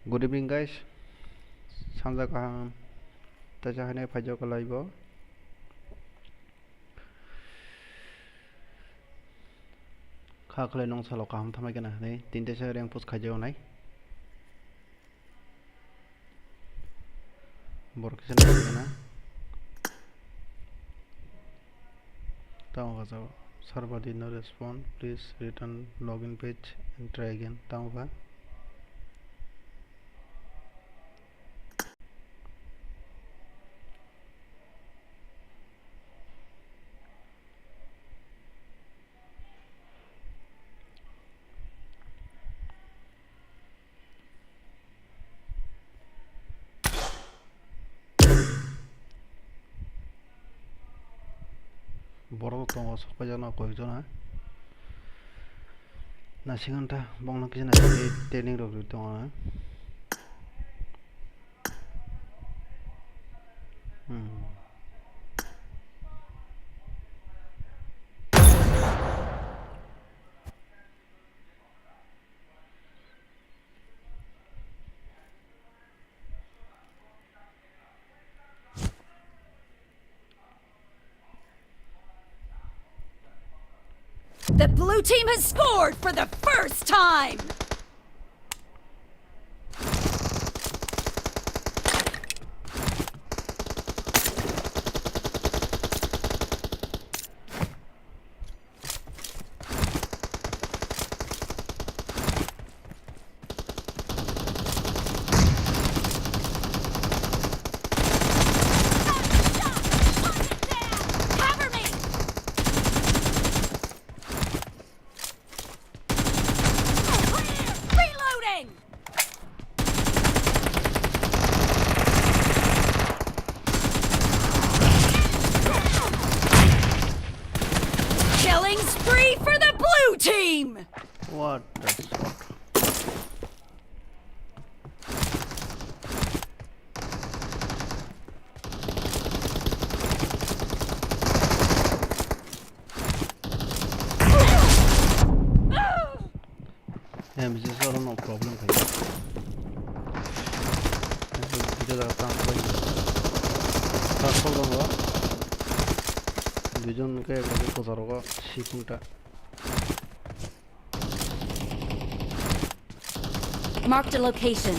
Good evening, guys. Samja kaham tajahane fajo kalaibo. Khaklai nong salo kaham thamai kana nei tinte sa reng pus khajau nai. Bor kisan kana. Tao gazao. Server did not respond. Please return login page and try again. Tao ba. Borok tongo sakpa jana koikjona nasinganta bongna kisana training rok tongo The blue team has scored for the first time! Killing spree for the blue team! What the fuck? MCs are no problem. দুজন কে একবারে কোজারোগা শিকুটা Marked a location.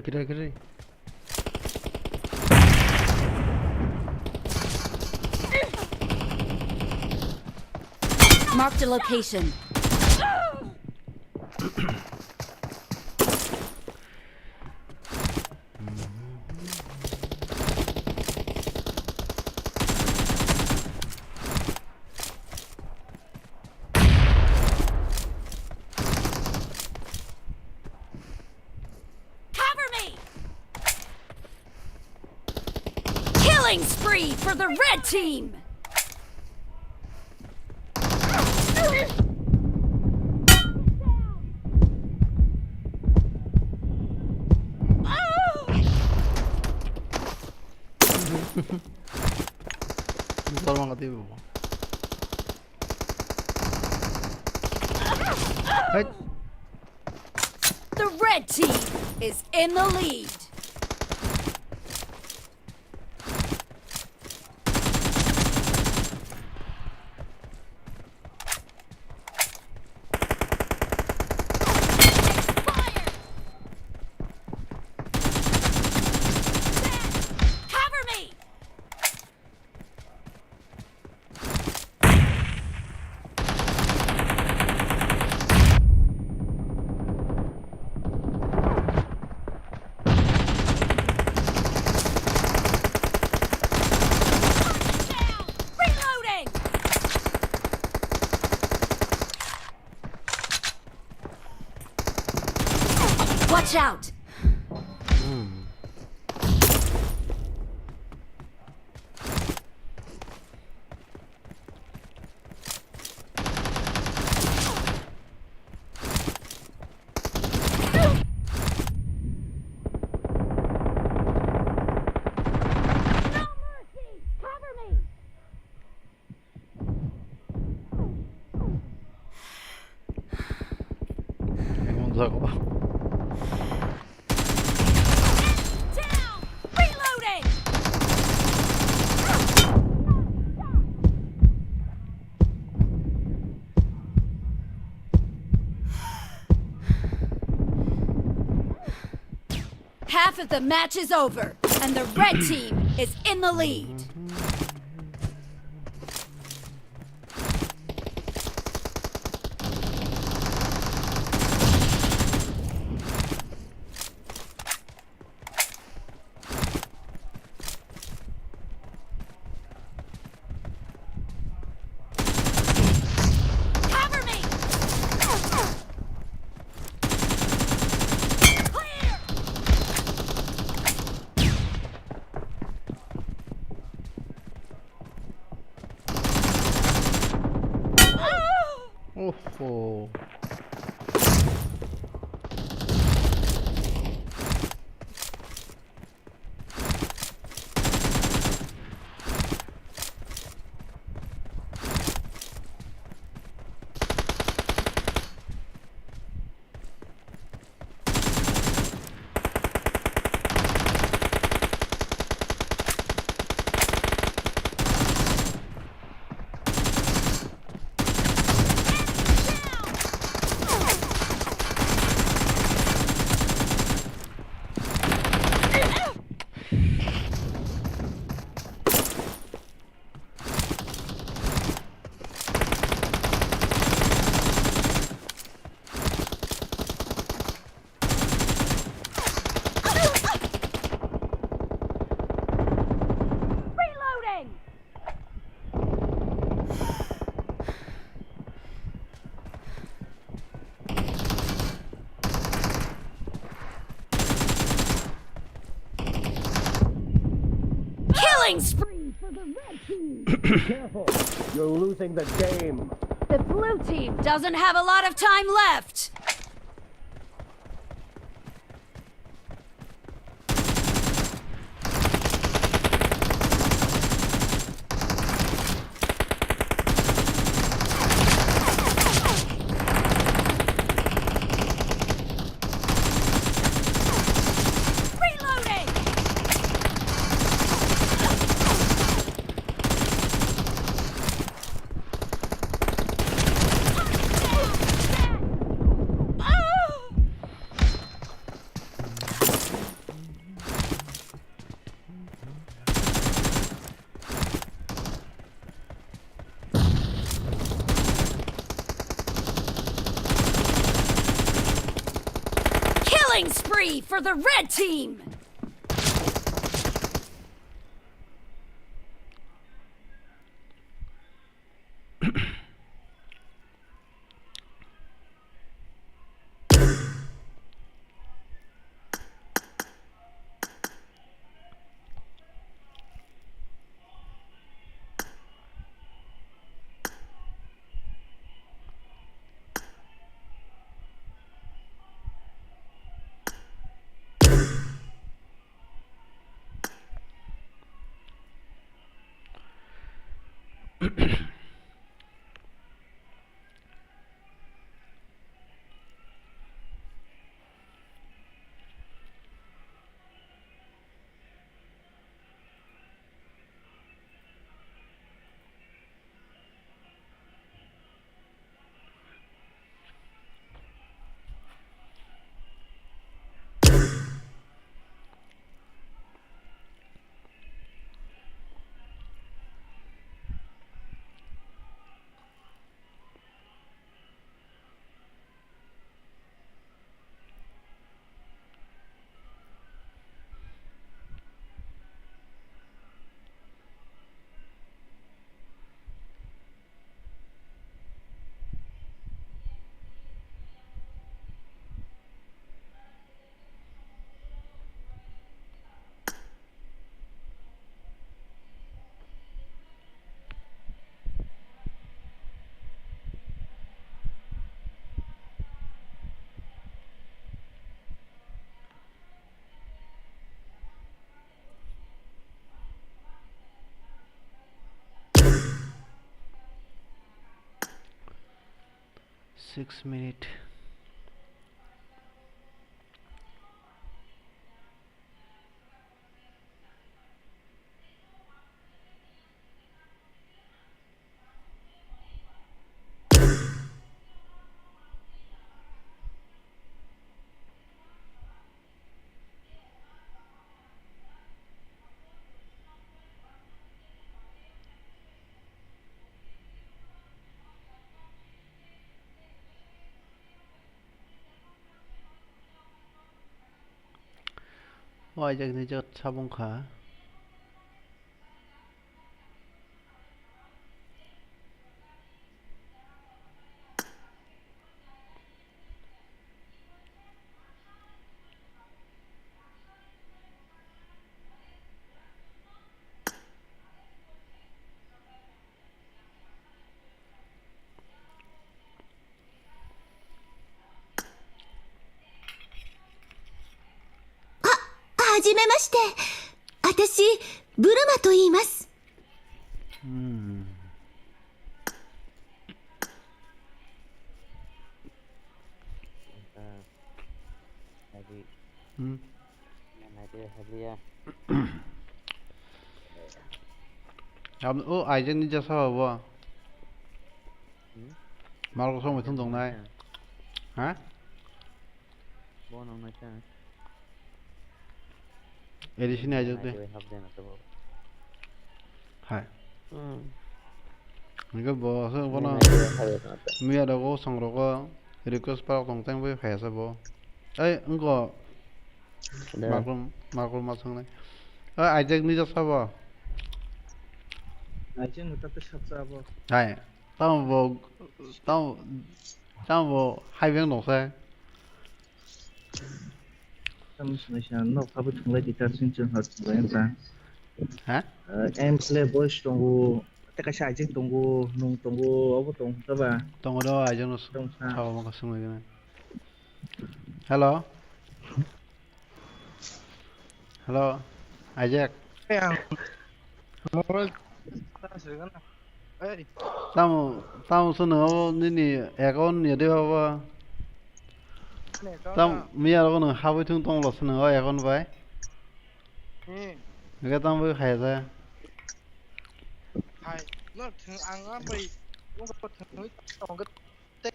Kira. Marked a location. Killing spree for the red team! The red team is in the lead. Watch out! Zago. Down! Reloading! Half of the match is over, and the red team is in the lead. Cover me! Clear! Oh. Reloading! Killing spree for the red team! Careful! You're losing the game! The blue team doesn't have a lot of time left! Reloading! Killing spree for the red team! 6 minutes. Isaac 늦었 4번 가.はじめまして。私、ブルマと言います。 Happy. 음. Happy. Isaac 늦어 sao Marco xong rồi thông tổng này. Hả? Bố nó nói chứ. Edition Isaac đi. Học đến là tôi. Hai. 이거 뭐 그거나 미야라고 성로가 리퀘스트 받고 동생 왜 회사 뭐. 에이 이거 마글 마성네. 아이작 늦었어 봐. 아이작 늦었다 샵사 봐. 하이. 다음 뭐 하이병 농사. 他们什么想弄他不成了的，但是正好成了啥？Hả? Em play boys tunggu, teka siya aja tunggu, tunggu apa tunggu apa? Tunggu đó Isaac nó sao mà có xong rồi cái này. Hello. Hello. Isaac. Tao xin nó nini aircon nhiều đi không? Tao mía nó còn hai mươi thùng tông lột xin nó aircon vậy. Cái tao mới khai ra. nó thường ăn á mày cũng có thường còn cái tê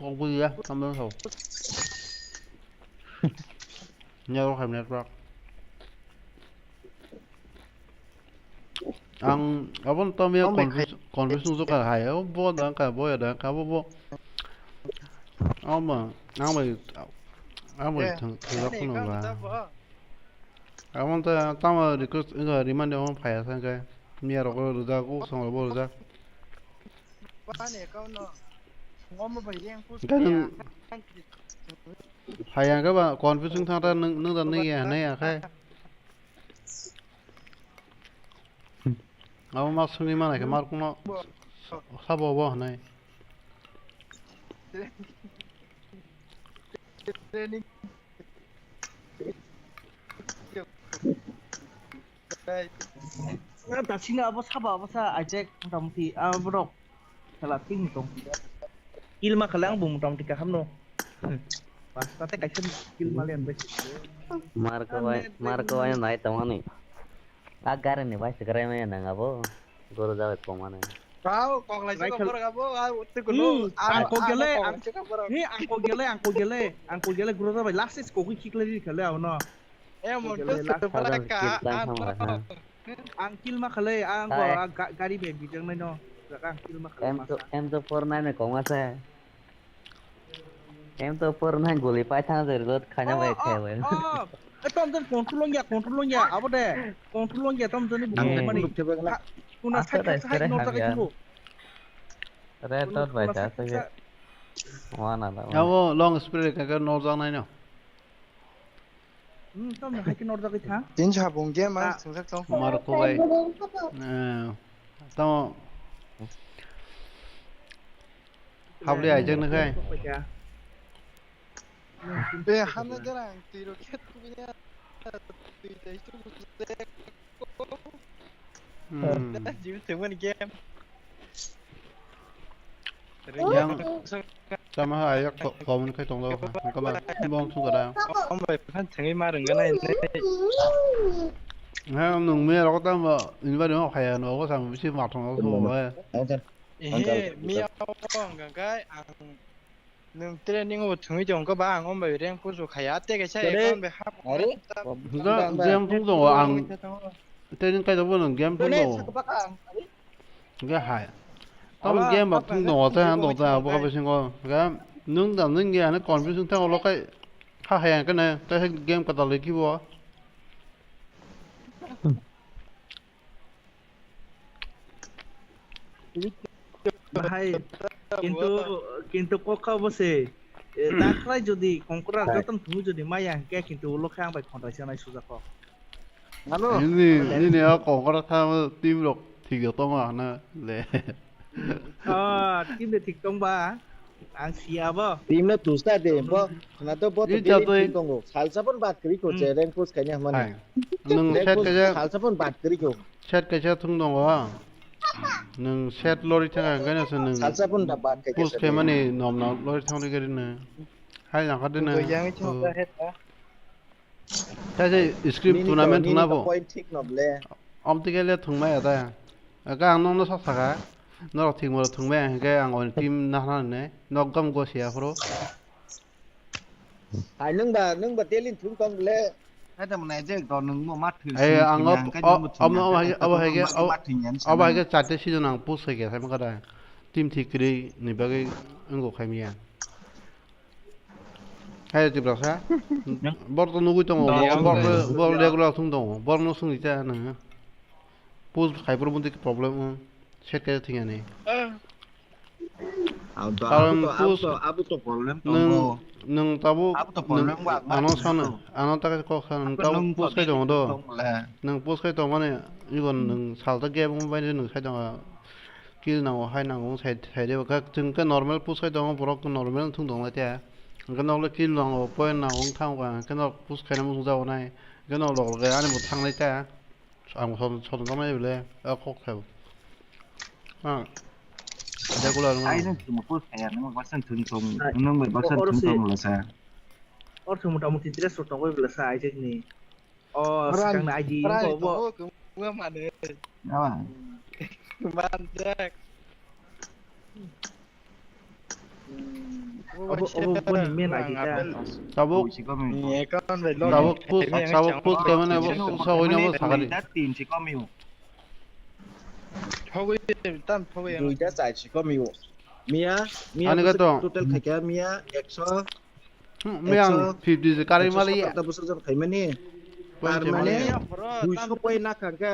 con vui á tao mới thầu nhau hàm network ang abon tao mới còn với sung cả hải ở vô đó cả vô đó cả vô ông mà thường rất nhiều là abon tao mà request 이거 리마인드 한번 봐야 생각 미야라고 그러자고 성을 보자 ba này câu nó ngon mà phải đen phút cái hay các bạn còn với chúng ta ra nước ra này à khai ông mà suy mà này cái mặt cũng nó sao bỏ này 다시 나 apa 사봐 아이작 덤티 아 bro salah ting tong ilma kalang bung tom tika hamno pas tate kaisen ilma lian bes Marco aja naik teman nih agar nih bahas sekarang ini nggak apa guru jawab kemana Kau còn lại cho con gặp bố tôi còn luôn angko gele guru jawab last is koki kikle di kale awno em một chút sự phải cả ang kilma kale ang ko gari be bidang nai no ang kilma kale em tuh pernah nih kok nggak sih em tuh pernah guli pacar dari gue kayaknya baik cewek tom ten control ya apa deh control ya tom ten bukan mani kuna sai no tak itu retot baca saja mana tahu Abo long spirit cái nô giang này nhở tom hai cái no tak itu tiến trả bùng game mà thằng sắc không Marco vậy tao học đi ai chứ nữa khai bây giờ hắn cái này tùy được hết tụi nhá tùy đấy ชีวิตถึงวันเกม ยังจะมาหายก็ขอมันใครตรงเราก็แบบมองทุกกระดาษ เขาไปพันถึงมาถึงกันได้ ให้หนึ่งเมียเราก็ต้องว่าอินว่าเดี๋ยวใครเราก็ทำไม่ใช่หมัดของเราถูกไหม เฮ้มีเอาบ้างกันก็อ่างหนึ่งเทรนนิ่งว่าถึงจงก็บ้างเขาไปเรียนผู้สูงขยะเตะก็ใช่ก็ไปฮับ Ở đấy. ก็เกมทุ่งตรงอ่างเต้นใกล้จะพูดถึงเกมทุ่งตรงก็หายต้องเกมแบบทุ่งตรงแต่ทางตรงแต่พวกเขาไปชิงก็ก็นึ่งแต่นึ่งเงี้ยนั่นก่อนไปชิงเท่าเราก็ข้าแหงกันเลยแต่ให้เกมกระตัดเลยกี่บัว ভাই কিন্তু কোকাও বসে তাকরাই যদি কংকুরার যতন তুমি যদি মাইয়া কে কিন্তু লোকে আং বাই খন্দাইছে নাই সুজা কนี่เอาของก็ถ้าทีมหลกทีเดียวต้องมานะเลย 팀데 틱동바 안 시아버 Team nó tụt ra để bố, nó tôi bố tụt team công ngộ. Khảo sắp bát kiri cổ chế lên post cái nhà mình. หนึ่งเซตก็จะ Khảo sắp bát kiri cổ. เซตก็จะทุ่งตรงว่าหนึ่งเซตลอริทั้งกันก็เนี่ยส่วนหนึ่ง Khảo sắp bát cái พูดแค่มันนี่นอมนอลอริทั้งนี้ก็ได้นะให้อย่างเขาได้นะ ตัวยังไม่ชอบได้เฮ็ดนะ ใช่ใช่สคริปต์ทัวร์นาเมนต์ทุ่งน้าบ่ Point tick nộp lên. ออมที่แกเรียกทุ่งแม่แต่ก็อังน้องน้องสักสักน้องทิ้งมาทุ่งแม่แกอังอ่อนทีมนักนั่นเนี่ยน้องกำก็เสียเพราะ Hai nâng bà tiến lên thúng công lên. ให้แต่มันไหนเจ๊ตอนนึงบ่มัดถึง ไอ้อังเอาไปก็จัดที่ชื่อหนังพูดใส่แกใช่ไหมก็ได้ทีมที่กรีนี่ไปก็อังก็ใครมีอ่ะให้จิบหลักซะบอลต้องนุ้ยต้องบอลเรียกเราทุ่งตรงบอลนู้ซึ่งที่จะนะพูดใครประมุขที่ problem เช็ดกันทิ้งอันนี้ Abu to problem หนึ่งตาบุอันนั้นชั้นอันนั้นตะกี้ก็ชั้นตาบุพูดใครตรงด้วยหนึ่งพูดใครตรงมันเนี่ยอีกคนหนึ่งสาวตะเกียบมันไปหนึ่งใครตรงกิลหนังให้หนังของใช้ได้ก็จึงก็ normal พูดใครตรงพวกก็ normal ทุ่งตรงเลยแต่ก็ normal กิลหนังพอหนังของทางว่าก็ normal พูดใครนั้นมันจะเอาไหนก็ normal หลอกเลยอันนี้หมดทางเลยแต่อ่างชนก็ไม่อยู่เลยเอาคอกแถวเดี๋ยวกูเลย ไอ้นั่นคือมาพูดแทนนั่นมันวัดเส้นถึงตรงนั่นมันวัดเส้นถึงตรงเลยซะอร์มุติเตรสตรงไว้เวลาสายเจนี่sekarang na ID ko bo เมื่อมาเลย apa บ้านแรก Obo ni men ID ta ตาบุ นี่ก็ไปลง ตาบุพูดเต็มเลยบุสาวนี่บุสักนิด đã tìm chỉ có mèo เพราะว่าตั้มเพราะว่า Rồi đã giải chỉ có mèo. Mía Anh cái to. total khai cái mía exo ไม่ยังผิดดีสิการีมาลี ta bớt dân khai mà nè. Permane dui so poi nak kan ke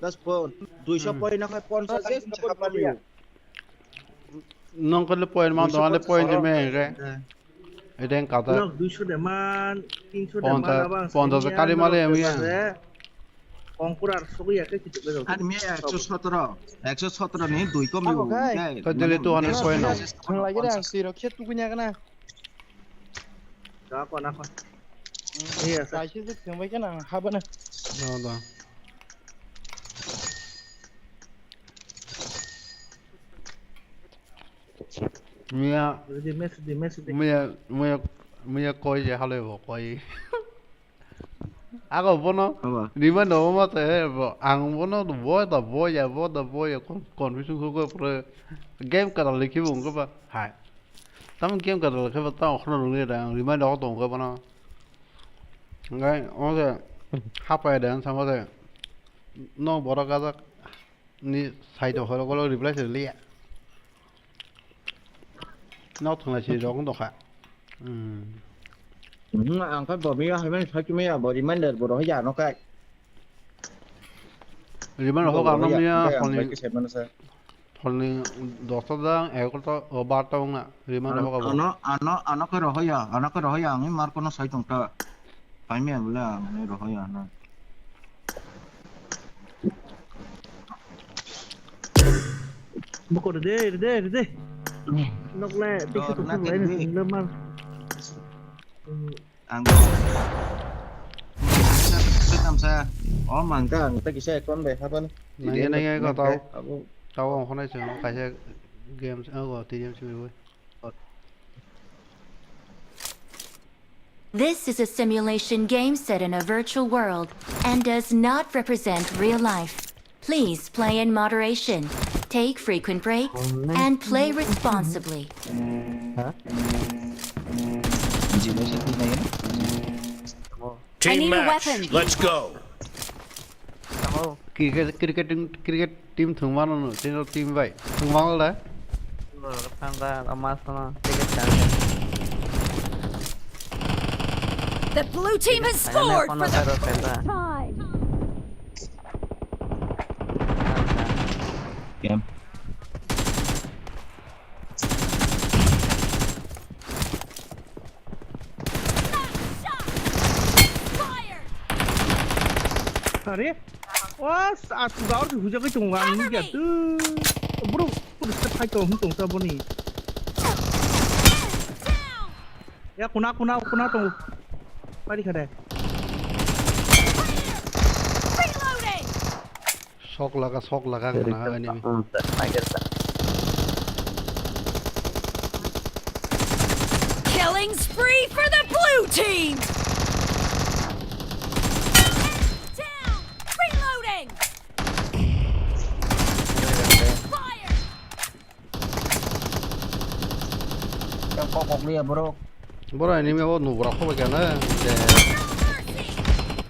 dashboard dui so poi nak pon sa ses ka pa mèo. น้องก็เลยปล่อยมาตอนเลยปล่อยจะไม่ไงไอ้แดงเก่าแต่ Look, 200 deman, 300 deman abang. Ponta sekali malah yang punya. Konkurar suku ya kayak gitu betul. Kan mía exo 17 ni dui ko mèo.ก็จะเลยตัวนั้นปล่อยน้อง ทางไรก็ได้สิเราแค่ตุกุญแจกันนะ Apa nak? Iya, สายชื่อถึงไว้กันนะฮับนะ น้องเมีย di mes. เมียคอยจะหาเลยบอกคอยอาก็บ่เนาะดีมันโดมาแต่บ่อังบ่เนาะบ่อย่าคนพิสุก็เปรเกมกันเลยคิดว่าก็บ่หายตั้งเกมกันเลยคือว่าต้องขนมเลยได้ดีมันดอกตรงก็บ่เนาะไงอ๋อแต่หาไปเดินซังว่าแต่น้องบ่รักก็นี่ใส่ตัวเขาก็เลยรีบไล่เสียเลยนอกถึงละสิร้องตกอ่ะAng kan bo mía hay men phải cái mía bo di man der bo ro ya no kai. หรือมันเขาก็น้องเนี่ยคนนี้ cái man sa. คนนี้ดอกสะดังก็ต้องบาตงน่ะหรือมันเขาก็ Ano ko ro ya ngi mar ko no sai tong ta. Pai mía bula ni ro ya na. Buku de. Nok le, tisu tu le lemar. Ang làm sao mangga người ta kisah con về apa nih Nanya kau tahu aku tahu orang mana sih kayak game gua TDM sih gue. This is a simulation game set in a virtual world and does not represent real life. Please play in moderation, take frequent breaks, and play responsibly. I need Team a match. weapon. Let's go. Cricket team thường mang nó trên team vậy thường mang đấy. Kan ra emas no tiket kan. The blue team has scored for the first time. game Fired. Sorry. Wah, saat sudah harus hujan ke cunggang ni gitu. Bro, udah step hai kau huntung tak boni. Down. Ya kuna tu. Mari kada. Reloading. Shock laka kena enemy. Tiger sa. Killing spree for the blue team. Down. Reloading. Fire. yang pokok dia bro Bro enemy वो नुबरा को क्या ना No mercy.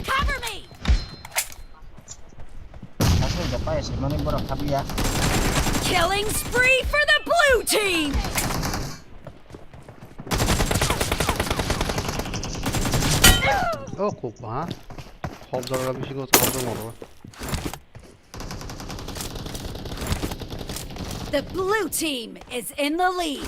Cover me. aku udah pakai sih mana bro tapi ya Killing spree for the blue team. Oh kupa. Hop जगह भी Shikoh sound मरो. The blue team is in the lead.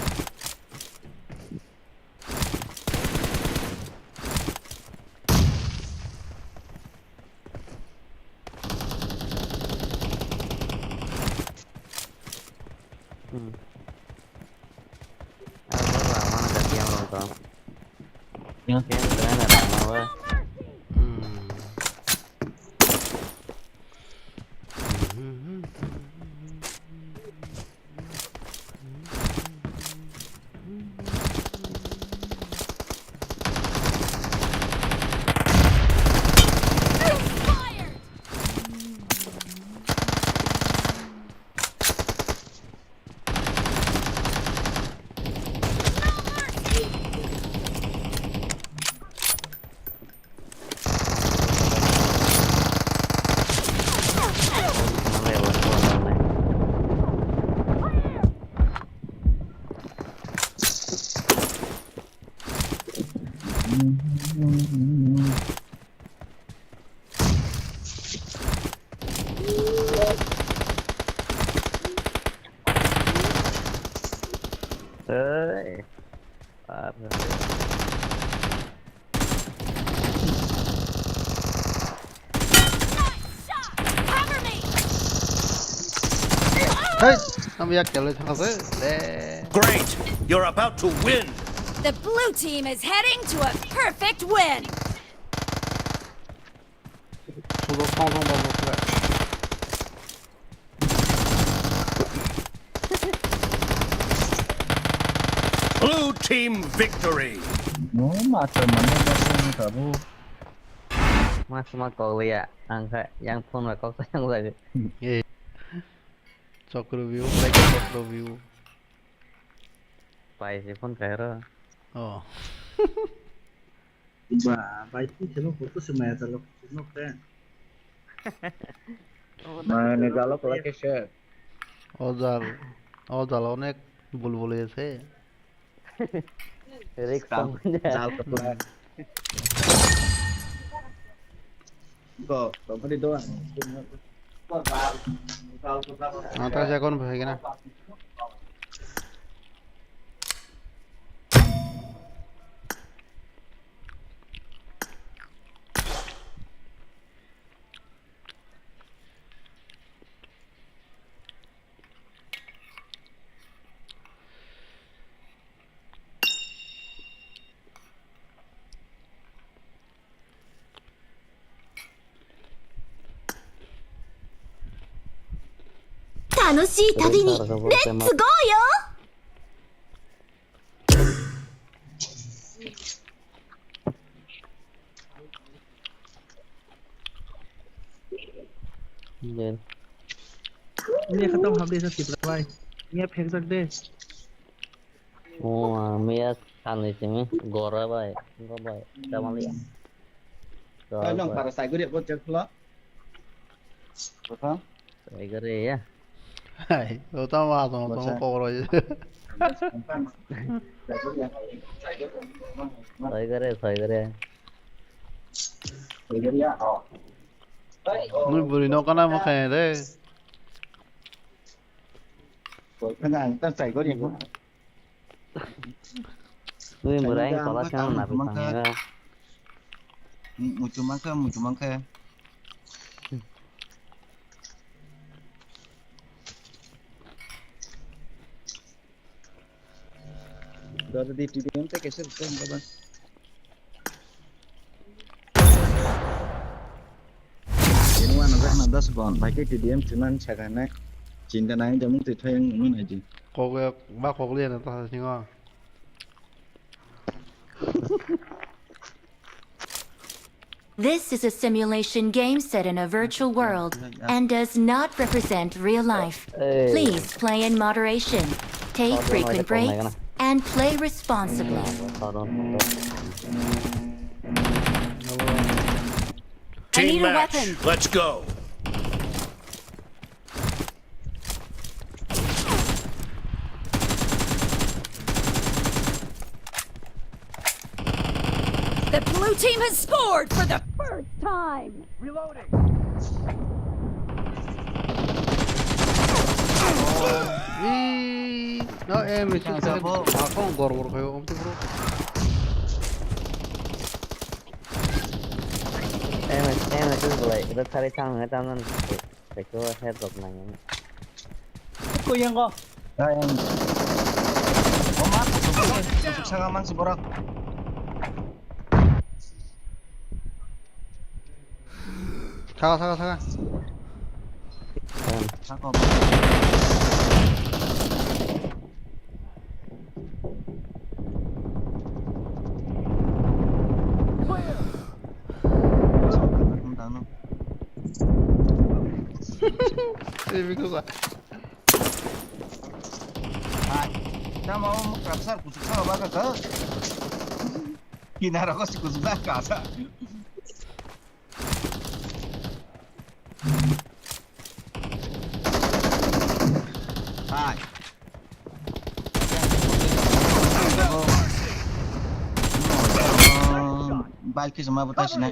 Mana ada yang nonton? Ya. Yang keren ada nama. Fired. Mana lewat mana? Hei, parah. Nice shot. Cover me. Hey, हम यार चले थका से. Great. You're about to win. The blue team is heading to a perfect win. सुबह कौन बाबू का. Blue team victory. no mata mana dasar kamu Mas kau lihat angka yang pun kau sayang lagi. ये चक्र view. Pai sih pun kayak Oh. Bah, baik sih kalau foto semaya kalau no kan. mana kalau lagi share औजार অনেক বুলবুলি আছে. Rick punya. jal kebetulan kok kamu di doang आता से कौन भाई ना. 楽しい旅にレッツゴーよ Nhìn. Ini khatam hamdi sa tip rai. Ini phek sak de. Ồ, mía ăn thì chứ gora vậy, có vậy, sao mà liền. Rồi, Long para sai gede bot jak lo. Apa? vậy cái gì á, Hai, lo tao vào tao có rồi. rồi cái gì. Người bự nó có năm cái đấy. Kena ta sai gede bot. Tôi bữa đấy có lá cháo là bị thằng ra. Mucho mangke. Dari di TDM teh keser tuh kapan? Ini mana nak 10 bon, pakai TDM cuman cakana cinta nang jamu tu yang mana aja. Có cái bác có liên là tao thấy ngon. This is a simulation game set in a virtual world and does not represent real life. Ê, Please play in moderation, take Thôi, frequent thôi, cái con này breaks, and play responsibly. thôi đâu. I need Team a match. weapon. Let's go. The blue team has scored for the first time. Ih, nó em mình sẽ có một gor gor kayak om tuh bro. Em là cứ vậy, rất thay sang người ta nên phải có hết độc này. Ko yang ko. Yang Omat, untuk sangaman si borak. Saga. Sakop. Ini bingung gua. Kita mau kasar kusuk sama baga ke. Kinara ko si kusuk na kasa. Hai. Balki sama butashi na.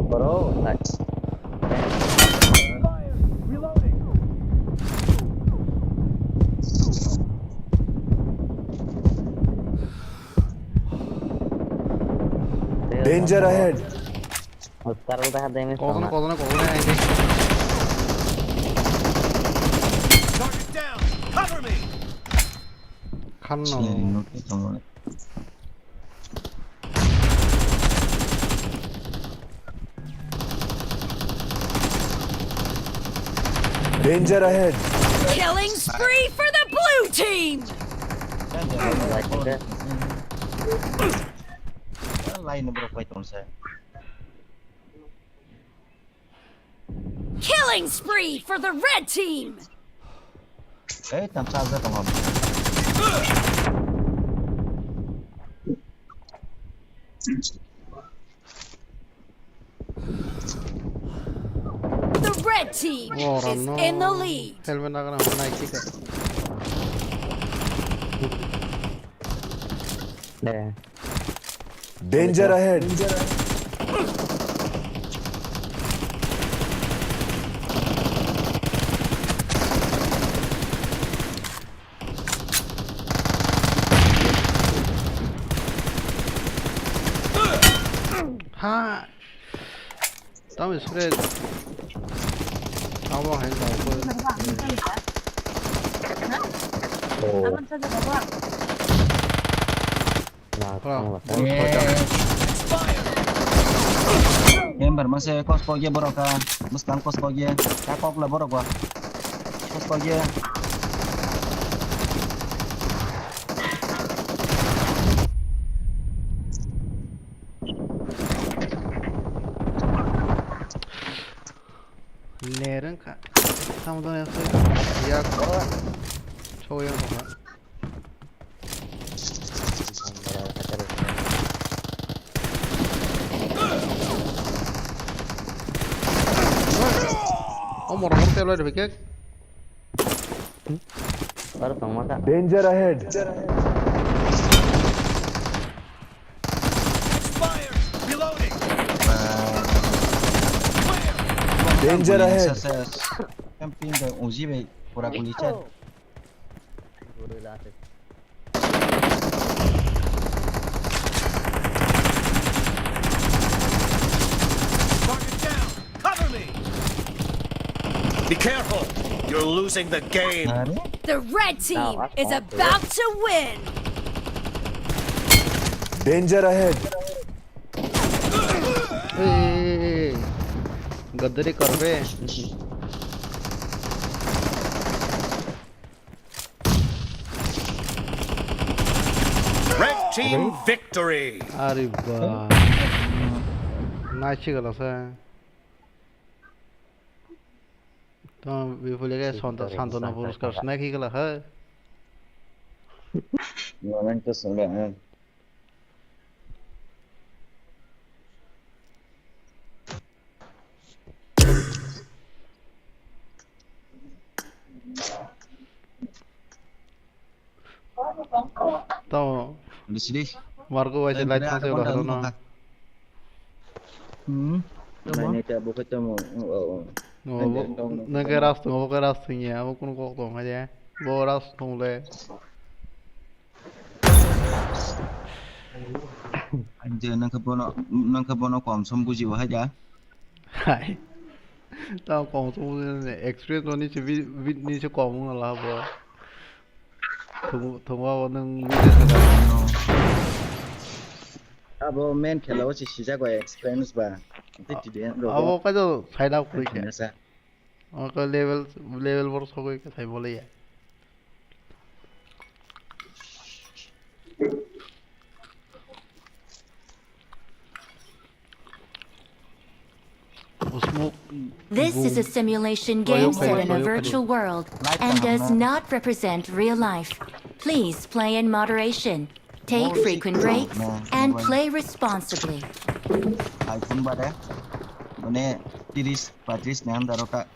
Bro, lại. Danger ahead. Sekarang udah ada yang Có cái này đi. Target down. Cover me. Khăn nào. Danger ahead. Killing spree for the blue team. lại cái Lain berapa itu saya. Killing spree for the red team. Tam sao ra tổng hợp. The red team Orang is no. in the lead. Helmet akan naik sih kak. đây. Danger ahead. Ha. Tao sẽ tao vào hành động với. Ồ, là Vâng. không là Ôi, em bermasa kos poje boroka muskan kos poje kakok la borok kos poje 내는 사무동에서 약 초형 mau teler deh kek baru tong mata Danger ahead. Danger ahead. camping ke uji be pura kulicat guru lah Be careful. You're losing the game. The red team is about to win. Danger ahead. गद्दारी कर बे Red team victory. अरे वाह नाची गला सा तो विपुल के सांत्वना पुरस्कार स्नैक ही गला है momento solo तो di sini Marco वैसे लाइट कहाँ से उड़ा रहा ना Mainnya tak buka temu. नगे रास्ते वो के रास्ते ही है वो कौन को तो है वो रास्ते ले Anjir nang kebono konsum buji wah aja. हाय तो कौन तो एक्सपीरियंस तो नीचे नीचे कौन ला वो थोड़ा वो नंग Abo main खेला वो चीज़ जागो experience बा. अब वो का जो साइड आउट कोई क्या और का लेवल पर सो कोई क्या बोले यार This is a simulation game set in a virtual world and does not represent real life. Please play in moderation, take frequent breaks, and play responsibly. iPhone ba deh. Mana 30 nam daro kak.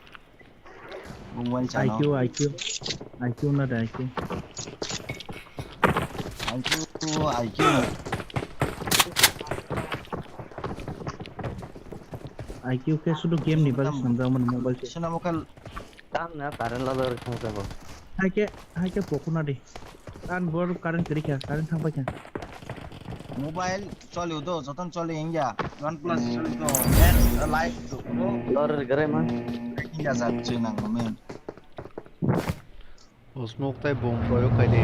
Bungwan channel. IQ na da IQ. IQ. IQ ke sudah game nih baru sampai mana mobile sih. Sana mukal tam na taran lalu harus sama Hai ke pokok na deh. Kan baru karen kerja karen sampai kan. mobile chole do joton chole india OnePlus chole do live do lor gare man india jatche nang men smoke ताई बम प्रयोग कइले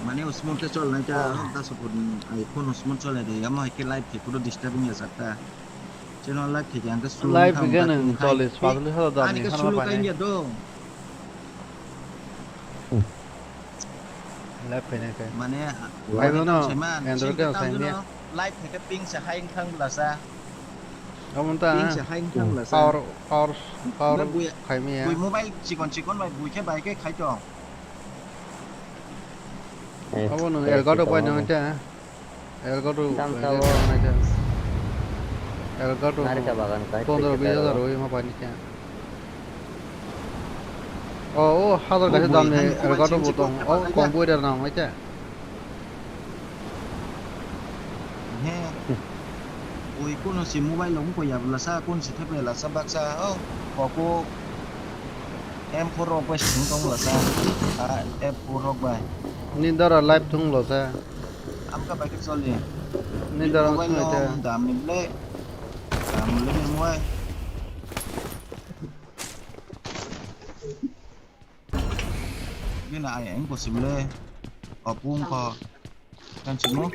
माने smoke के चल ना ता support iPhone smoke चले दे यामा के लाइव के पुरो डिस्टर्बिंग है सकता चैनल लाइव के अंक स्लो लाइव बिगन चले स्वागत है दानी खाना खाना पानी दो लाइव पहने के माने भाई बोनो एंड्रॉइड का सही है लाइव के पिंग से हाई खंग लासा अब उनता पिंग से हाई खंग लासा पावर खाई में है बुई मोबाइल चिकन भाई बुई के बाइक के खाई तो अब उन एलगाडो पाई ना क्या Elgato Elgato nari ka bagan kahit 15,000 रुपये में पानी क्या ओ हादर कैसे दाम में एलगाडो बोलता हूँ और कंप्यूटर नाम है क्या he ui kun si mobile long ko ya la sa kun si thep la sa bak sa ko ko em pro pa sing tong la sa em pro ba निंदर लाइव तुम लो सा am ka ba ke sol ni निंदर mobile उसमें क्या dam ni le moi gina ai anh ko sim le ko pum ko kan chimo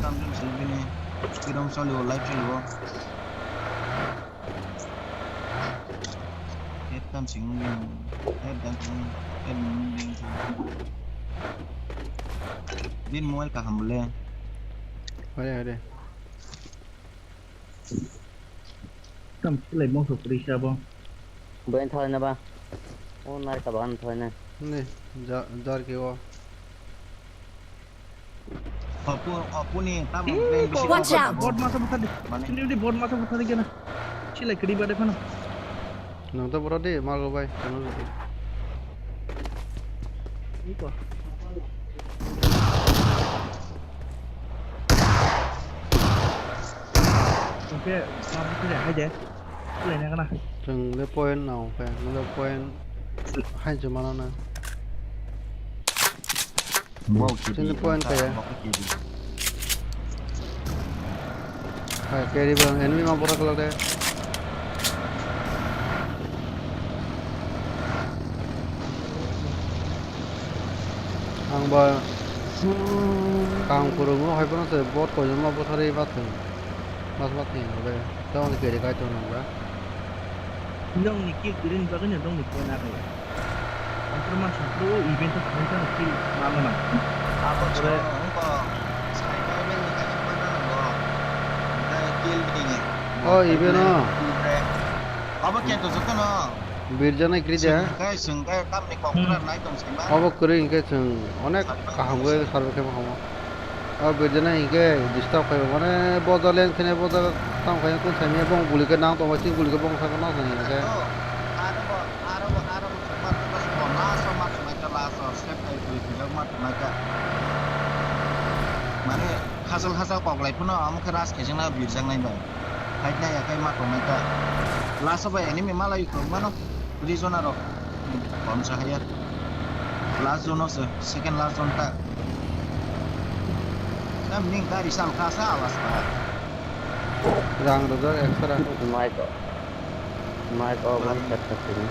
tam jum se bini kiram soli o live chali bo tam sing dan ding bin mobile ka hamle Ada. Tam lấy mong thuộc đi sao bông? Bên thôi nè ba. Ô nãy các bạn thôi nè. Nih, jar kiwa. Aku ni tam Watch out! Board masa bukan di. Sini di board masa bukan lagi na. Sila kedi pada mana? Nang to berarti malu bay. Kanu gitu. Ini kok. Oke, sama tidak aja. Boleh nak kena. Chừng lấy point nào phải nó lấy point 2 mana nè. Trên point kaya. Phải carry bang enemy mà bora kelak deh. Ang ba kang kurungu hai pun se bot ko jama bot hari bateng. Mas bateng be. Tao ni kere kai to nang ba. Dong ni kill kirin bagan dong ni kill nak. Informasi pro event tu kita kill mana? Apa boleh? Engkau saya kau ni kat mana engkau? Dah kill ni. Oh, ibe na. Apa kian tu sekarang na? Birjana kiri ja. Sungkai kam ni kau kurang naik dong sini. Abo kuri inke chừng onek kaham gue sarve ke mahamo. Abo birjana inke disturb kai mane bodal len khine bodal tam kai kun sami bong buli ke nang to macing buli ke bong sa kana sani ke. Arab cepat terus bonas sama semacam laso step kai buli ke mat maka. Mane hasil kau belai pun amu keras ke jengna birjang naik ba. Kaitnya ya kai mat maka. Laso ba ini memang lagi mana? Beli zona ro. Bom sahaya. Last zone se second last zone ta. Nam ning dari sal kasa awas ba. Rang rodar extra. Mic over set sini.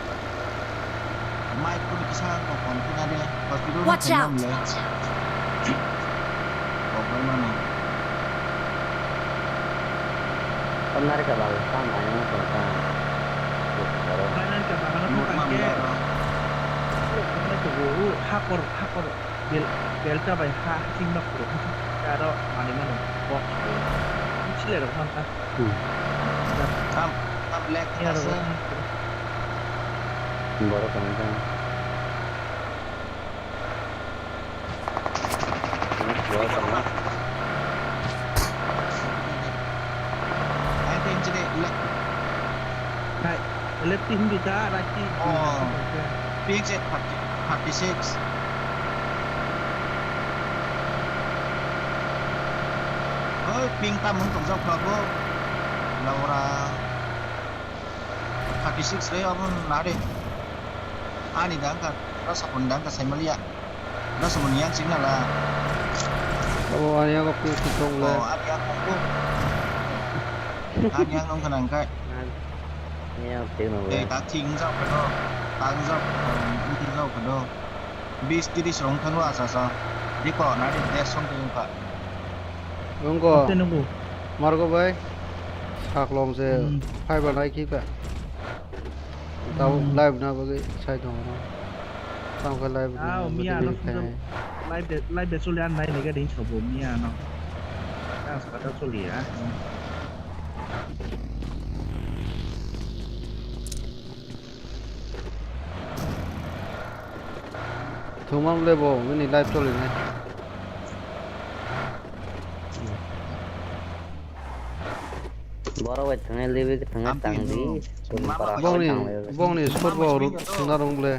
Mic pun bisa kau kontin ada. Pas dulu Watch out! Kau mana? Kemarin ke bawah sama yang tentang. Kanan ke bawah tu kan ke. Kita tu hakor delta by sing nak pro. Cara mana box. Sila dah kan. Tam leg Ni ada. kasa. Baru kemudian. Ini dua sama. I think jadi leg. Right. Left team kita right team. Oh. PX 36. Ơi, ping tam muốn tổng dọc vào cô. Laura 36 đấy ông nói đi. Ani đáng cả, rasa pun đáng cả saya melihat. Rasa meniang sini lah. Oh, ani aku pi kitong le. Oh, ani yang aku. Ani yang ông kenang kai. Ini tiếng nào Eh, tak ting dọc cái đó. Tang dọc, ting dọc cái đó. Bis kiri serong tanu asasa. Di ko nói đi des song tu ka. Engko Kita nunggu. margo bay. Sak lom se phai ban ai ki ka. Tao live na bagi sai dong na. Tao ka live. Mia nó live de sulian naik ni ke di sebelum Mia no. Kan sekadar sulia. Thumam le bo, mini live choli ne. baru wet tengah lewi ke tengah tangdi. Bong ni sport bo ru na rong le.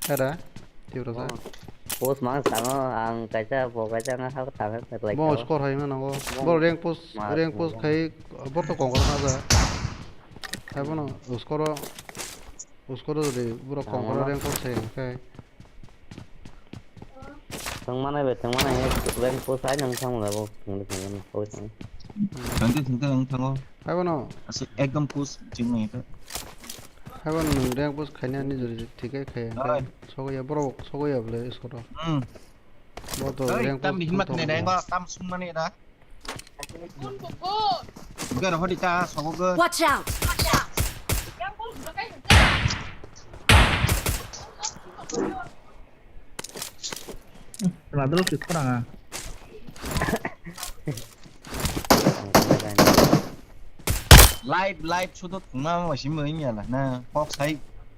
Ada? Tiura sa. Post mang sama ang kaca po kaca nga hak tangan like. Bong score hai na ngo. Bo rank post khai bo to kong na sa. Hai bono uskoro de buro kong rank post hai khai. Teng mana be teng mana ya rank post aja nang sama lah bo. Teng post. Nanti tentang tengok. Hai bono Asik egam pus jeng ni tu. hai bono rank post khai na ni jori ठीक है khai. Sogo ya bro sogo ya ble uskoro. 뭐도 ơi 랭 tam đi 포스 mặt này đấy 통통 có tam sung mà này đã cái đó đi ta sáu cái Watch out! Terlalu sih kurang ah. live suốt cũng mà chỉ mới nhỉ là na pop say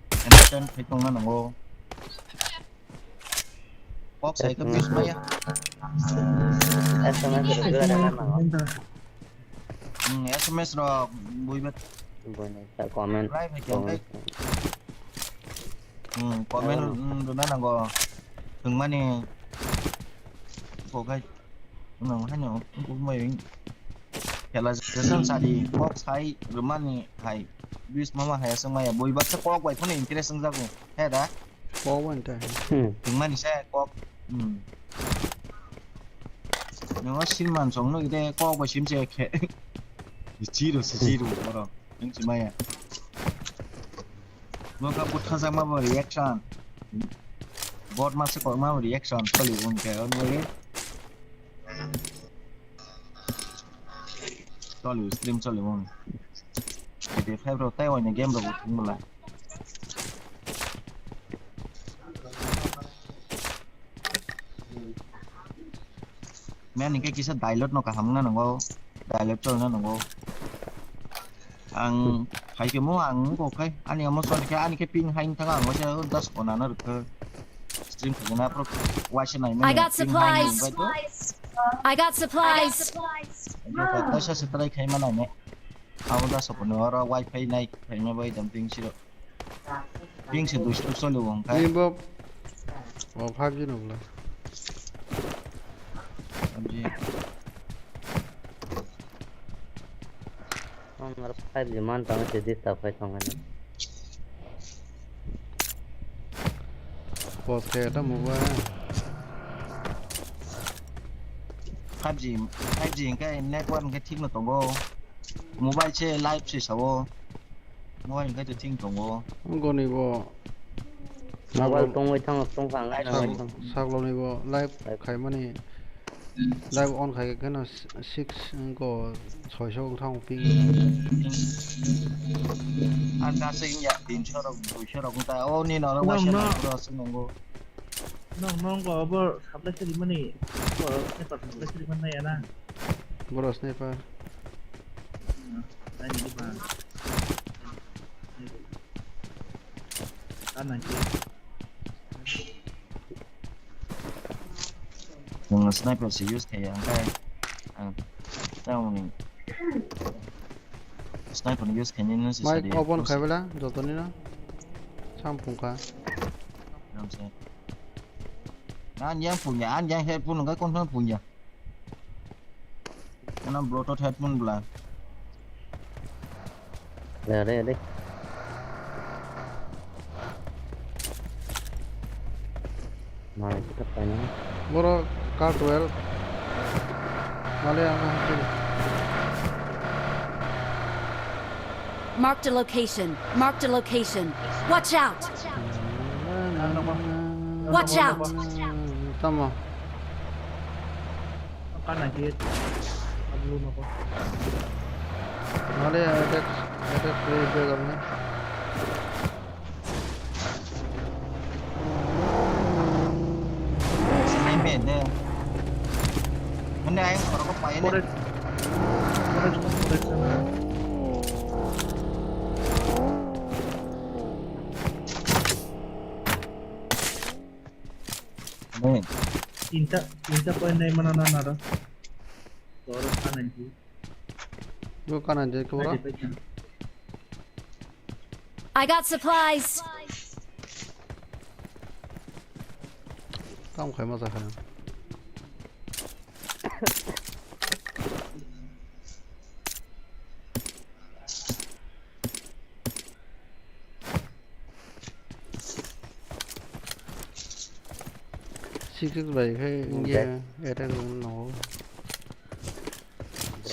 anh chân thấy trong nó là ngô pop say cái biết mấy á SMS regular na lang. SMS rồi bùi bật Boleh tak comment. live hay kiểu cái comment rồi nó là ngô từng mà nè cô cái nó hay nhở cũng mấy là dân sa đi pop say rồi mà nè hay biết mama hay sang mày bùi bật cái pop vậy thôi interest sang ra cũng hay đã 뽀원데 từng mà nè sẽ pop nếu mà xin màn sống nữa đây có cái xin chơi khẽ chỉ được rồi những gì mày à nó có bút thang ra mà reaction bot mà sẽ có mà reaction có liệu không kể ông ấy có liệu stream cho liệu không để phép rồi tay vào nhà game rồi cũng một lại mấy anh cái kisah dialog nó cả hầm nó ngô dialog cho nó ngô ang hay cái món ăn có cái anh em muốn cái anh cái pin hay thằng ăn có chơi hơn 10 con nó được cơ stream của nó pro watch này I got supplies. I got supplies. nó có tới sẽ tới khi mà này nhé ao đó sập nó ra wifi này phải mà bây giờ pin xíu pin sẽ đối số lượng cái 이거 5G는 몰라 làm gì Nomor 5 gimana tahu jadi sampai tangan. 버스에다 뭐가 5G cái network cái thing là tổng vô mobile chơi live chơi sao mobile cái thing tổng vô 이건 이거 Mobile tunggu tong fangai tong. 사글론 이거 라이브 가면은 라이브 온 가게 그나 6 이거 저쇼 탕 빙 anh ta sinh nhật tiền cho đồng ta ô ni nó qua xem nó sinh đồng vô Nong kau apa? Sampai di mana ni? Kau sampai di mana ya na? 뭐라 스나이퍼 Tanya di mana? Kanan je. nhưng sniper sẽ use cái cái tao mình sniper nó use cái nên nó sẽ 마이크 오번 가볼라? 저더니나? 참 본가 làm sao anh giang phun nhà anh giang headphone là cái con hơn phun nhà anh làm bluetooth headphone là Deh. Nah, kita tanya. 뭐라 car12 말해 아마 하지 Marked a location. Marked a location. Watch out! Watch out! 잠깐만 Kanan je. Belum apa. 말해 에덱 프레이드 갔네 này biển đây vấn đề anh có nó có máy này Forest sana. đây Cinta poin dari mana nara? Forest kanan je. 이거 까는 이제 그거라 Ada pegang. I got supplies. 다음 갈마사 가요 식스 바이 해 이제 애들 너무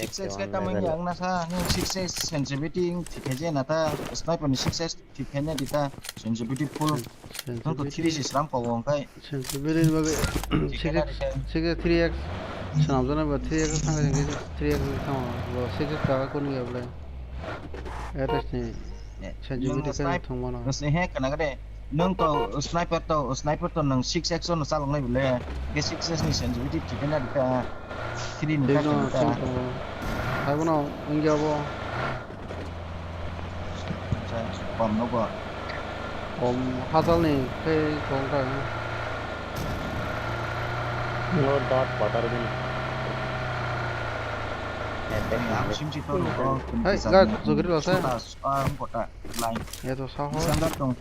6x cái tao mới nhận na sa nhưng 6x sensitivity thì cái gì na ta sniper ni 6x thì cái này đi ta sensitivity full nó tụt 3 ram cầu vòng cái sensitivity bagi 6x 3x senam jana ba 3x thanga jeng 3x thanga ba 6x ka ko ni abla etas ni sensitivity ka thong mana nó sẽ hết cái này cái đấy nâng tàu sniper tàu nâng 6x nó sao lại bলে cái 6x ni sensitivity thì cái này đi ta thì đi nữa ta hai bữa nào anh giao vô còn nó vợ hasil nih cái con cái No dot butter bin. aku sim sih tahu kok hey guys sugri lah saya kota lain ya tuh sah sangat dong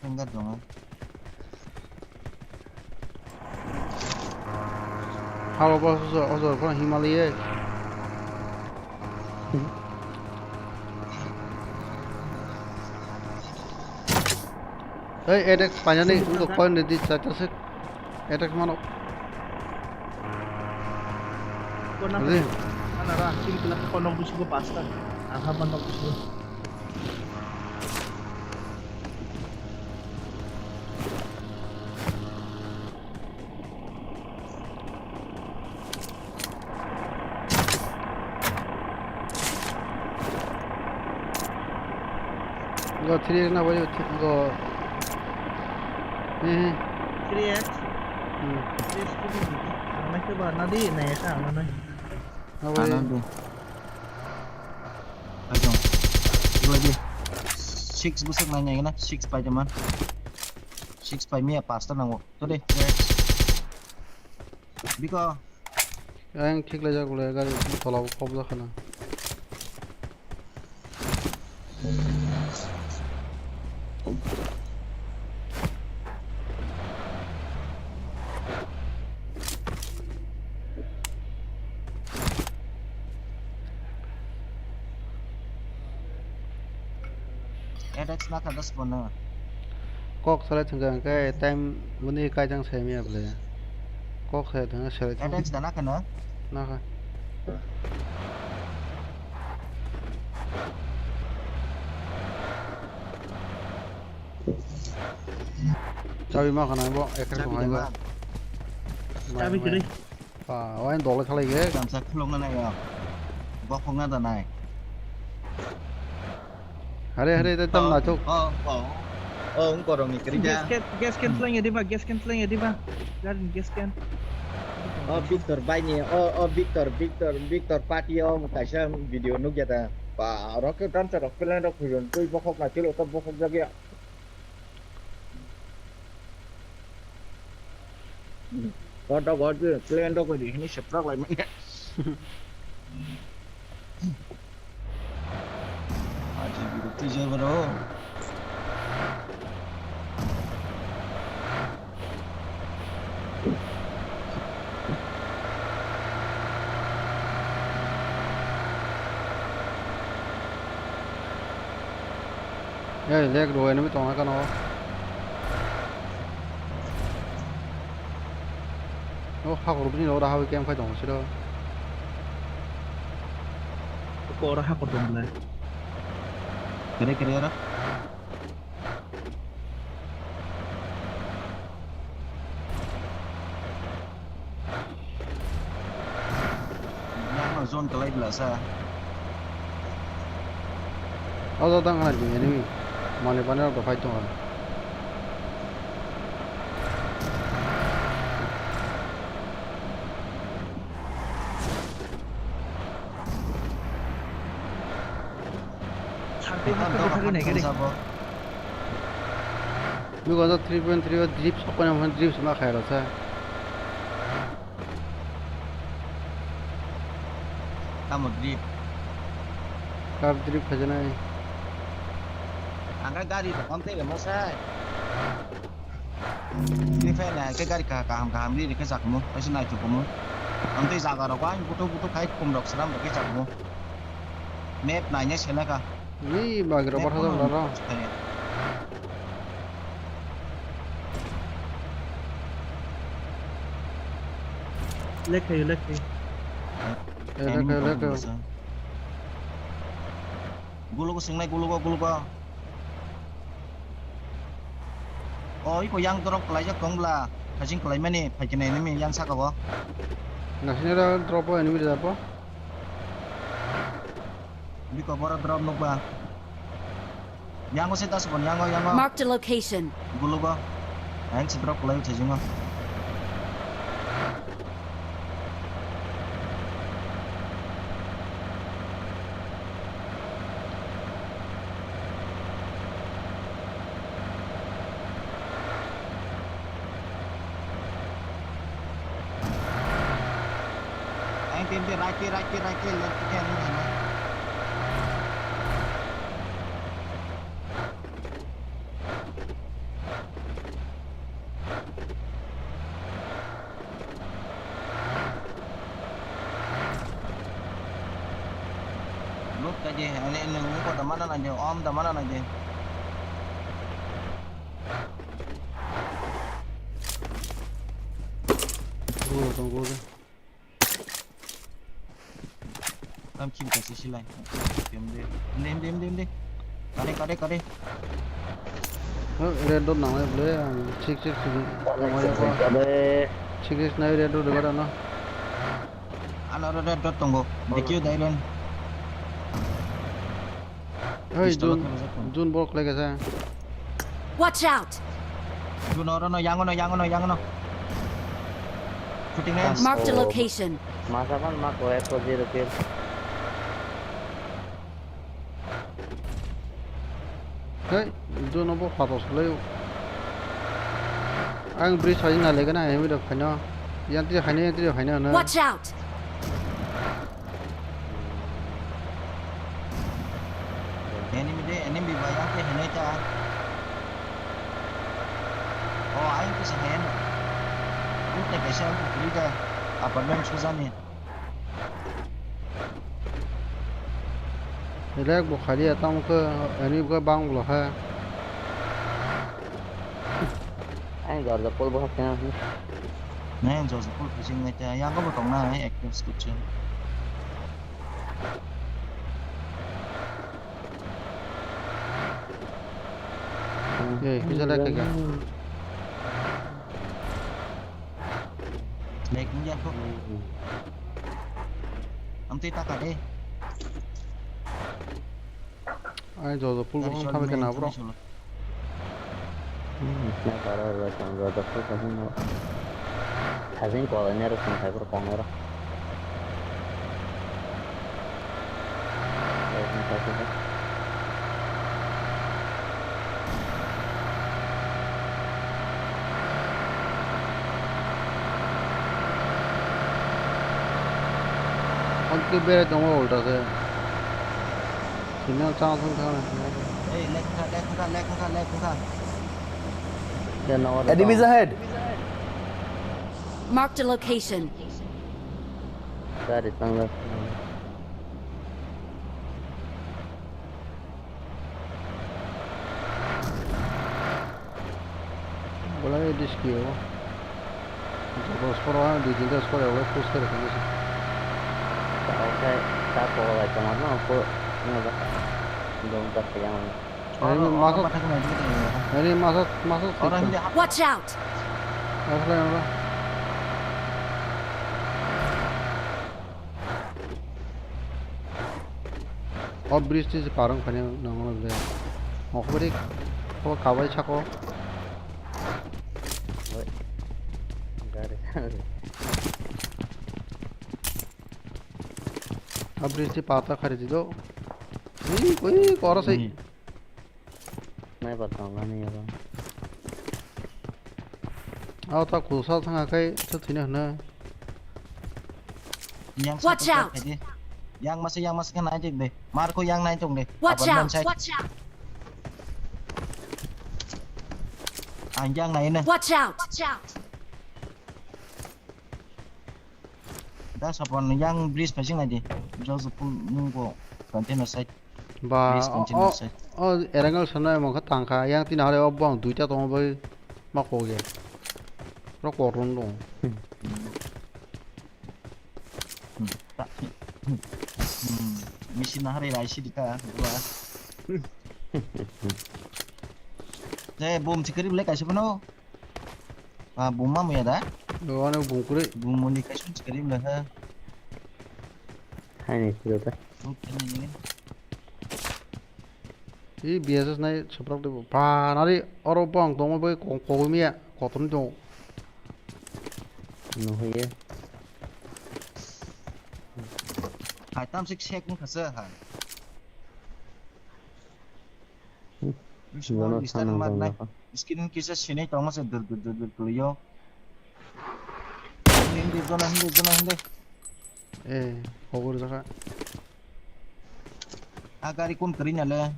enggak dong halo bos osor kan Himalaya hey edek panjang nih untuk poin di caca sih edek mana Kona Boleh. mana ra sing pila ko nong gusto ko pasta. Aha man nong gusto. 이거 드리나 보죠 이거 예 3x 3x ko din. Ano ka ba? Nadi na ka ano. apa Kanan ini tuh. Ayo. Itu lagi. Six busuk nanya gini, six pa jaman. Six pa mia pasta nang. Tuh deh. Biko. yang kick aja gue lagi tolak kobza kana Edex nak ada spawner. kok salah tenggang cái time buni cái jang saya mia beli kok saya tengah salah Edex dan nak kena. nah kan cabai makan apa ekor Tapi kau jaman. enggak Sabi ko rin. wain dollar kali ya Cảm giác không này à. Bọc không ngăn này. hari itu tam na cuk Không có đồng cái Gas can lang ya di ba? Gas can lang ya di ba? Galing gas can. Victor banyak Victor party cái xem video nó vậy và nó cái trans rồi cái lên đó thì tôi bóc không là chứ tôi bóc không ra kia có đâu có chứ cái lên đó cái gì nó sập rác lại mấy Thì chơi vào đó. ya lihat dua ini tong akan hak rupanya lo dah hawi kem kai dong sih Ko ra ha ko dong la. Kira-kira đó. Yang mà zone cái là sao? Auto tang kan di enemy mana panel to fight tong Sabi mo ko ka rin eh. mi ko sa 3.3 drip apa namanya drip semua kaya rasa Kamu drip. kap drip khajana hai Angka gari tuh konten là mau sai. Cái phe này cái gari cả hàm đi thì cái giặc mua, cái này chủ của mua. Ông tây giặc ở đâu quá, anh cũng khai cùng đọc sẵn được cái giặc mua. Map này nhé xem cả. ini bagi robot satu berapa Lek kayo. Gulu ko sing nai gulu ko. Oh, iko yang torok kelai jak kong bla. Hajing kelai mani, hajing ini mi yang sak apa? Ngasihnya ada drop ini bisa apa? Di ko bora drop nuk ba. Yang ko sita sepon yang ko. Marked a location. Gulu ko. Yang si drop kelai hajing ko. Tim đi ra kia lên cái này này. Lúc cái gì anh em đừng có tầm mắt là nhiều om tầm mắt là gì. Tunggu. Tam kim kasih silai. Diam. Kade. Red dot nang ya boleh. Cik. Cik naik red dot dekat mana? Ana red dot tunggu. Dikit dah len. Hey Jun bol lagi saya. Watch out. Jun orang yang ono. Shooting range. Marked a location. Masa kan mak koeko zero kill. Hey, Jun apa fatos lagi? Ang bridge hari ni lagi na, ini dah kena. Yang tidak kena na. Watch out. Enemy bayang ke hene ta. Oh, ayo ke sana. Kita ke sana kita apartment susah ni. Relax bukhari atau ke ini bukan bang loh ha. Ai garda pol bahas kan. Nè, rồi pol fishing này ta, yang có một tổng nào ấy active sculpture. Bisa lagi ke? Lek cũng giang không? Ông tí ta cả đi. Ai rồi pul bahang kami kena bro. Nah kalau garda pol kamu hazin ko ne ro kun thakur pangora. Angke bere tunggu ulta se. Sinyal cang thang. Lek kan. Enemies ahead. Marked a location. Dari tangga. Boleh diskiyo. Jika skor di tinggal skor ya, boleh push kere kene se. Okay, tak boleh kemana aku nggak belum terpegang. Ini masuk. Watch out. Apa? और bridge से पारंग फने नंगल दे मखबरी को काबाय छाको अब bridge से पाता खरीद दो नहीं कोई कौर सही नहीं बताऊंगा नहीं होगा आओ ता कुसा थंगा kai तो थिने न Watch out. Yang masih kan aja deh. Marco yang naik dong deh. Watch out. Yang naik nih. Watch out. Dah sapon yang bridge passing aja. Jauh pun nunggu container site. Ba oh erangal sana mo ka tangka yang tinare obong duita tong bai makoge. Ro korun dong. Mesin hari rai sih dika, gua. Jadi bom cikari boleh kasih penuh. Bom mana ya dah? Đó nó bùng cưới. Bom mau dikasih cikari boleh ha. Hai nih sudah tak. 이 비에서 나이 접촉되고 바 나리 어로빵 동을 보이 고고미야 고통 좀 Nuh ya. Hai tam sik sek pun kasih ha. Gimana sana bang? Miskin kisah sini tahu masih dulu. Hindi zona. 에 거기로 다가 Agari kun kering ale.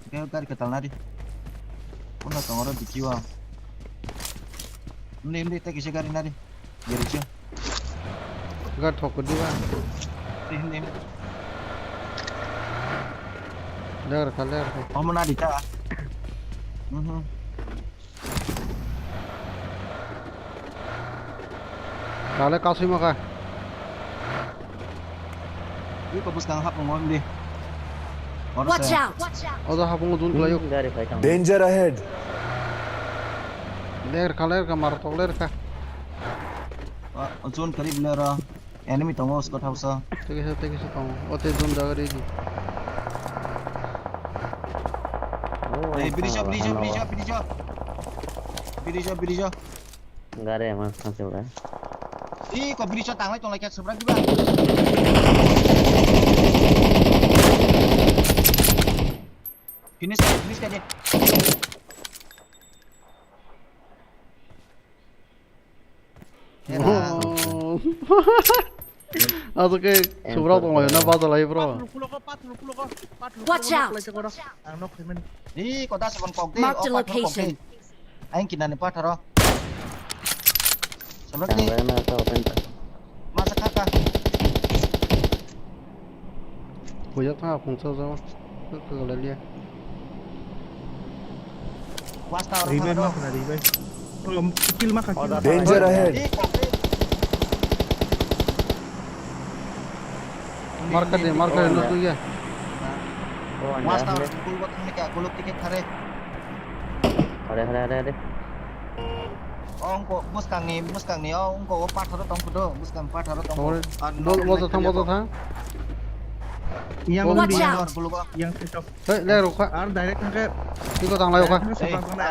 Kau agari ketal nadi. Kuna tongoro dikiwa. Hindi tak kisah gari nadi. Jadi sih. 그가 더 그디가 Hindi. 내가 갈래 Kamu nadi ta. 갈래 가수 막아 Ini kau buskan hap ngomong di. Watch out! 어서 하봉 돈 돌아요 Gari fight ang. Danger ahead. 내가 갈래 가 마르 돌래 가 Zone karib lera. Enemy tongo skot hausa. 되게서 방 어때 돈 다가리지 Birijo. Gari emang masih udah. Ih, kok birijo tang lai tong lai kat seberang juga. Finish aja. 아저 그 소브라 동아요 나 봐도 라이브로 40 Watch out! Ang nok man. Ih, kok dah sebon kok deh. Mark the location. Aing kinan ni pataro. Seberang Yang ni lain mana tahu pentas. masak kakak. 고작 다 봉쳐서 그거 랠리야 Wasta orang. Revive mak na revive. Kalau kill mak kill. Danger ahead. Ih, kok deh. 마르카 너 tuya Oh, Wasta anda. orang kuluk ni kak kuluk tiket thare. Ada. Ongko bus kang ni ongko pataro tong kudo bus kang pataro tong. 오늘 뭐도 타 Yang Watch di out! yang TikTok. 내가 가 Ar direct kan 이거 당라요 가 seberang kan.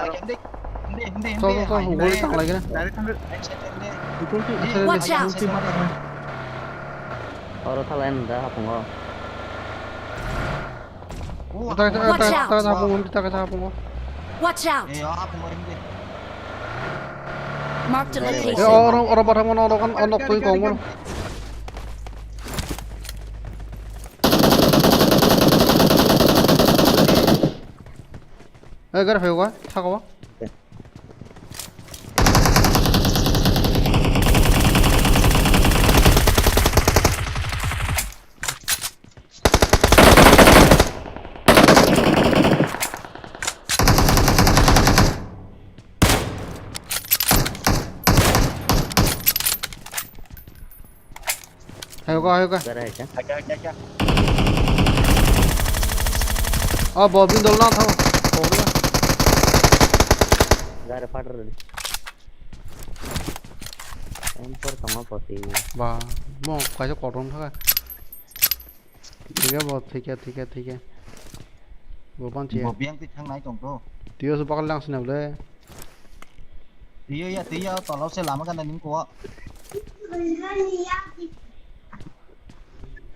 Hindi. 저 우리 당라기네 Direct kan betul sih. Watch out! Ulti mak kan. Orang tak lain dah apa enggak? kita 하봉 kita 하봉 Watch out! Eh, apa mau ini? Mark the 야 location. orang barang orang anak tuh ngomong 그래 배우가 차가워 해가 Gara aja. Aja. 아 버빈 돌나 타고 거기야 Gara fighter tadi. Empor sama poti. 뭐 가서 거론 타가 이게 뭐 되게 뭐 번째 Một biang thì thằng này tổng tô. 뒤에서 박을랑 쓰네블래 Tía tỏ lâu sẽ làm cái này những cô.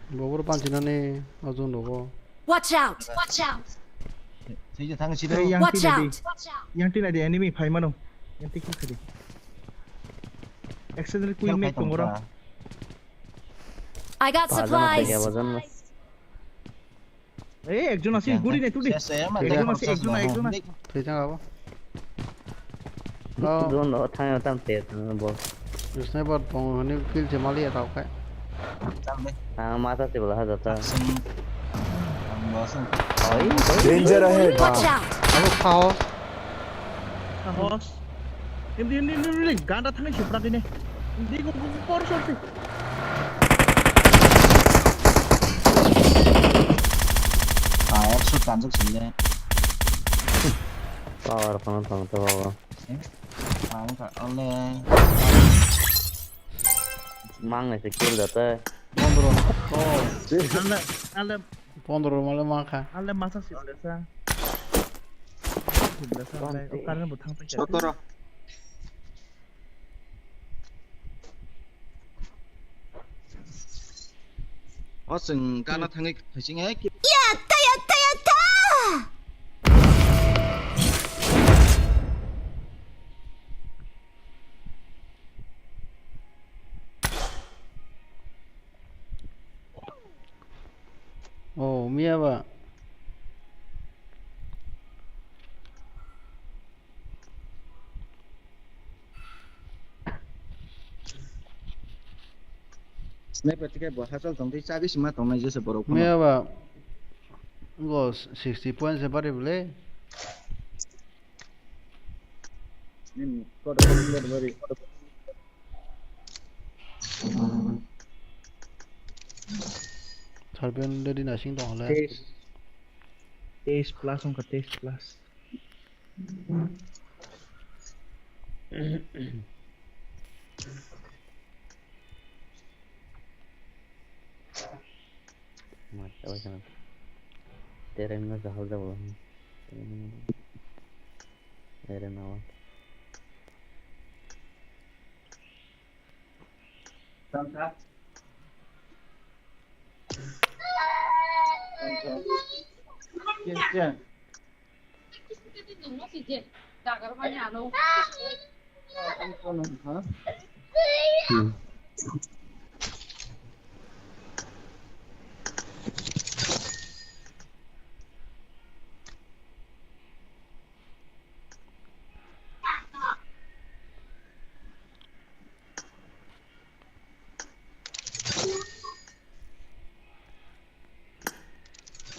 뭐로 반지나네 어전 로고 Watch out! Watch out! Thì thằng chị Eh, đâu. yang Watch tidak out! di yang tidak di enemy pai mana? Yang tikil tadi. Accident queen make tong orang. I got Pajan apa supplies! ya wazan mas? Ekjon asih guri nih tuh di. Saya mà Ekjon thấy masih ekjon. 대장 가봐 Drone đó thang tam tiệt bos. 스나이퍼 동원이 킬 제말이야 다고 가 Ah mata sebelah data. Oh, Danger ahead. Watch out! 아무 파워 Host. Ini ganda thang sih pernah ini. Ini gua por sorti. านสักสิ่งเลย power phone thong to เอาก็เอาเลย mang này skill da te Pondro. Ale, ale, Pondro malah makan. ale masa sih biasa. Biasa, karena butang pakai. 저더러 어승 까나탕에 대신에 야tta, yatta, yatta! Oh, Mia ba? 스나이퍼 티켓 뭐 하설 동대 짜기 심마 동네 이제서 버럭 Mia ba? Go 60 points se pare bole. Kode beri. Sarbian dari nasing dong lah. Taste plus on ke taste plus. mata macam tereng na jahal da bo ere na wa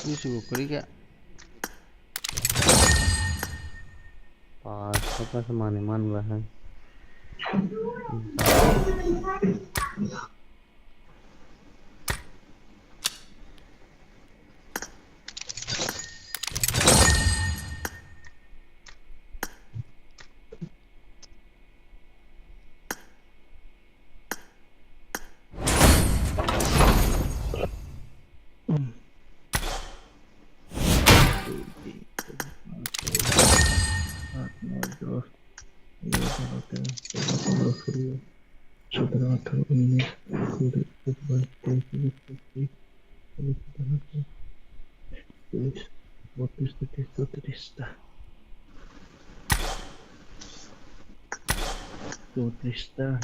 Ini suruh kali kak. pas apa semaniman lah What is the test of the testa? So testa.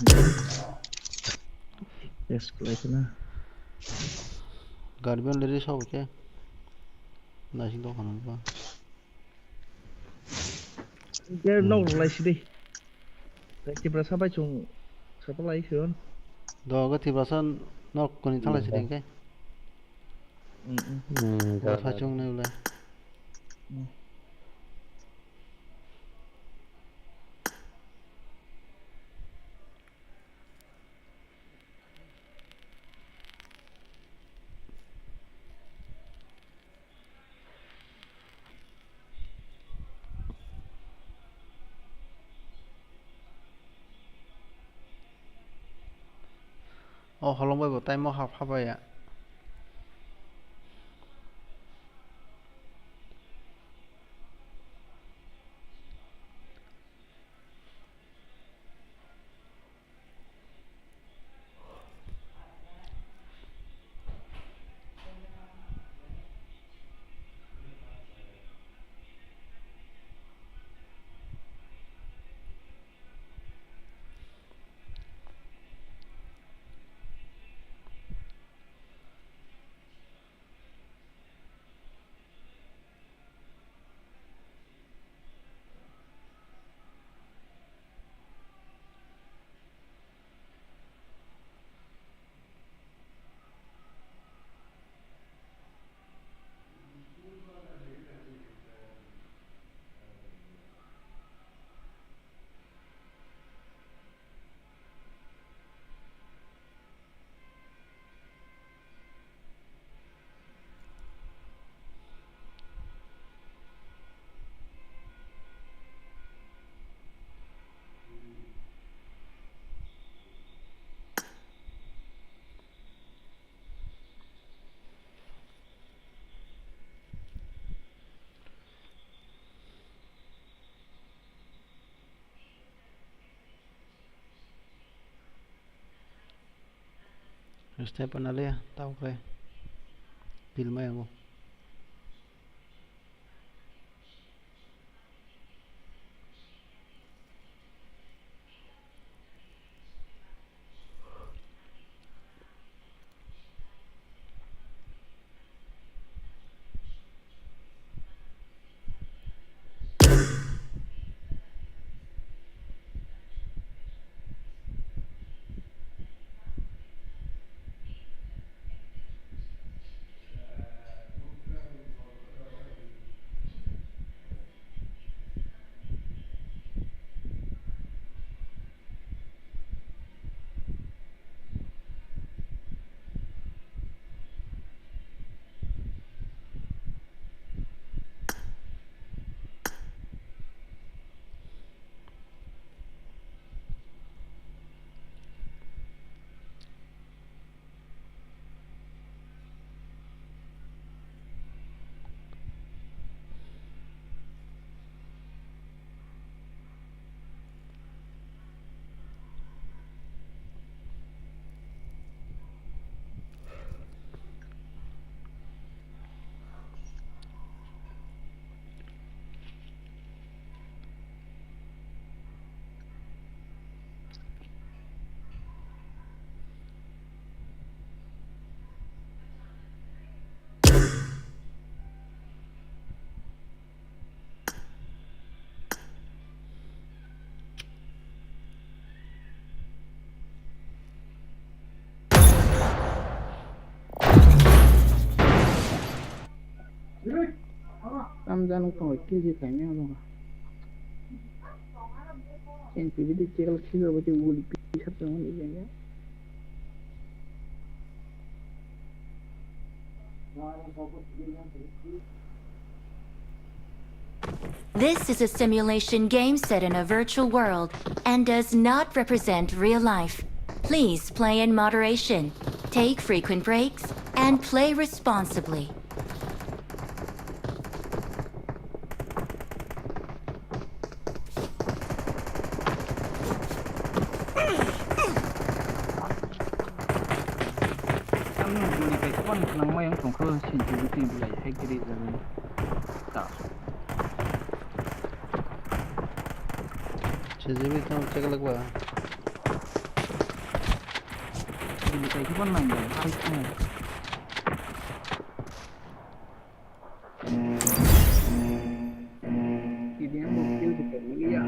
Test kelas na. Garbian dari sao ke? Nasing dong kanan ba? Dia no lai sih deh. Kita berasa apa cung? Siapa lai sih on? Do ga tibasan nok kuni thala sideng ke? Do sachung ne ulai. Oh, halong bai bo tai mo hap hap ya. Step panale tau kai film yang mo Ramzan ko kiji kanya no en pidi chekal khido bote uli pi sabta mo ni This is a simulation game set in a virtual world and does not represent real life. Please play in moderation, take frequent breaks, and play responsibly. nang may ang tungkol sensitivity bilay hekiri zaman tak CGV तो check लगवा ini kayak gimana nang ya ini yang mobil juga ya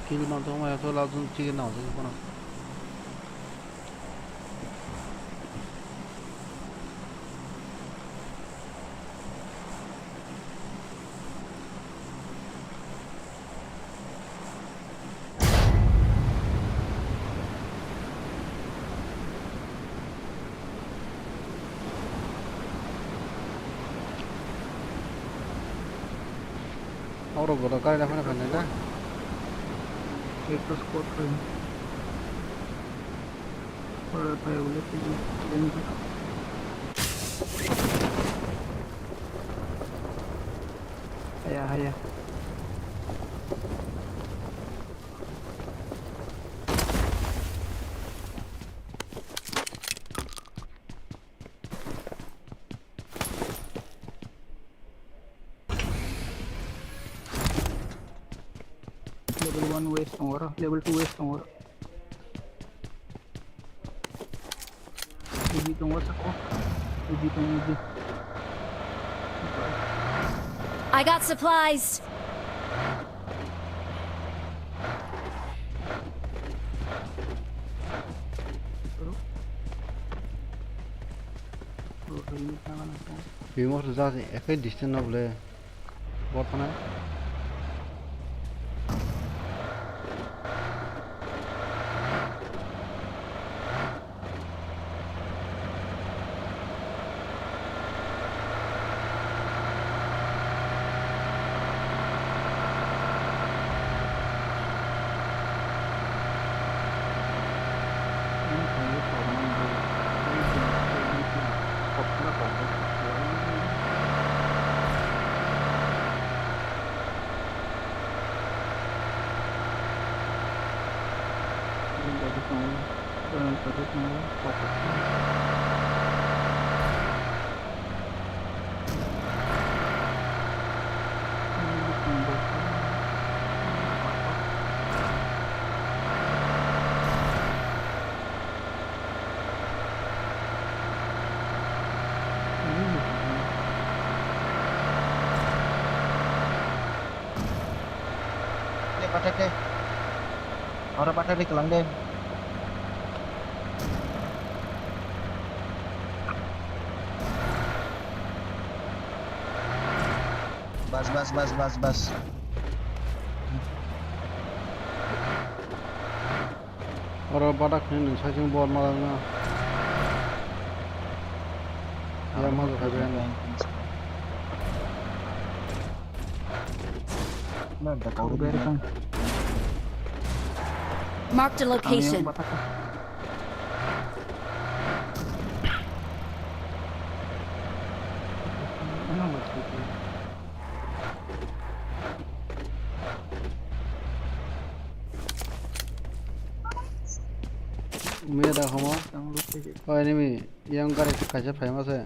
किल मारतो मैं तो लाजून chicken ना होते कोणा और बोला काय दाखवणार खाने का एक तो स्कोर कर और पे बोले कि दिन का आया level 1 waste tomorrow, level 2 waste tomorrow. Uji tomorrow sako. Uji tomorrow. I got supplies. Vimos zaten echt distant op de wat van Deh, padat deh. Orang padat deh kelang deh. Bas. Orang badak ni saking bol malah na. Ya malu kajian. Nada kau berikan. Marked a location. Mia dah kamu? Oh ini yang kari kaca famous है.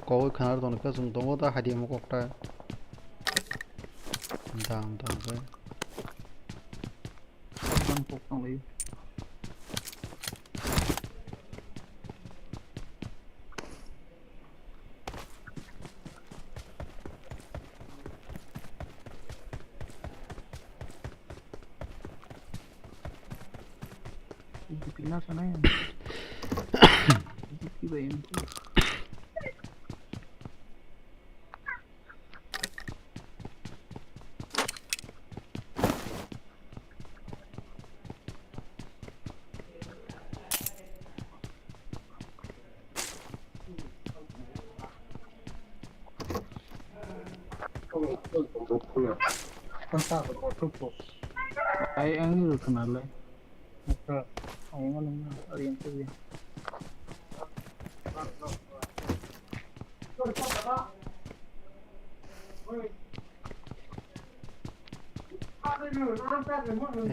Kau खाना तो उनका सुन तो वो तो हड्डी में कोकटा है. दाम से.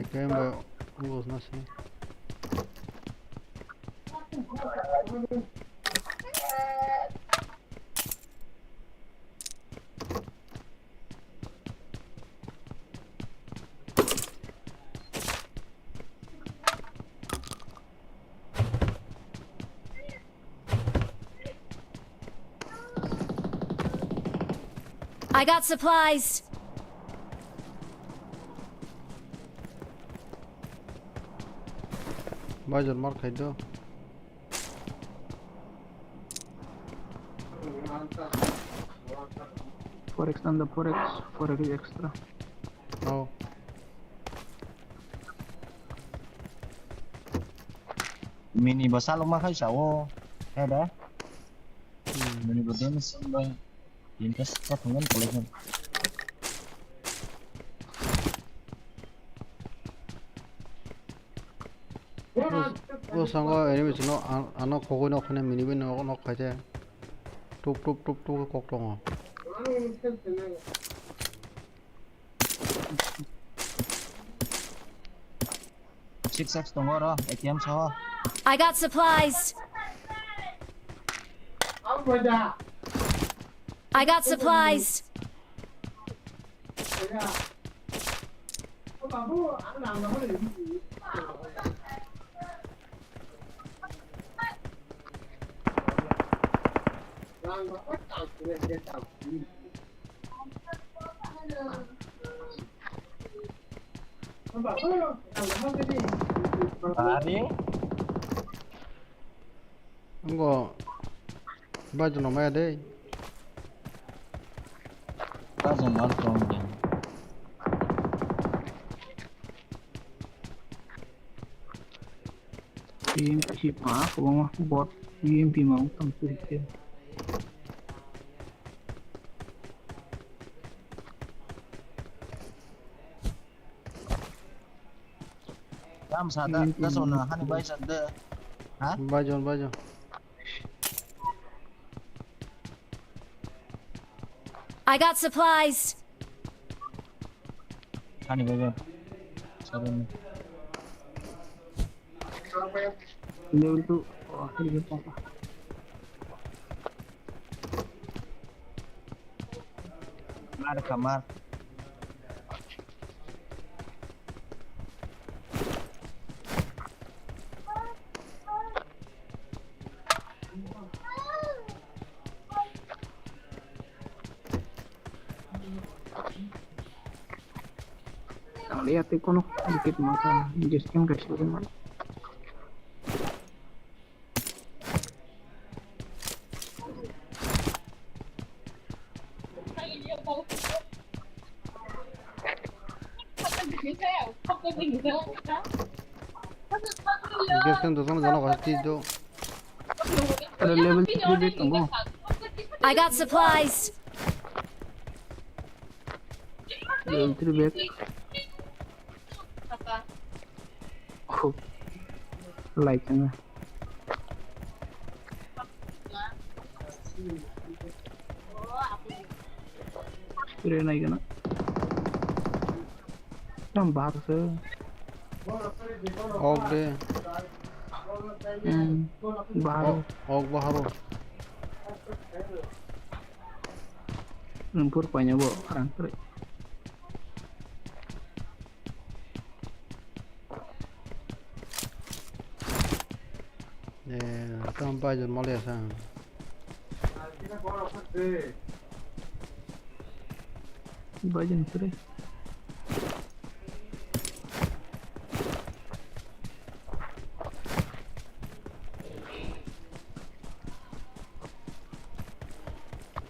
Kayak mbak ngurus nasi. I got supplies. Bajar mar khai do. Forex and the Forex is extra. Oh. Mini besar lumah kai sawo. Ada. Mini beden sampai Inkas patungan koleksi. वो संग एनिमे चनो आनो खोगो न खने मिनिबे न न खाजे टुप Coke दङ Six dong ora ATM sawo. I got supplies. I got supplies. Hari enggak baju namanya deh langsung malcolm ya Ini kasih apa mah bot UMP mau tampil ke Jam sada da sona hani bai sada ha baju I got supplies. hani bai sada Level 2. Oh, level 4. Mar kamar. Lihat ikono dikit masalah. Gestion kasih mana? Gestion dosan jana gasti jo. Ada level 3 bet tunggu. I got supplies. Level 3 bet. Oh. Like na. Kira naik na. Yang baru se. Og de. Baru. Og baharo. Lumpur banyak bo orang kere. Tam bajan mole sa. Bajan kere.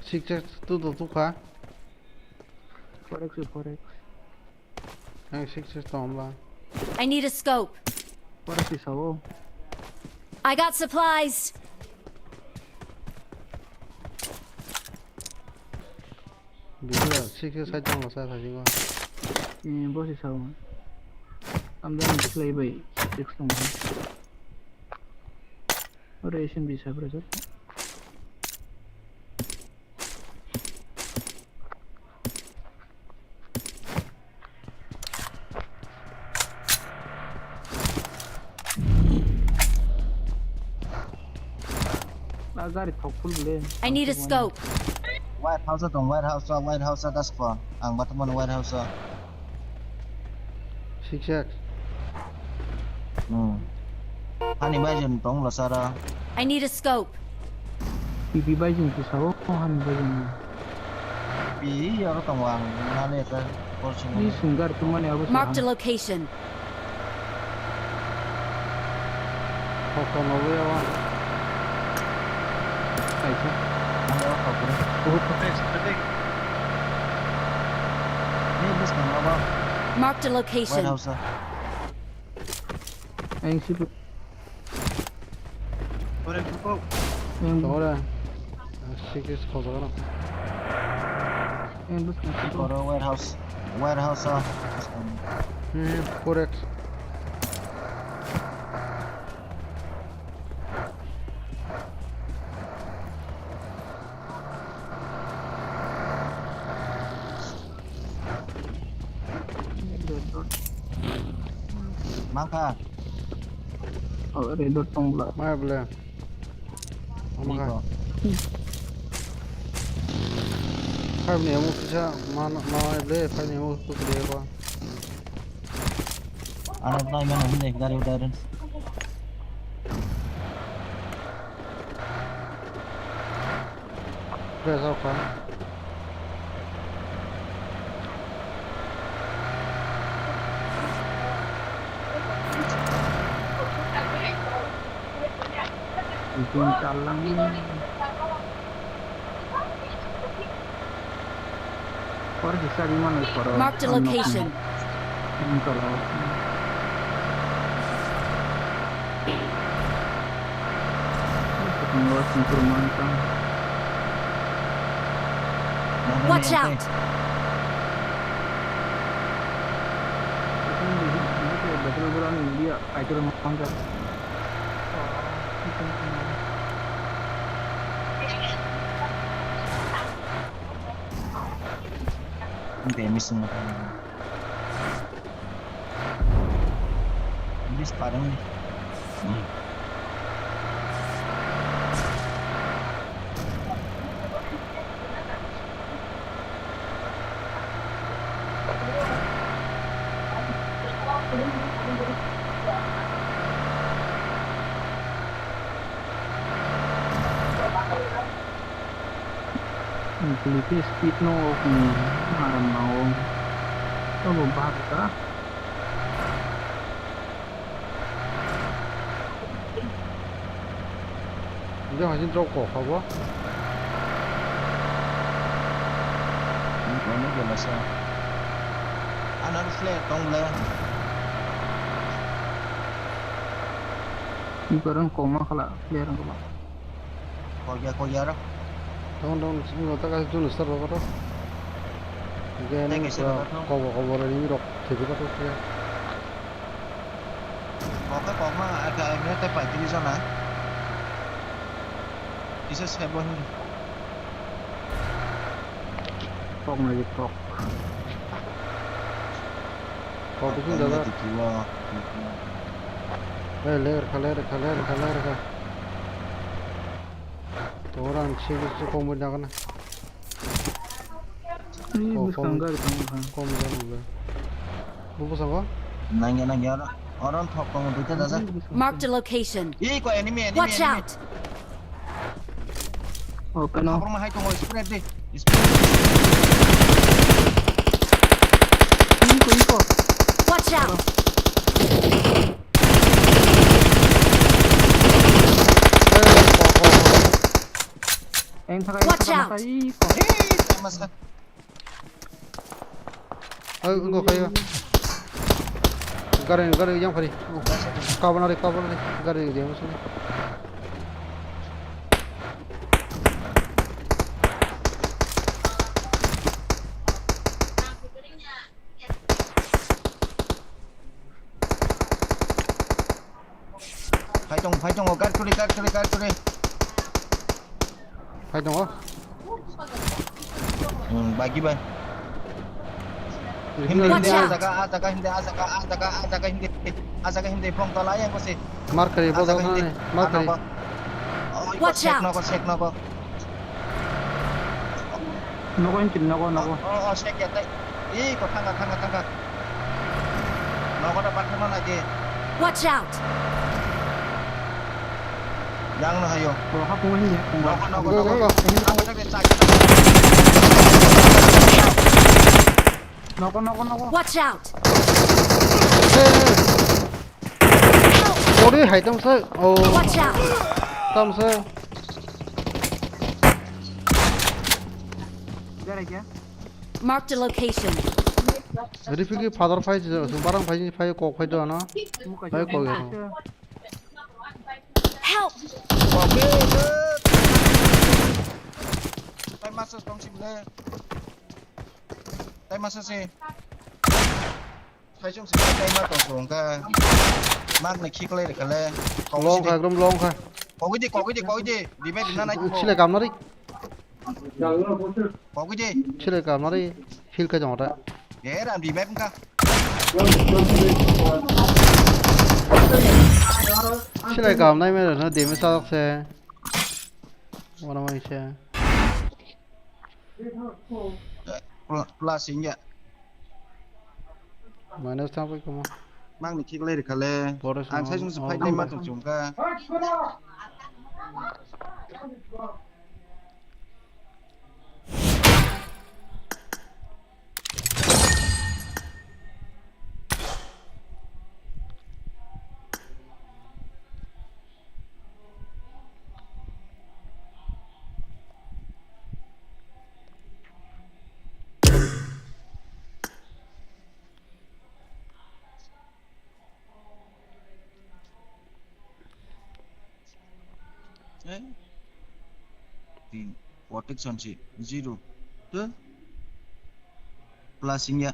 Six tu kha. Forex. Ang six tomba. I need a scope. Forex isawo. I got supplies. Bisa six sa jang la sa thasi ko. Bos isawo. Amdan display by 6 tong. Oration bisa brother. I need a scope. White House that's for. Ang bataman White House. Six. Hani bajan tong la sara. I need a scope. Pipi bajan tu sawo han bajan. Pi ya tong wang nane ta portion. Ni sunggar tu mana abu. Marked a location. Koko no we wa. Aisa. Ano ka pura? Ni bus kan apa? Marked a White location. House. Aing sip. Forex ko. Ahora. Six khosa na. Aing bus kan sip. Koro White House. Forex. Maka. Oh, redot tong bla. Mai bla. Amaka. Five ne mo kisa mana ble five ne mo ku de ko. Anak tahu mana ni dari udara. Presa ko. Itu calang. Por bisa di mana por? Marked a location. Kalau Tunggu improvement. Watch out. Betul bulan India, kacau mangkat. Demis semua. Habis padang nih. Pilih speed no marah mau to lompat ka 이제 하신 좋고 하고 Nó giờ là sao nó flare tông lên ibaran koma kala clear ko ba coi ra đó 동동 이거 다가 좀 있어 봐라 이게 네, 괜찮아. 거버를 이로 제대로 그래 có cái con AKM nó tay phải đi ra nè đi xe bên kok lagi kok 거기 thì 내가 kêu 레르 도랑 치고 고물 나가나 ini bukan gar kan 고물 나가는 거야 뭐 보상 거 nàng nhớ đó ở đó thọc con tụi ta ra Marked a location. ý có enemy Watch out! oke no không mà hai con ngồi spread đi info Watch out! em Watch out. mà sao 이거 가요 가르 양파리 까버나리 가르 이제 무슨 phải trong cắt đi 파이팅 와 bài kia bên Watch hindi out. Azaka hindi phong to layan kasi 마르카리 보다 하네 마르카리 Watch out. nó có nako engine nako shake ya tay có thanga nó có dapat nó lagi Watch out! yang na hayo ko hapo hindi nó có 이거 apa tak sa nako Watch out! 우리 하이점서 Watch out! 점서 gara kya Marked a location. 리필기 파더 파이지 바람 파이지 파이 꼭 파이도 하나 파이 꼭이야 Help! bỏ bê tay master tông chim lên tay master gì thấy trong sự tay mà tổng xuống cả mang này kick lên được cả lên 롱카 그럼 롱카 có cái gì đi mấy đứa này 칠레 감나리 có cái gì 칠레 감나리 힐까지 오라 để làm gì mấy cũng cả 칠레 감나면 너 데미 사닥세 뭐라 말이야 là xính vậy 마이너스 타고 뭐 mang này kick lên được cả lên anh thấy trong sự phải tay mà tổng xuống cả đấy thì protection chị zero tuh flashingnya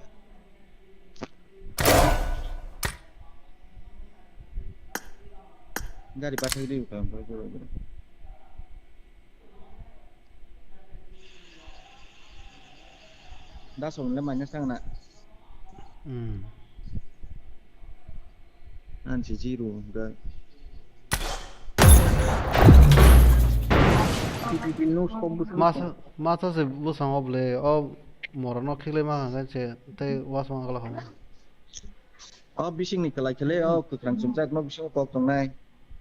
enggak dipakai dulu kan đã xuống lên mà nhắc sang nè anh chỉ zero rồi masa se busang oble morano khile ma ga che te was ma kala khama bising ni kelai kele kekrang sumcat ma bising kok tong nai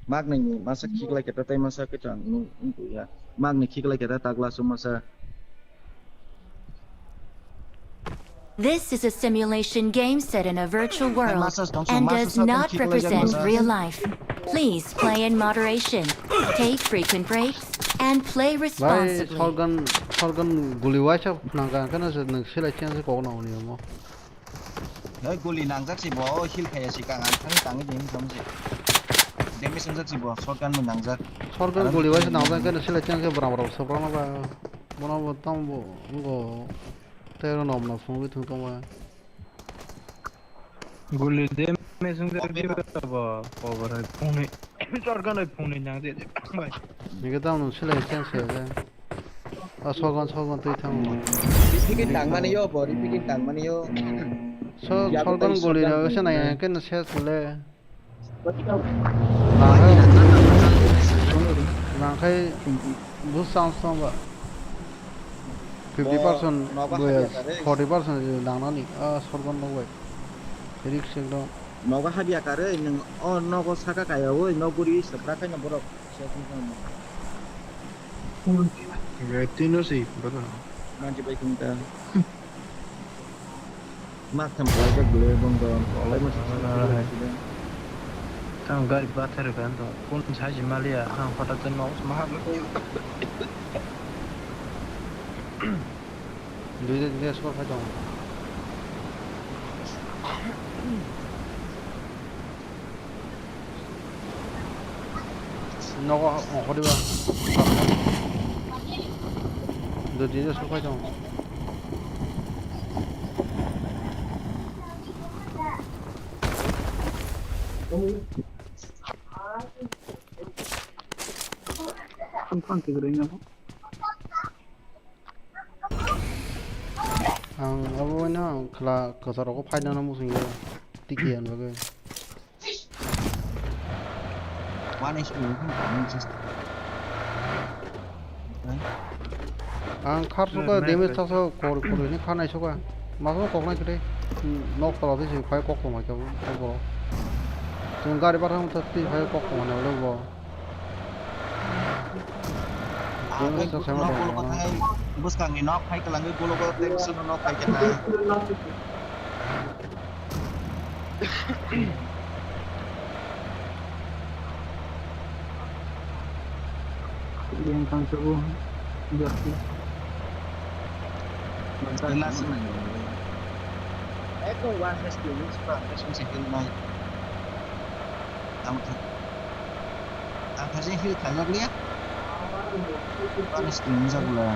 mak ni masa ki kelai kita tai masa ke chang untuk ya mak ni ki kelai kita tagla masa. This is a simulation game set in a virtual world and does not represent real life. Please play in moderation, take frequent breaks, and play bai responsibly. sorgan guli wa cha nanga kana se nang sila chen se ko na ni mo Hei guli nang jak si bo hil khaya si kang an thang tang ni som si demi sem jak si bo shotgun mun nang jak sorgan guli wa cha nang kana sila chen se bra bra so bra na ba bona bo tam bo ngo te ro nom na phone tu to ma Guli de me sung de bi ba over phone sorgan ai phone nang de bai ni ga tam no sila chen se ga sorgan tu thang Bikin tang mana yo, bo, bikin tang mana yo. sorgan guli na se na kana se le nang khai bu sang sang ba 50% goya 40% nang na ni sorgan no wai rik se do noga hadia kare nang nogo saka kaya woi no guri sepra kaya borok siapin kamu Retino sih betul nanti baik kita mak tempat aja boleh bongkong oleh masih Tang gari bater kan to pun saji malia hang pada ten mau mahal dia so fa jong no ho di ba dia so fa jong abo na kala kasar ko phai na musun ye tikian ba ge mana isu pun kamu just khar so ka deme ta so kor ni khana so ka ma so ko na kre nok ta de phai ko ko ma ka bo tung gari par ham ta ti phai ko ko na lo bo deme ta sama nok hai bus kang nok hai kalang gulo ko tek sun nok hai kita yang kang subuh biar jelas na eko one has to use for question second night am kasi hil kaya lihat panis dulu sa gula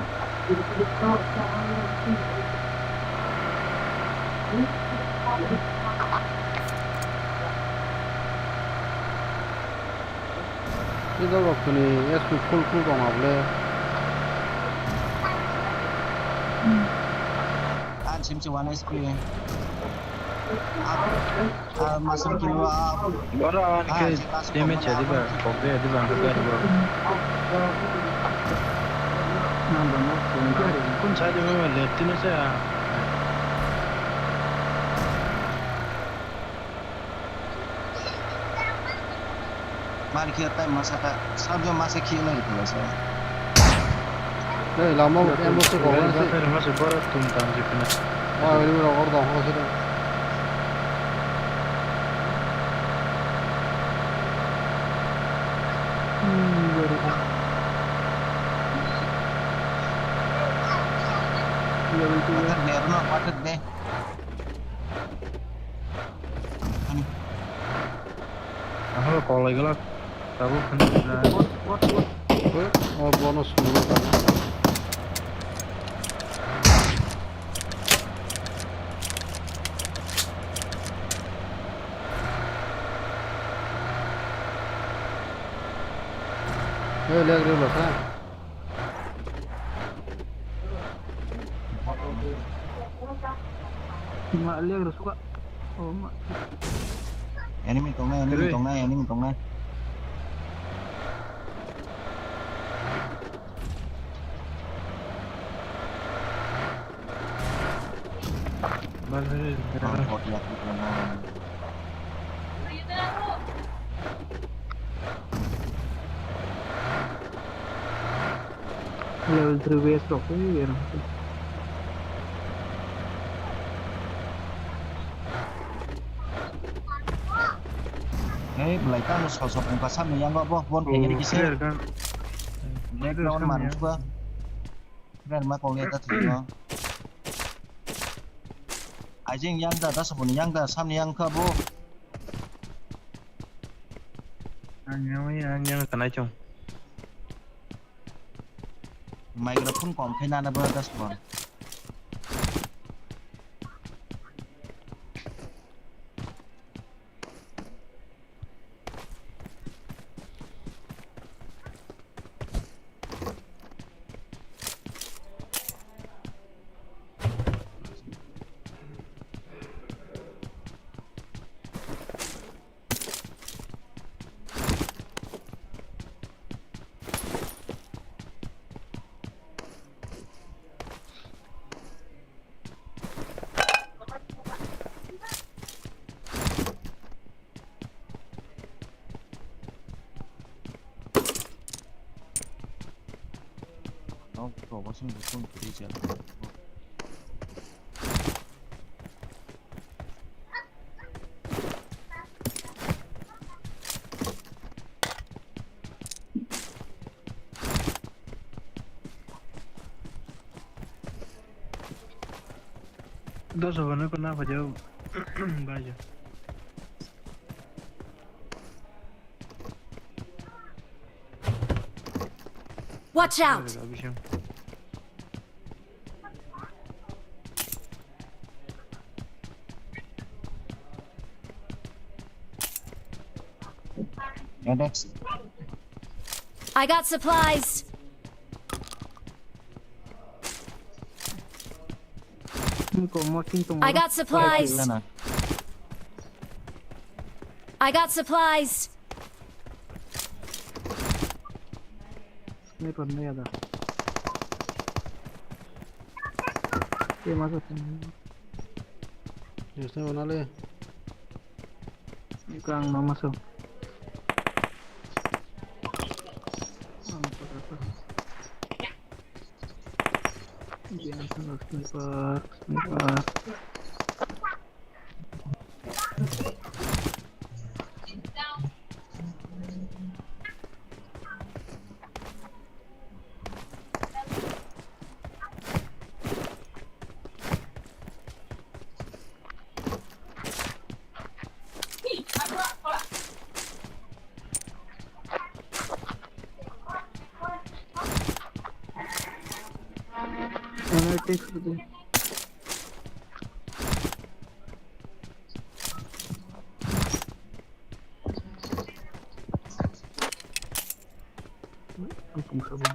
ini dah waktu ni SP full dong able sim si one SP masuk kilo orang ke damage jadi ber kopi jadi bang kopi ada ber nambah nak pun saya juga melihat ini saya mari kita masak sabjo masak kilo itu lah saya lama em mo se ko na se फिर मैं सुबह तुम काम से करना ini ro or dong ho se makan derno patet deh aku kalau lagi lah tahu kan bonus dulu kan lihat dulu kan mak lihat suka oh mak ini mitong na Balik. Hot ya itu nah. Level 3 waste oke ya. Belai kan sosok yang pasam yang gak boh bon kayak gini sih. Kan. Lihat lawan mana coba. Keren mah kau lihat tadi tuh. Ajeng yang dah sebelum yang dah sam yang ke boh. Anyang kena cung. Microphone kom kena na ber das bon. Kau bosan bosan kerja. Dos horas con nada yo. Vaya. Watch out! Next. I got supplies! I got supplies! I got supplies! Ini pernah ada. Dia masuk. Justru mana le? Ini kurang mau masuk. Jangan sniper. Analytics gitu. Langsung sama.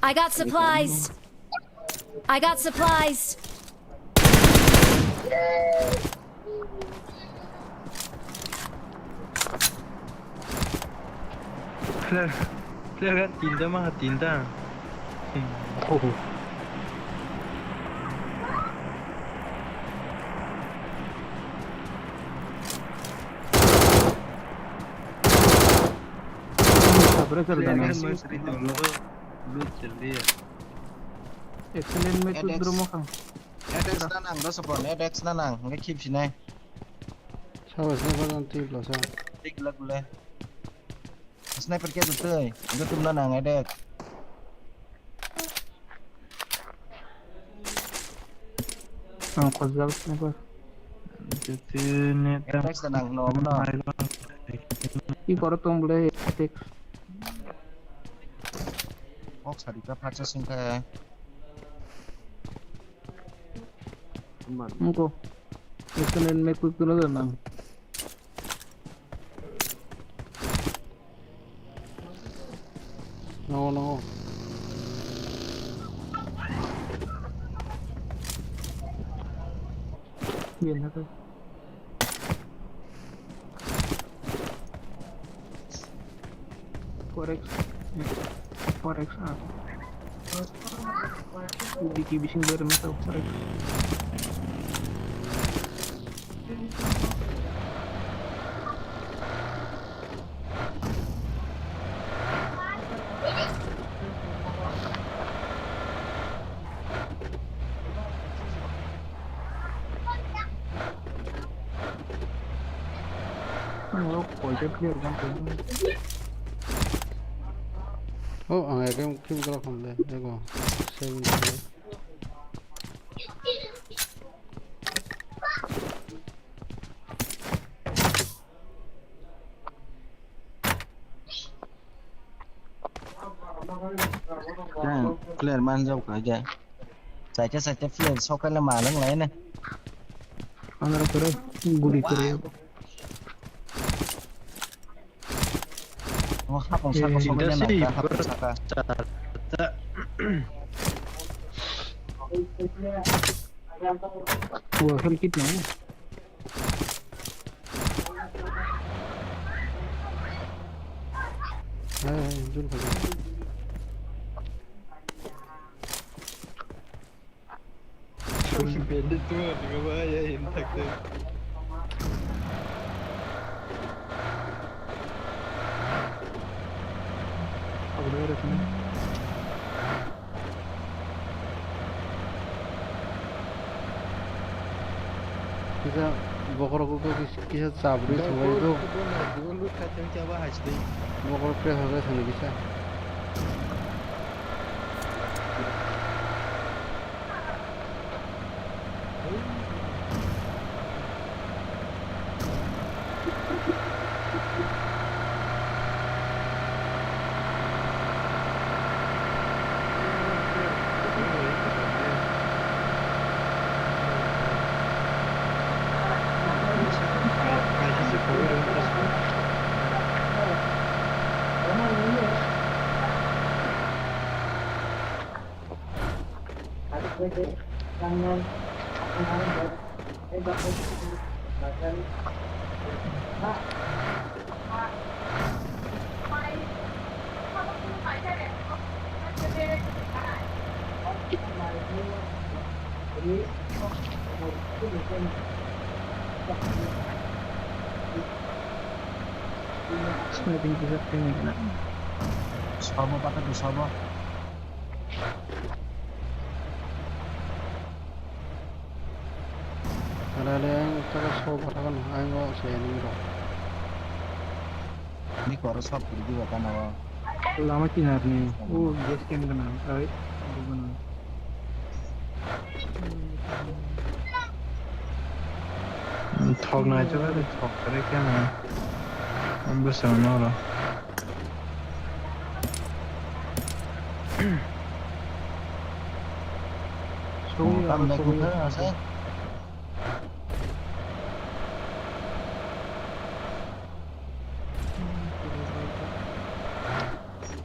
I got supplies! I got supplies! Lihat tinta mah tinta. Oh. Excellent match udah mau kang. Edex nanang, dos sepon. Edex nanang, nggak keep sini. Sawas na ba ng tibla sa? Tik lag boleh. Sniper kayak tuh, itu tuh nanang Edex. Kozal sniper. Jadi net. Edex nanang, no. Ini korotong boleh Edex. Box hari kita purchasing kayak Engko. Ikutin metu dulu nang. No. Bien na to. Forex ah. Bising bareng to forex. Nó khỏi cái kia kan Oh, ang kim kala konde. Ego. 7. Clear man dâu cả kìa. Saya clear sau cái là mà nó lấy này. Angara kere guri kere. Oh, hapong saka so kanya na hapong saka. Wah, kan kit na. Jul ka. Bende tuh dengan bahaya intak tuh. Apa dia rasanya? Kita bokor ko kisah sabri semua itu. Dulu kacang coba hasdi. Bokor press hoga sani bisa. Sniping bisa kena. Sobo patah di sobo. Ada yang kita sobat kan, ayo saya ini bro. Ini kok resop juga kan awal. Lama kinar nih. Oh, yes kan kena. Ay, gimana? Thog na coba deh, thog करे क्या ना? हम बस आना रहा. Kamu naik kuda rasanya?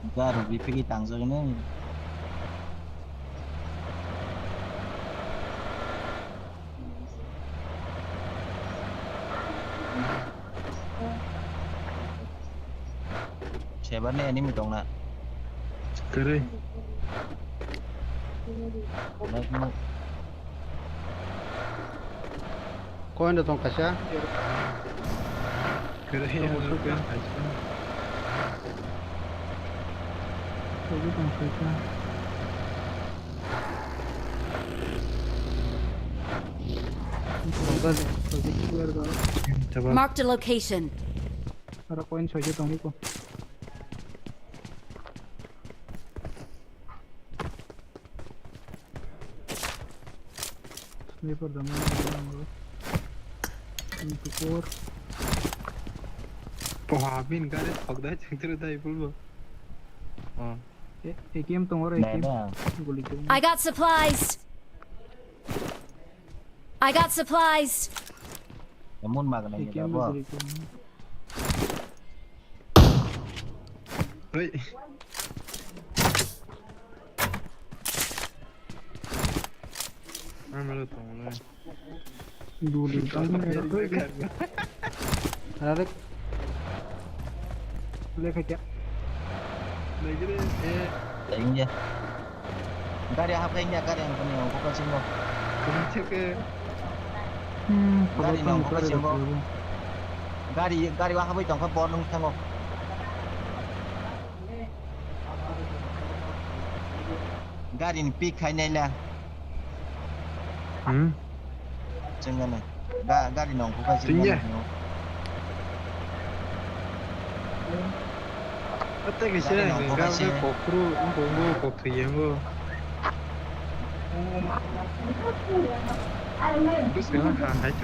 Enggak, Ruby pergi tangso ini. Siapa nih ini mitong nak? Kere. Naik mau. Kau yang datang kasih? Kere ya, kan. Jadi konfliknya. Marked a location. Ada koin saja tong itu. Sniper daman itu kor. Pohabin kare thogda changtere dai bolbo. AKM tong ora AKM. I got supplies. I got supplies. muốn mà cái này Kiếm là được rồi. Ơi. Amelo tông lên. Đủ đi tới 하나 렉 lấy cái lấy cái đấy tiền gì gari học cái nhà gari yang punya aku kasih mau cũng check cái gari nong aku kasih mau gari wah apa itu kan bonung tengok gari ni pik khai này là jangan này gari nong aku kasih mau 어때 그 시간에 내가 왜 거꾸로 공부 거꾸 연구 글쎄 한 하이죠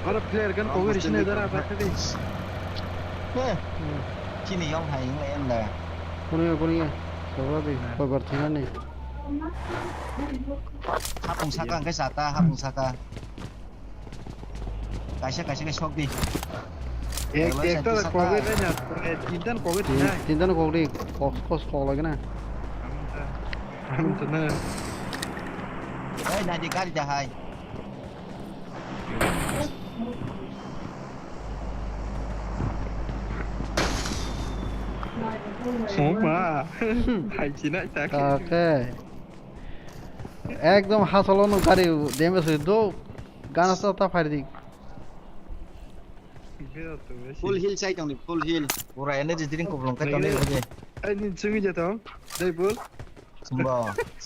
어라 플레이어 kan cover इसने इधर आ बैठे थे khi này ông thầy của em là 보내요 저거 거 버티나네 합동 사과 cái sạc ta 합동 사과 cái shop đi एक तो cover है ना तीन cover है 딘다는 거기 코스 거라기나 아무튼 đấy này đi cái đi hai 정말 하이지나 딱 ওকে একদম হাসলানো গাড়ি ড্যামেজ হয়ে দো গানা সাথে ফাড়ি দি full hill sai trong full hill ora ene di drink belum cái tadi aja 아니 증이자 더 네볼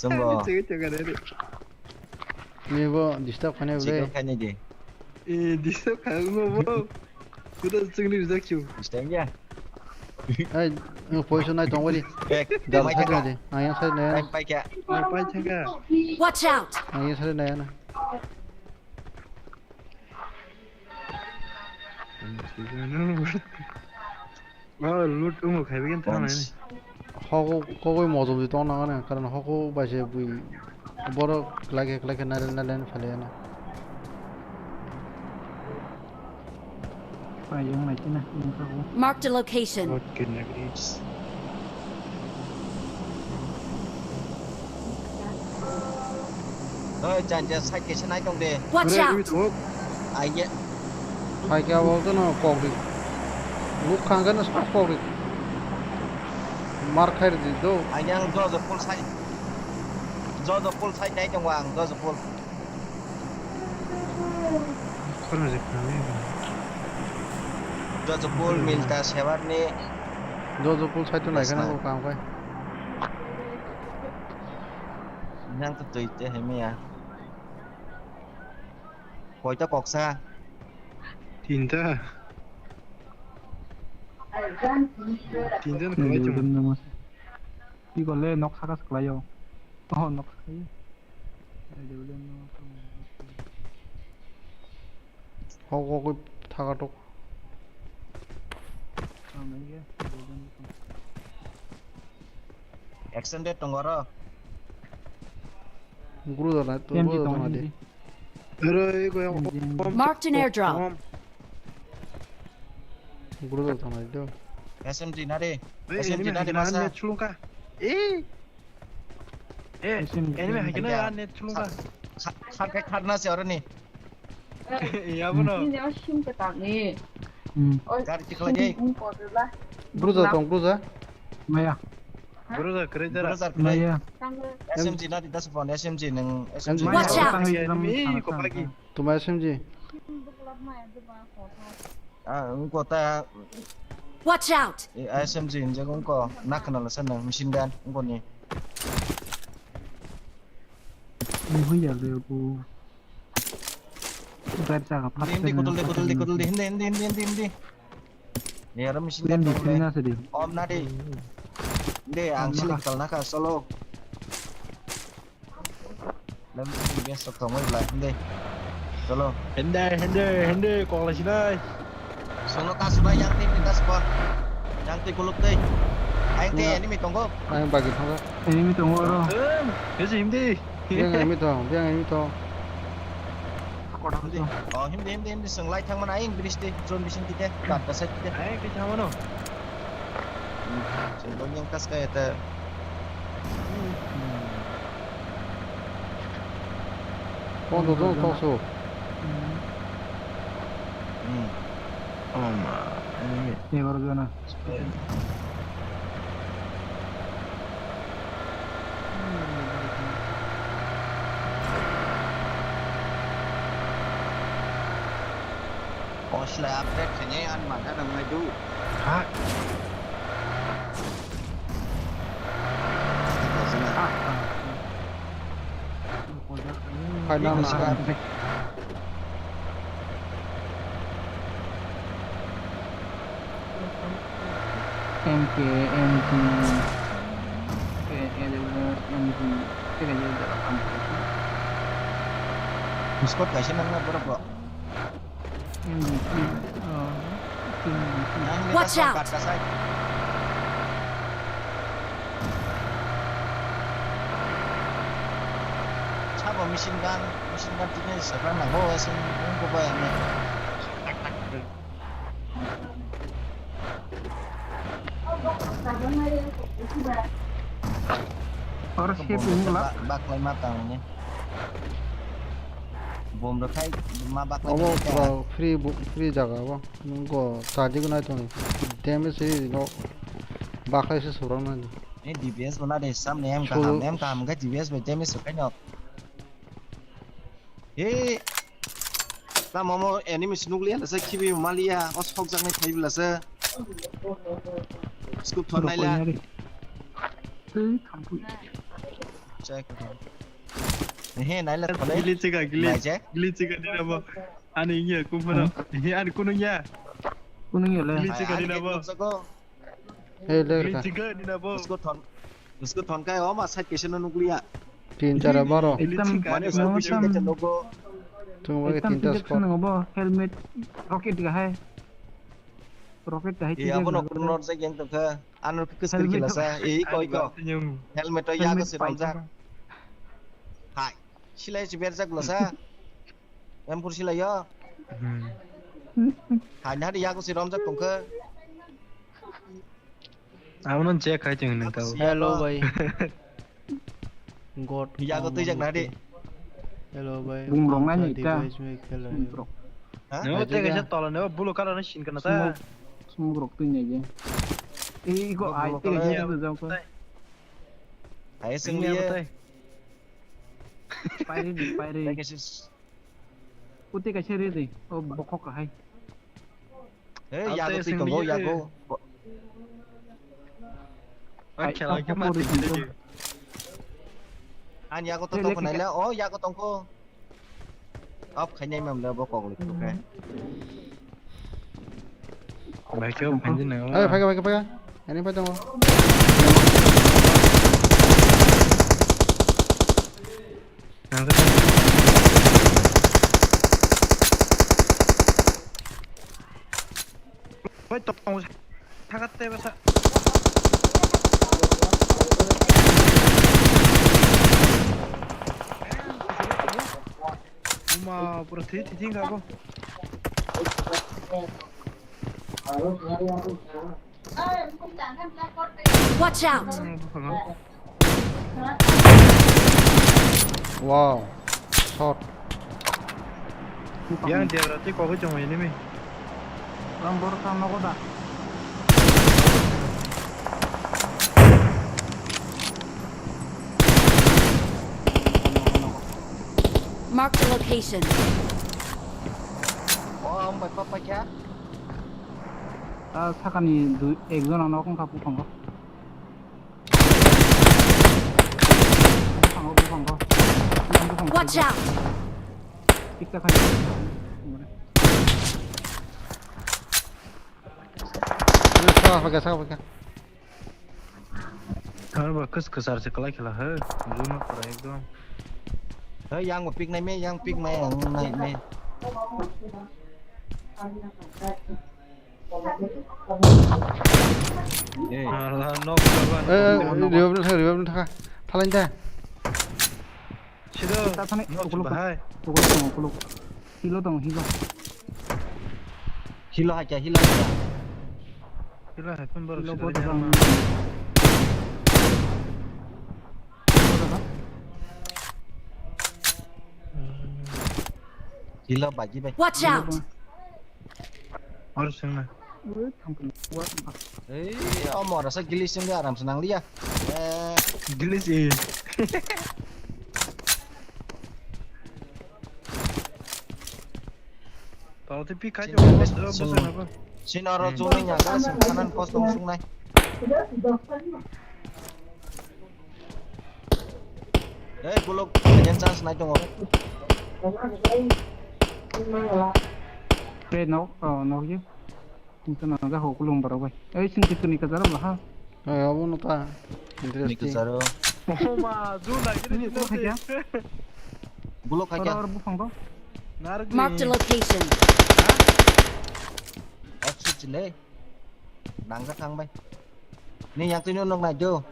sumbo 증이 제가 내리 니버 디스터브 하네 chỉ 그래 có cái này gì 이 디스 가는 거뭐 그다 증리 리작쇼 stem nha 에이 이거 포지션 나이 동거리 Giờ 나 mày 살려야 chắc 돼 아니야 살려야 anh bay kìa 빨리 차가 Watch out. 아니야 살려야 돼 지금은 룻 음악 가비긴 타네 하고 거기 모두 또 나가네 कारण 하고 바세 부이 বড় লাগে null and ফেলে না yang này chứ nè Marked a location. rồi chàng sai cái này trong đề Watch out. ai vậy 하이게 하고는 거기 룩한가는 거기 마르카르디도 anh đang do full sai này trong hoàng do full do full minta sewa ni 저저 볼 사이트 나가는 거 가고 đang từ từ thế hay mày à coi cho cọc xa 진짜 그거 좀 이걸래 넉 사가서 가요 넉 사요 하고 타가도 extended trong đó 구르다나 또 뭐다나데 Marked an airdrop. 구르다나데 SMG na đi SMG na đi masa 출렁가 에 애니메 하기는 안에 출렁가 khát cái khát nó xéo đó nè 야분어 cái chỉ coi đi 구르다 뭐야 그러자 그러잖아 Brother, 뭐야 SMG na đi ta spawn SMG neng SMG Watch out. 이 곱하기 তোমার SMG của ta Watch out. SMG chứ cũng có nắc cái nào là sân này machine gun cũng còn nhỉ 뭐야 레고 bersa ka đi nè đó machine gun di đây sini sedih om na đi để ang sila kalau nak solo làm gì biết sọc tổng lại đi solo 핸들 꼴라시나 solo ta sudah yang tim kuluk teh anh teh ini mitong kok 아니 바기 타가 애니미 동어로 그래서 힘들 비앙 애미터 힘대 승라이 탕만 아잉 브리스티 존 비신 기대 바타 사 기대 Ayo ke sama no. Sebelum yang kas kayak te 뻔도도 떴어. Ini baru gana. Osla update kayaknya an mana namanya du Ah, 파이널 나. MK, MG, MG, tiga jadi dalam kampus. Discord kasih nama berapa Watch out. Siapa mesin gun jenis sekarang nggak bawa sih nggak bayar nih Harus siap lah. bak lain matangnya bom udah kayak mabak 어머 lagi 뭐 프리 자가고 뭔가 가지고 나더니 데미지 너 바카에서 소라는 ini DPS mana deh sam nih em kaham cái DPS về tem sửa cái nhọc ta mau enemy nuclear là sẽ khi bị Malia os phong giang này thấy là sẽ scoop thon này là check này là thằng đấy này check Glitch ka din apa? Ano iya kumpara? Ano kuno niya? Kuno niya lah. Glitch ka din apa? 헬레가 Glitch ka din apa? उसको थन का हो मा side केसन nuclear तीन-चार बारो माने सब कुछ के चलो को तुम्हारे तीन-चार spot Helmet rocket ka hai. Rocket ka hai. iya apa nok nor sa yang tuh ke anu ke skill lah sa koi ko helmet to ya ko se ramja hai silai ciber jak lah sa em pur silai ya hai na di ya ko se ramja kong ke Aku non check hai chừng nang kau. Hello भाई गॉड ya ko tu jak na di hello भाई Bung rong nanya ita. hah Nếu tega sẽ tỏ là nếu bulu kalau nó xin cái nó ta. Semua grok tu nya je. Kok ai tega je tu jauh kan. hai sing dia Spire. cái Putih ka cherry ni. Oh bokok ka hai. ya ko tu kong ya ko Okay lah ke mati je. an ya ko to ko này là ya ko tong ko op khai nhanh mà là bao còn lịch ok Baik ke panjang nang. ayo pakai ini pakai mau Wait, tong takat te basa. Uma pura thi ka ko. Watch out. 와우 샷 Yang dia berarti kau cuma ini mi. Lambor sama kau dah. Mark the location. ông bật bật kia 사간이 액션 안 하고 갖고 간 거. Watch out. 사가 Kalau bagus kesar sekali lah, belum apa एकदम. yang một pick này mấy yang pick mấy này này Alah, nok kawan. 리버블 타가 탈란다 Sudah, nok bahaya. Hilo dong, hilo. Hilo aja, hilo aja. Hilo headphone baru sudah. Hilo bagi bay. Watch out! Harus yang mana? Om rasa gilis dia aram senang dia. Gila sih. Kalau tapi kacau bosan apa? Sinoro cumi nyaga kanan kosong sungai. Bulog ganyan chance na itong nó chứ chúng ta nói cái hồ của lùng bảo vậy ấy xin cái này cái giá là ha Abu nota. Ini Interesting. kesaro. mà du này cái gì thôi chứ Bulog aja. orang bukan kok Marked a location. Exit jele. Nangka kang bay. Ni yang tinunong na jo.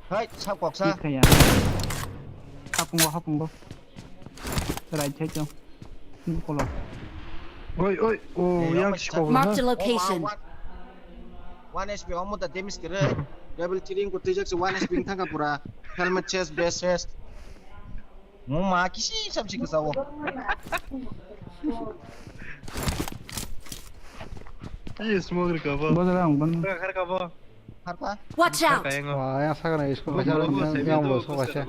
Hai, sao quọc sa? kayak hapung kok Serai chết không kalau oi oh yang sih Marked a location. One HP omu ta demis kere. Double cheering ko tijak se one HP thanga pura. Helmet chest, base chest. Mo ma kisi sabsi kesawo. ini semua kerja bosan bang kerja apa Harpa? Watch out! Wah, yang saya kena isko baca yang bos baca.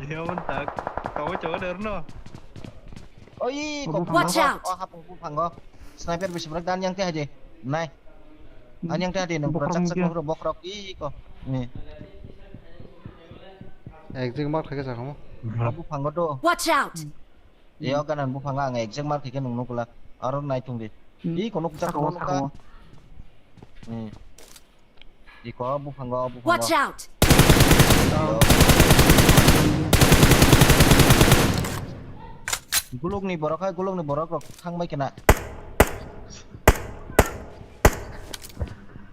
Iya mantap kau coba derno Oi, kok Watch out! Oh, hapung ku panggo. Sniper bisa berdan yang teh aja. Nai. Anyang teh ade nang procak sak ro bokrok I kok. Nih. Exit mark kayak kamu. Bu panggo do. Watch out! Iyo kanan bu pangga nge exit mark ke nung nukula. Aron nai tung de. I kono kucak kono ka. Nih. Di ko bu panggo bu panggo. Watch out! Gulung nih borok kang mai kena.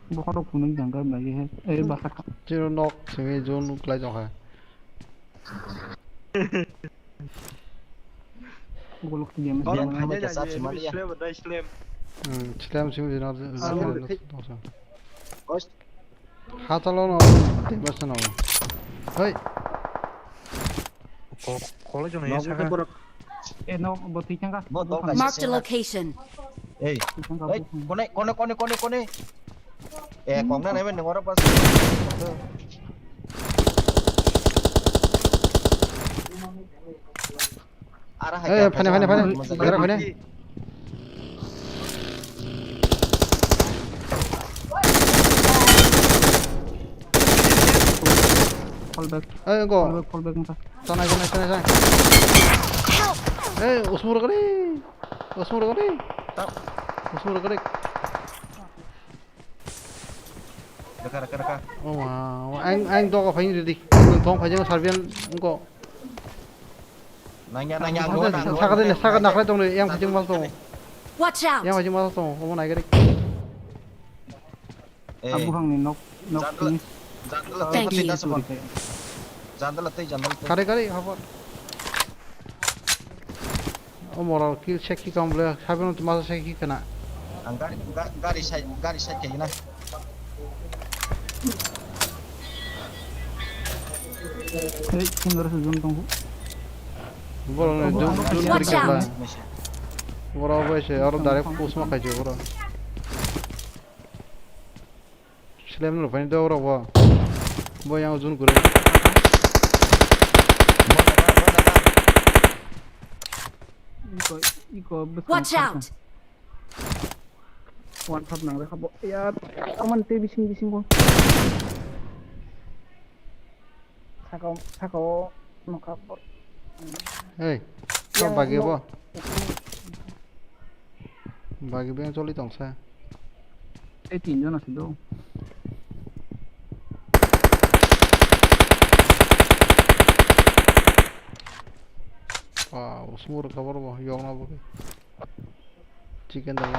bukan aku neng jangka lagi bahasa Zero knock, semi zone kelai jong hai. golok dia masih Orang hanya jasad cuma dia. Slam semi zone Bos, Hatalo no, tiba sana. Hei, kalau jangan ya saka no boti changa botol Marked a kasih. location. Hey, kone. Kong na naman ng oras pas. Arah eh, pane, gerak pane. fallback Go, fallback mata sana. Usmur kali. Dekat. Oh wow, anh to có phải như đi, không phải như Serbian có. Nanya Saka nak tong ni, yang kacang mal tong, Watch out! yang kacang mal tong, kamu naik kali. abu hang ni nok ini Thank you. Jangan latih. Kali, apa? Oh moral kill check ki kamu boleh, Serbian tu masa check ki kena. Enggak di kayak gini. tinggal sejun tunggu Bora, jom Watch berikan lah. out. Bora apa sih? Orang direct push mak aja bora. Selain lu, paling dah orang apa? Boy yang ujung kurang. iko Watch out! one tap nang rekha bo ya aman te bising ko sakau nokapor Hei, kau bagi apa? Bagi yang coli tong saya. tinjo na sido Wow, semua kabar apa? Yang apa? Chicken dalam.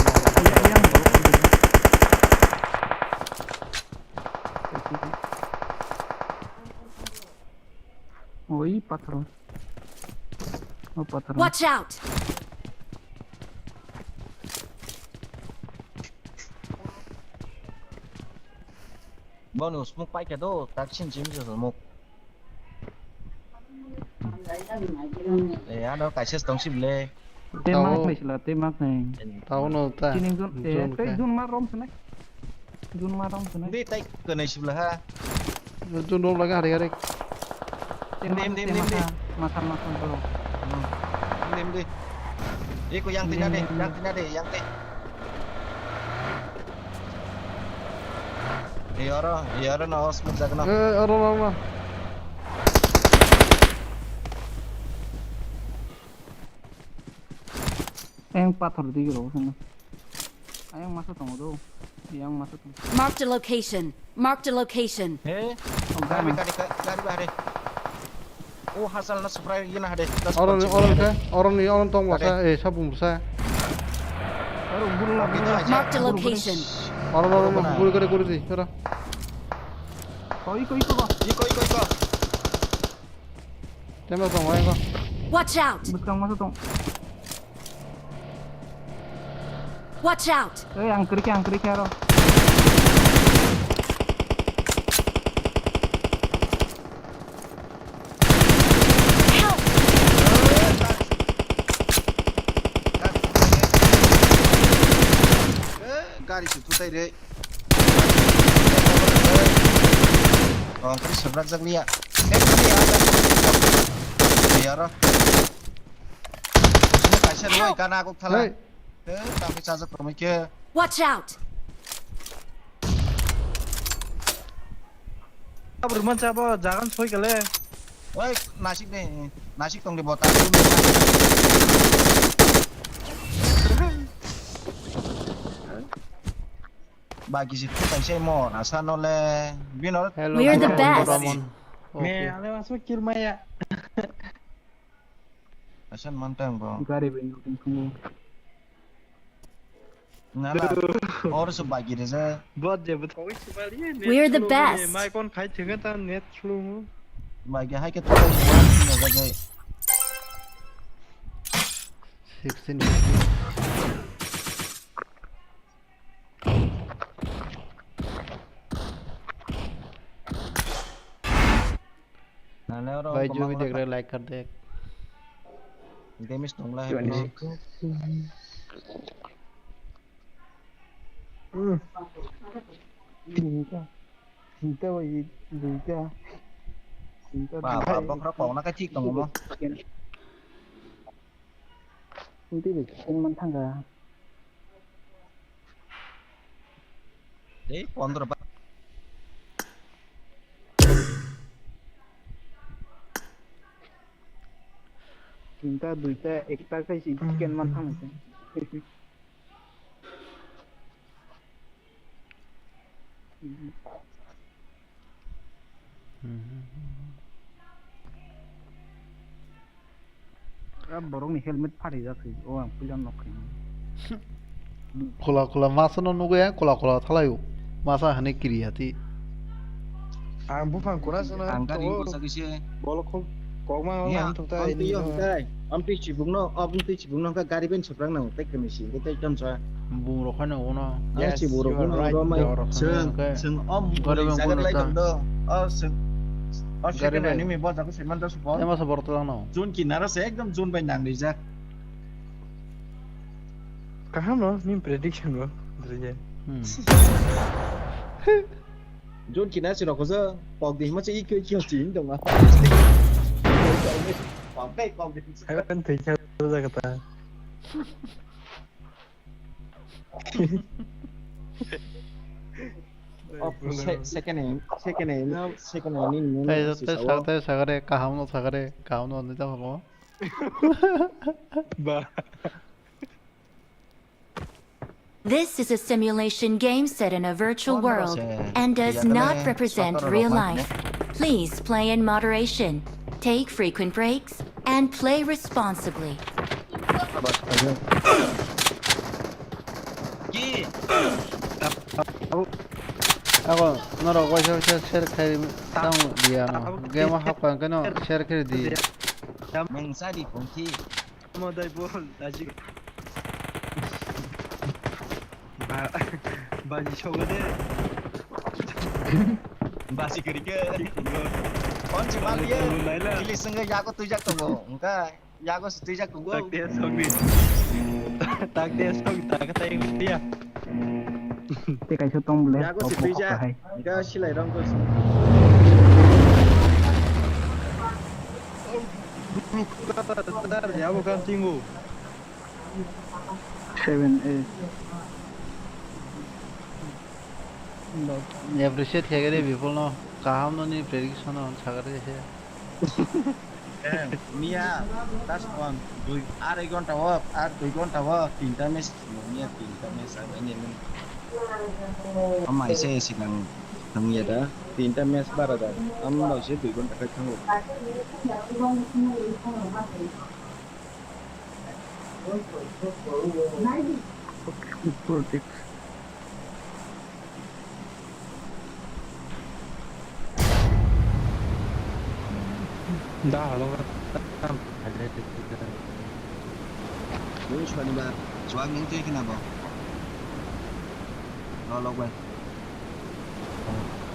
yang oi पत्थर वो पत्थर Watch out! Bonus smoke pai cái đó tác chiến chiếm cho một để đó cái chết tông xịp lê tembak nih sila tembak nih Tahu no ta. sini zon Zon teh ka. zon marom sana zon marom sana đi tay cái này xịp là ha Jun dong lagi hari-hari. Dim, dim, dim, dim. makan bro em đi đi cô yang tin ra đi yang tin iya đó nó smoke ra cái nó Orang. yang pathor di bro sana yang masuk tong tuh yang masuk tong Marked a location. Marked a location. Hei, kari bahari. Oh, hasil na spray yun na hade. Orang ni orang tong masa sabun masa. baru bulu lagi Gitu aja. Marked a location. Orang bulu kare sih. Ora. iko Iko. Tembak tong wae kok. Watch out! bekang masuk tong Watch out! yang kiri karo Help! Gari situ tay deh. Oh, terus sebelah Zaglia. Iya roh. Ini kasih dua ikan aku salah. Tapi saya pemikir. Watch out! berman siapa jangan soy kale Woi, nasik nih. Nasik tong di botak. Bagi situ kasih mau rasa noleh. Binor. Hello. We're the best. Ramon. me ale masuk kirmaya Asan mantap bro. gari bentuk tunggu Nala. Or sebagi desa. buat dia betul sekali We're the best. mai kon khai thừng ta net slow Bagi hai kita buat sebagai 16. Nala orang. भाई जो भी देख रहे हैं like कर दे Demis dong lah. cinta woi cinta Pak, bang rokok nak kecil dong mau. cinta được anh mang thang cả Pondor pak. cinta duita ekta kai si chicken man thang borong ni helmet phari jakai o ang pulan nokring Kula masa no nugu ya kula thalayu masa hane kiri hati ang bufang kura sana Angkat ini bisa kisah. bol kok ma Iya, ang thokta ini Om ti chibung no ka gari ben seberang nang tek kemi si kita jam sa. bung ro khana ono Yes, si buru no ro mai. Seng om. Gari bang Saya pun lagi datang. dong. Oh seng. Oh Gari second bang. ini bos aku semen dah support. ya masa borto lang no Zone kinara saya ekdom zone bay nang dijak. kaham no ni prediction bro terjadi Jon kina si ro ko sa pok di ma chi ikyo chi chin dong ma. Pok di. ayo kan teja udah kata Oh, second name. te sagare kaham no nita bako ba This is a simulation game set in a virtual world and does not represent real life. Please play in moderation, take frequent breaks, and play responsibly. Ki. Ako nora waisa share kari tang dia no. Game hapkan kano share kari di. mengsadi kongki Mau dai bol aji. Baji chogo de. basi kerike kon cuma dia pilih sengaja yago tujak tunggu enggak yago setujak tunggu Tak dia sok di. Tak dia sok tak kata yang dia. yago setujak enggak silai dong kos Bentar ya bukan tinggu. 7A. Appreciate kagare people no. Kaham no ni prediction no sagare je. Mia tas on 2 ঘন্টা walk আর 2 ঘন্টা walk তিনটা match মিয়া তিনটা match আর ini amai se silang tangya da tinta match barada amma se 2 ঘন্টা kai thango Dah lo. Lu shanibar soal những chơi kenapa lo quay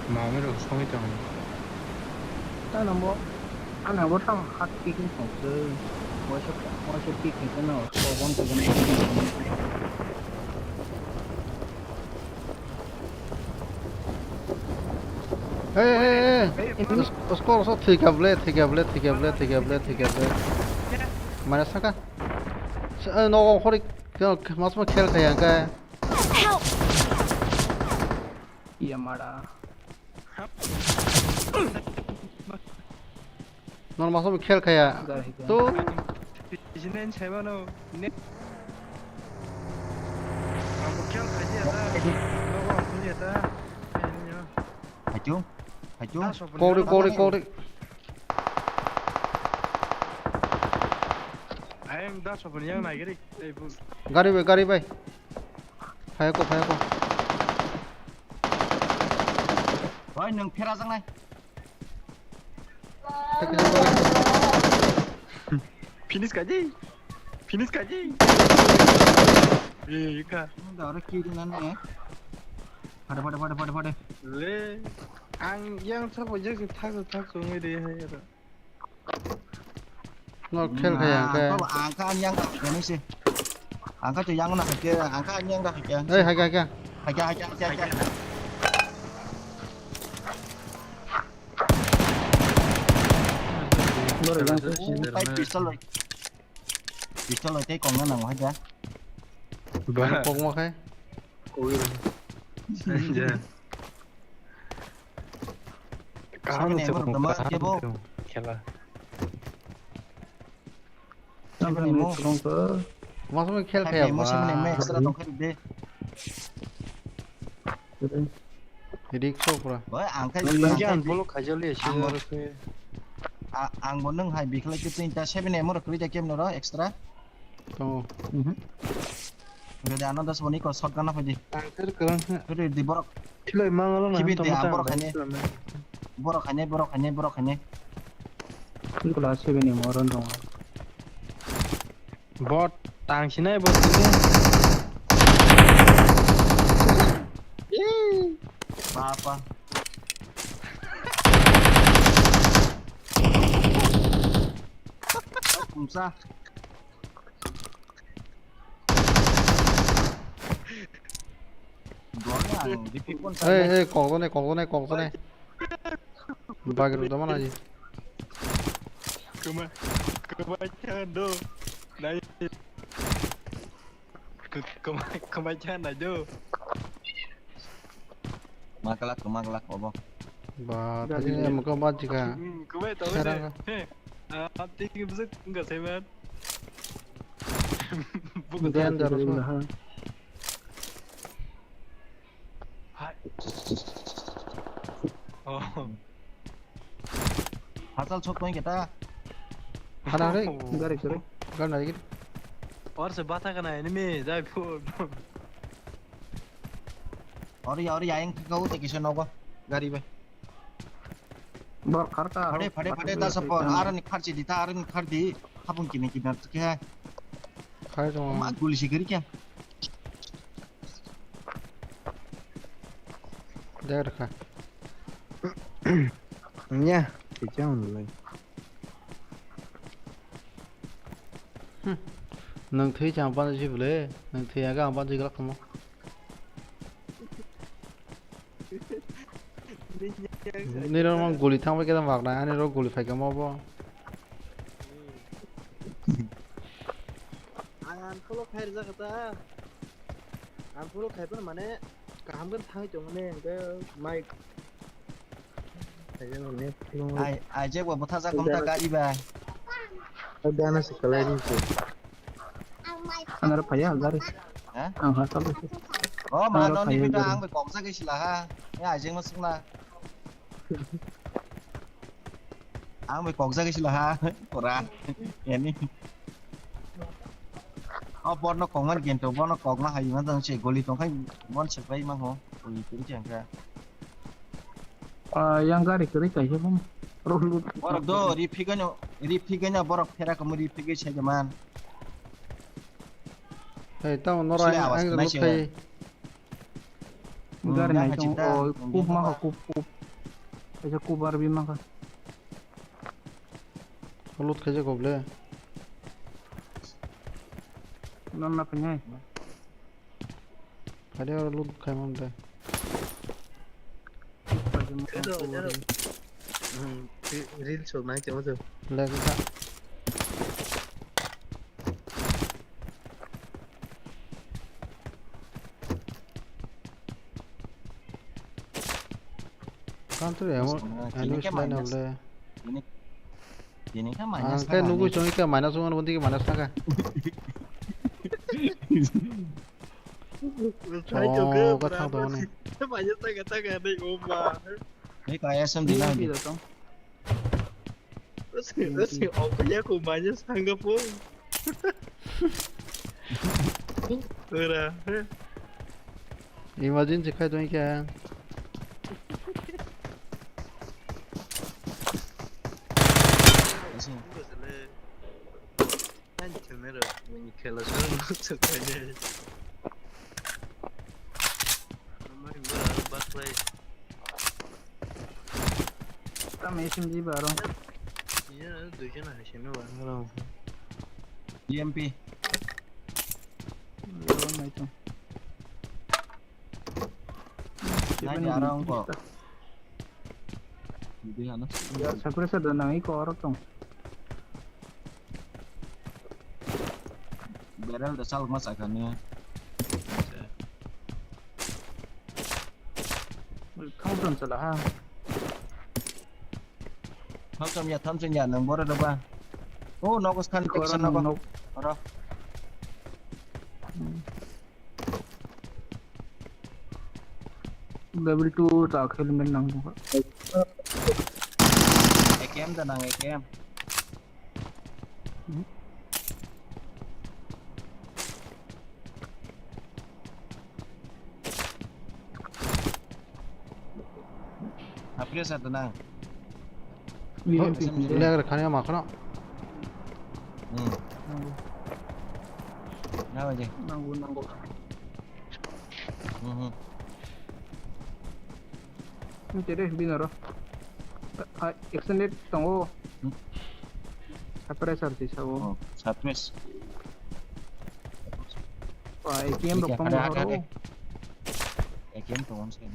마음에 성이 장. Ta là bộ anh nào bớt xong hot pickingของซื้อว่าจะปิกกันเนาะพอวันตัวนี้ Hey. Skor tiga blade. Mana saka? No hori masuk khel kaya ka. Help! iya mara No masuk khel kaya. Tu 지낸 제만호 네. 아무 그냥 가지야. 너가 군이다. 아니요. phải chú 꼬리. em đã chụp những này cái đi. Gari bay. Phayako. rồi nâng phera sang này 피니스까지. 예, 이까. đó là kêu cho nó nè phải 래. 안 그냥 타고 여기 타고 송이 돼 해야. No khel kaya có ka. ăn các anh nhân đặc cái này gì ăn các chơi nhân nó kia ăn các anh nhân đặc kia Hey hai ka. hay cha tay pistol rồi tay còn nó nằm hết ra Kok mo kay. 이제. Sao này mà tầm kia bố 켈라. xem này mua Masuk khel hay kaya này mua xem này ba. mua extra tông khách đi Hidik so pura. với ăn cái 이게 안 볼로 가절리 시도를 그. ăn bốn nâng hay bị cái tin ta xem này mua được cái game nào đó extra Tu. rồi để nó đó số này có shotgun nó phải gì 그런 rồi đi borok 킬러 망하는 Khi 한 biết thì 번 borok này borok này 이거 라세벤이 뭐런 동안 뭐 당신의 버스는 apa không sao Doang di pipon Hey, kok to ne. Bagir to mana ji. 그만찬 너 나이 그만찬 나죠 magalak apa Ba tadi em ko ba jika. 그만 사랑아. 떠네 아 되게 무슨 거 세면 Kemudian terus hasal chok toy kita 하나 래. 그래 Kan lagi. और से बात करना enemy जाय और आएंगे कहू ते किसे नगो गाड़ी पे बर खरका फटे दा सब आरन खर्ची दी था आरन खर दी हापुन किने किना के है खाए तो मा गुली सिकरी क्या देख रखा nha thì cháu này नों थी चां बांध जी बोले नों थी आगा बांध जी गलत कमोนี่เรามองกุลีทั้งไปก็ต้องฝากนะนี่เรากุลีไฟกันมั้งบ่ an follow khai ra kata an follow khai pun mane काम kan thang chong ne ke mai ai jeng ne ai je wa botha za kom ta gaड़ी ba ada na sekolah ini tuh anar phaya gar hả ha tal mà nó đi ra ăn phải cọp ra cái gì là ha cái ai riêng nó xuống là ăn phải cọp ra cái gì là ha của ra vậy đi bọn nó còn ngon kiện tàu bọn nó còn nó hay nó đang chạy goli tàu khách bọn chạy vay mang hổ ui cũng chẳng ra yang gari kiri kai je bom rohlu borok do ri phiganya borok phera kamu ri phige che jaman hey tao nó ra anh nó thấy gari nai chong kup ma kup aja kubar bi ma ka lút cái gì cũng le non na penyai cái đó lút cái mông đây reel show này cháu rồi le cái khác kan tu ya mo anu selain boleh ini kan minus kan nunggu cuma ke minus semua nanti ke minus kan oh kau tahu tahu nih banyak tega dei oma đấy có em đi nào Terus aku ya kumanya Singapura. Udah. imagine sikai tu क्या है kan kamera menyikala sana sekali nomor baru baklay Tam esim di baru. iya tujuan hasilnya baru GMP Belum itu. này nhà đâu không có đi hả nó Ya, saya sedang nang iko orang tong. barrel udah sal masakannya Kamu belum salah. thăm trong nhà nâng bó ra đâu ba ô nó có khăn cách sân nó có đó Level 2 tak helmet nang. AKM ta nàng AKM April sa tenang ले अगर खाने में माखना nào vậy Nanggu. Jadi benar. Extended tunggu. Compressor sih sawo. Sapres Wah, AKM berapa mahal? AKM tuh kan sih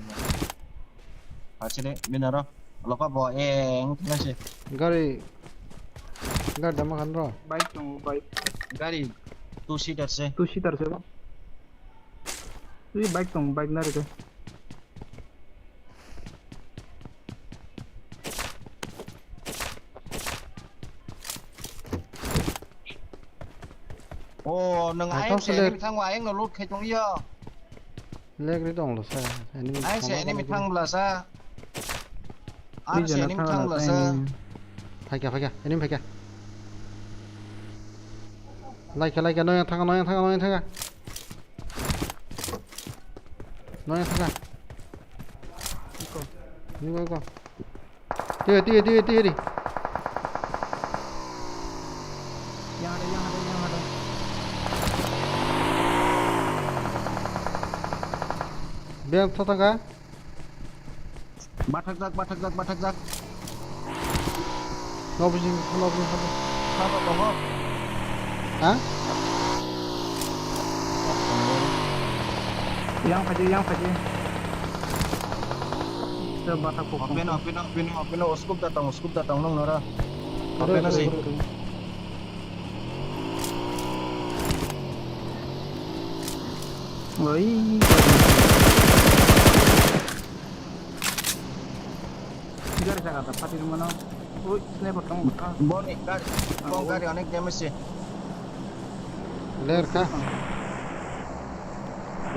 Aci deh benar lo kok bawa nggak sih गाड़ी गाड़ी दमा खान रो Baik tunggu baik. गाड़ी 2 seater sih Tu seater sih bang. Ini baik tunggu baik nari tuh. ô nâng À, ai không, sẽ lên. đi thang ngoài anh nó lút khai trong yêu ले cái đó là sao ai sẽ đi thang là sao Ini ai sẽ đi jangan thang là salah. sao phải kìa anh em phải kìa lại cái nói thằng 이거. 뛰어. Yang ada. Biar tatangga. Batak jak. Nobujing. Apa tongok? Hah? Yang aja. Coba tak pukul. Apino, uskup datang nong nora. Apino sih? Woi. Gari saya kata pati mana? Woi, sniper kamu. Boni, gari অনেক damage sih. Ler kah?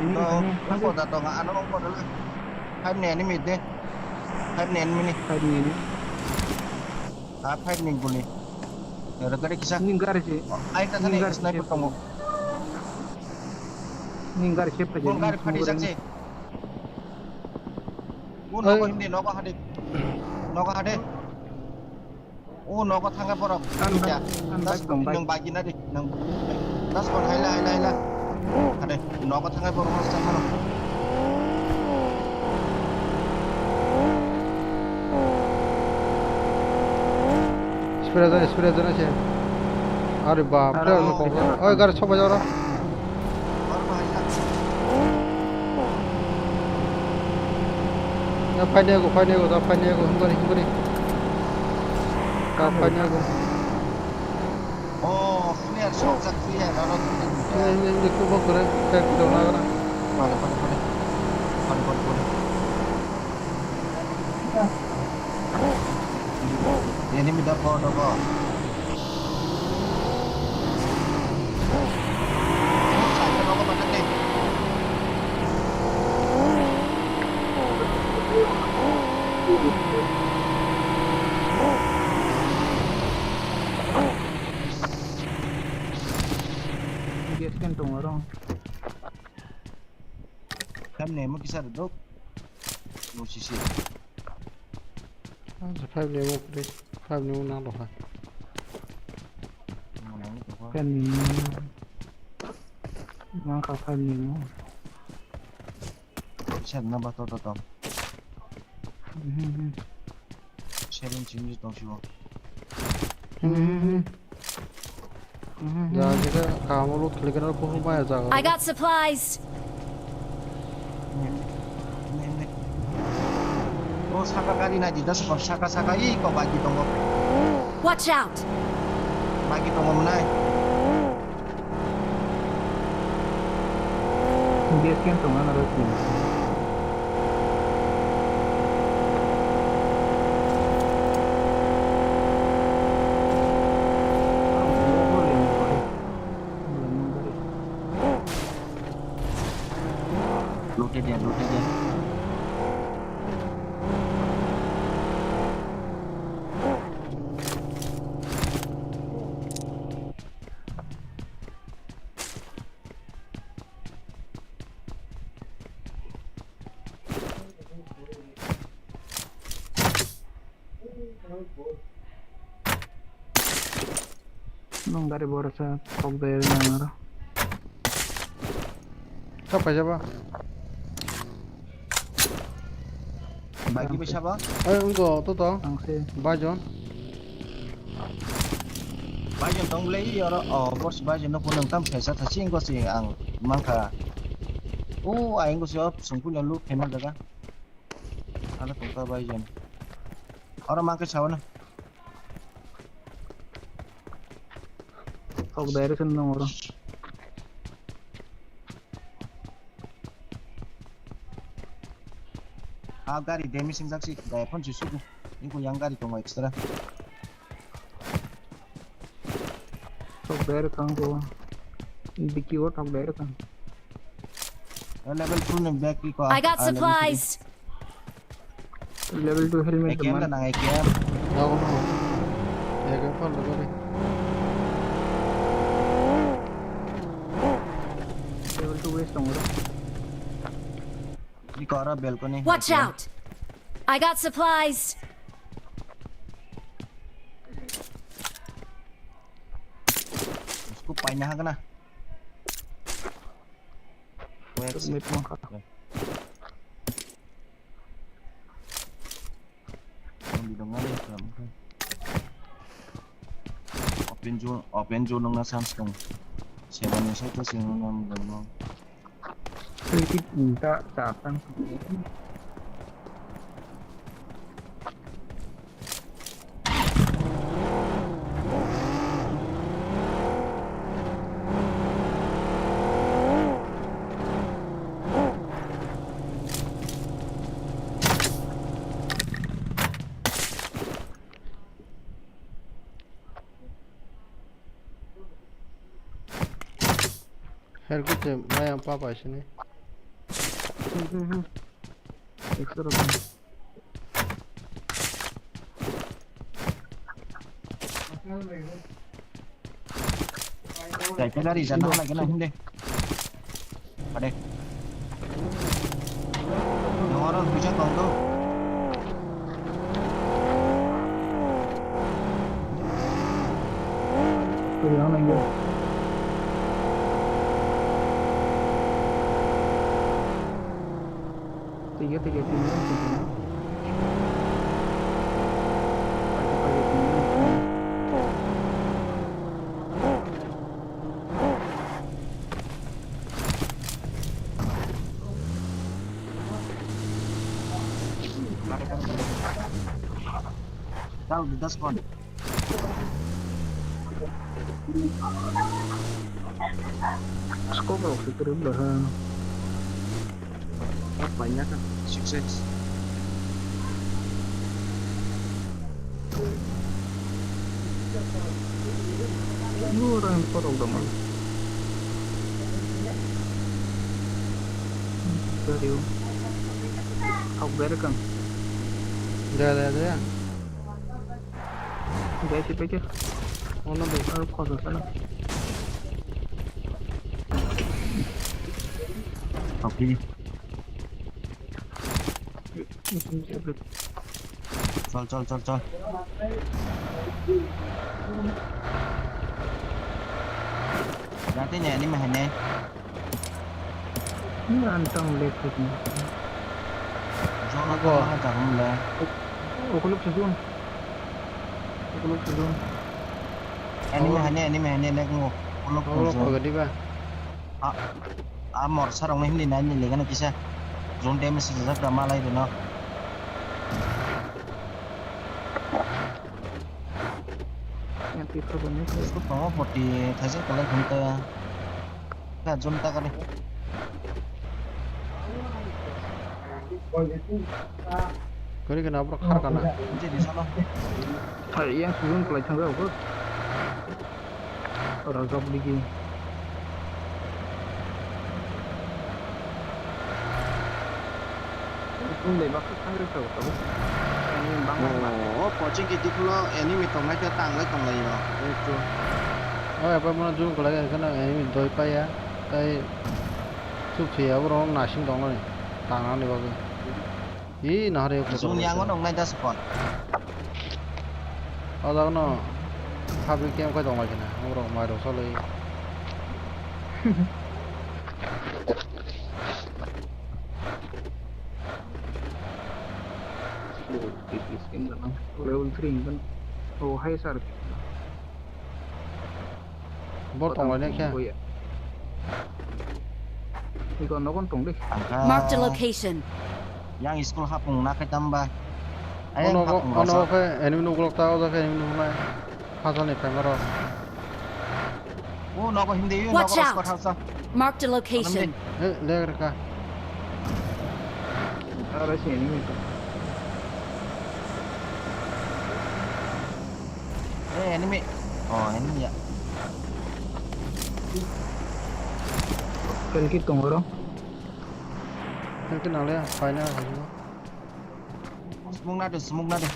No, ko datang ano ko dala. Hai nen ni mid deh. Hai nen mini. Kayak ini. Hai nen guni. Ya gari kisah. Ini gari sih. Ai ta sani sniper kamu. Ini gari siapa aja? Gari padi saksi. Noko hindi noko hade. Oh noko thangga porok. Ya. Nang bagi nadi nang. Das kon haila. Hade noko thangga porok mas tay mano. Spirazan aja. Aduh bap, oh garis coba jauh. Pakai aku, hungkari. Pakai aku. Oh, clear shot clear. Ini kubu keren, kayak kita orang. Pada. Ini minta foto kok. Saya mau ke nih. Biaskan tuh orang. Kan nih mau kisah duduk. Mau sisi. Five new nang loh. Kan ini. Mangka kan ini. Siap nambah toto. Siapin cinta dong sih. Ya kita kamu lu kelikan apa rumah ya jangan. I got supplies. Oh saka kali naji das kok saka i kok bagi tonggo. Watch out. Bagi tonggo menai. Biaskan tuh mana harus ini. Lute dia. Nung dari borsa kok dari mana? Siapa? Bagi siapa? Enggak, tuh. Angse. Bajon. Bajan tong lei ora bos bajan no punang tam pesa thasing ko sing ang mangka. Oh aing ko siap sungkul lu kemal daga. Ala tongka bajan. Ora mangka sawana. Kok dari seneng orang. Gari demi sing saksi daya pun justru ini yang gari tong ekstra. Kok dari kang tuh. Biki what kok dari kang. Level 2 ng back ko. I got supplies. Level 2 helmet AKM man. na ng AKM. Ako mo. Ya kan pun lagi. Level 2 waste orang. Di ko ara balcony. Watch out. I got supplies. Scoop painnya ha kana. May pangka. Di dong ngale kam. Open zone nang nasam stong. Siapa nih saya tuh sing ngam dong. Sedikit minta datang. Her gute maya papa sini. Ekstra. Cái gari sana lagi na hindi. Ade. Yung orang bisa kong tuh. Kaya lang yun. Tiga tinggal. Tahu di daspon. Skop waktu itu udah banyak kan. Sukses. Ini orang yang kotor udah malu. Serius. Kau berekan. Ada. Gaya sih pikir. Ono besar kotor sana. Oke. Col. Nantinya ini mah ini. Ini rantang elektrik nih. Jangan kok jangan lah. Okuluk sesun. Ini mah ini nek ngo. Kalau kau gede ba? Amor sarong hindi na nili kana kisa. Zone damage sa drama lai no. Yang tipe banyak. Itu mau poti thase kalau kunta. Ka zone ta kali. Kau ni kenapa khar kana? Jadi sana. Yang sebelum pelajaran berapa? Orang kau lagi. Itu lebih bagus kan itu tahu. Ini bang. Oh, pocing gitu kalau ini mitong lagi tang lagi tong lagi no. Itu. Oh, apa mana juru kalau lagi kana ini doi pa ya. Tapi cuci ya orang nasi dong ni. Tangan ni bagus. Ih, nahari aku. Zone yang ono ngai das spot. Ada kana habis game kau dong lagi na. Orang main solo. Level 3 kan. Oh, hai sar. Bot tong lagi kya? Ikaw na kon tong deh. Marked a location. Yang school hapung nak tambah. Ono ke enemy nukul tahu dah ke enemy nukul mai. Hasil ni kamera. Oh, nak hindi yun. Watch Nak out. spot house. Marked a location. Leher ka. Ada sini itu. Enemy. Oh, ini ya. Kali kita orang. Mungkin nale ya, final hasil. Semung nade.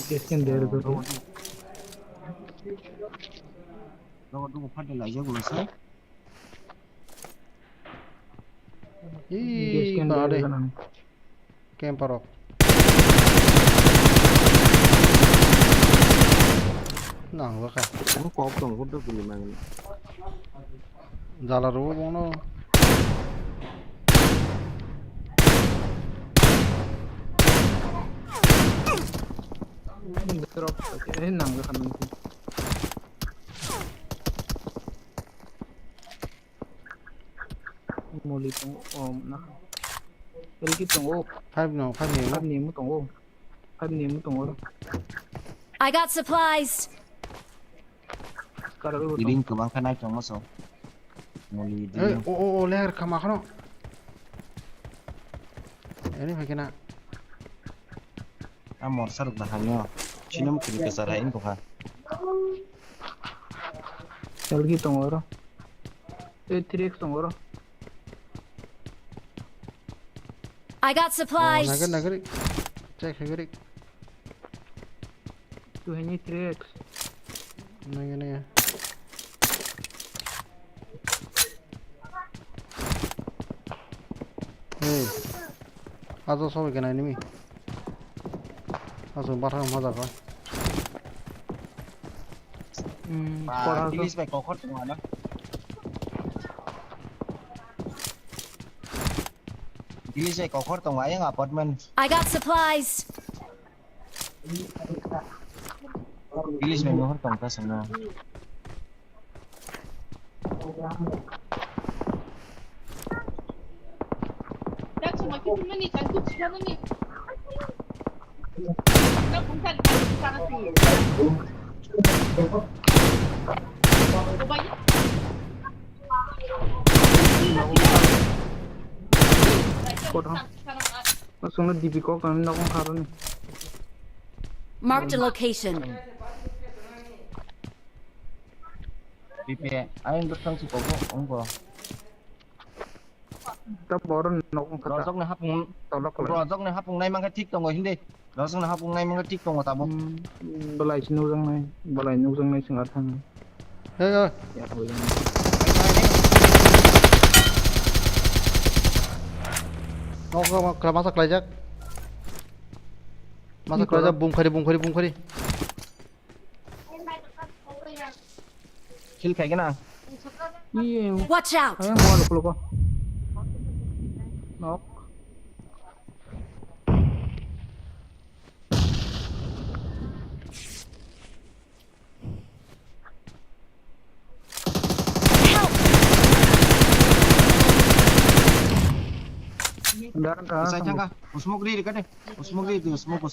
Keskin dari itu. Lawan tu pada lah je gula sah. Ih, Gaskan parah dia deh. kan. Camper rock. Nah, gua kan. Ang kopong ko do piliman. Jalan rumah bang no. Drop. Eh nang kan nanti. Muli tong nak. Pergi tong 5 no, 5 ni. Five name tong 5 name tong I got supplies. Sekarang lu Dilin ko bang kanay tong maso. Muli Eh, din. oh, leher kama kano. Ini bagaimana? Amor sarap na hanyo. Sino mo kini kasarain ko ha? Pergi tong oro. 3x tong oro. I got supplies. Nagari. Cek nagari. Tu hanya 3x. Nagari ya. Hey, azo soal kena ini mi. Azo barang mada kau. Pa bilis may kokot mo ano? Bilis ay kokot tong ayang apartment. I got supplies. Bilis may kokot tong kasana. Langsung na DP ko kanina akong karon. Marked a location. Pipi ayang bertang si Pogo onggo. Tap boron na akong kata. Rosok na hapong Tolak ko lang. rosok na hapong nay mga tik tong hindi. Rosok na hapong nay mga tik tong tabo. Balay sinusang na. Balay sinusang na singatan. Eh, Ya ko yan. kau masak lajak. Masak lajak, bung kari. Kill kay gina. Iya. Watch out. Ayang mo luko ko. Nok. Kendaraan ka. Isa ka. Usmok di dekat deh. Usmok di itu, smoke.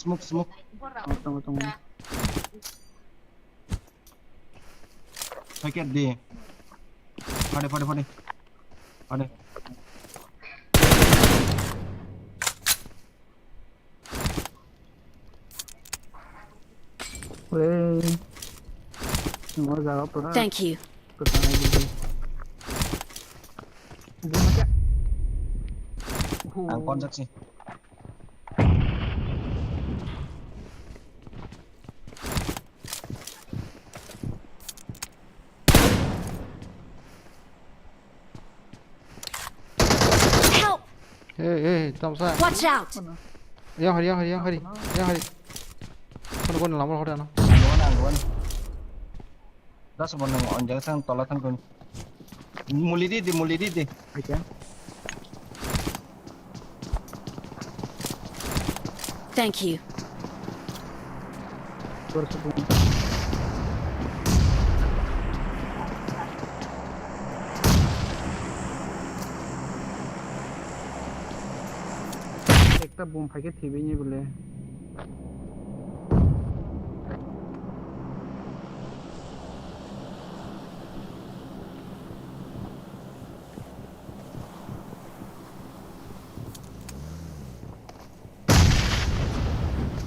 Tunggu. Paket di. Pade. Boleh. Nomor jawab pernah. Thank you. Pertanyaan dulu. Bukan aja. Ang kontak sih. Help. tamsa. Watch out. Yang hari. Kau lamar hari ana. Angguan. Dah sebenarnya onjak sang tolak sang kun. Muli di. Aja. Thank you. Bersebut. Kita bom pakai TV-nya boleh.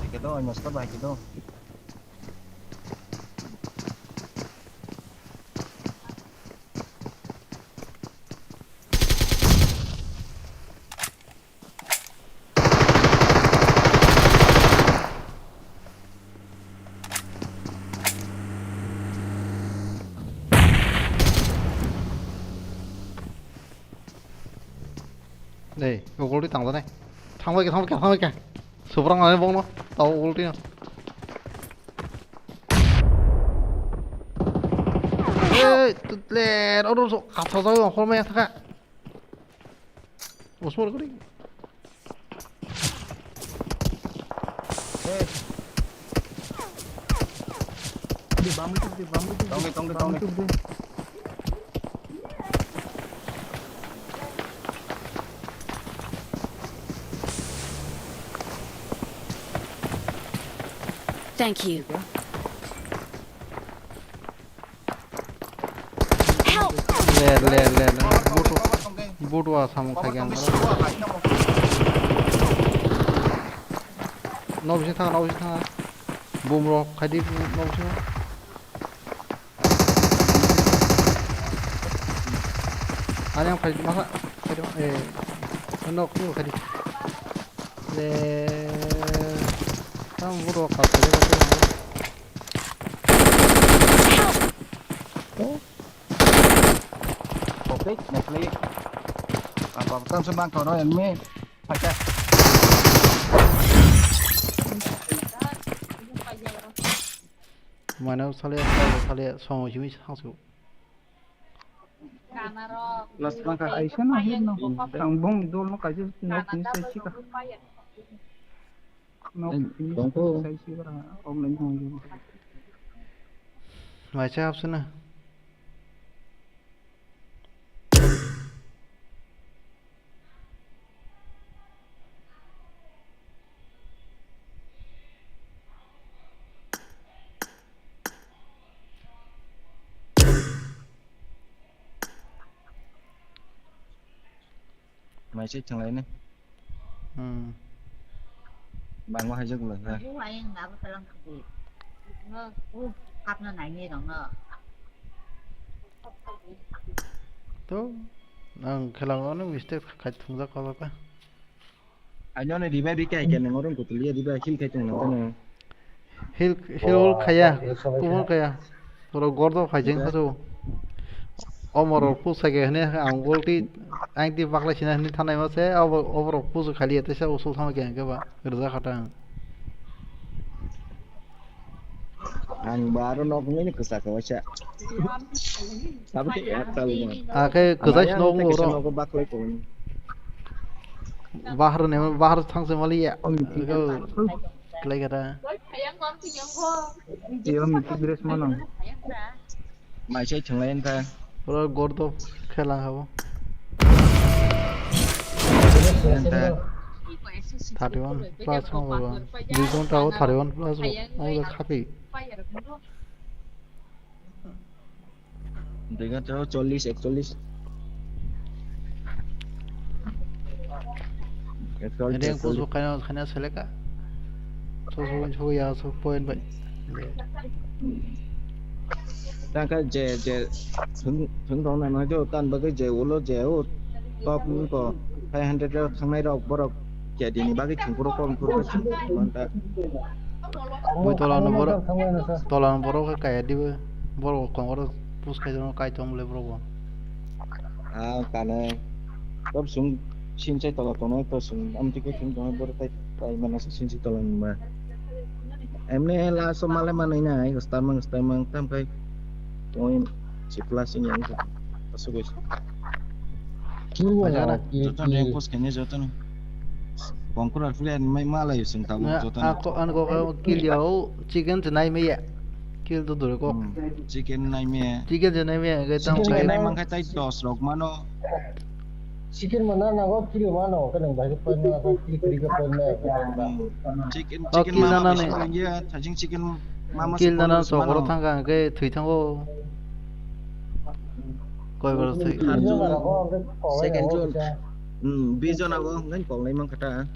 Gitu, nyostor bah gitu. 네, 이거 골리 당다네. 탕백에. 소브랑 안에 먹노? 나오 골리야. 에, 래, 어로서 가서서 홀메야 타가. 무슨 소리 그래? Tông đi. Thank you. Help! ले बोटो आ सामु खागे आं नौबिसे थाङा बुमरो खायदि नौबिसे आने आं खायदि माखा खायदि नौखौ खायदि ले थां बोटो खायदि Kích, đẹp ly. Bảo tâm sân bang cầu đó em mê. Phải chạy. mà nó sao lẹ xong rồi không chịu Las bangka Aisyah no hit no. Ang bong dol no kaje no finish sai chika. No finish sai chika om nahi hoye. vài trái option này Mày xích thằng lấy nè. Bạn có hay dứt lần ra. tốt cái lòng nó mistake khai thùng ra coi ba Anh nhớ này đi bé đi cái này ngồi trong cột lia đi bé khi cái chừng nào cái này. Hill khaya cũng khaya rồi gordo khai chính sao overall push cái này ang goal ti anh ti bakla china ni thanai ma se overall push khali ate sa usul thama ke ba rza khata Anh baru nongkrong ini kesal ke waca. Tapi kayak tahu à cái kazai no Nongkrong ngoro ke baklai pun. bahar thang se mali ya cái klai kata Iyo miti dress mana. Mày xích thằng lên ta. rồi gordo khelang habo Lên ta. 31 plus hobo দুজন টাও 31 plus আমাদের খাপি Dengan tahu 40 41. ini yang kusu kena seleka so ya so point vậy Ta cái je thứng thong này nói cho tan ba cái je ulo je u top ko 500 ra thằng này đâu borok jadi ni bagi thung puro kom puro mantap. Boy tolan boro ka kaya di boro kon boro pus ka jono kai tom le boro Ah kana top sung sin sai tolo tono to sung am ti ko sung tono boro tai mana sin si tolong ma. Em ne la so male mana ina ai stamang tam kai point si plus ini yang masuk guys. Macam Jotan yang pos kayaknya jotan. Konkuran flian mai malai sung tahu jotan. Aku kill yau chicken tonight me ya kill tu dulu kok Chicken nai me. chicken tonight me cái tang Chicken kai nai mang kai tai dos rok mano. Chicken mana nago kilo mana kadang bahasa pun nago kilo pun Chicken kill mama nana bisa ne. dia cacing chicken mama kill sepuluh nana so semano. boro thang ka cái thủy thang ko koi boro thủy Second zone. Bijon ako ngan kong nai mang kata.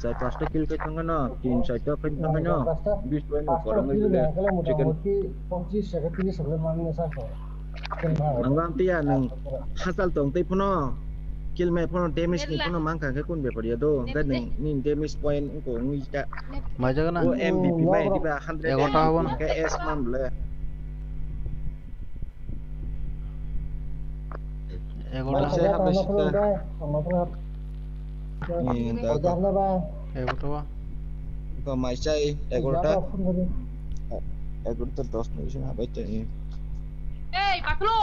Saya pasti kill kai thang na tin sai to kai thang na. Bis point ko orang ngai chicken. Mangam tia nang hasal tong tai puno. Kill me puno damage ni puno mang ka kai kun be padia do. Kan ni damage point ko ngi ta. macam mana O MVP mai di ba 100. Ya, kau tahu kan? Ke S mam le. এগারোটা Masih habis itu. Ini dah এগুলো kau masih ekorta. Ekorta 10 menit habis ini. Hey, Paklo!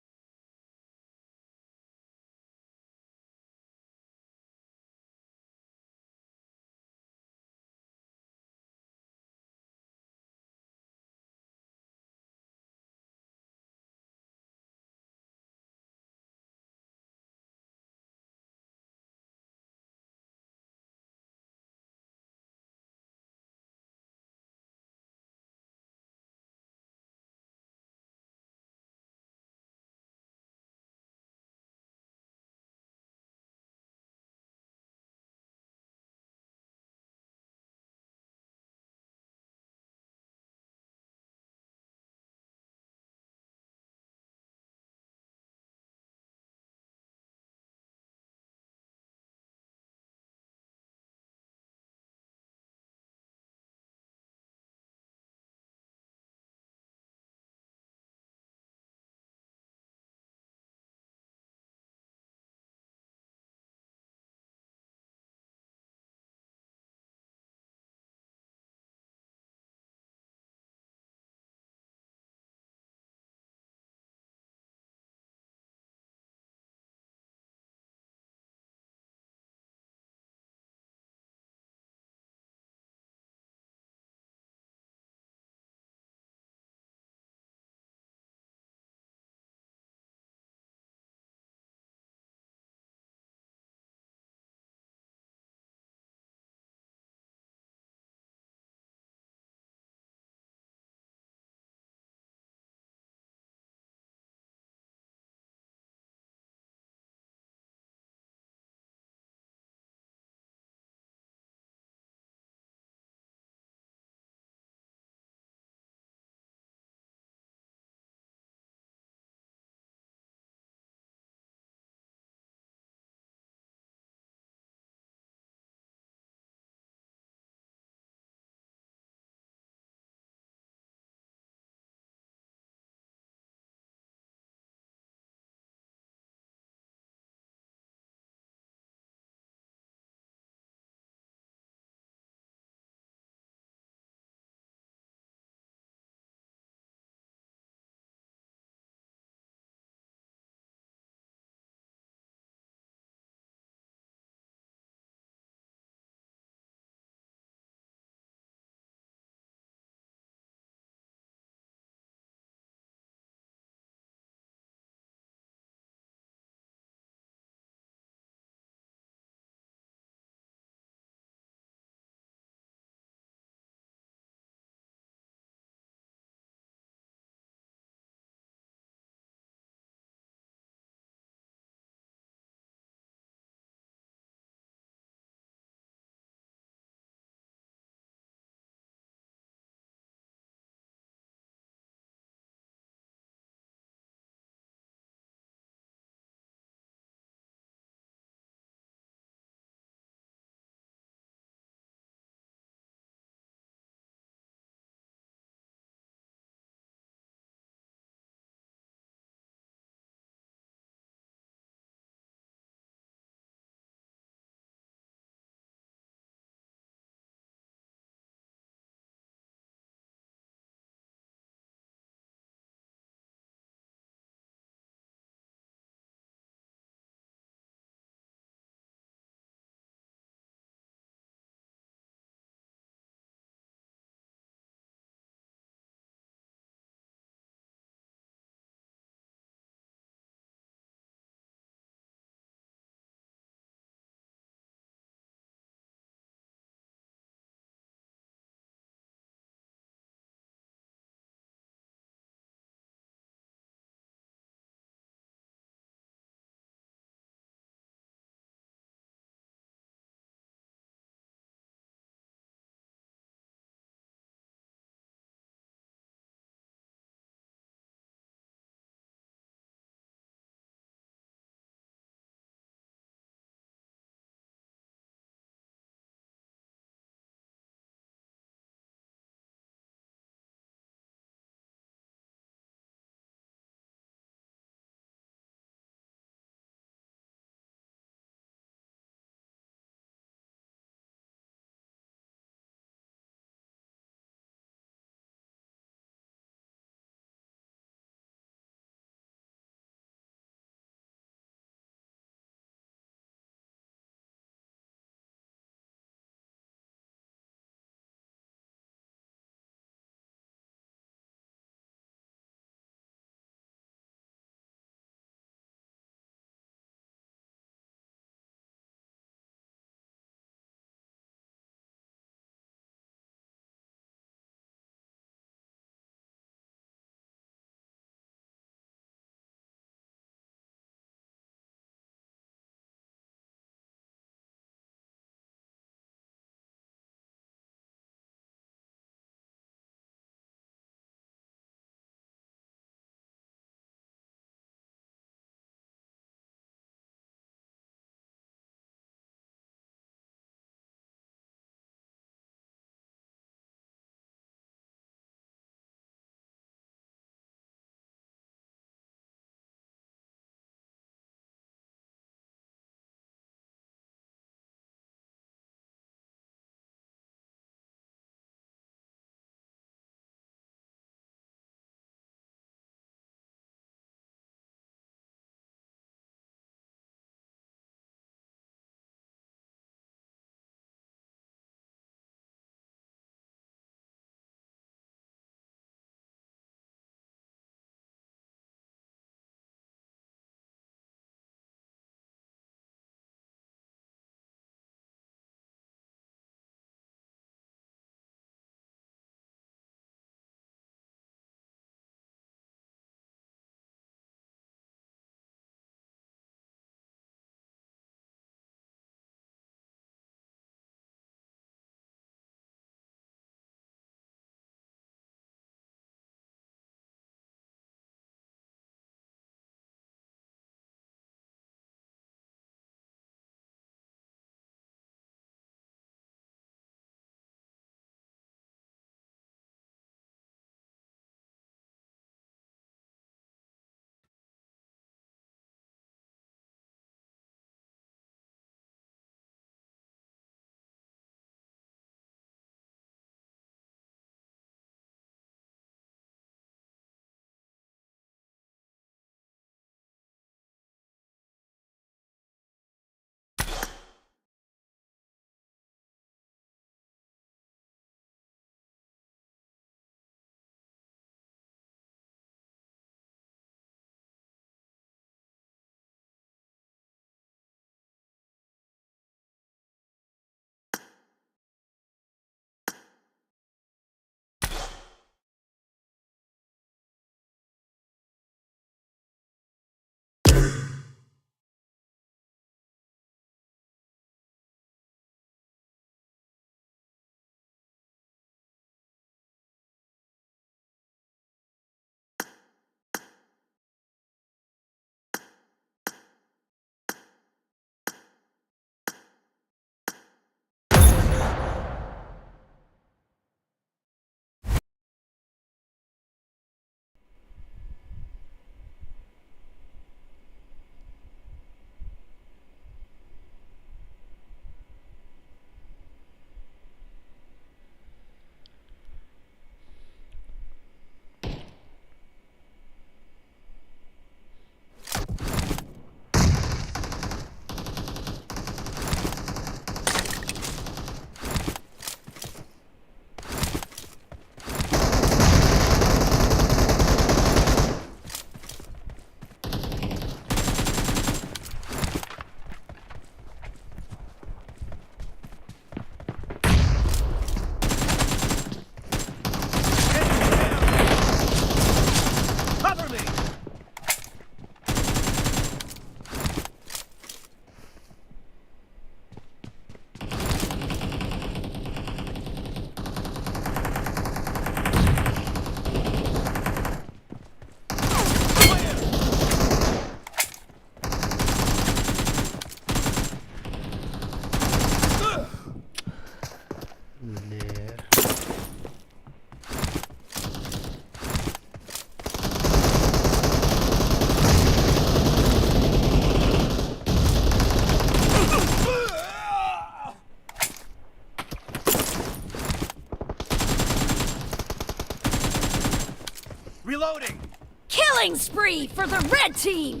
Reloading. Killing spree for the red team!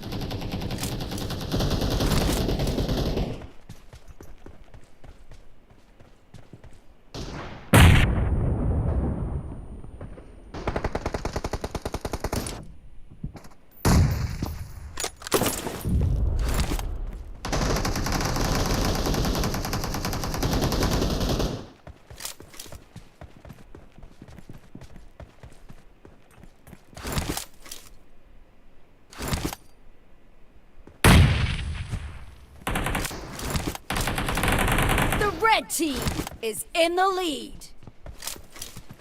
The red team is in the lead.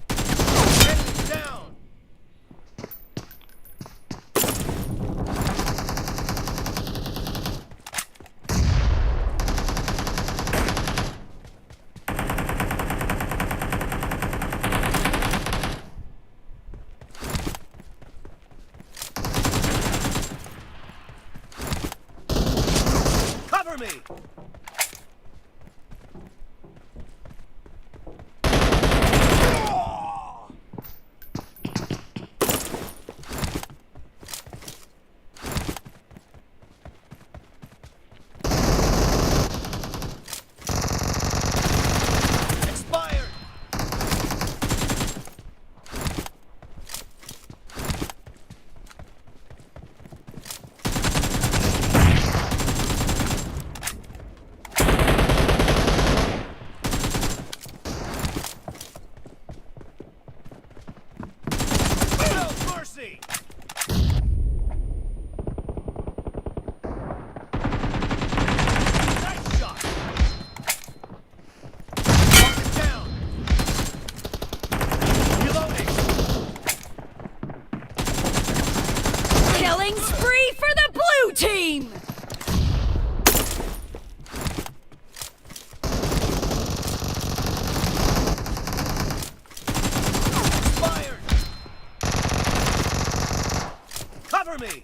Enemy down. Cover me. Expired. No mercy. Nice shot. Target down. Reloading. Killing spree for the blue team! Expired. Cover me.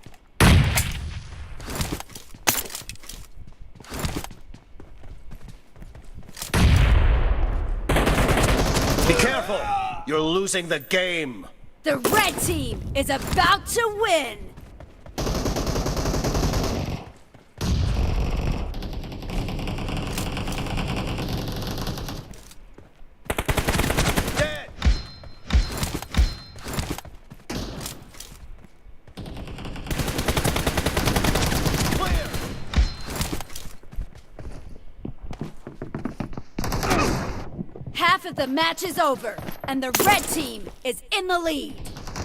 Be careful. You're losing the game. The red team is about to win! Dead. Clear. Half of the match is over, and the red team is in the lead.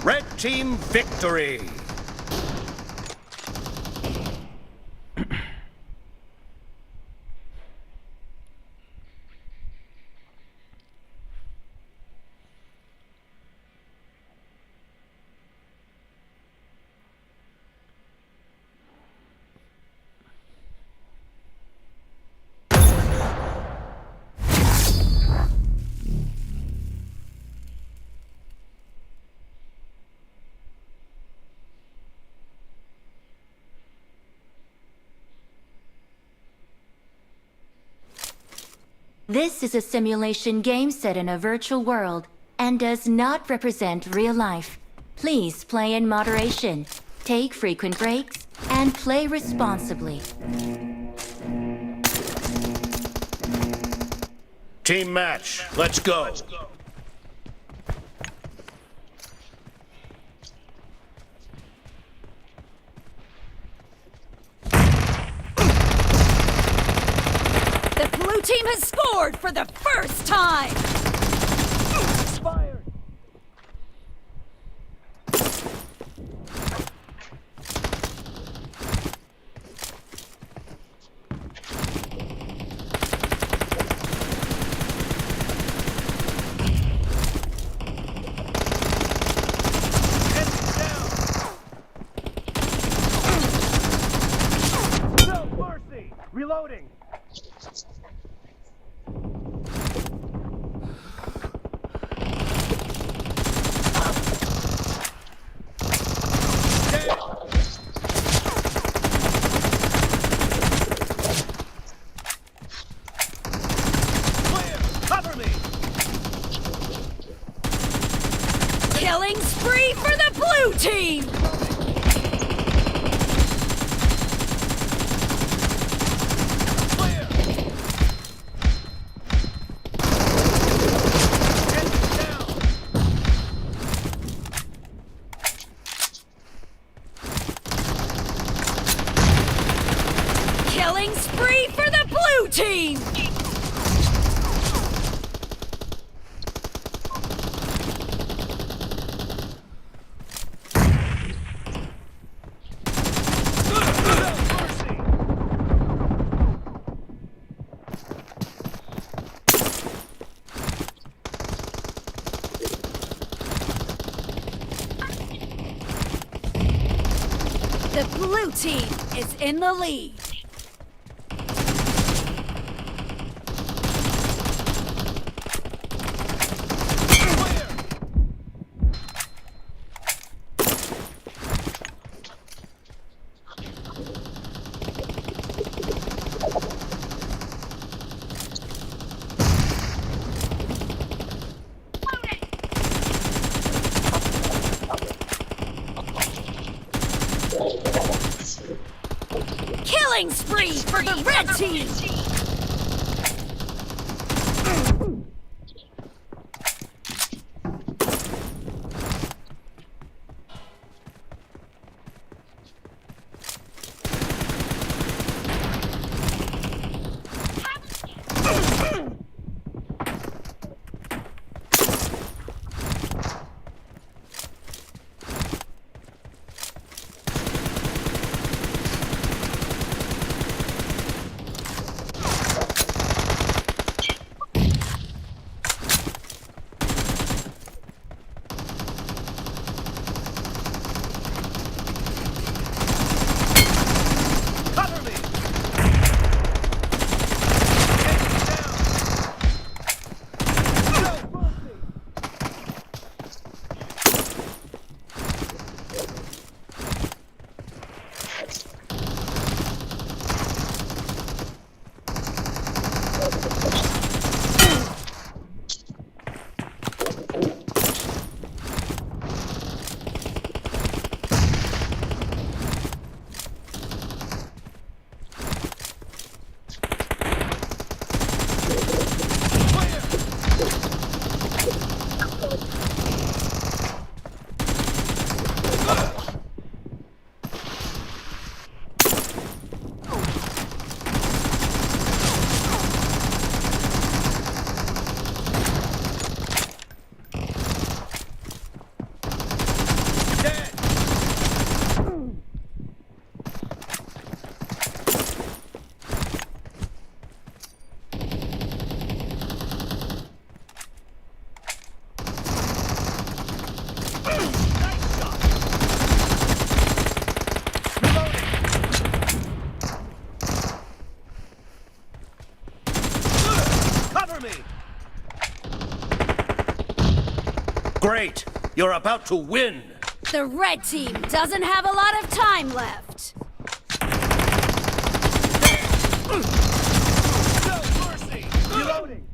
Red team victory. This is a simulation game set in a virtual world and does not represent real life. Please play in moderation, take frequent breaks, and play responsibly. Team match. Let's go. The blue team has scored for the first time! Expired. Reloading. Dead. Clear. Cover me. Killing spree for the blue blue team! Killing spree for the blue team! The blue team is in the lead. Killing spree for the red team! Great! You're about to win! The red team doesn't have a lot of time left. No mercy! Reloading!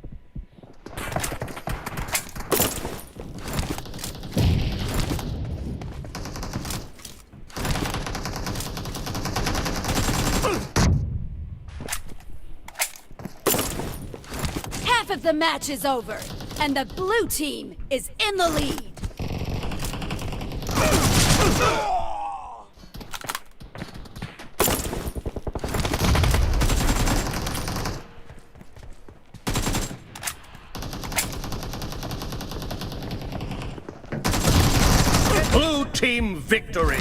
Half of the match is over, and the blue team is in the lead. Blue team victory!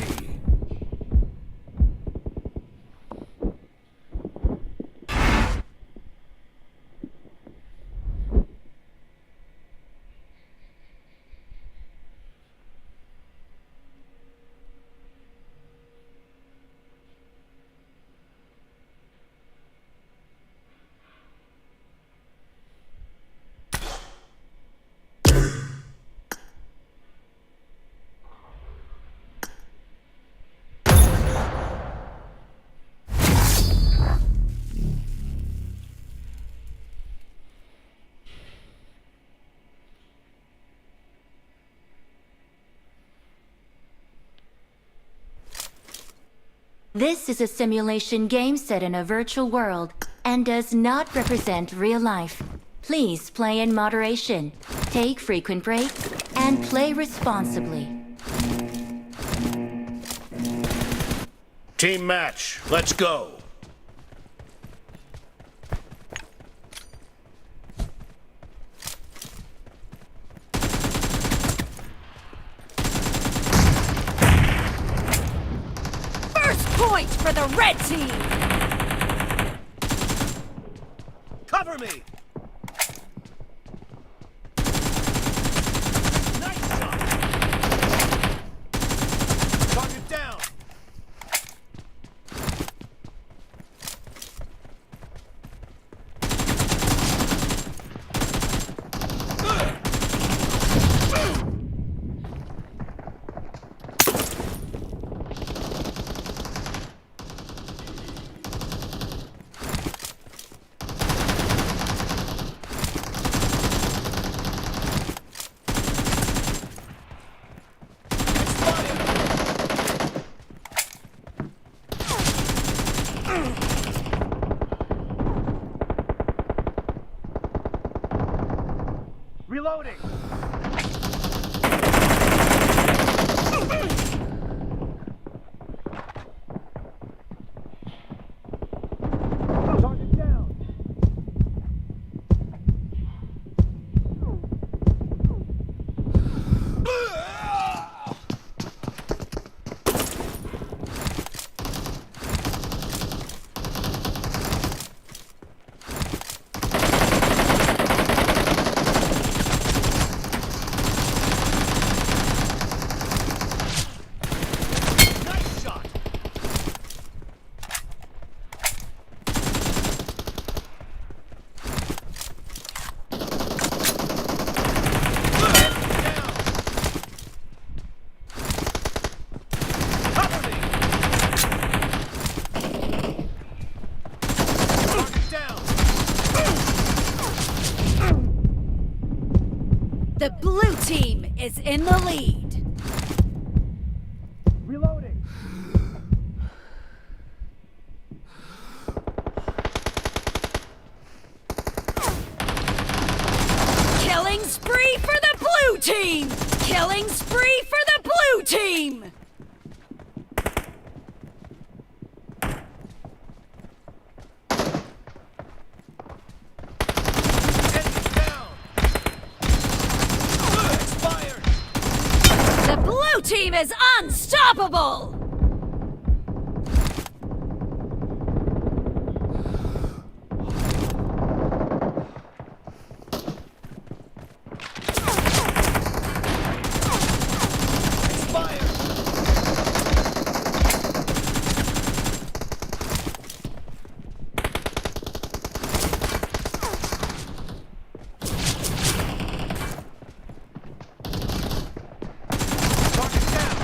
This is a simulation game set in a virtual world and does not represent real life. Please play in moderation, take frequent breaks, and play responsibly. Team match, let's go. First point for the red team! Cover me! Nice shot! Target down! Reloading! Target down! Nice shot! Cover me! Target down! The blue team is in the lead. Reloading! Killing spree for the blue team! Killing spree for the blue team! Enemy down! Expired! The blue team is unstoppable! Expired! Target down!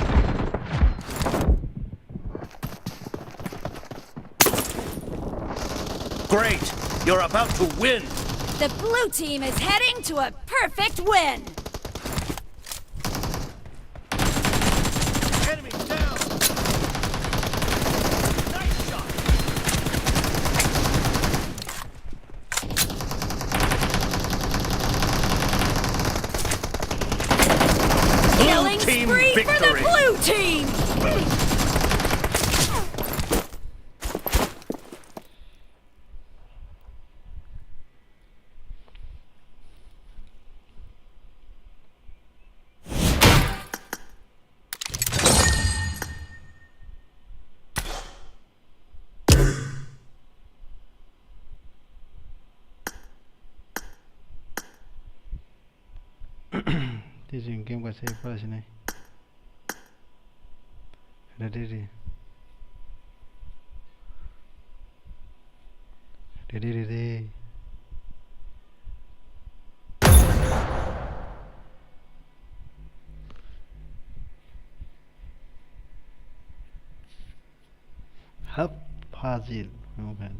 Great! You're about to win! The blue team is heading to a perfect win! Enemy down! Nice shot! Killing team spree for the victory. blue team! Teaching game ka save pa sini. Ready. Hấp Fazil. Không phải là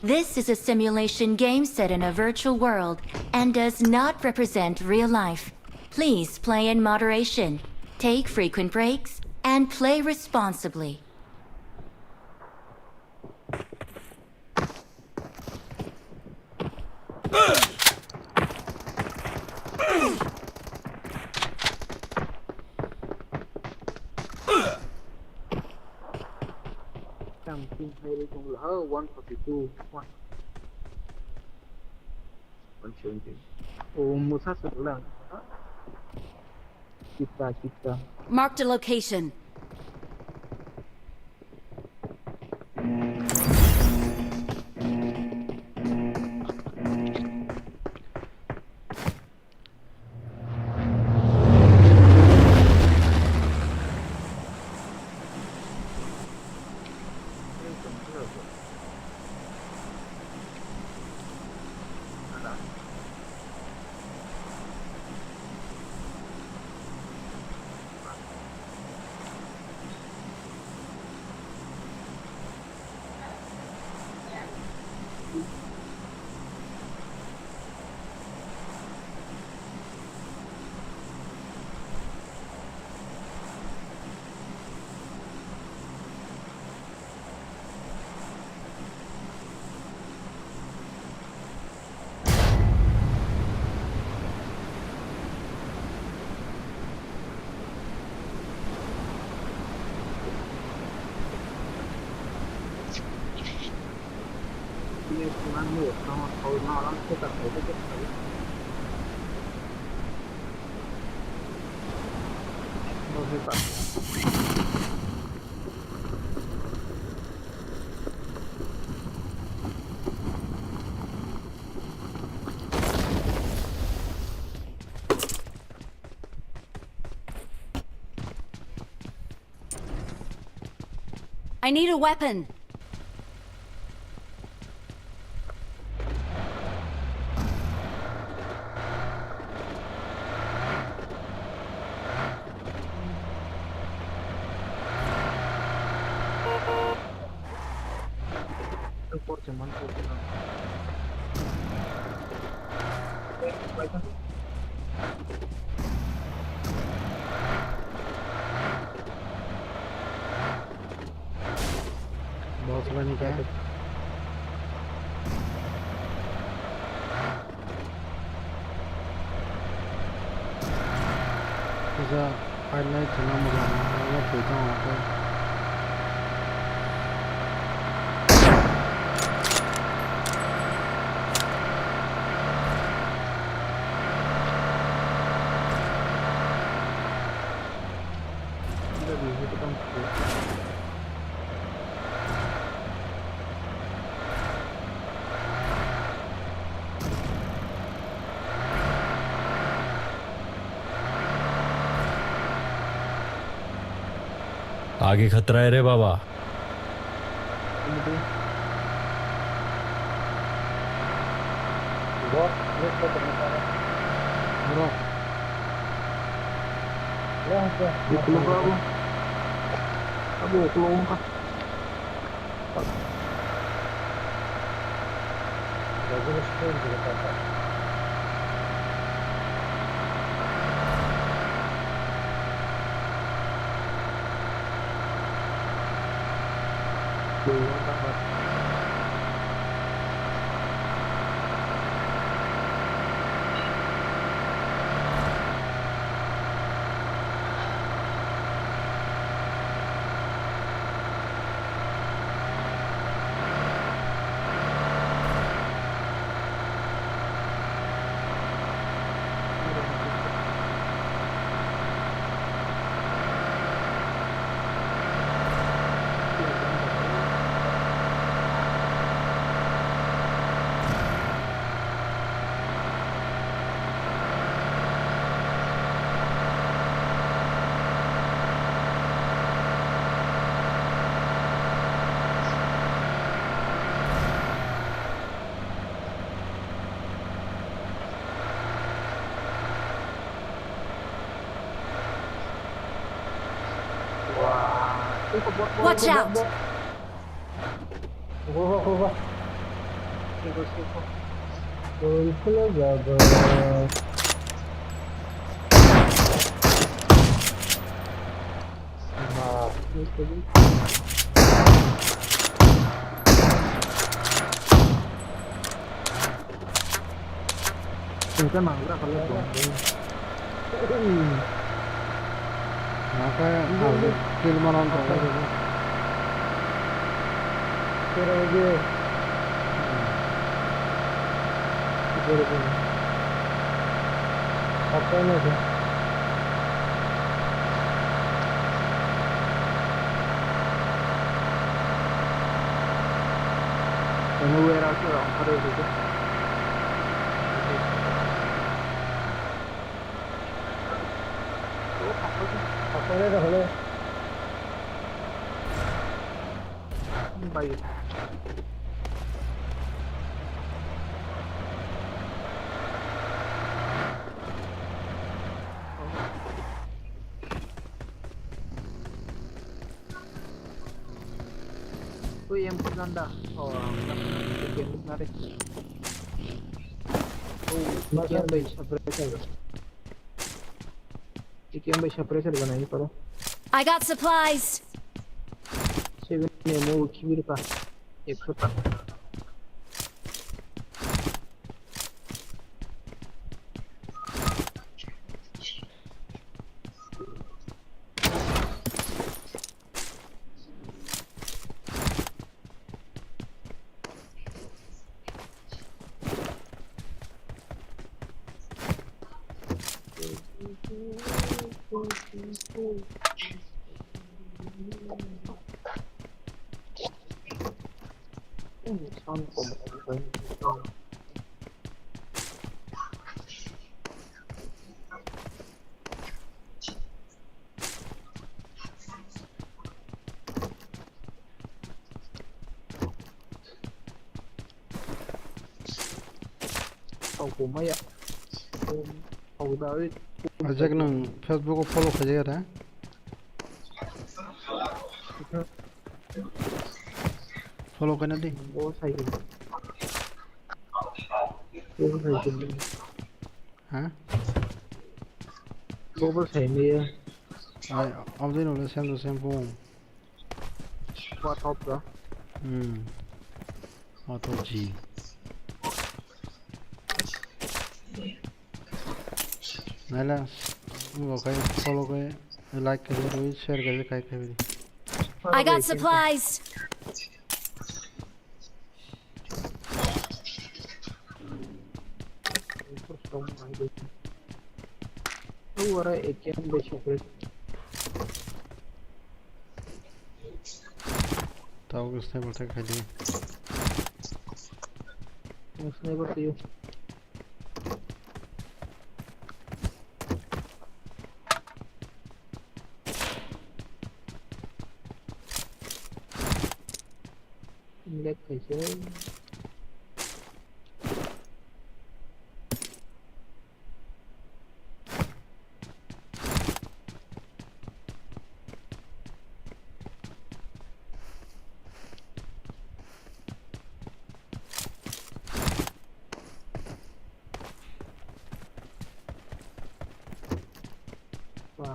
This is a simulation game set in a virtual world and does not represent real life. Please play in moderation, take frequent breaks, and play responsibly. Something very cool. 142. Oh, Musa sedang. Kita. Marked a location. Ini cuma nih, sama kalau malam kita itu kita. Mau kita. I need a weapon. Cuman bawa sebelah ni kan bisa highlight nama mudah pegang apa आगे खतरा है रे बाबा Watch out! Maka harus kill menonton aja. yang berganda. Oh, yang menarik. Ikian by suppressor. Ikian by suppressor बनाई पड़ो. I got supplies. 7 ने move खीर का 100 तक. Aku mah ya, aku dari. Ajak nang Facebook को follow करेगा था. Follow करना दी. वो सही है. वो सही है. हाँ? वो सही है. अब दिन वाले same phone. What top का? Auto G. नाला वो कहीं follow करें, like करें, तो share करें, काय करें. I got supplies. Ahora Ikian by suppressor. ताऊ किसने बोलता है खाली. उसने बताया. Let कैसे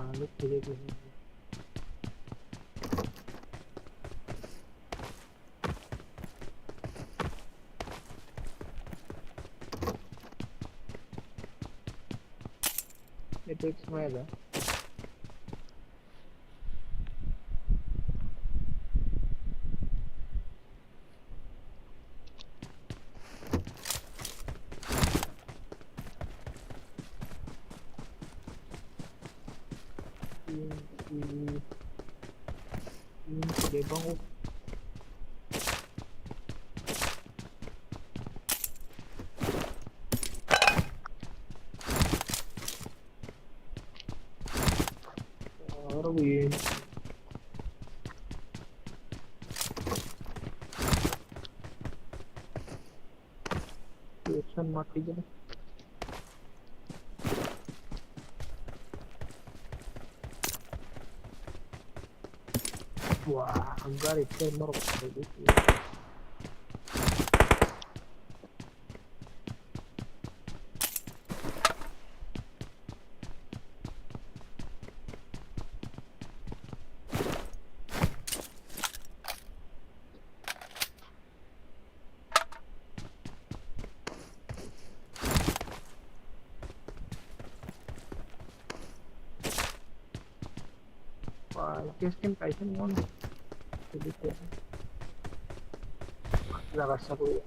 let कैसे it takes smile. Để bông Robin. Tulisan mati je. Wah, anggar itu merok begitu. Keskin kaitan mon. Jadi jaga seru.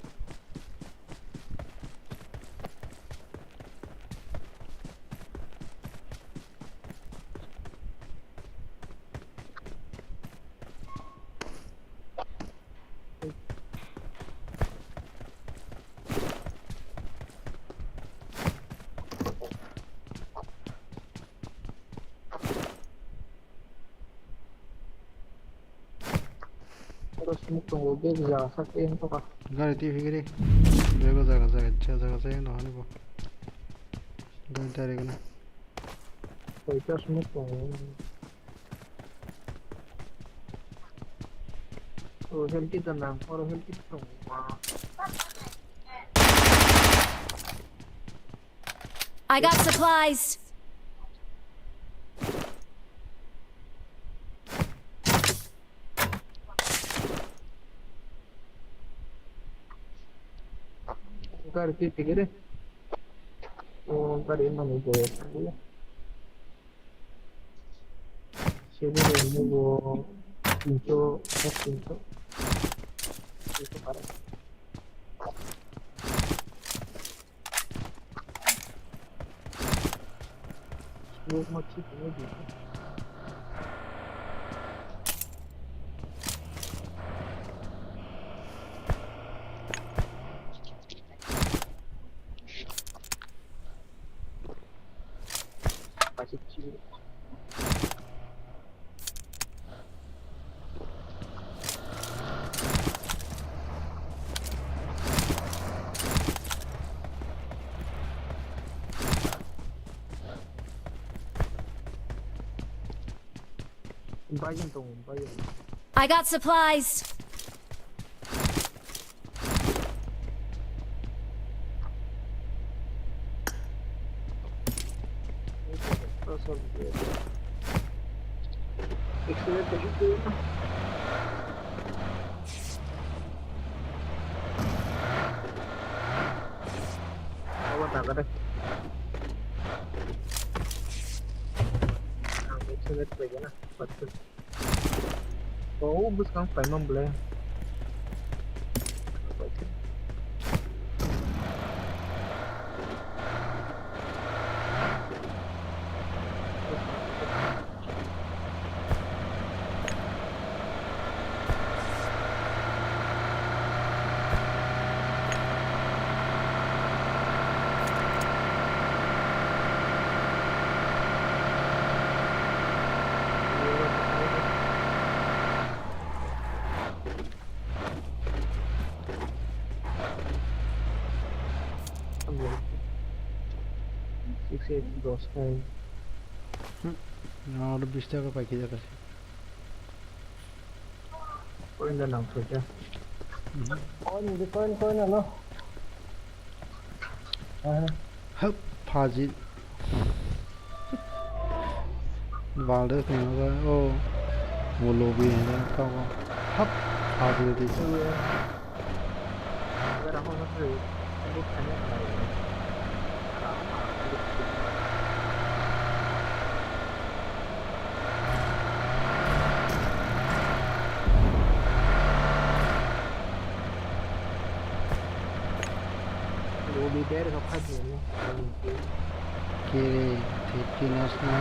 Terus tunggu dia bisa saking tuh kak. गाडी ती फिक्री देखो जगह जगह अच्छा जगह चाहिए ना नहीं वो गाड़ी तारीख ना Kita semua tunggu. Oh, healthy tenang. Orang healthy tunggu. I got supplies. Ntar titik deh. Oh, ntar ini mana itu? Sini deh, mau pintu, pintu. Itu parah. Smoke macam ini juga. I got supplies. Oh, buscar phải mong ble. No, udah bisa ke pagi aja kasih. Koin dah nak kerja. Koin ano? Hấp Fazil. Vào được thì nó ô một lô bì này cao không? Hấp Fazil thì Biber kapag yun. kiri kinos na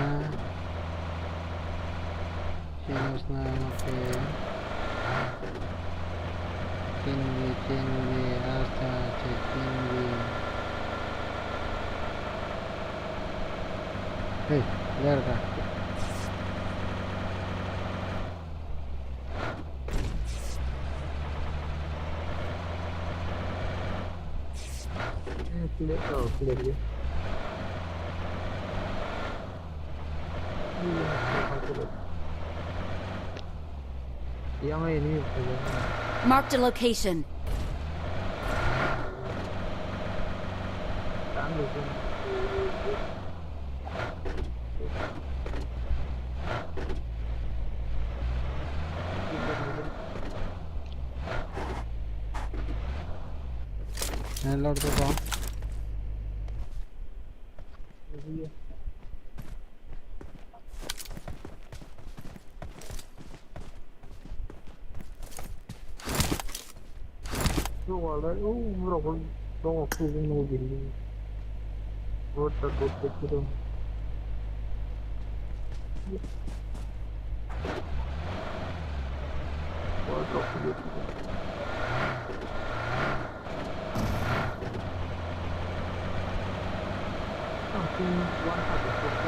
oke tinggi asta tinggi hei lihat kak clear ya. Yang ini Marked a location. Lord to go. Soalnya, merokok dong aku mau gini. Buat takut gitu. Buat aku gitu. Something one habit of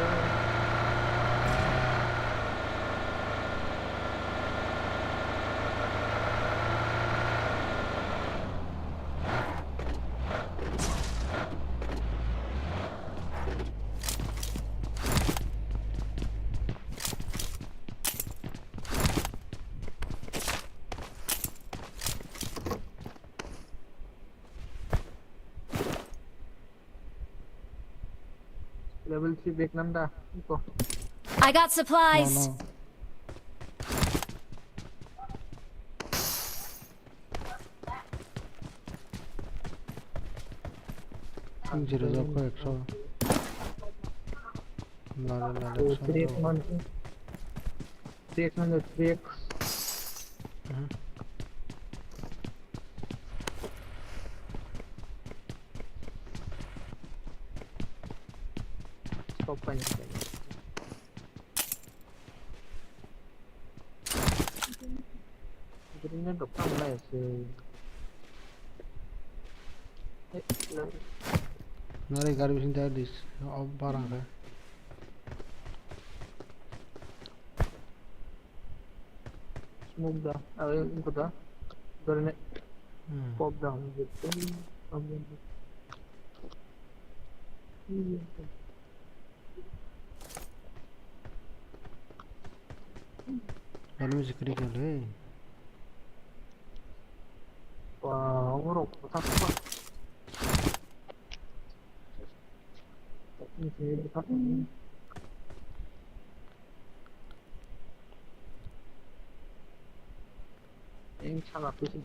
level 3 Vietnam dah. Ito. I got supplies. No. Zero zero extra. La 3x. Stop pa niya. Hindi niya doktor na Nari gari bisin der dis. Ab barang ka. smoke down. Ayun ko da. Garne pop down gitu. Enemy zikri ke le. Wah, ngorok apa? Ini apa? Yang salah tuh sih.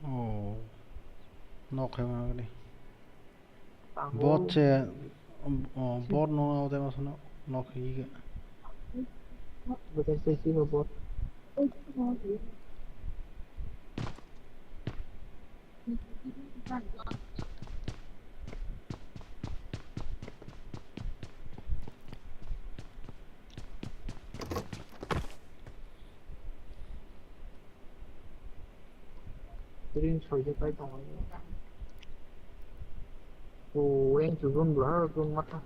Oh. Knock hai mana ni. Bot che bot no aude masana knock hi ke. Betul sih bot. Green soy cái đó. Ồ, em chỉ dùng bữa dùng mắt thôi.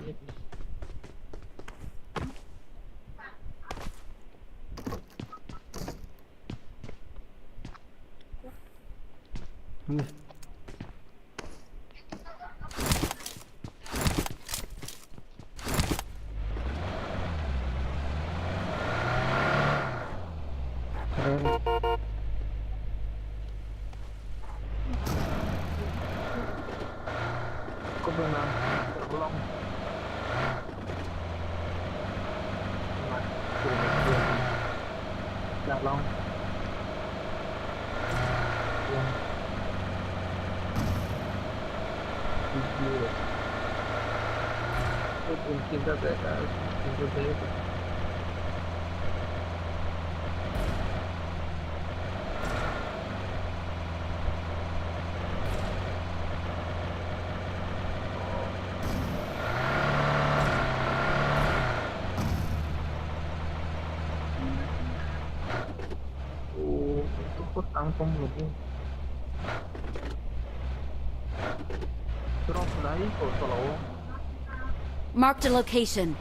Có bên nào belum? Dạ long. Kita beda, kita beda. Tangkong lagi. Drop lagi kok selalu. Marked a location.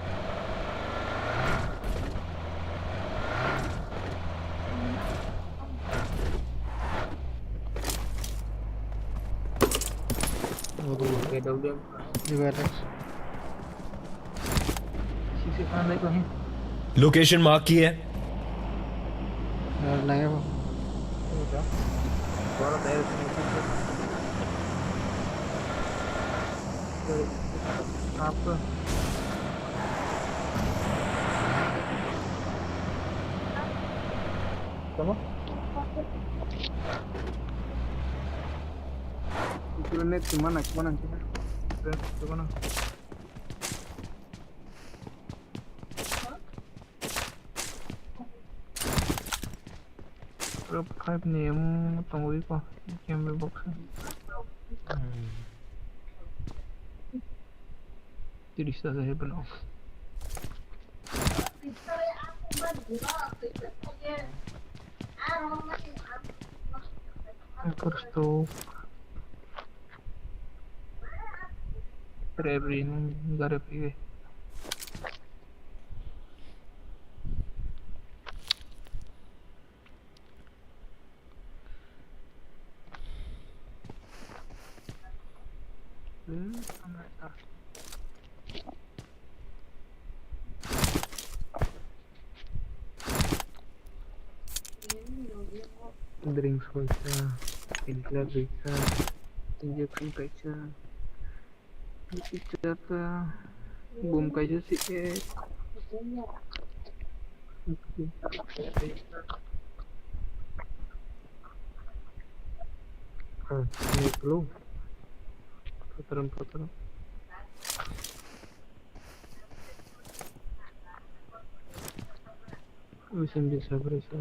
Location mark की है नहीं वो apa sama Grenade kemana? Grenade kemana? Berapa kali nih yang tunggu itu? Camera box. Jadi saya benar. Terus tuh Rebri ini nggak ada pilih. Drinks bisa, painkiller bisa, injection bisa, bisa bom kayak sih ini belum putaran bisa berisa.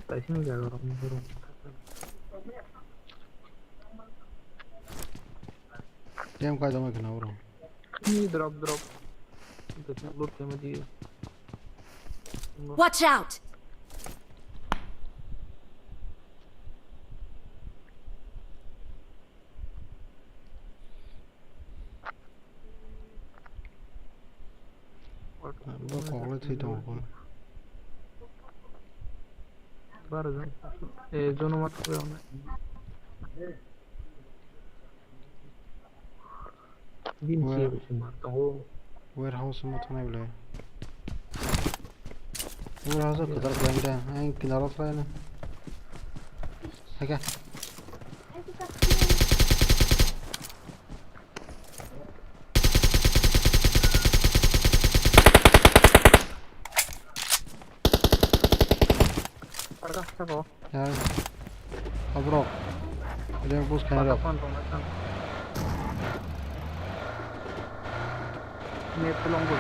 Tak sini gak orang burung. Yang kaya dong kena orang. Ini drop. Itu loot sama dia. Watch out! Nó có cái gì đâu con. Barzan. Zonu mat koyalım. Bin şey var. O Warehouse में तो नहीं बोले warehouse किधर plant है हैं किनारा सा है ना है क्या यार अब रो इधर पुश कर रहा Ini tolong ke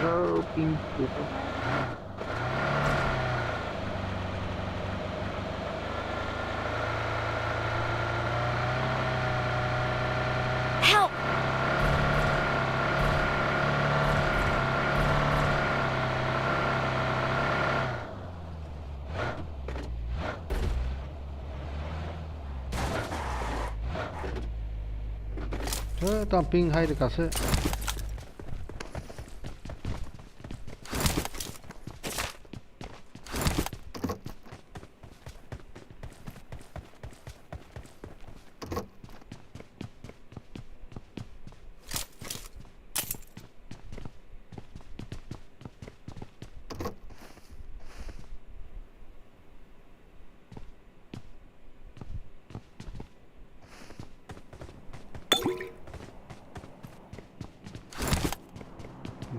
ping gitu. Help! 저 덤핑 하이드 가서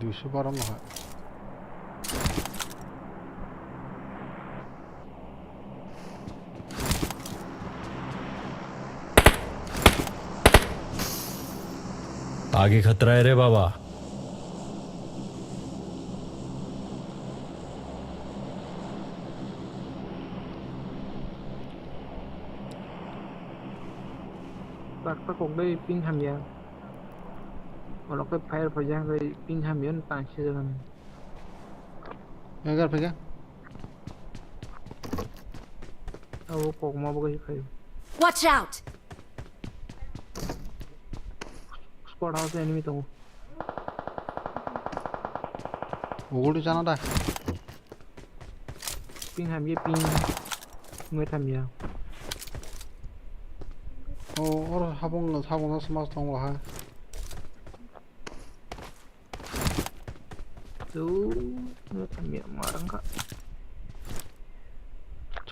दूसरे बार हम है आगे खतरा है रे बाबा Bác cũng đây ping hàm giang. Mà nó cái file phải giang đây ping hàm giang tàn chưa làm. अगर पे क्या Aku kok mau pakai file. Watch out! Squad house enemy tuh. ओगुड़ी जाना था Ping hàm giang ping người hàm giang. और 하봉 사고나 스마트 통과 하 Tuh người hàm giang marang kak.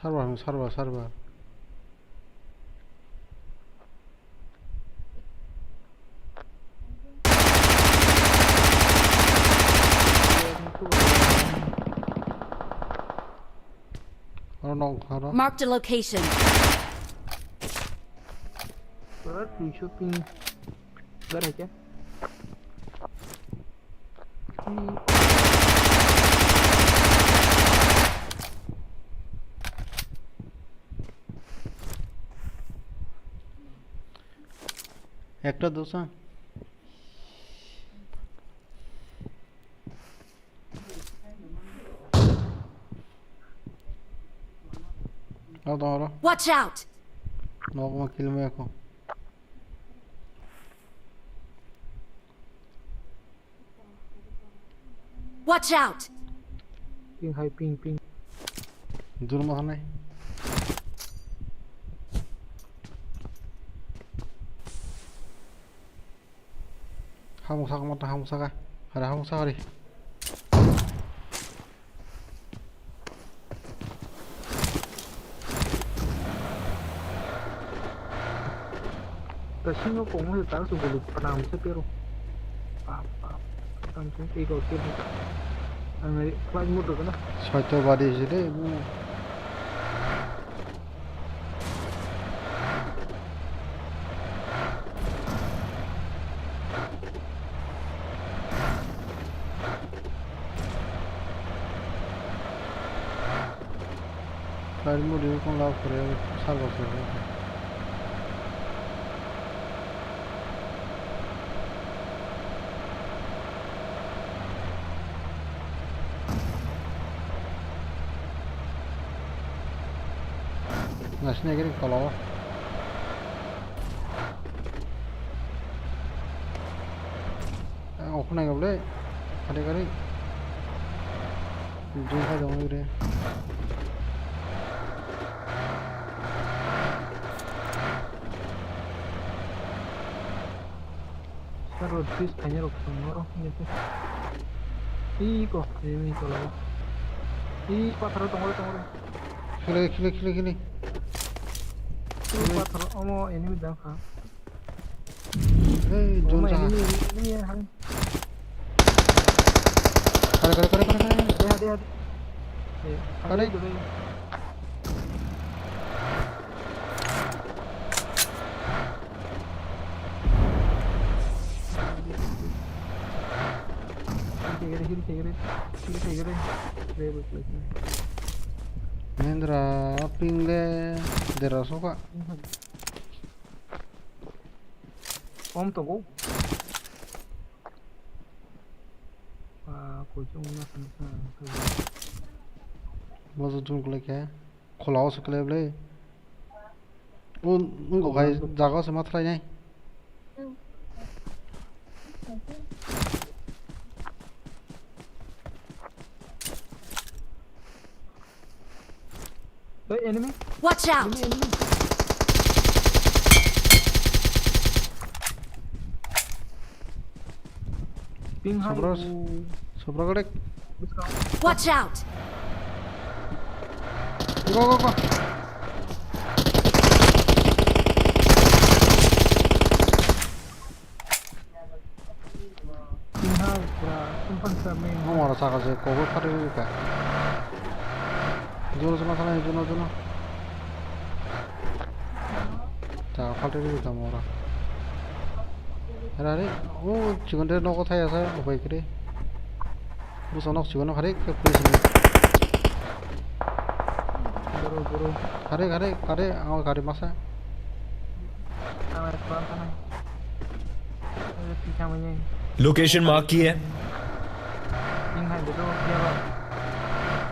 사르바 nó nong khá đó. Marked a location. Berat di shopping. Berat aja. একটা dosa Adoro. Watch out! No como kill me ako. Watch out! Ping high ping. Durma hanay. Hamusa ka mata hamusa ka. Hara hamusa ka rin. Kasi no kung ano tayo sugulit pa namin sa pero Samsung ikaw sila ang flight mode ka na Saito body sila bu. Flight mode yung kung lao kore salvo sila. Nasnya gini kalau aku nggak boleh ada kali jumpa dong ini Road fish hanya orang gitu kok ini kalau Pak tunggu kili Pak ini udah kah hey jumpa ini ya Kali. Mendra pingle deraso ka. Om tunggu. Kucing mana sana. Masa jun kule kya? Khulao sakle ble. उनको भाई जगह से मत रह जाए enemy Watch out! Ping high. Sobra gede. Watch out! Go. Ping high, simpan sama. हमारा saga से cover खड़े हुए का जोर से मसाला है जोनो 자 खड़े हुए था मोरा अरे वो चिकन दे नको था ऐसा भाई करे वो सोनक चिकन खड़े के पुलिस ने Buru. खड़े आओ गाड़ी मसा Tanah pelan tanah. Ping namanya. Location mark की है Ping high itu dia Pak.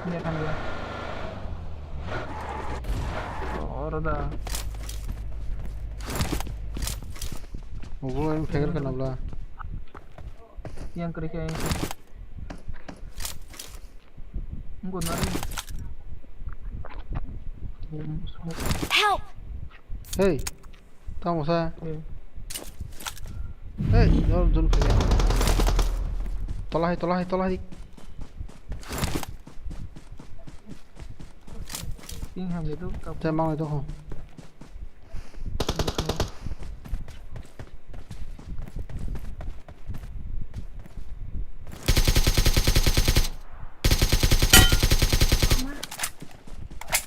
Ini akan dia. Oh, roda. वो इन फेगर करना बोला Yang kerja yang Enggak nari. Help! hey tamu sa Eh, hey जोर जोन फेगर तोला ही Ping high itu Saya mau itu kok.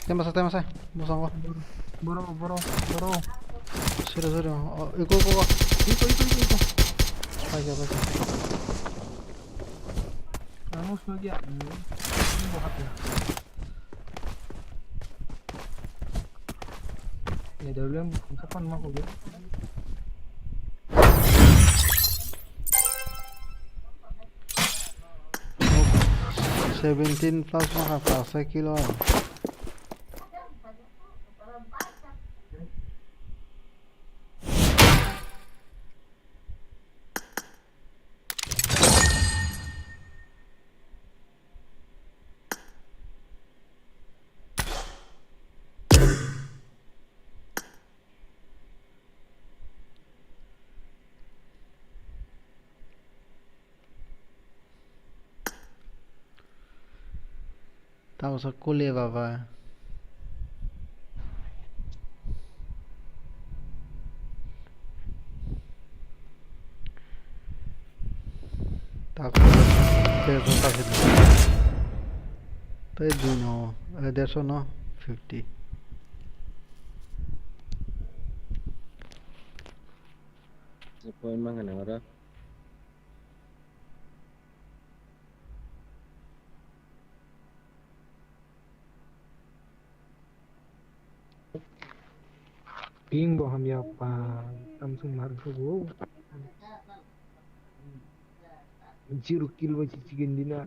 Tembak saya. Musang gua. boro. Sudah. Oh, ikut. Itu. Aja. Kamu sebagai ini buat ya. Ya dulu yang kapan mau ya? 17 plus maka fase kilo. Tahu sekolah bapa. Tak there's a packet. They do know. There's no 50. Sepoin mangan ora. Ping bo ham ya pa Samsung mar ko 0 kill wa chicken dina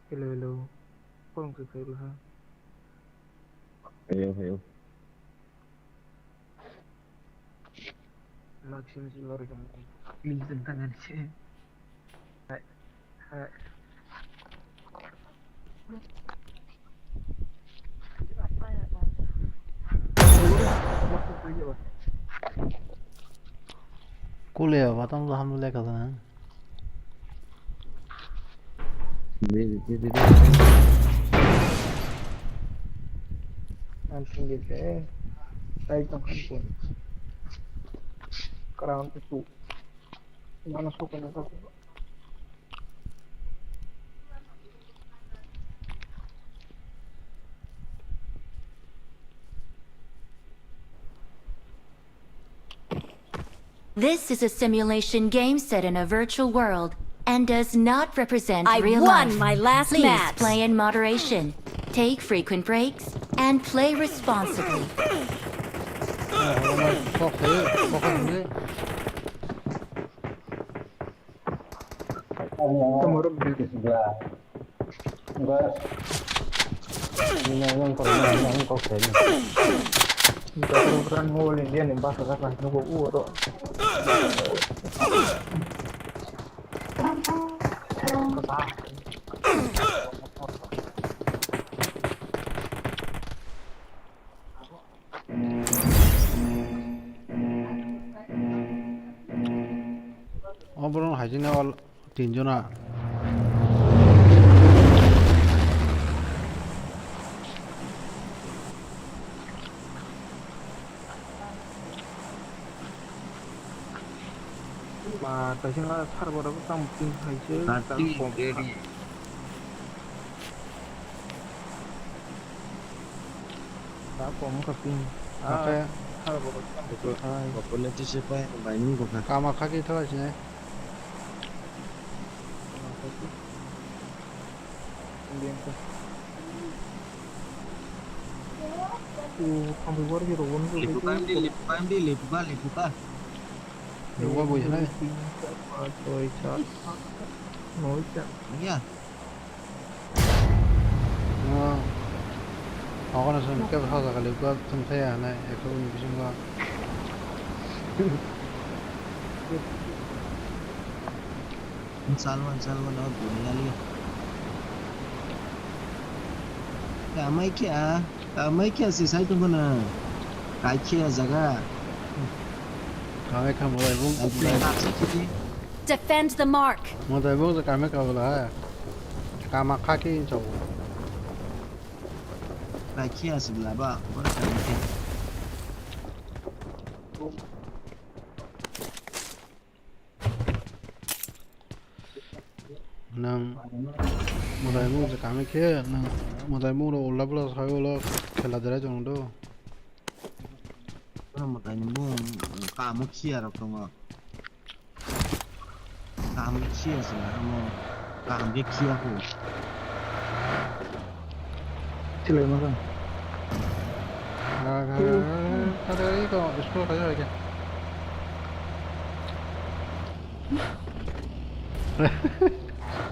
hello kong ke kai ha Ayo. Maxim si lor jam please tangan si hai Kuliah batang lah hamil lekas kan. langsung gitu tarik tangkan pun kerawang itu mana suka nak aku This is a simulation game set in a virtual world and does not represent I real won life. my last Please match. play in moderation, take frequent breaks, and play responsibly. kemarin beli Enggak. Yang pernah kok ini. kita terus mulai dia nih bahasa apa nunggu tuh belum hajinya all tinjuna. mà tại sao nó thắt vào đó có tăng một tinh hay chứ đã có một cặp tinh Oke. thắt vào đó tăng một cặp hai Walaupun nanti siapa yang banyak kok. Kama kaki terus ya. kemudian ke ambil luar gitu pun Lipukan. Dua boleh lah. rồi chọn nối chậm Iya. Oh. Aku nak sampai ke house kalau gua sampai ya, nah, aku ni bisa gua. Salman और दुनिया लिया Kamai kia sih saya tunggu na kai jaga Kami kan mulai bung. Defend the mark. Mulai bung kami kau lah. Kama kaki jauh. kai kia sebelah bawah boleh kan nang modai mu je kami ke nang modai mu lo ulah belas hayo lo khela dera jong do Kalau mau tanya mu kamu siapa kamu? Kamu siapa sih? Kamu siapa? Sila makan. ada itu sekolah kayak aja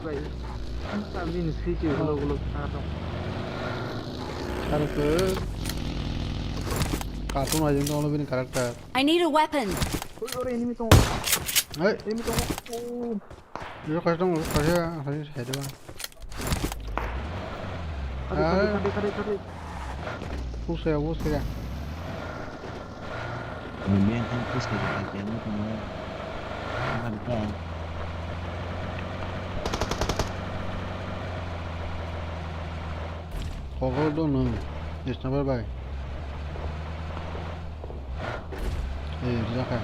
Baik. Kami ni sih kalau ada. harus kartun aja itu lebih karakter I need a weapon. Ini tu. eh Ini tu. Oh. dia kadang saya doang Kari. busnya Memang kan terus kita kajian itu mau ada. kok do no yes na bye bye silakan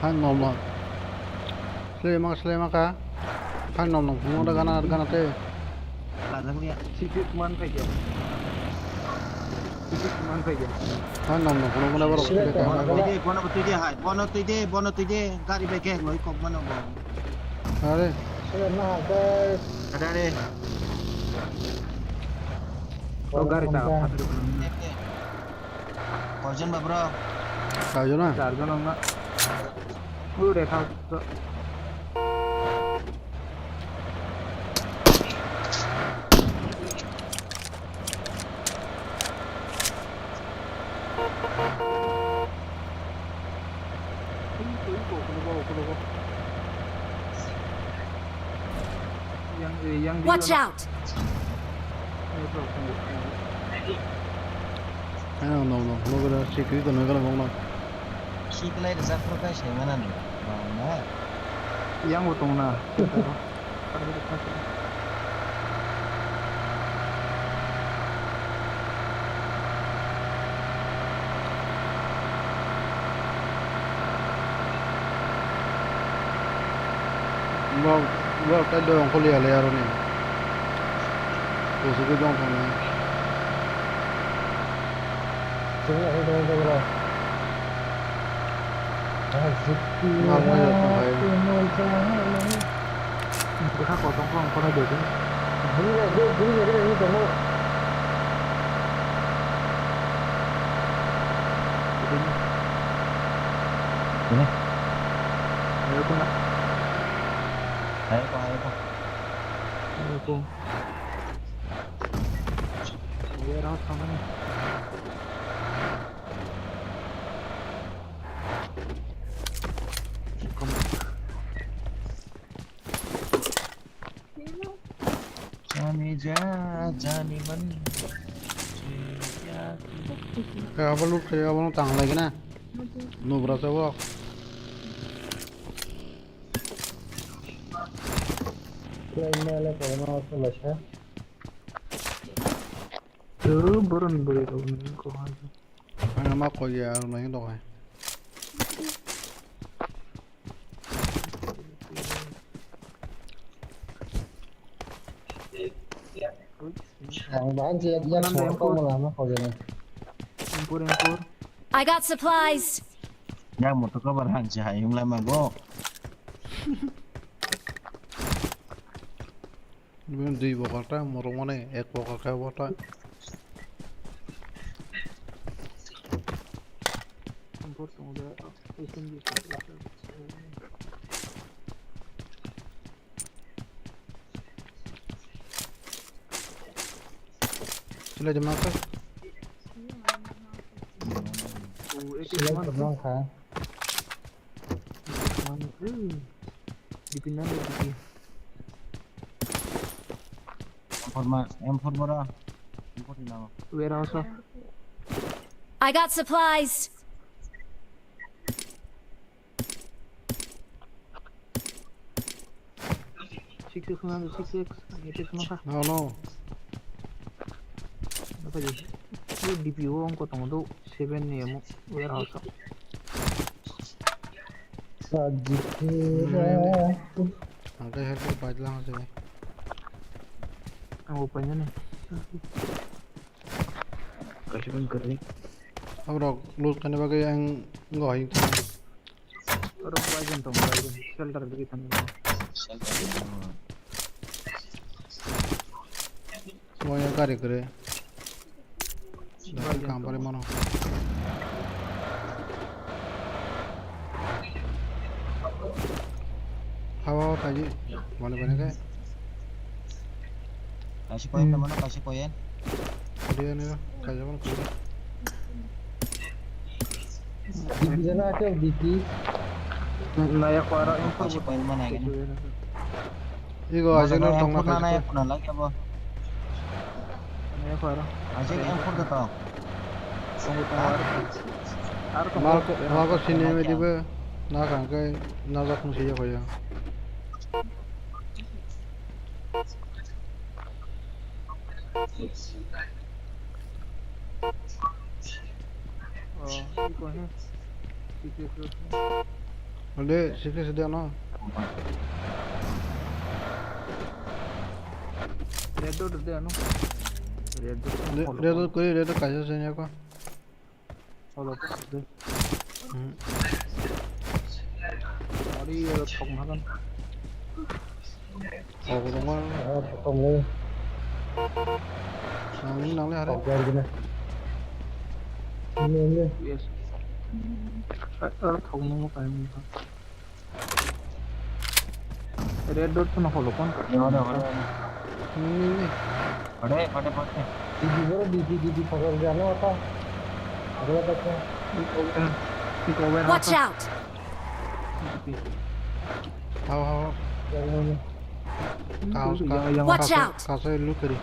han nom lo selema ka han nom nom mo daga na te Kadang dia Sikit man saja. han nom nom kuno baro bono tide gari beke loi kok mana bo. are Ada deh. Oh garis tahu. Kojen ba bro. kayo na Jargon nama. Udah tahu. Yang Watch out! han nom nom lo gora sikri to no gala bong no Si kelai de zafro ka shi mana ne. Mana? yang utong na. lo ta do ko le le aro ni ko su ko jong thong ni ma mo yo to hai Berhak potong kong kau ada tu. Ini. Ayo kau nak. Ayo kok. Ayo kau. Biar rawat sama ni. Jani man. kayak apa lu tang lagi na no berasa wak Tu burun boleh kau ni kau aja. ana ma ko ya no ngi do hai Impur. I got supplies. Ya một cái barang jahai yung lama go. Dua di bokata moro mane ek bokata bota Impur tu dah. Isin di. sila jemaah Dipindah lagi. Informa. Impor di nama. Warehouse. I got supplies. Six. Itu semua. no Apa je? Ini DPO ang kotong tu 7 ni mo warehouse. Angkai helper bajlang aja nih. Opennya nih. Kasih kan kering. Abro loot करने वाले yang enggak itu. Orang bagian tuh, bagian shelter begitu nih. Semuanya kari kere. Dari kampar mana? Hawa tadi mana kayak? Kasih poin teman, kasih poin. Dia nih lah, kayak mana kuda? Di sana ada Diki. Naik para info Kasih poin mana yang ini? Igo aja nih tong Mana nak naik pun lagi apa? Naik para. Aja yang pun tuh. Tunggu tawar. Marco sini में दिबे ना कांके ना जाखुं सिया कोया. Iko है. Oleh sikit sedia no. Red dot deh anu. Red dot. Dia tuh kaca sini apa? Follow deh. Mari tok makan. Oh, rumah. Kamu Nang le ada. ini Yes. Tok nunggu kayak gitu. Red dot tuh follow kan? Ada. Ini. Pada. di pagar jalan apa? Ada apa? Watch out! Hawa. Jangan Kaos Watch out! kaos lu kiri.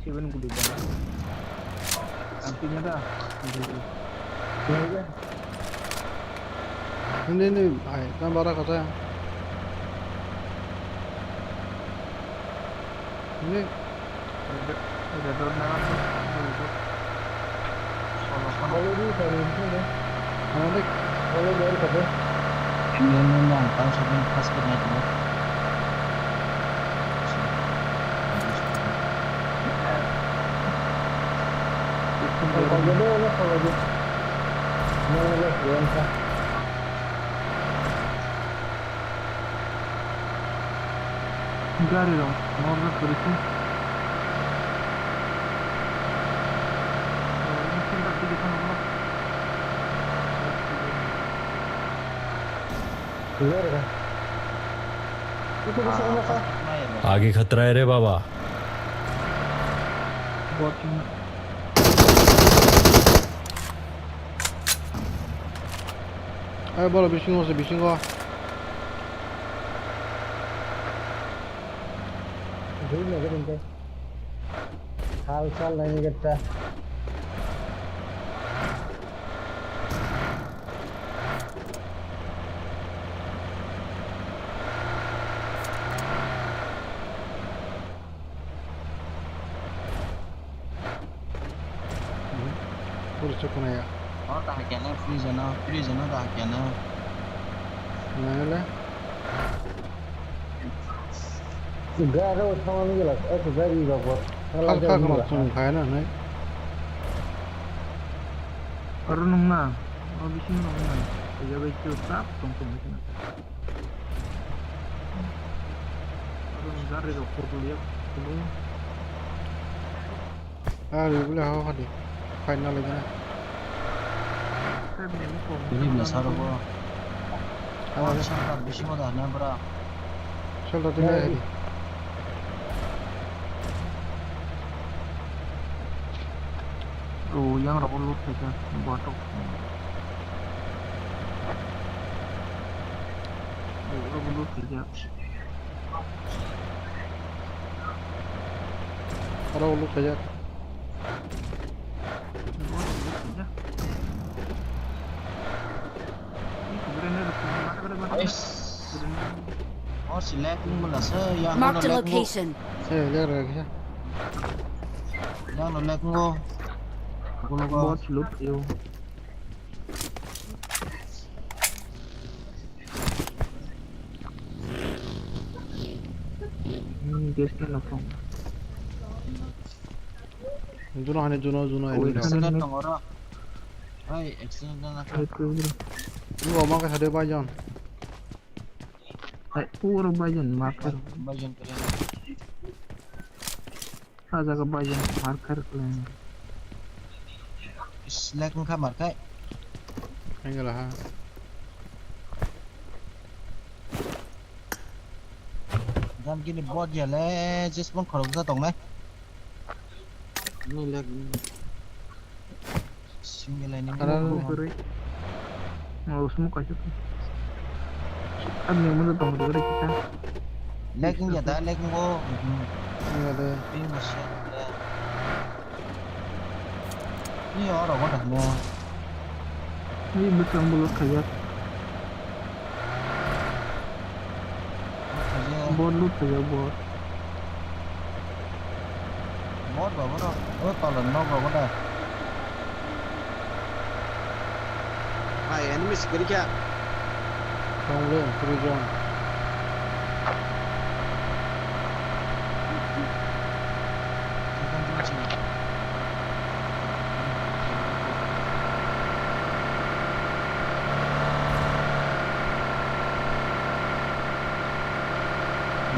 Seven gede banget. Artinya dah. Ini, ay, kan bara kata yang. Ini Red dot mana tuh? kalau di dari ini mana dek? kalau dari apa? Ini yang tahu sebelum pas kena itu. Kalau jadi lah kalau jadi mana lah biasa. Enggak ada dong. Mau nggak berisi? Mungkin tak di sana bro. Keluar kan? Itu bisa apa? आगे खतरा है रे बाबा Watching. Ayo bola bising gua. Jadi nggak ada hal hal lain kita. Kurus cukuna ya. Oh tak kena freezer tak kena. Nah lah. Juga ada orang ni lah. Juga di bawah. Kal kena langsung kaya nih. Arunong na. Mabising na na. Kaya betul tap tungtung itu. Arunong dari dokter kuliah. Ah, boleh hawa kadi. Final lagi na. Ini biasa robo. Awal siapa bisa mudah nabra. Shelter tinggal kadi. Oh, yang rapor lu saja batok. Oh, rapor lu saja. Kalau lu saja. Oh select mula sa yang Marked a location. Lihat lagi ya. yang nolak ngo bot loot yêu guess cái là không Juno hane juno enemy. accident nang ora ai accident na Lu omong ka sade bajan. ay puro bayan marker bagian kalian ada ke bayan marker kalian slack kamar kai Enggak lah ha. Gam gini bot ya le just mon khorok ra tong này ni lag single line ni kore mau semua kasih tuh kan yang mana tahu dari kita lagging ya ta lagging go Enggak ada. pin masih ni orang có đặt mua ini betul mulut kayak bot loot kayak bot bot vào đó to lần nó vào đó Hai enemies kiri kya? Không lên, free zone.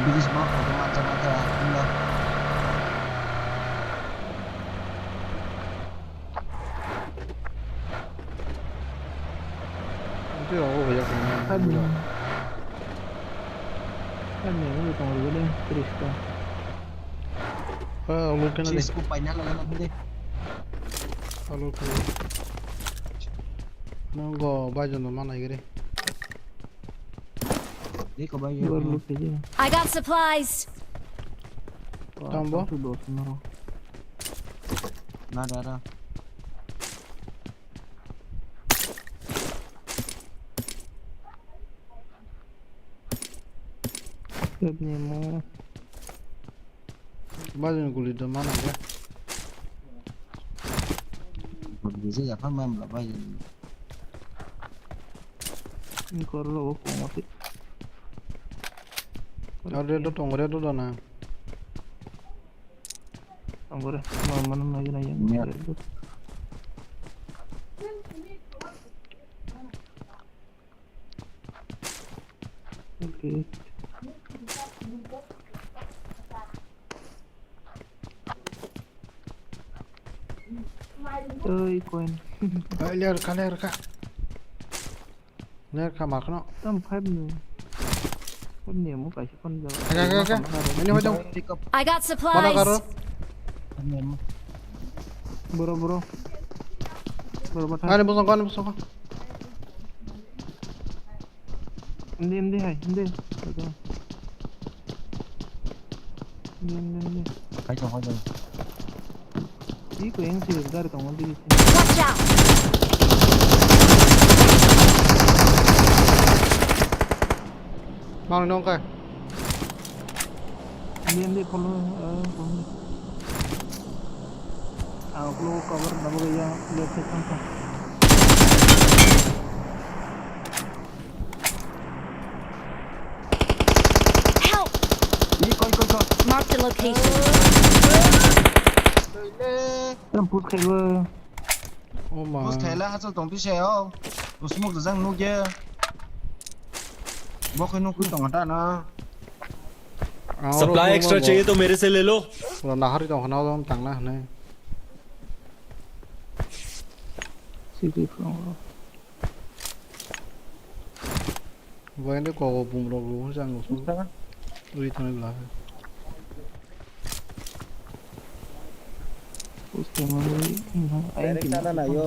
Bilis mo macam-macam enggak Itu ya, oh banyak yang kan kan yang mana tahu dari Krista mungkin ada. Sis kupainya lah nanti Kalau ke Nunggu bajan tuh mana gitu. dia kebayang bot loot aja I got supplies. Tambah. sudah semua nah ada kayaknya mau Bajan kulit tuh mana ya? begitu ya kan memang berapa ya ini kalau aku mati Ada tuh tongore tuh dana. anggore mana lagi nanya Iya. oke koin Liar kak. Liar kak makno. tempat nih con nhiều muốn phải con giờ Kak. Ini macam. I got Mana karo? supplies. bro bro batang Ini busong. ini hai ini ini cái cho hoa rồi ý của anh thì dari tong đi Watch out. Mang nong kak. ini follow aku cover nama gaya lihat kan Help. đi coi Mark the location. tempus kayak Oh my. bút thầy là hát cho tổng tí xe không tôi smoke được răng nu kia bóc cái nu cứ tổng hạt nó supply extra चाहिए तो मेरे से ले लो Rồi nahari tong hanau tong tang lah nih. city from Vậy đấy có bùng lọc luôn sang ngủ xuống. Ui thằng này là. Direct sana na yo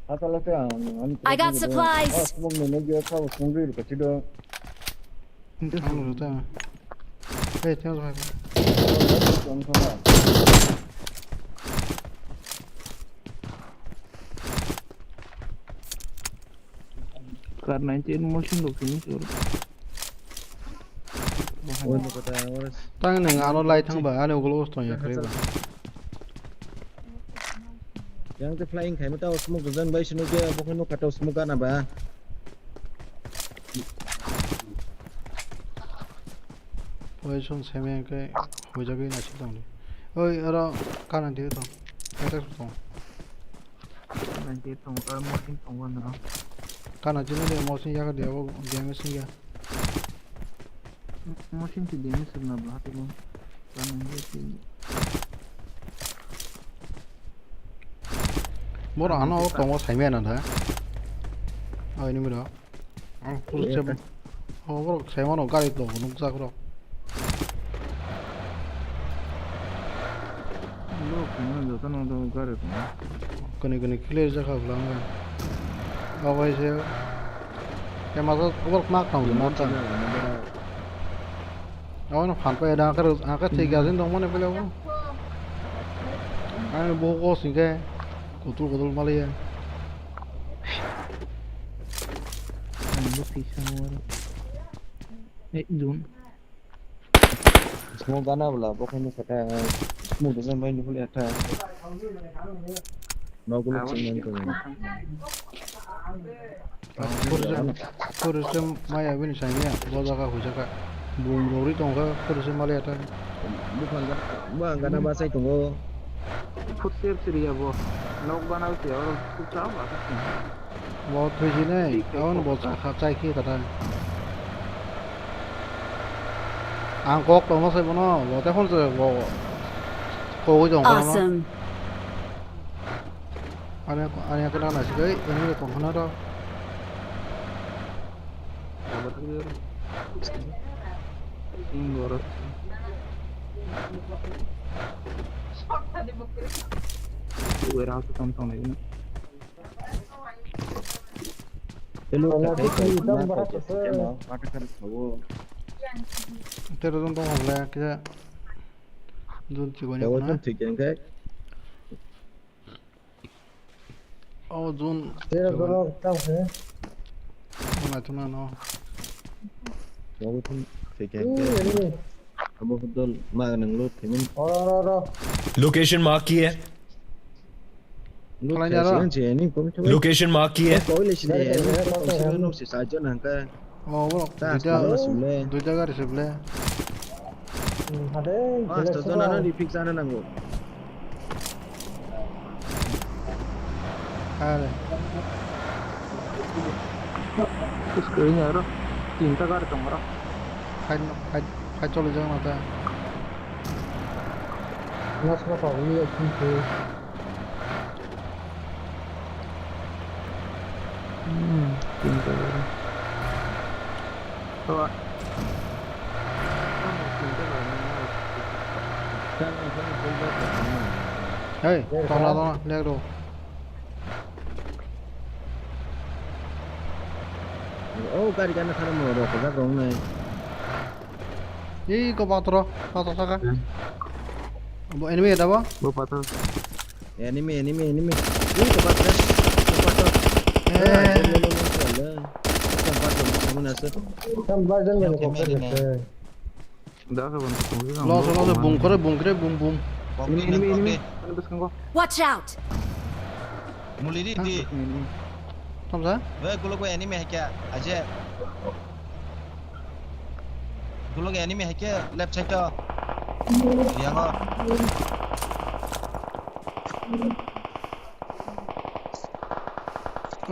asal saya I got supplies. smoke ni yo kau smoke ri ko chido Thằng này ta. Ê theo rồi. karena itu motion look ini suruh oh ni kata Tang này ngã nó lay thằng bà anh glos tong ya kre ba. yang te flying khai mata smoke zan bai sinu ke bokho no kato smoke na ba 포지션 3명에 호적이 나 식당 어이 알아 가는 데도 대dak도 nanti tong kalau mungkin tonggon na 가나 지는데 무슨 야가 되고 게임을 쓰게 mungkin si Dennis na ba hati mo kanan dia si 뭐라 안 하고 또 살면은 돼 어이 님이라 그렇지 그럼 세만원 가리 또 농사 그럼 lo kena do tan do gare ko 그네 클리어 자가 불안가 아고 이제 야마서 그걸 막 나오지 못다 아우는 판파에다 그러 아까 되게진 동만에 별로 아니 보고 쓰게 고툴 말이야 ando sisa mo dun smoke gana bla bokho no kata smoke zan bai ni hule ata no gulo chingen ko 그릇 마야 빈 상이야 보다가 후자가 뭉로리 동가 그릇 말이야 bukan ba gana ba sai tungo footstep seria bo nok banau se aur tu chao ba 뭐 되지네 아우는 뭐 갑자기 키다다 안 꼭 넘어서 보나 뭐 대혼자 뭐 거기 좀 그러나 Awesome. 아니야 그러나 지금 얘네들 좀 하나라 ingoro Uera tu tong lagi telu ka kai ko na ko ma pata kar ko तेरे तो हमला क्या जो चिकोने ko ना tum thik en kai और zone तेरा दोनों तब है मैं तो ना ना ko tum thik en kai abo dol ma nang lut themin और Location mark की है lut Kalau nyala. thik en ni ko mi location mark की है ko le si le ko no si sa jon han ka 어 뭐 ta sa sule 둘 다가 리스블레 अरे ah sto jon na di fix ana nang 아래 terus kayaknya ro tinta kar tong ro 한 쪽으로 정하다 नस्ल का भी अच्छी थी tinta ro to 에이 떠나 레그로 oh ka di kana thara mo ro ko ga rong ne 이거 봐들어 봐서 사가 뭐 애니메이다 봐 bapak tuh anime ni ko ba tra ko ba to हम version में को करते हैं udah ke bentuk mobil 러서 붕그레 붐붐 ini terus kan kok Watch out! muliri di ini 탐사 ve gulo ko anime hai kya aje gulo ko anime hai kya left side to yang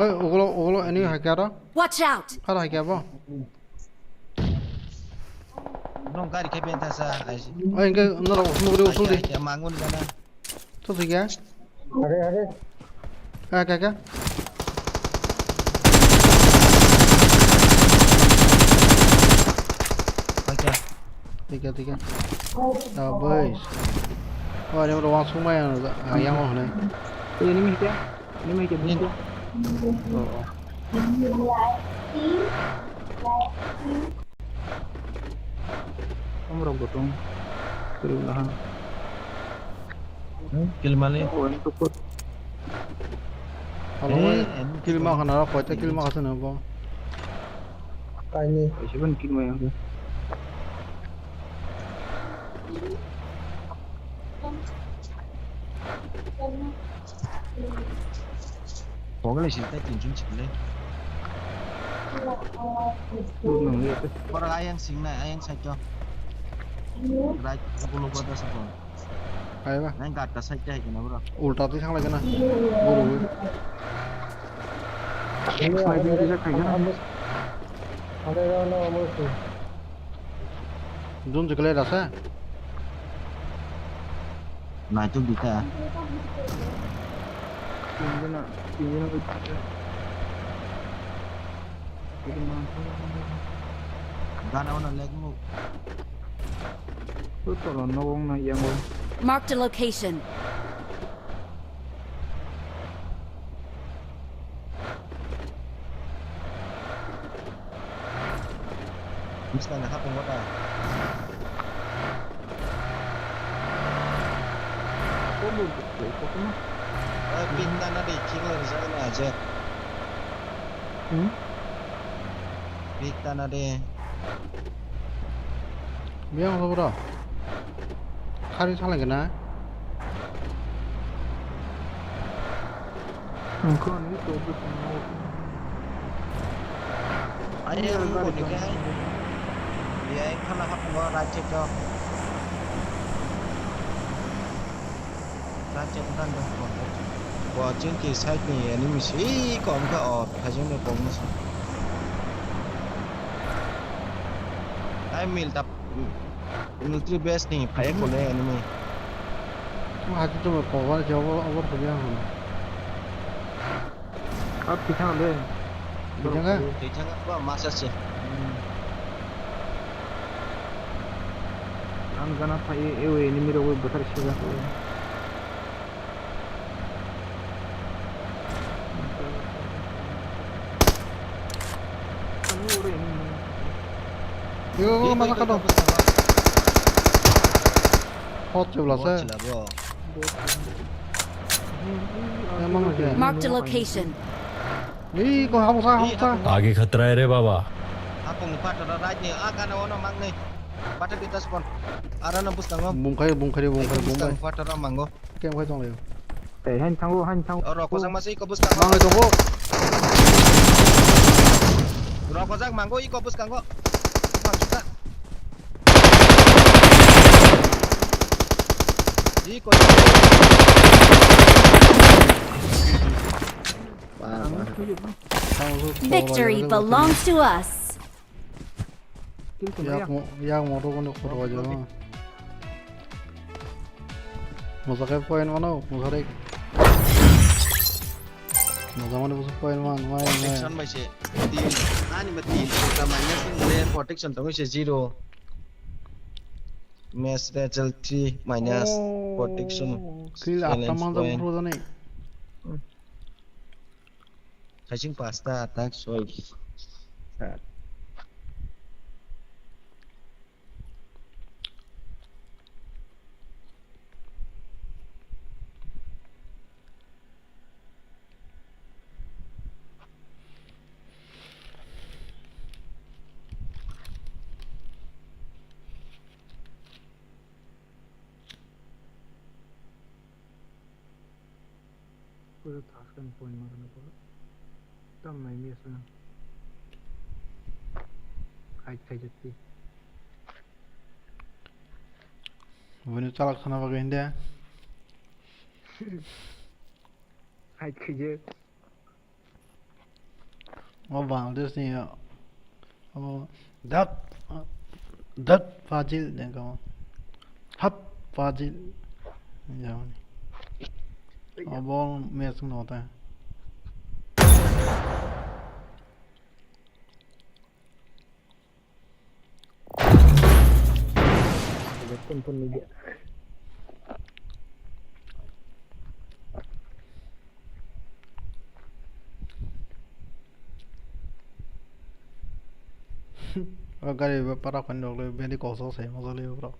어이 오글로 애니 할게 알아? Watch out! 하라 할게 봐 nong gari ke benta sa aje 어 이게 너라 우스무그레 우슬디 ya mangun kana 또 되게 अरे अरे 가가 okay 되게 아 보이스 어 내가 왕 숨어야 아 양호 하네 ini mih ya ini mih jadi kamu robot dong kirilahan kill mali oh ini tukut 알로 길마 하나 거기다 길마 가서 넣어 काइनी siapa nih mah ya có cái này chỉ tay tiền chúng chỉnh lên có ai ăn xính này ai ăn sạch cho đây aku lupa dah sebelum Ayo ba. anh gạt cả sạch đây cái nào bro Ulta ti sang lagi na. Buru. Zoom jekle rasa. nah itu kita gana mana lagi mu Marked a location. bisa nak apa ngota pinta nanti kilo sana aja pinta nanti Biang apa bro? Kari sang lagi na. ayo ngikut ni kan dia kalau hak ngora racik jo racik kan dah buat jengki site ni ini mesti kom ke hajung ni kom mesti I mil tap military base ni payah boleh ini ni Cuma hati tu berkawan jauh over punya. Apa pisang deh? Pisang kan? Pisang apa masa sih? Gana pa ini mira wo besar shiga Yo mana kado? Hot coba lah saya. Emang macam. Marked a location. Ih, kau hapus ah. आगे खतरा है रे बाबा Apa ngumpat ada ni? Akan awak mang ni. Pada kita spon. Ada nembus tanggo. Bungkai. Ngumpat ada manggo. Kem kau jong leh. han chango Rokok sang masih ikut bus tanggo. Mang itu kok. Rokok sang manggo ikut bus tanggo. Mang kita. Ikut. Victory belongs to us. Yang mau tu kau kau aja. Musakai poin mana? Musakai. Musakai musak poin mana? Protection masih. Ani mati. Utamanya tu protection tu masih 0. Mass result 3 minus protection. Kill apa mana tu ni? Catching pasta attack soy. Puedo taskan point marana pula. Tam mai mi sana. Khai jati. Bunu talak sana bagain dia. Khai je. Oh Bangladesh ni. Oh dat fazil dia kau. Hap fazil. Jauh ni. अब match में होता है pun media अगर para kandok le beni koso sai mo le bro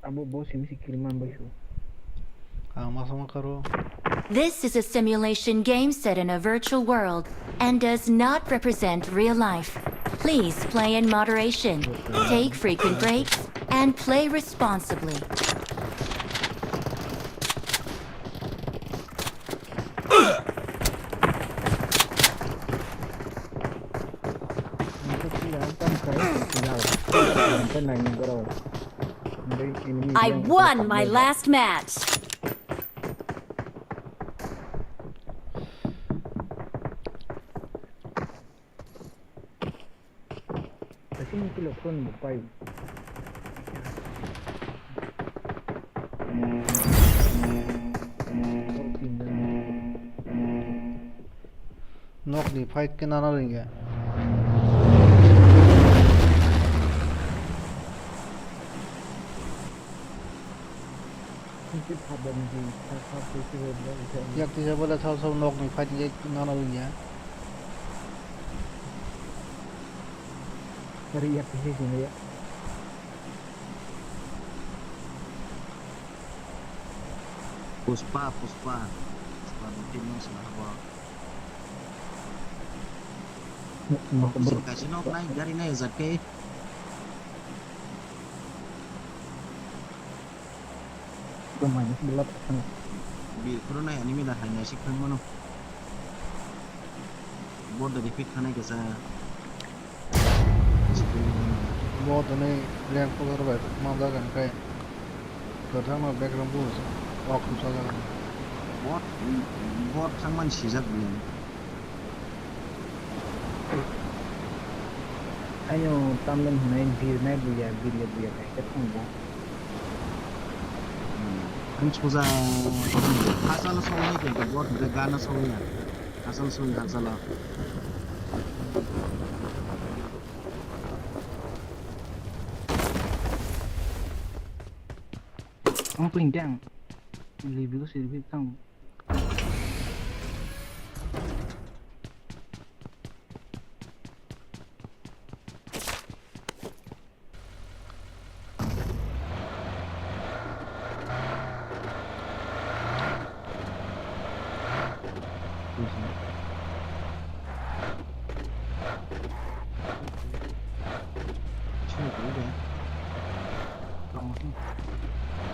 abo bos ini si kiriman baisho sama karo. This is a simulation game set in a virtual world and does not represent real life. Please play in moderation, take frequent breaks, and play responsibly. I won my last match. Nok ni fight ke nana ringe. Yak ti bola thau sau nok ni fight ye nana ringe. Puspa tim yang selama kasih nok naik dari naik zakai bil corona ini mila hanya sih kan mana board dari fit kan ke saya Board ni rank ko kar bai manda kan kai. Pertama background boost. Waktu saja. board sangat sijak ni Ayo tamlan hunai bir na buya kai ketemu. kan suza asal soalnya ke board de gana soalnya asal Ang pling dang. Review tang.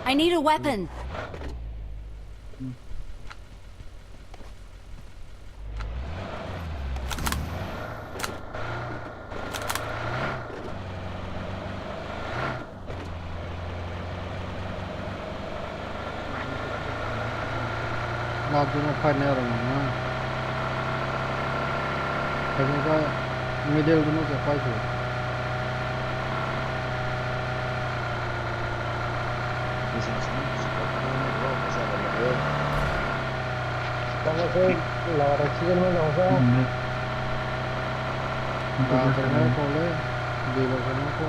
I need a weapon. Lagu mau fight ni orang mana? Tapi kan middle dulu je fight tu. Kalau saya lara chicken में जाऊँगा Bahagian ko le, di bahagian ko.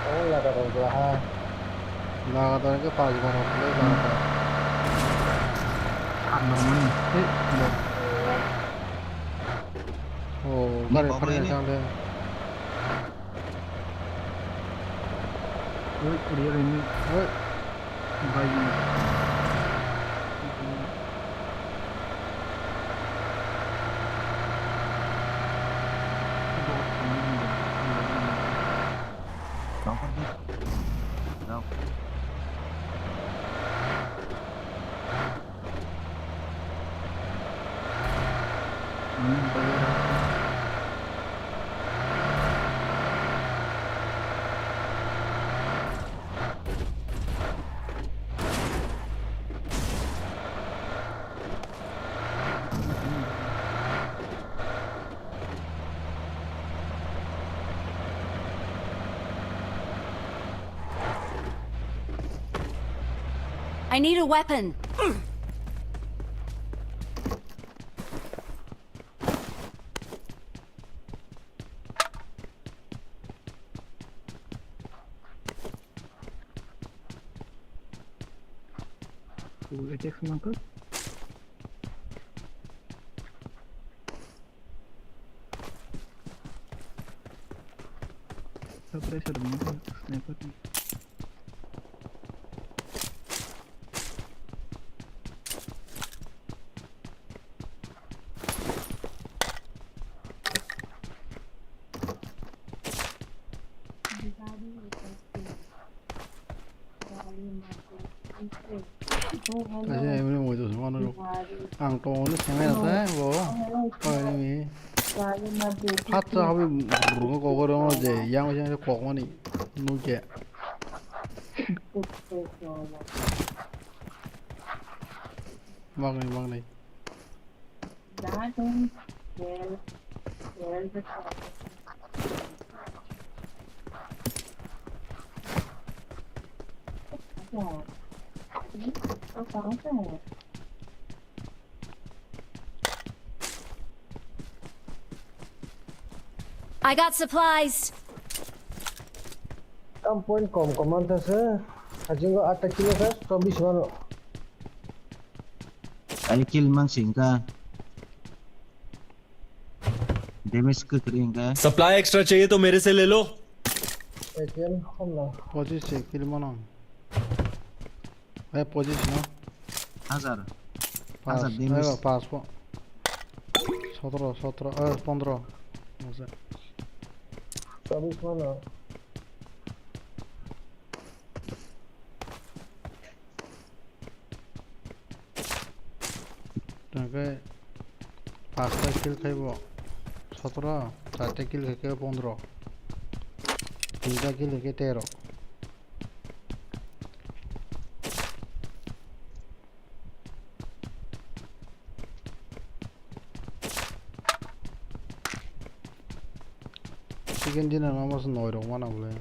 और lara होगा हाँ लगातार के 5 बार हो गए लगातार. Oh, mari jangan deh. Oi. I need a weapon. Pressure sniper. Kasi em mau itu semua dulu. Ang to nó xem là thế bố. Coi đi. Hata habi rungo kogoro no je yang yang kok mani nuke. Mang này. I got supplies. Point commander sir. Ajingo 8 kilo sir, 24 mano. Ay kill mang singka. Damage के करेंगे. Supply extra चाहिए तो मेरे से ले लो. ATM हमला. Position kill mana? Position no? 1000 damage. Pass po. 17 15. No sé. 24 mano. তাকে 5টা কিল খাইব 17 4টা কিল খাইব 15 3টা কিল খাইব 13 chicken dinner namas noirong mana boleh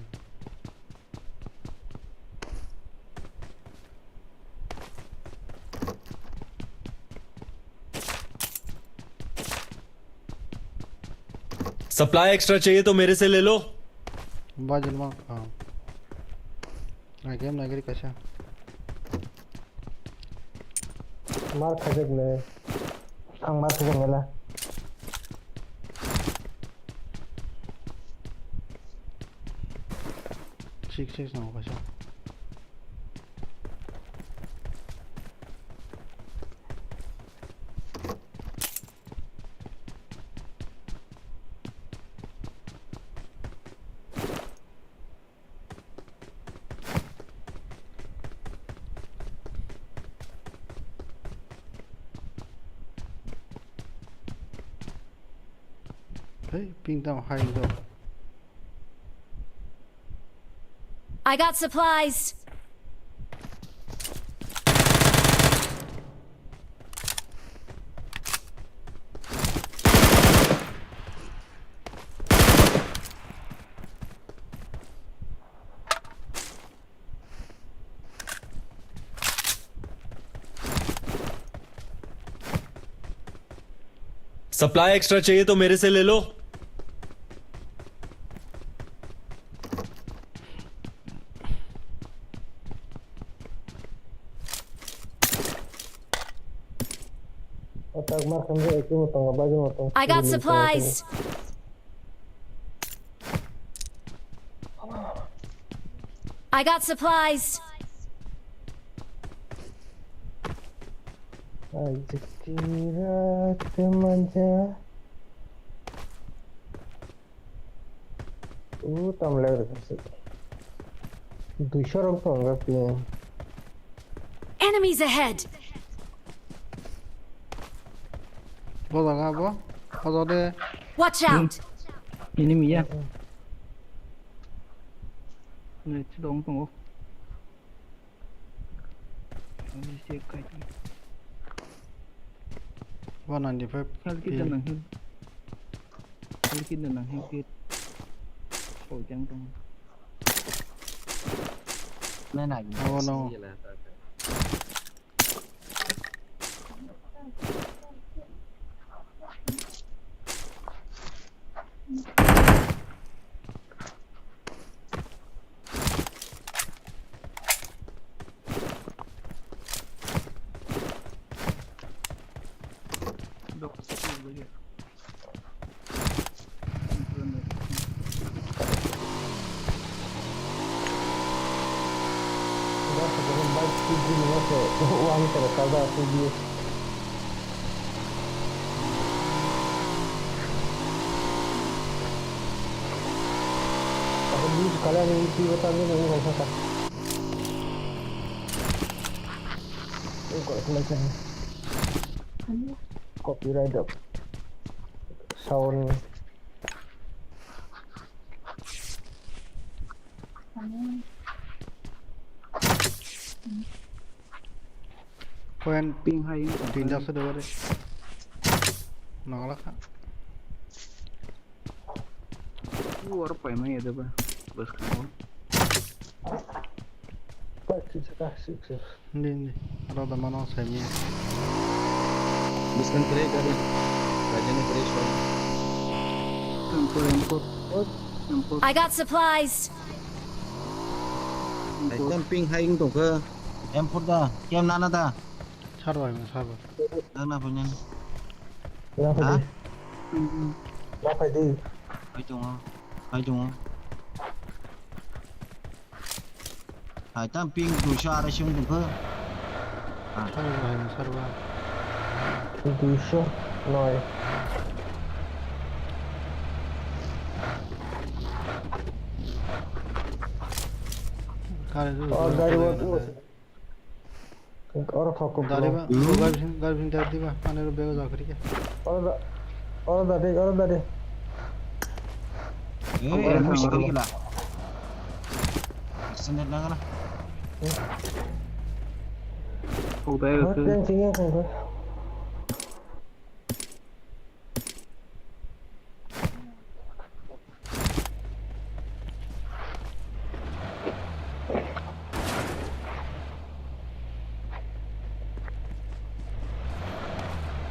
supply extra चाहिए तो मेरे से ले लो. बाजन मा गेम नागरी कशा मार खाजक ले आं मार खाजक मेला 6 नाव कशा ping down high go. I got supplies. Supply extra चाहिए तो मेरे से ले लो. I got supplies. I got supplies. Enemies ahead. Watch out. Ini Mia. Này chứ đúng không? Ini sih kayak. 195 Kali kita nang hit. Kali kita nang hit. Oh jangan dong. Mana? Oh no. Kalian ini tiba-tiba ini nggak usah. Kok selesai? Copyright up. tahun Quen pin ra sẽ được đấy. Nó là khác. Luar apa emang ya coba? Bos kamu. Đi. Đó là nó sẽ nhẹ. Bukan kere kare. Rajane kere show. Tempur. I got supplies. Camping haing to ke. Em put da. Kem nana da. Sát rồi mà sát rồi. Nana punya. Nó phải đi. Nó phải đi. Hai chung. Hai chung. Hai camping du sha ra shung to ke. Sát rồi mà sát rồi. Đi xuống nói. Cái này Dari orang fakir. Dari ba. Garvin dari ba. Pane ro bego zakri ke. Orang dari. Musik kali lah. Sendet na kana. Udah Yang tinggi kan gue.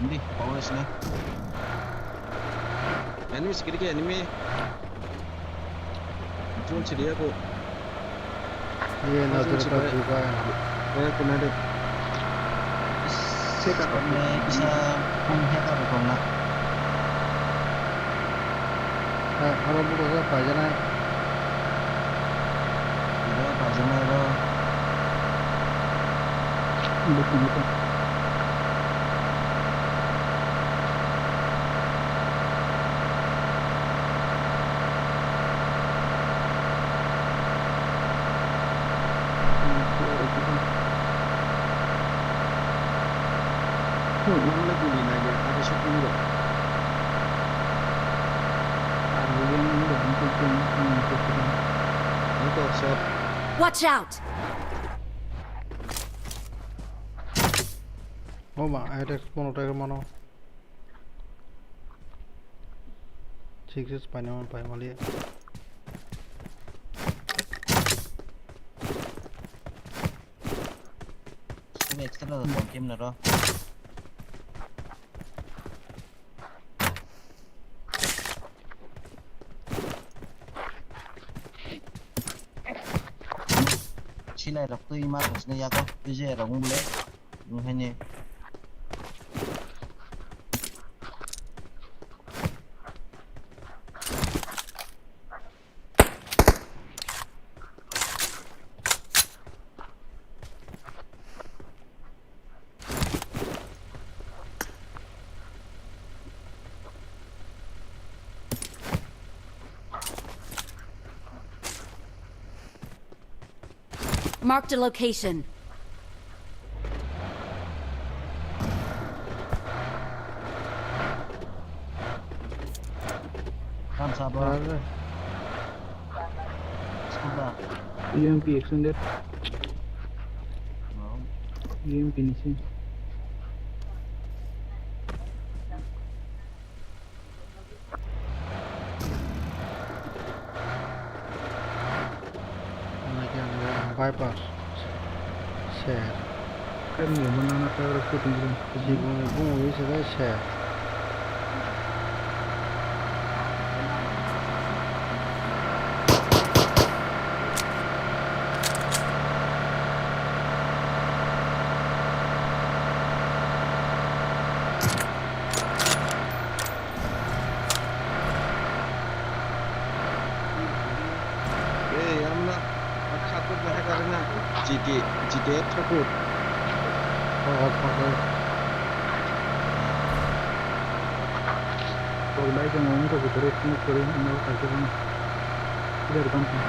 Hindi, paulas na. Enemy sikit enemy. Cuma ceria kok. Ye na to ka chuka hai. Saya pernah ada. Saya tak bisa menghemat kok nak. Kalau buku saya baca na. Tidak baca na ro. betul. Namanya gulin aja, ada shopping juga. Itu shop. Watch out! Oh ma, ada konoটা মনো ঠিক আছে পাই মালি Ini ekstra ada game na ro. Chile đọc tuy mà của nó có bây giờ đọc không lẽ hay nhỉ. Marked a location. Kan sabar. Sebentar. EMP extended. EMP ni sih. bypass share Kan ni mana nak terus tinggal. जी वो इसे का share GTF takut. Kalau baik yang ngomong ke terus semua kering anda kasih kan. Tidak ada kampung.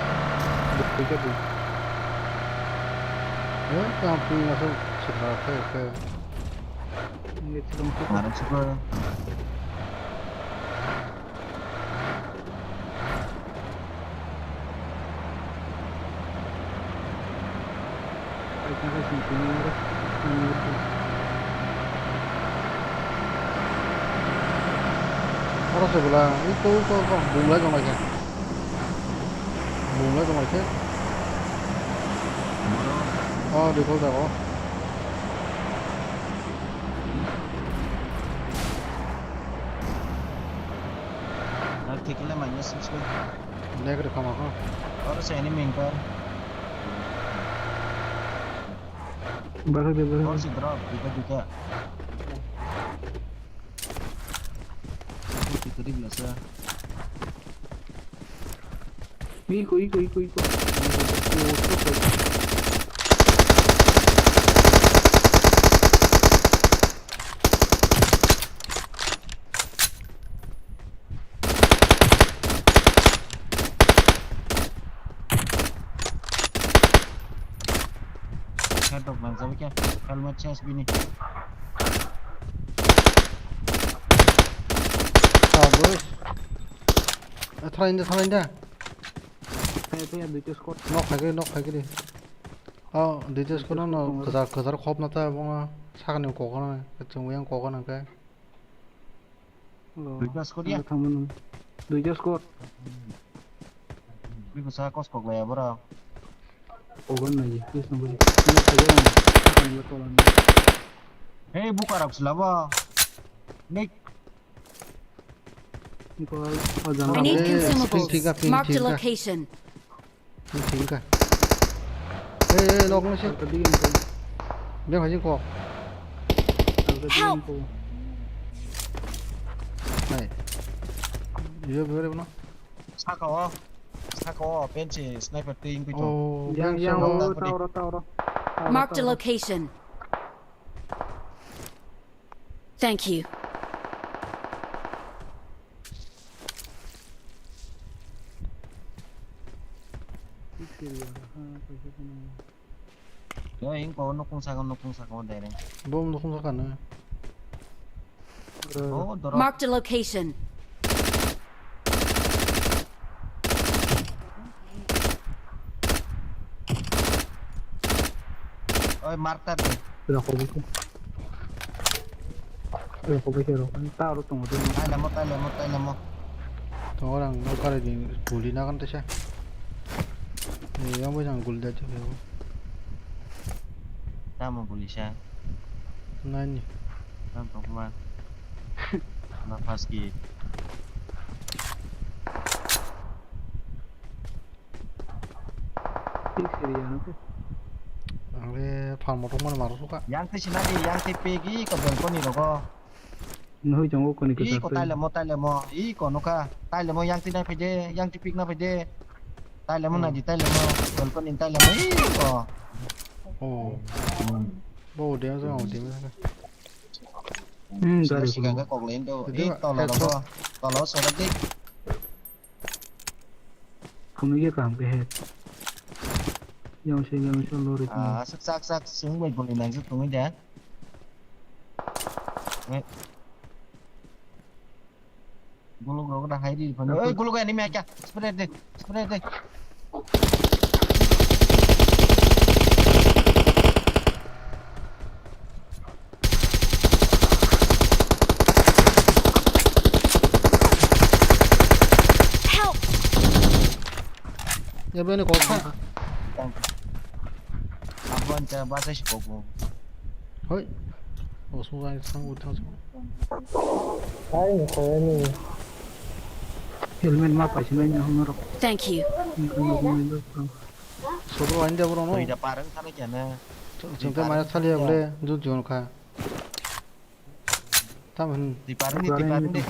Betul tu. camping masuk seberapa ke Ini sebelum tu. Kemarin super. 알았어 몰라 이거 몰라 좀 할게 몰라 좀 할게 리콜다고 Artikelnya mainnya sih. 내가 그래 가마가 Harus ini mingkar. Harus drop juga. Itu tadi biasa. Iko. Headlock bang, sabi kya? Helmet chest bini. bos 살아있는데 nok 하게 돼 늦어 스코는 너 그사람 겁나다 뭔가 사가는 거거나 좀 그냥 거거나 그 Bigla skor dia. Duja skor. Bigla sa kos kok ya bro. Ogan aja, please nunggu. Hey buka rap selaba. Nick. I need consumables. Marked a location. 그러니까 녹음시 내가 가진 거 Help! này giờ bữa đây nó Sakawa bench sniper team gitu. Tao. Marked a location. Thank you. Ya ini kau nukung sakon deh. bom nó không có cần nữa Oh, dorong. Marked a location. Oi, Marta. Udah kau bikin. Taruh tunggu dulu. Tailamo. orang nó có gì guli nakan tuh sih yang banyak gul dah juga Tama polisi. nanya Tantong kuman. Nafas ki. ale farm một mana marah suka Yang ti sinadi, yang ti pegi ko bel ko ni roko. Nuh jangan kau nikah. Ko tailamo. Ko nuka. Tailamo yang ti na pede, yang ti pik na pede. Tailamo na di tailamo. Bel ko ni tailamo. Ko. oh bố đéo ra một tiếng ra Sudah sih gak kok lain tuh. Tolong sudah dik. Kamu ini kam ke head. Yang lori. Sak sung baik boleh langsung tunggu dah. Gulung udah hai di depan. Gulung ini aja. Spray deh. ya bên này có khác Abang cara bahasa sih kok. ơi số này sang một thằng Helmet mah pasti banyak orang. Thank you. số đó anh đeo nó Tidak pareng sana jana. chúng mana 살려 그래 눈 주는 가 tamam Di pareng deh.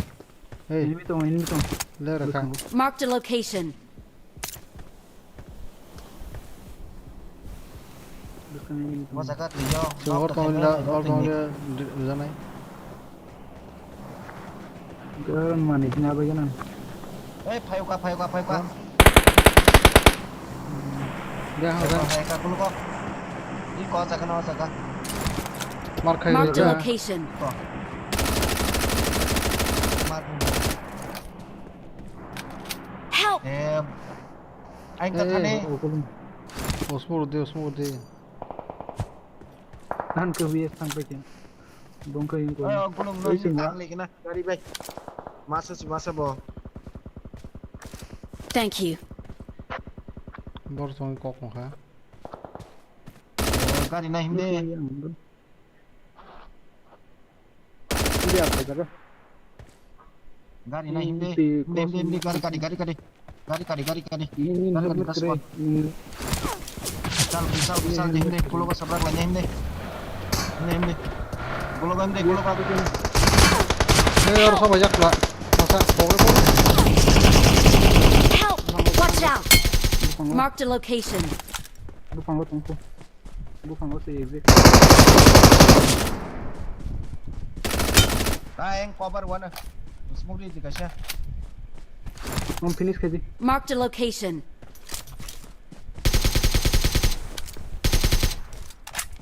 hey Ini tong. lera ka Marked a location. Masa kat dia. so और कौन जा नहीं Kan manis ni apa kan? Payo ka. dia Payo ha ka dulu kok. Ini kok saka. mar khai Marked a ra location. Help! Anh cắt này. osmo de Nan ke VS sampai ke. Dong ke ini gunung Oi, sing nang lagi na gari bay masa bo Thank you. bor song kok mo ha gari na himde Ini apa jaga? gari na himde gari Ini Gari kasih, Misal himde kulo ka sabrak lanya himde kulo ka harus sama banyak lah masa pokoknya Help! Watch out! Marked a location. Bukan lo tunggu. Bukan lo sih exit. Taeng cover wana smoke di kasih Om finish ke di. Marked a location.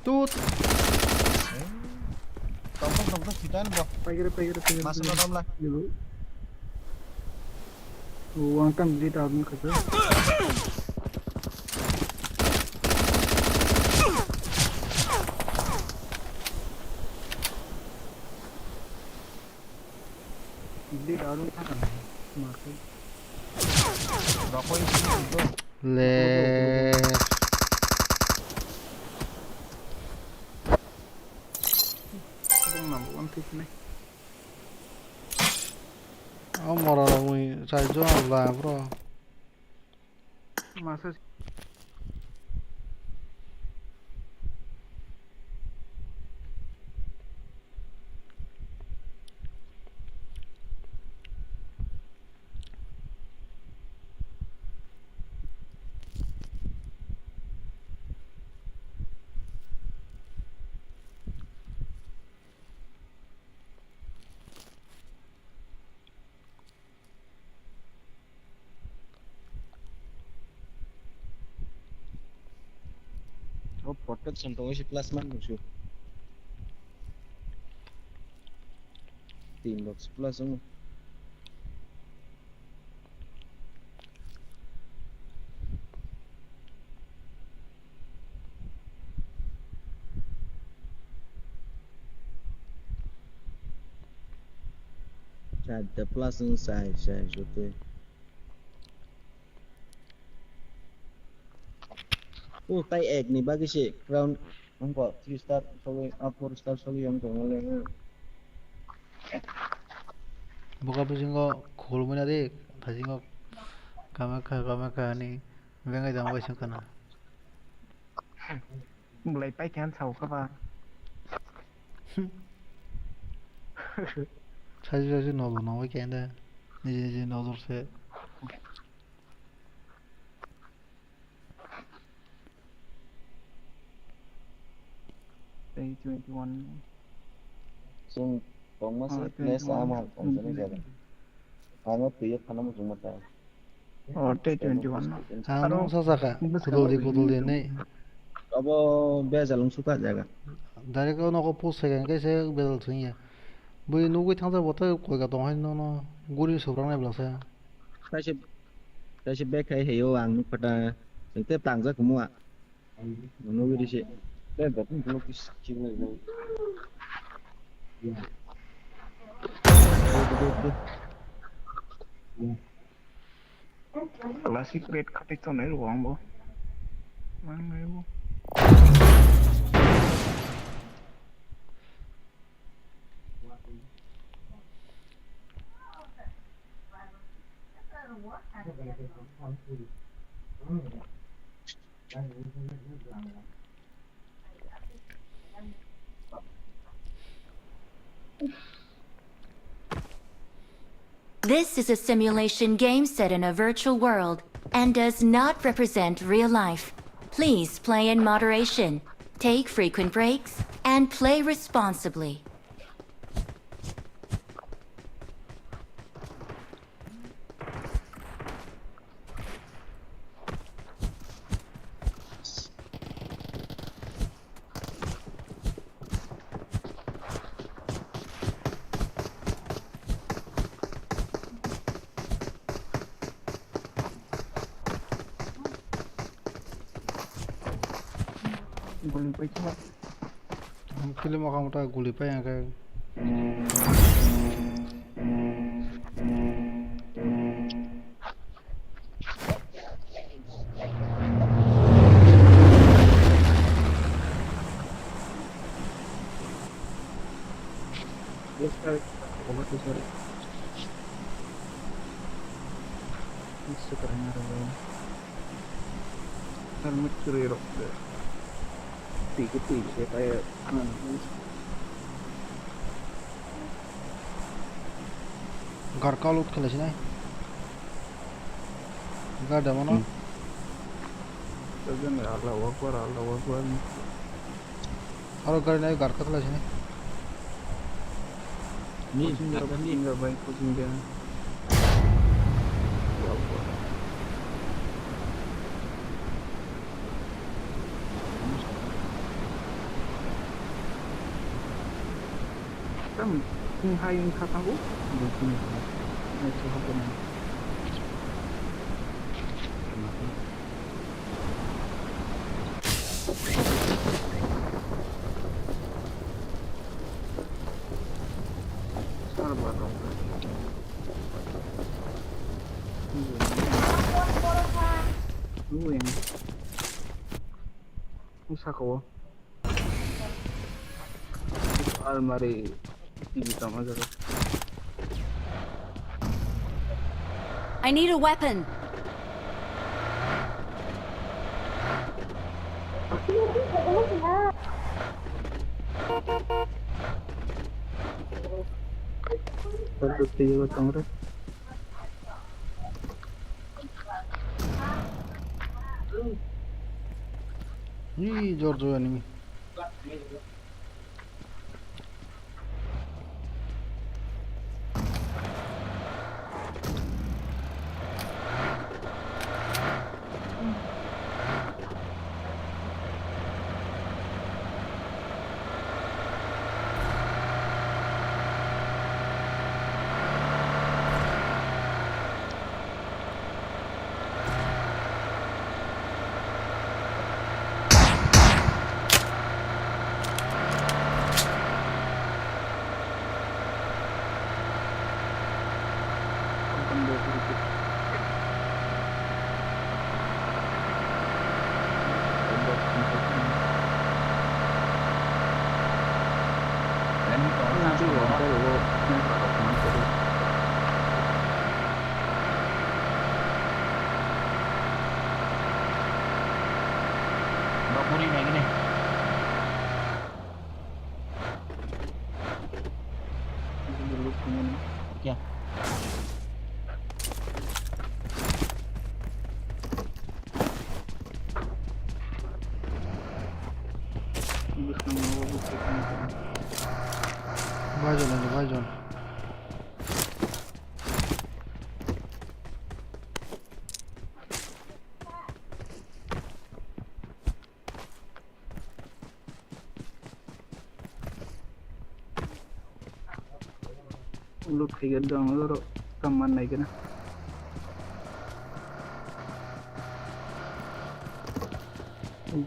tut tongkong kita bo Pagire. masuk ke dalam lah Dulu. Uang kan di dalam kerja. Di dalam kan. Masuk. rokok itu le Bang nampak one pick nih. mora la mui sai jo la bro Masa protection tong isi plasma musuh tim box plus semua ada plus saya jote tay ek nih bagi sih ground engkau 3 star solo 4 star solo yang tong buka pusingo khol mo na de phasingo kama ni venga jang bai kana mulai pai kan sau các bạn. 사실 너도 너무 괜데 이제 너도 세 Day 21. sung tong mas nes amal tong sini jaga angot tuh karena musuh mata Oh, day 21. 아노 사사가 고돌디 네 apa biasa lang suka jaga 다리가 너고 포스가 그래서 배달 중이야 뭐 누구 탕자 못해 거기가 동안 너너 구리 소랑에 불러서 saya back hay hiểu ang pada những tiếp tàng rất của mua nó đi chị đây vật nó cái chim này Classic rate cut itu nih ruang bo. Mana bo? This is a simulation game set in a virtual world and does not represent real life. Please play in moderation, take frequent breaks, and play responsibly. Boleh baca. Film kamu tak guli pa yang kayak घर का लूट खेले ना घर दमन और घर नहीं घर का खेले ना almari tinggi sama aja. I need a weapon. Ih, Giorgio enemy. Vajon. Lu kayak dong lu teman lagi na.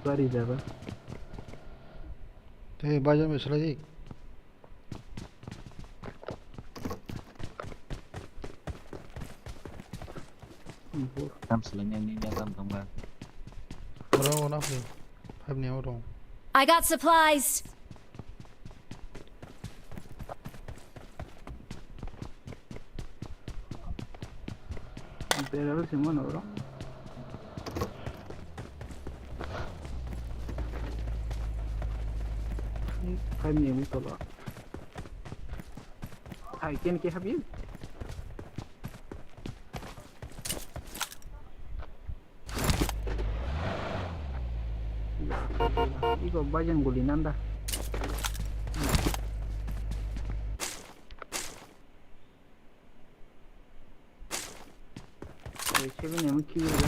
Bari jaba. Teh vajon में चला जी. I got supplies. Pero si mono, bro. Hay ni muy todo. Hay quien que había. Iko vayan gulinanda. Siapa yang mungkin juga.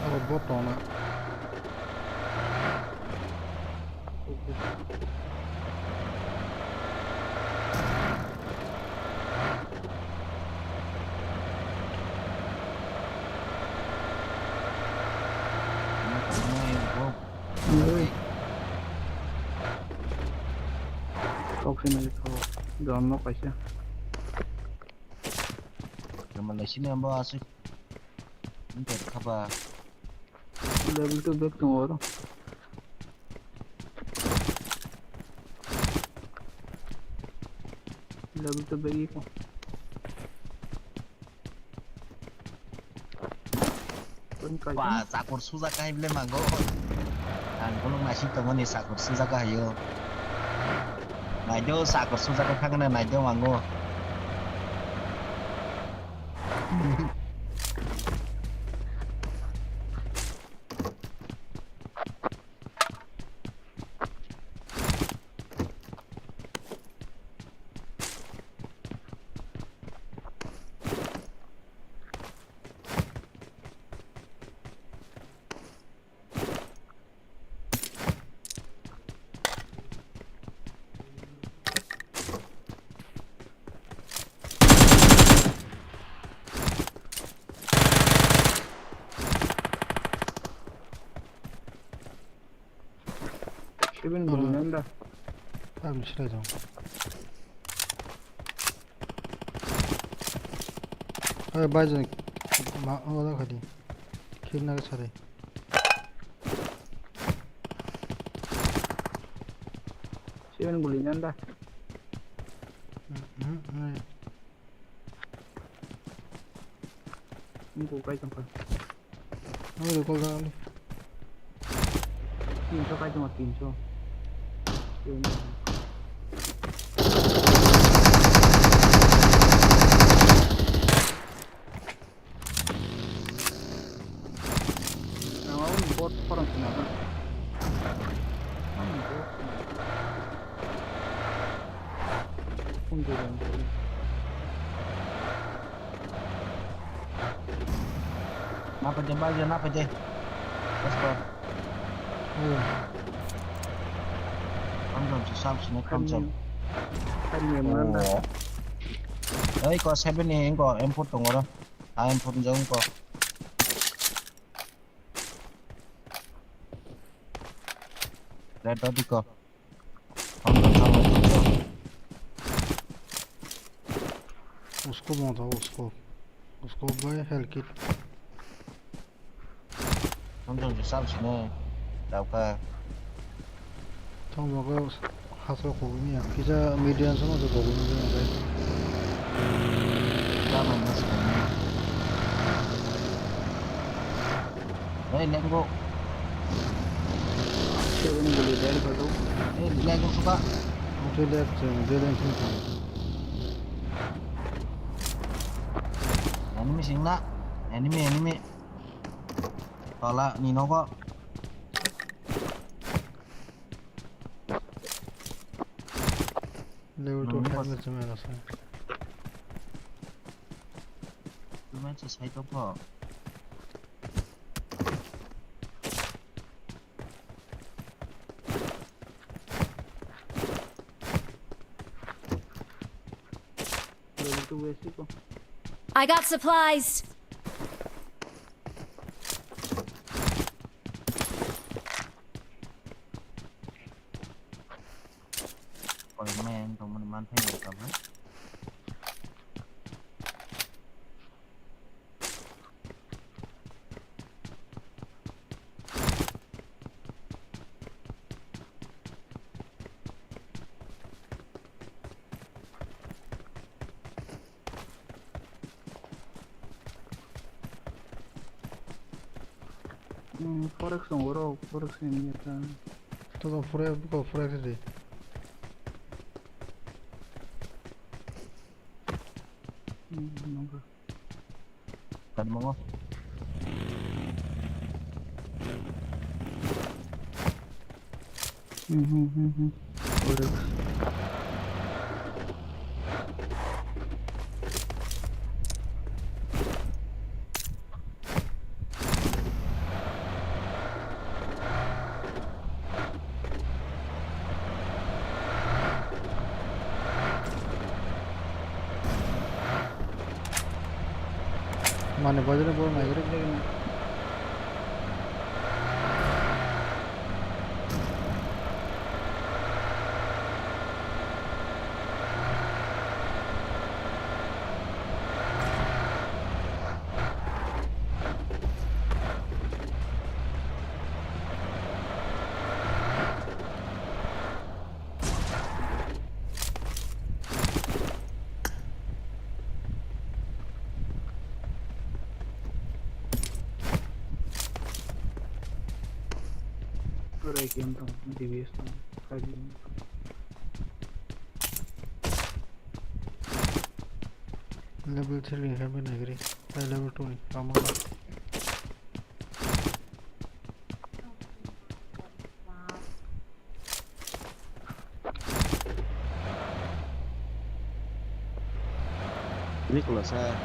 Ada bot ona. 톡신을 넌 먹고 있어. 그러면 레시네 한번 하시. 근데 가봐. 레벨 2 백 정도로. 레벨 2 백이고. Wah, sakur Suzaka hay blema go. Ang kulong nasi tongo ni sakur Suzaka hayo. Najo sakur Suzaka kagana najo mango. Even remember. I'm sure I don't. अरे बाजू वाला खड़ी खेलना के सारे Even remember. Iनको काय चंपा. अरे कोल डाल 300 काय चंपा 300. Bot orang kenapa? Napa je baja napa je? Paspor. Kamjom si sam sini kamjom. Kan yang mana? Ấy có 7 này anh có em phút tổng rồi đó. À em phút giống có. Red dot đi có. Không được không được không. उसको मारो उसको भाई help kit Kamjom si sam sini. Đâu ka. तो मगर हाथ को नहीं है किसा मीडियम से मत को नहीं है Jangan masuk. Lengo. Even boleh dari betul. Lengo suka. मुझे लेफ्ट मुझे लेफ्ट नहीं Enemy sing nak. Enemy. Kalau Nino kok. Level तो उठा के मेरा से Lumayan selesai tuh kok. Itu besi kok. I got supplies. Kalau main teman-teman pengen kamu. Forex orang forex ini kan. तो पूरा दे Tadi mau. Forex. माने बजने बोल मैं इधर लेकिन game tuh DBS tuh kayak gini. Level 3 have been agree. Level 2 ni kamu. Ini kalau saya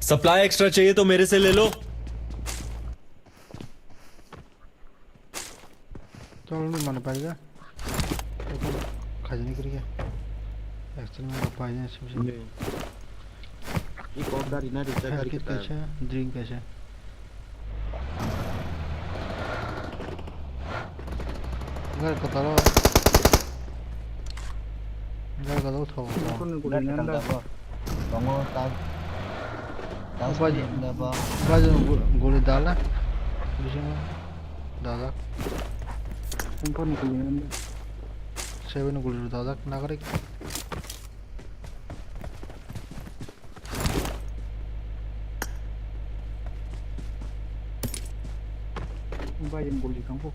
supply extra चाहिए तो मेरे से ले लो। चलो नहीं मन पाएगा। तो खाने नहीं करेगा। एक्चुअली में पाएगा इसमें। ini kau dari nari jaga Health kit kita. कैसे है? Drink कैसे है? घर का ताला घर का तो था Udah kita apa? Kamu tahu? Tahu Apa aja? apa? बाजू गोली डाला बीच में दादा Sumpah nih kuliah. 7 गोली दादा ना करे Sumpah yang kuliah kamu.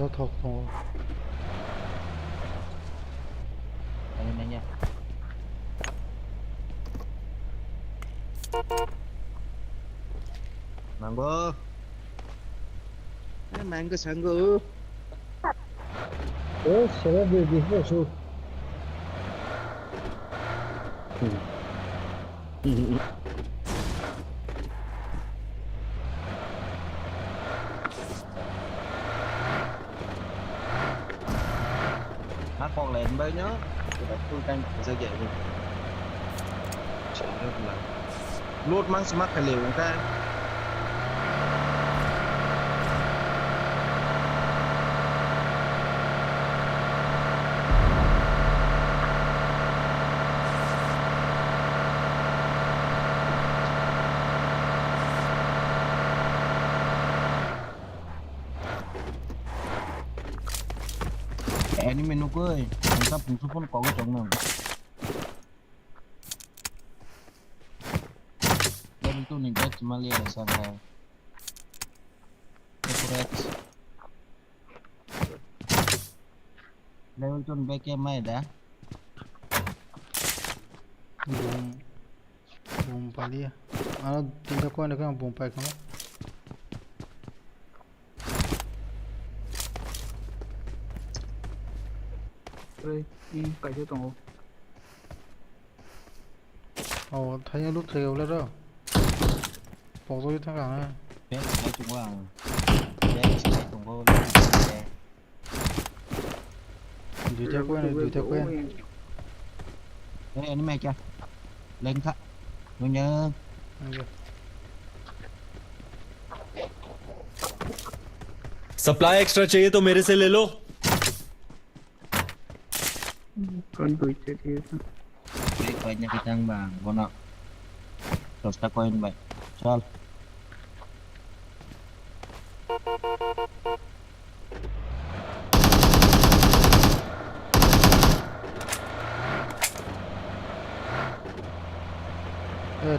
nó thuộc rồi Ini nanya. Manggo. Manggo sanggo. Oh, saya berbisnis su. Còn lẹn bơi nhớ. Kita fulltime bisa kayak ini. Cara pula. Load mang semak kali kan. Ini menu gue, kita bungsu pun kau jangan. Dan itu nih guys, cuma lihat sama dekorasi. Level tuh baiknya main dah. bom pali ya ana tinda ko ne kan bom pa kan Ini kayak tunggu. oh thấy lúc thì rồi đó bỏ rồi thằng cả Bé lấy chung qua. Bé lấy chung qua. Dùi theo quen Đấy, anh mày chưa? Lên thắt. Tôi nhớ. Supply extra चाहिए तो मेरे से ले लो। Kan duit jadi itu. Baik banyak kita bang, bono. Terus tak koin baik. Soal.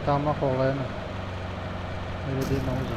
tao mắc khổ lên này đây đi nấu gì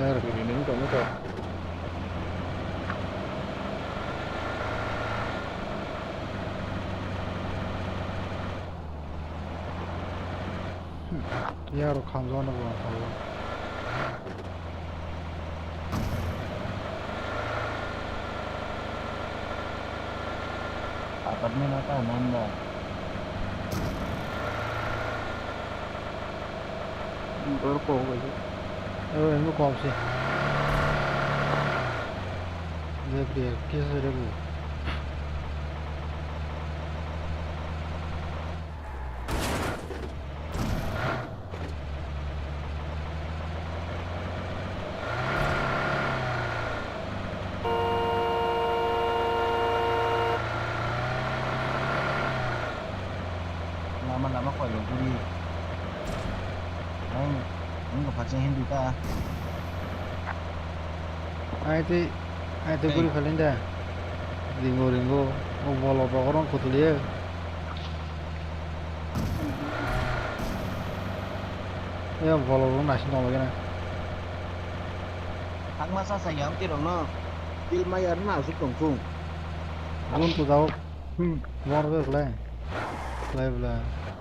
đây là cái nướng còn nó còn यार खामजान हुआ था वो Apartment apa nanda? 이거 거 없이. 네, 그래. 기술이고. lama khỏi rồi tôi đi anh có phát triển hình ta ai thì guri khalinda. Ringo, o bolo bogron kutuliye. Ya bolo bogron nasi no lagi na. thằng mà sao sài gòn kia nó Til mai ar na su tong sung. Gun tu dao. War ke klay. Klay bla.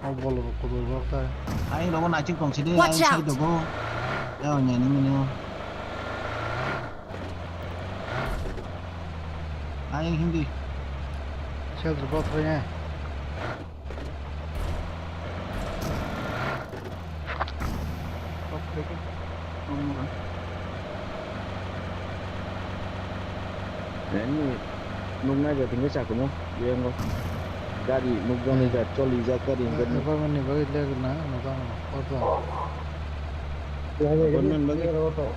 O bolo kutul bogta. anh đâu có nào chứ còn sẽ đi anh Watch sẽ out. được cô đâu nhà ní mình anh hindi Chel tu bot kaya. Nên nung nay giờ tinggal sak mo. Dia ngo. Gari nung jone ja choli ja kari ngan. Apa mani bagi le na no ta no. Oto. Bonan bagi roto.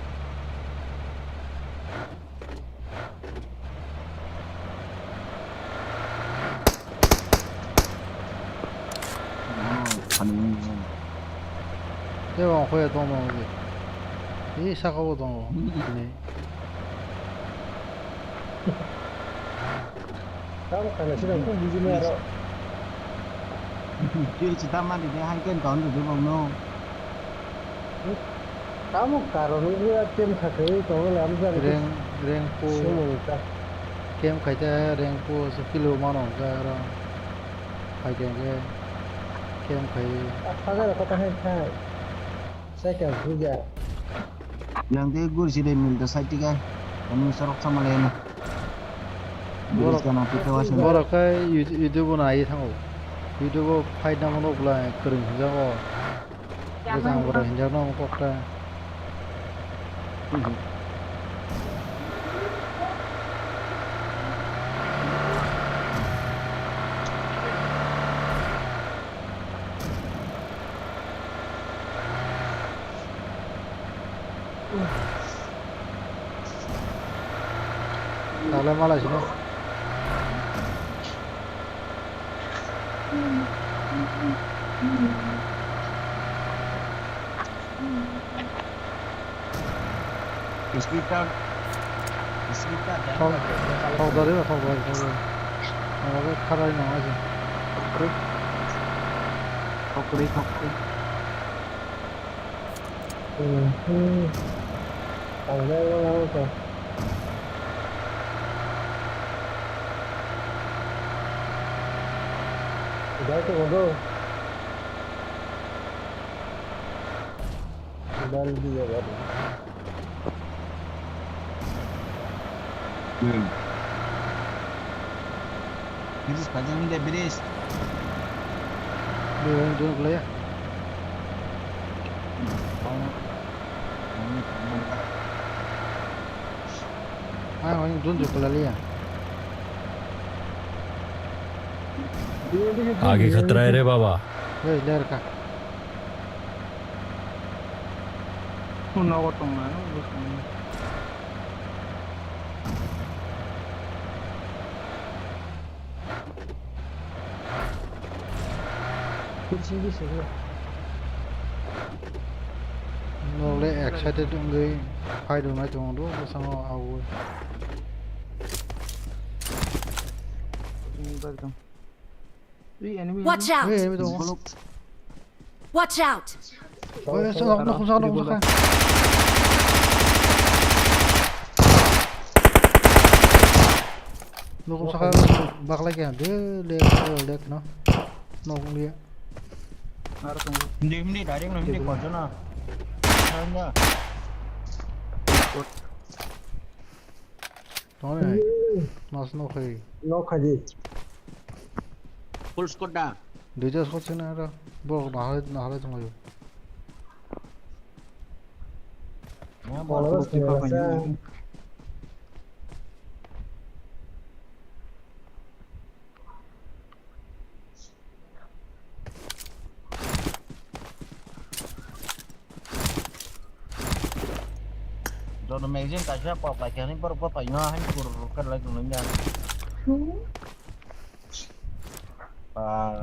Dia wang khoya to mo ge. Ni sakaw to mo. Ni. Kamu kana sira ku biji me ro. chưa chỉ ta mang thì hai kênh còn được cái vòng nô Kamu karo ni dia tim sakai to lam jan. Reng po Sumu ta. kem khai cha reng po su kilo mano ga ra. Khai ke kem khai Apa kata hai khai. Saya kan kerja. yang thế gue sih deh minta saya tiga kami serok sama Lena Boros kan api tewas bora kai YouTube na ai thang YouTube phai na mo bla kring ja ko jang bora hinja no ko ka Dale mala sino. Sekitar Kau dari kau dari. Apa karai na aja. Kokri Ang lalo ko. Udah tu bodo. Udah dia baru. Biris panjang ni deh biris Dua bela ya. Wang dun bela liya. आगे खतरा है रे बाबा Hei ler ka. Una gotong na no. Kursi di sini. No le excited ngai phai do na chong do sang au. Watch out! Hei mi do. Watch out! Oi sang no ka. No ko saka bakla kya de le no. No ko liya. hindi direct no hindi konjo na hanya No ne. Nas no khai. No khaji. full squad dah Duja soch na ra. Bo na hale tung ayo. Aku lupa banyak. Rồi nó mấy riêng cả ra bỏ phải cái này bỏ phải ngon hay của cái lại của nó nha.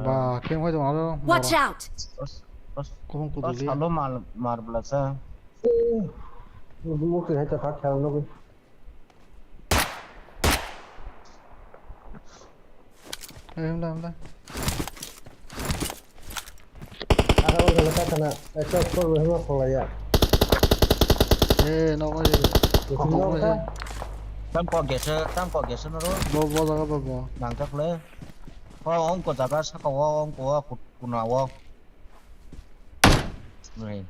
Và kiếm quay trong đó Watch out! không có Pas đủ kalau mar belasa. Mungkin hanya tak tahu nak. em làm Ada orang yang kata nak, itu kau berapa kalau ya? nó có gì không có gì Tam kok geser nó. bo ra cái bo Nang tak le. Ông có jaga sakau ông có kunawa. Này.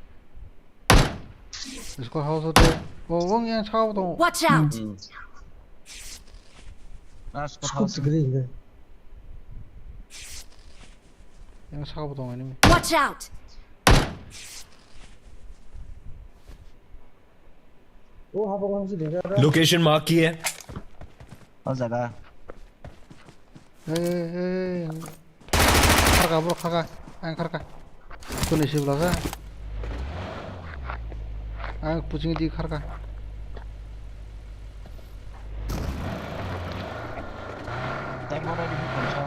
इसको house होते वो यहाँ छाव तो Watch out! Nas ko Cukup house. segede ni. यहाँ छाव तो ini Watch out! Oh, apa kau sih dengar? Location mark की है. Ở jaga. खरका bro खरका anh खरका तो नहीं शिवला सा anh पूछेंगे दी खरका Tay mau đây đi còn sao?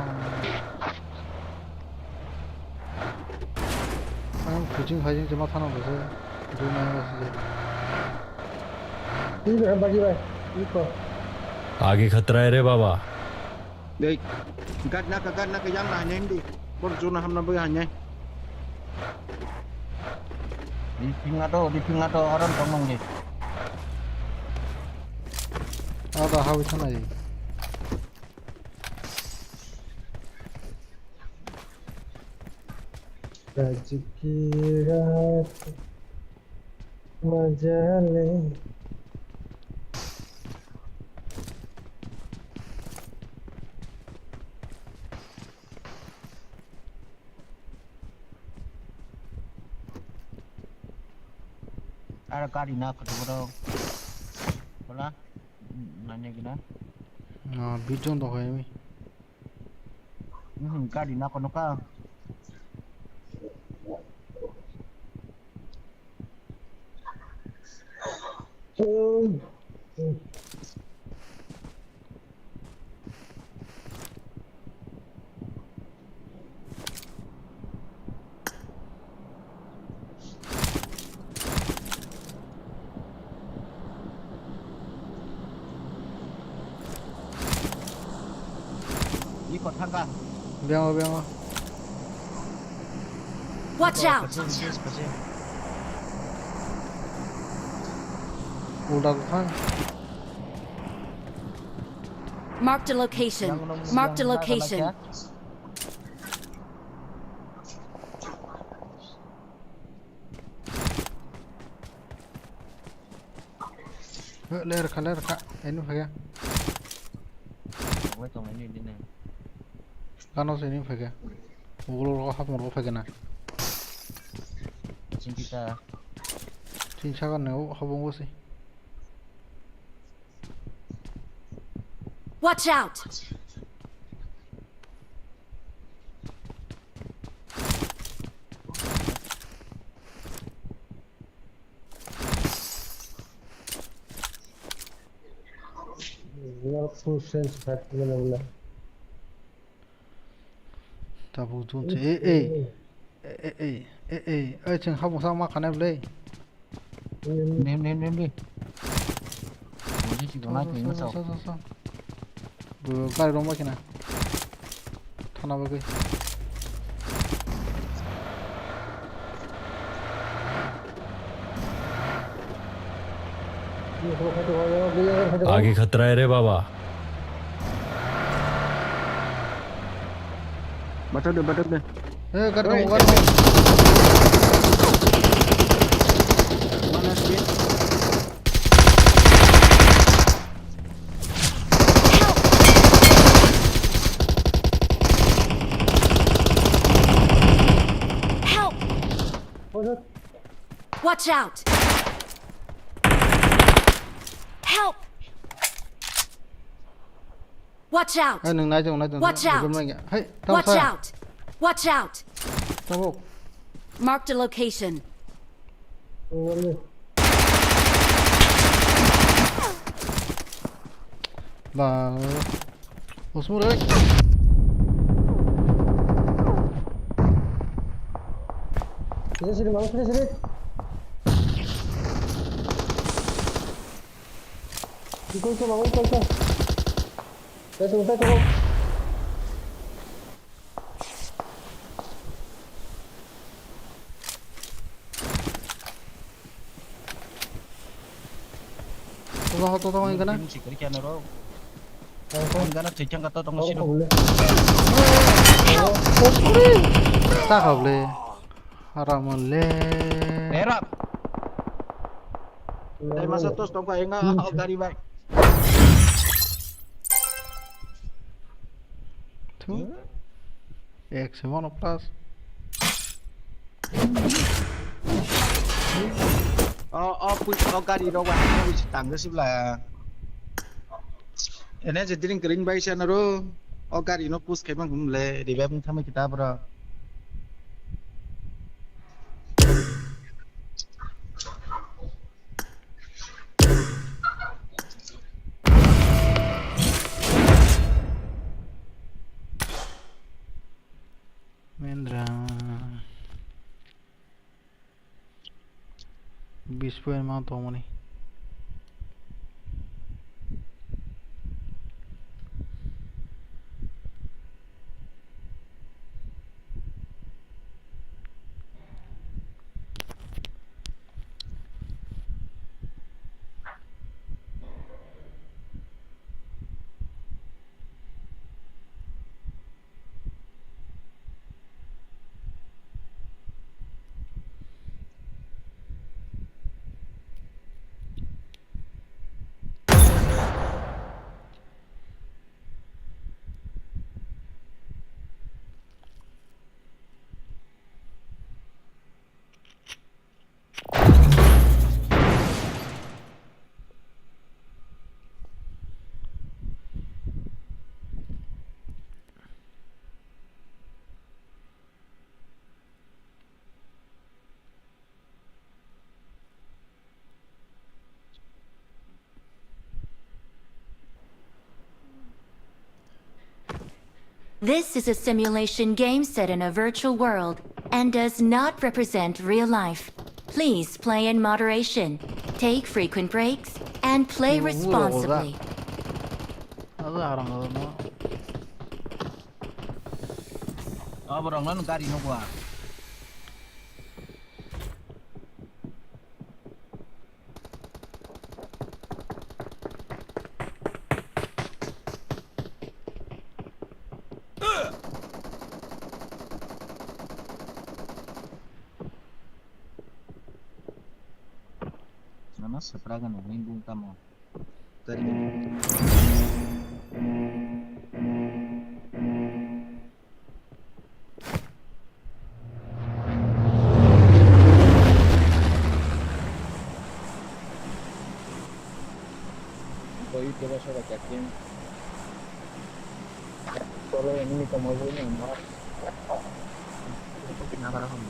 anh पूछेंगे भाई जमा थाना बसे जो मैं बस Ini berapa bagi bay? Iko. आगे खतरा है रे बाबा. Đây. Cắt na cái giang này nhanh đi. Con chú nó hầm nó bây hành nhanh. Đi ping ado orang ngomong deh. ada hawi sana ji Rezeki majale. Ada kali nak ketemu dong. Bola. Nanya gina. बीजों तो है मी Kali nak kono ka. Ikut hangga. biang Watch out! udah kan Marked a location. Marked a location. leer ka ini phải Với tụi mình đi nè. kan harus ini phải ugul hap mau phải na Sing kita cinta kan neu habung gue sih Watch out! Yang full sense fact mana? tabu tuh chừng habung sama kan em nêm đi. Ủa chứ chỉ có nói chuyện nó sao? गाड़ी रोमा किना थाना बगे आगे खतरा है रे बाबा. Bắt được. गाड़ी Roma Mana sih? Help! Watch out! Watch out! หนึ่งนายตรง Watch out กำลังเฮ้ยต้อง Watch ใส่ out! Watch out! ต้องบอก Marked a location. บ่าโอ้สมมุติเลย Sini mau sini. Ikut mau ikut. Tunggu. Tolong yang kana. Si kerja naro. Kan kana cecang kata tong sino. Tak boleh. Haram le. Erap. Dai masa tos tong ka enga gari bak. Tu. Ek semana plus. Gari ro wa ni tang ke sibla. Ene je diring kering bai sa naro. Gari no pus kai mang le di web thama kita bra. Mendra 20 poin mau tau ni. This is a simulation game set in a virtual world and does not represent real life. Please play in moderation, take frequent breaks, and play responsibly. Ada orang ada. Borong lan gari no gua. Nama sepragan minggu kamu. Tadi. Hoy te vas a vacación. Solo en mi como bueno, no. Kenapa kamu?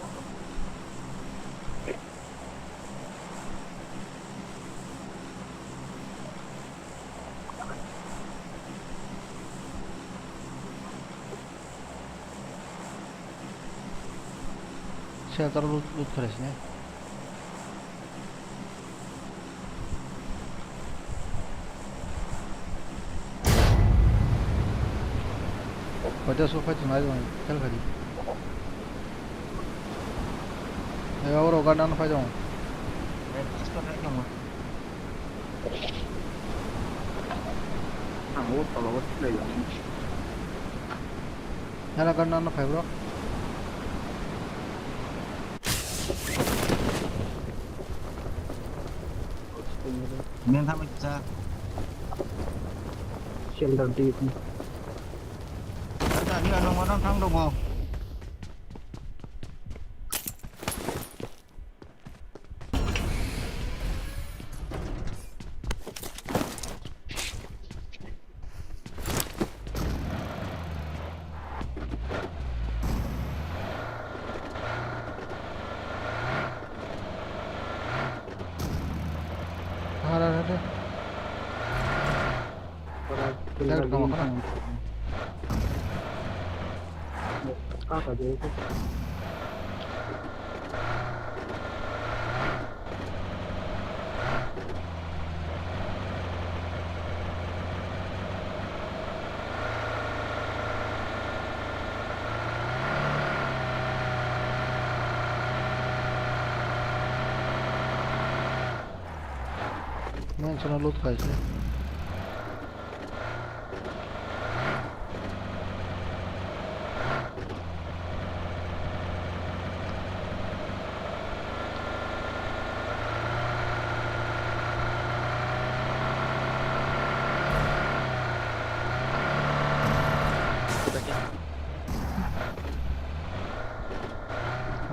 Shelter loot kres ni. Pada sofa tu naik mana? Chal kadi. Ayo orang kanan apa jom? Yana kanan apa bro? Men tham gia. Shelter deep. Ada ni orang thang đâu không? Ada. Lihat kamu kan? Apa dia itu? मान्छेलाई लुट खाइछ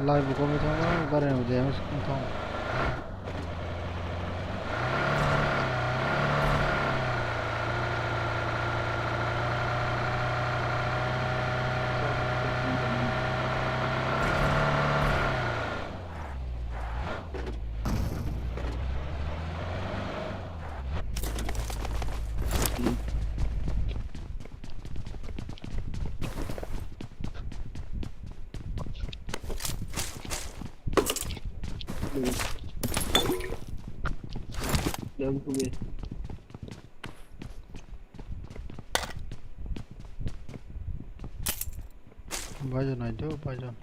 live कमी ठाउँमा गरेर हुँदैन ठाउँ Jauh tu भाइजन आइदियो भाइजन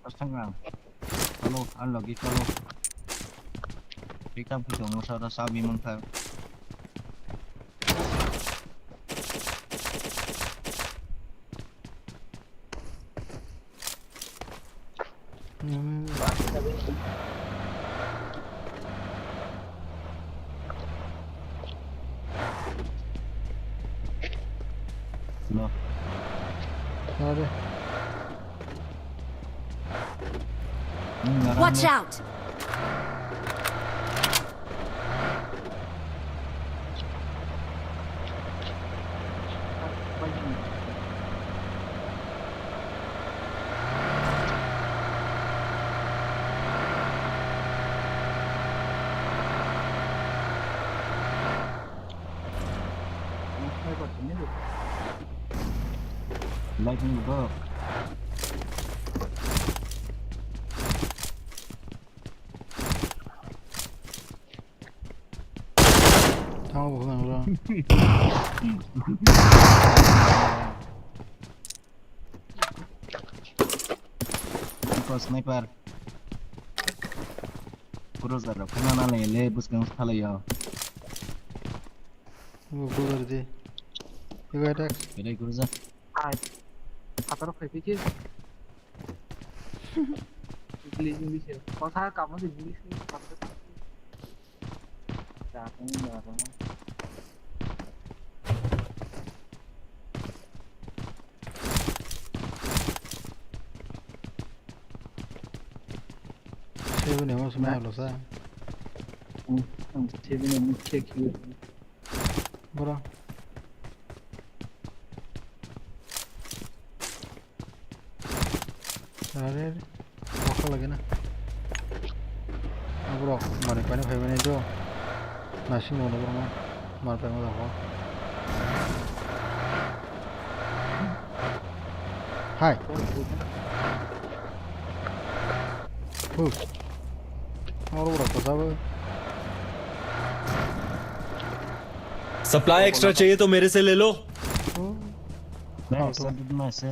Setengah. Kalau lagi kalau kita bisa ngusah sabi mengkal. No. Ada Watch out! Lightning bug. Tahu bukan orang Sniper. Kurus dah. Kenapa le buskan sekali ya? वो कर दे ये attack Kira kurus. Atar fikir. English English. Kau saya kamu di English ni. Tak ni dah. 세븐이 무슨 말로 사 Sebenarnya muncul kiri. 뭐라 अरे भोक लगे ना अब रख मारे पानी भाई बने जो नाशी मोनो बरमा मार पे मत हो हाय और रख तो सब सप्लाई एक्स्ट्रा चाहिए तो मेरे से ले लो मैं से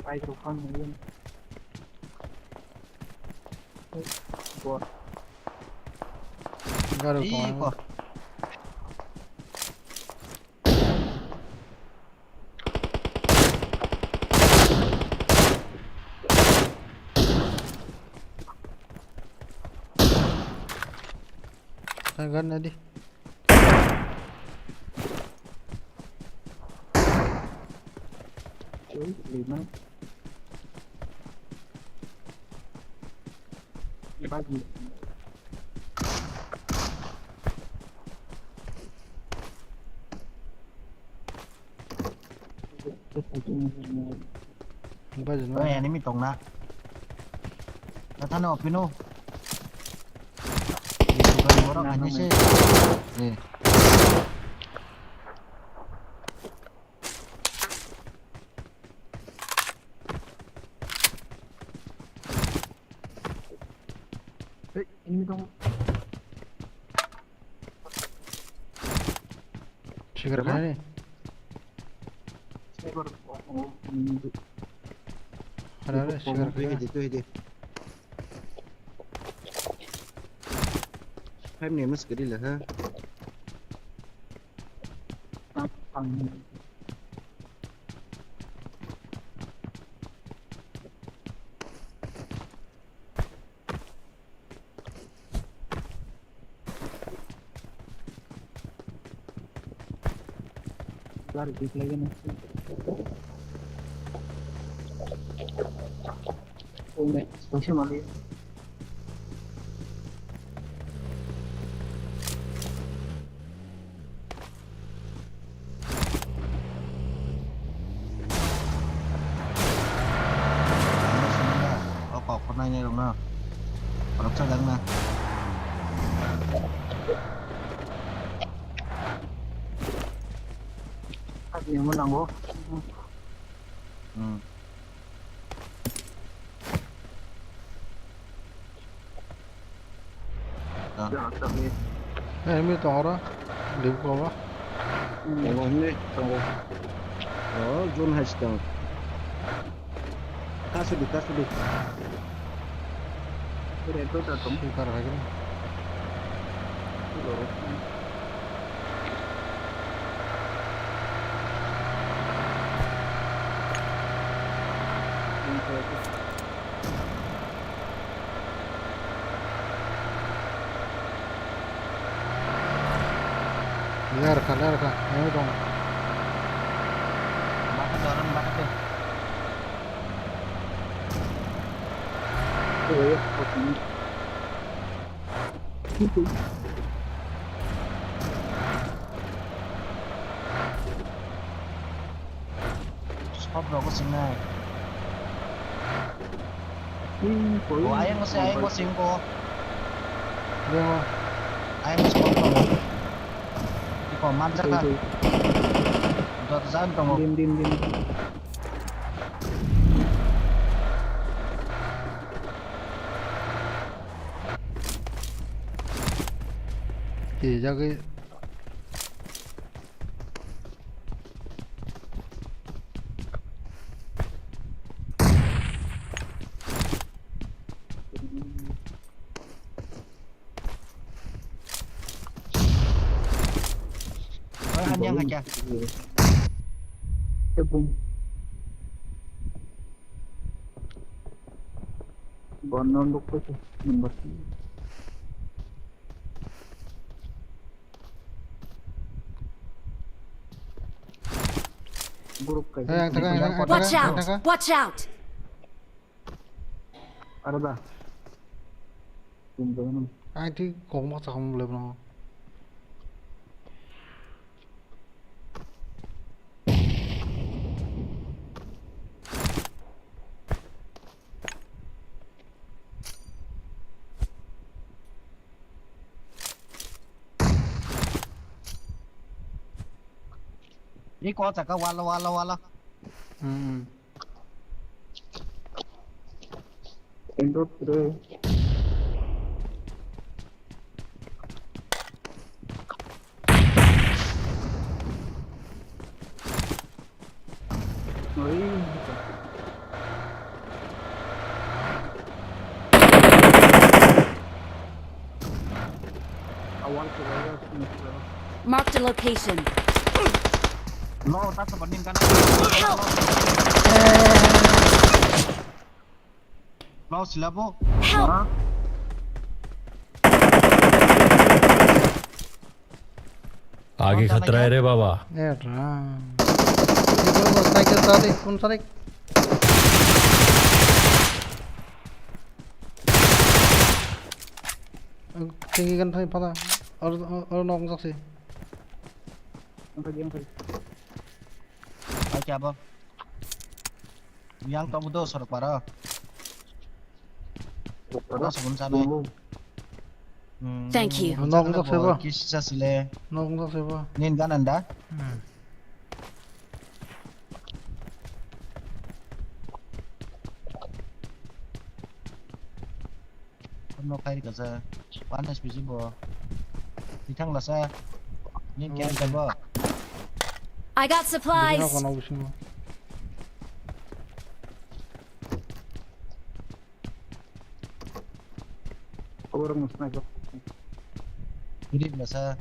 Microphone ni. Buat. गाड़ी को Tanggal nanti. Cuy, 5. Bagi. bây giờ nó เฮ้ยอันนี้มีตรงนะแล้วท่านออกพี่โน่ดีสุดก็ดีว่าเราอันนี้ใช่นี่ शिखर खाने हरा हरा शिखर tuh खाने hiji Phép này mất cái đi là ha ở cọc con này đúng không? Có đọc cho đăng nè Yang menang bos. em biết to đó điểm cô đó Yang ini tunggu. Oh, zone hashtag. Kasih. Udah itu tertum. शिखर खाने यार खा मैं तो Bakit doon, bakit eh Stop rồi có xin này Ủa ayang mo sing ko dia mau Ayang mo stop ko Iko mansa ka Dot saan ka mo Dim. chỉ cho cái anh nhân hả cha Bonon lupa sih nomor. Buruk kayak. yang tengah Watch out! Watch out! Ada dah. Tumbuhan. ai thì cũng bắt không được nó Ini ko sa ka wala Indot bro. Marked a location. Lo ta sebening kan Help! Lo sila po Help! आगे खतरा है रे बाबा यार ये cycle साथ कौन सा देख tinggi kan saya pada orang nong saksi Yang tadi. क्या बा yang kamu tuh sorok para para sebelum sana Thank you. Nong siapa? kisah sile Nong siapa? nin kan anda kamu kayak kasa panas bisa bo ditang lasa nin kian coba I got Bina supplies. kono busing. Hidup lasa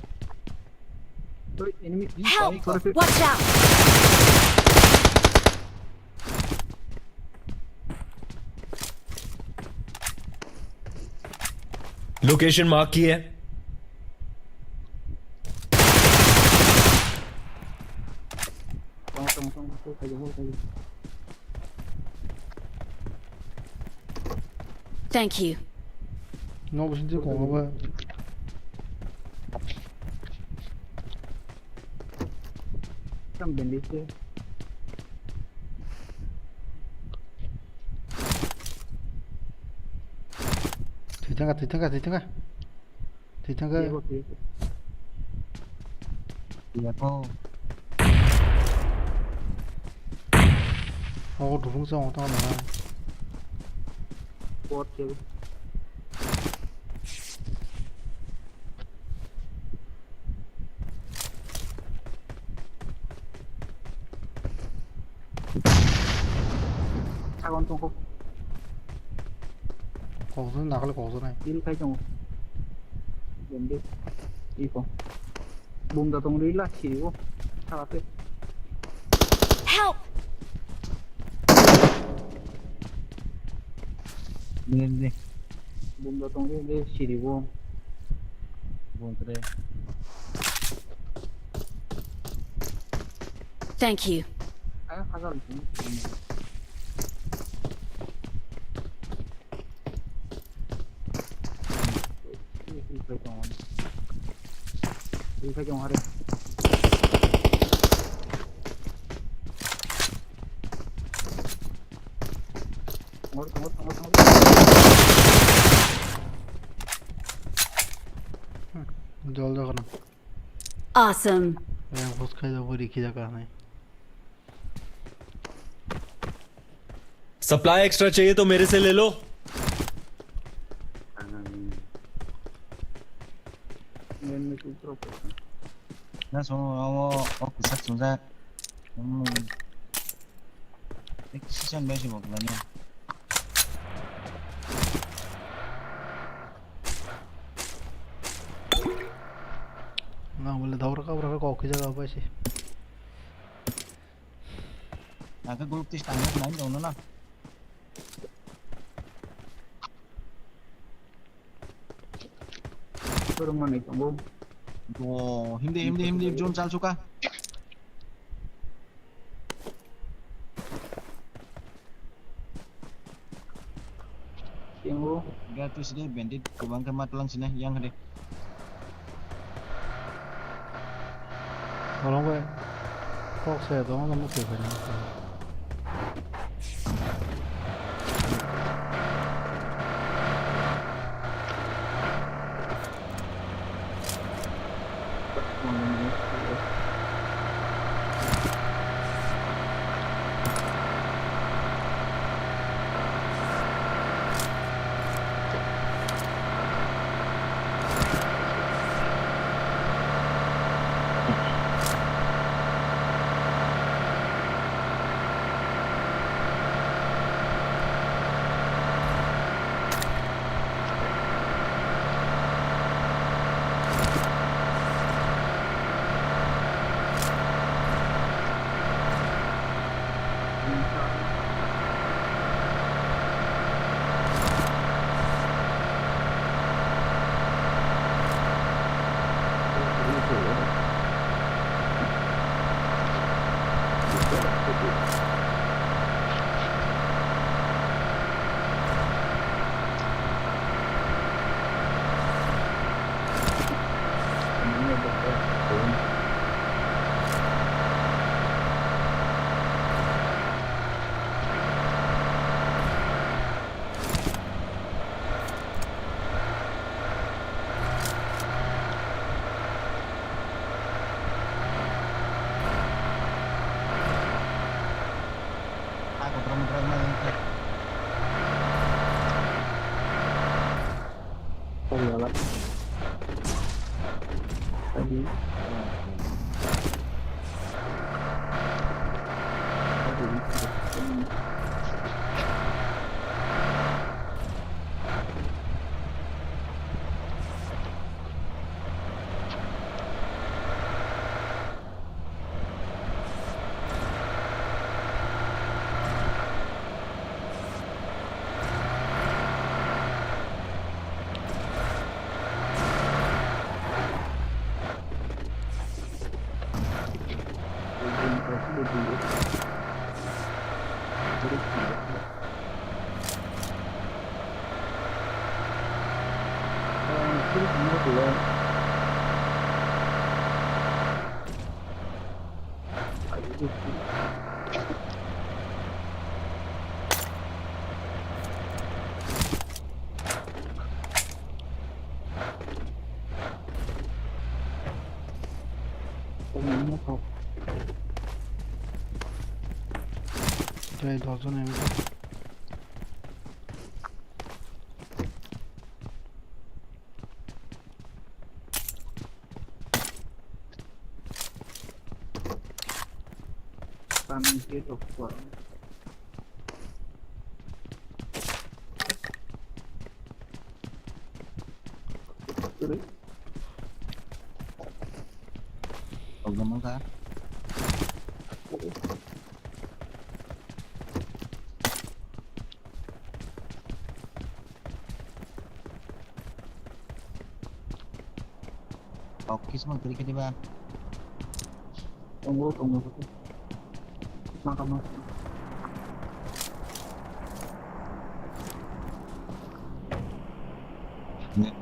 Help! Watch out! Location mark की है Thank you. No busing sih kong apa? Di tengah. iya po Aku dukung sama orang mana? 거기서 나갈 거기서 나. Help! nin buông cái đây Thank you. जल्दी करना Awesome. मैं कुछ खाई तो वो रिखी जा करना है सप्लाई एक्स्ट्रा चाहिए तो मेरे से ले लो nó số có cửa sắt xuống ra cái season base một lần nha ना बोले दौड़ का बराबर कॉकी जगह पे से cái group tí standard nãy rồi nó Ồ, hindi John Sal suka. Gak tuh sini bandit kebang kemat lang sini yang gede. orang gue kok saya doang kamu tuh kan rồi mà thật không nhớ lắm Đây đó cho em. Get of work. còn cái món khác Oke, semua beri ke dia. Tunggu. Makan. Ya.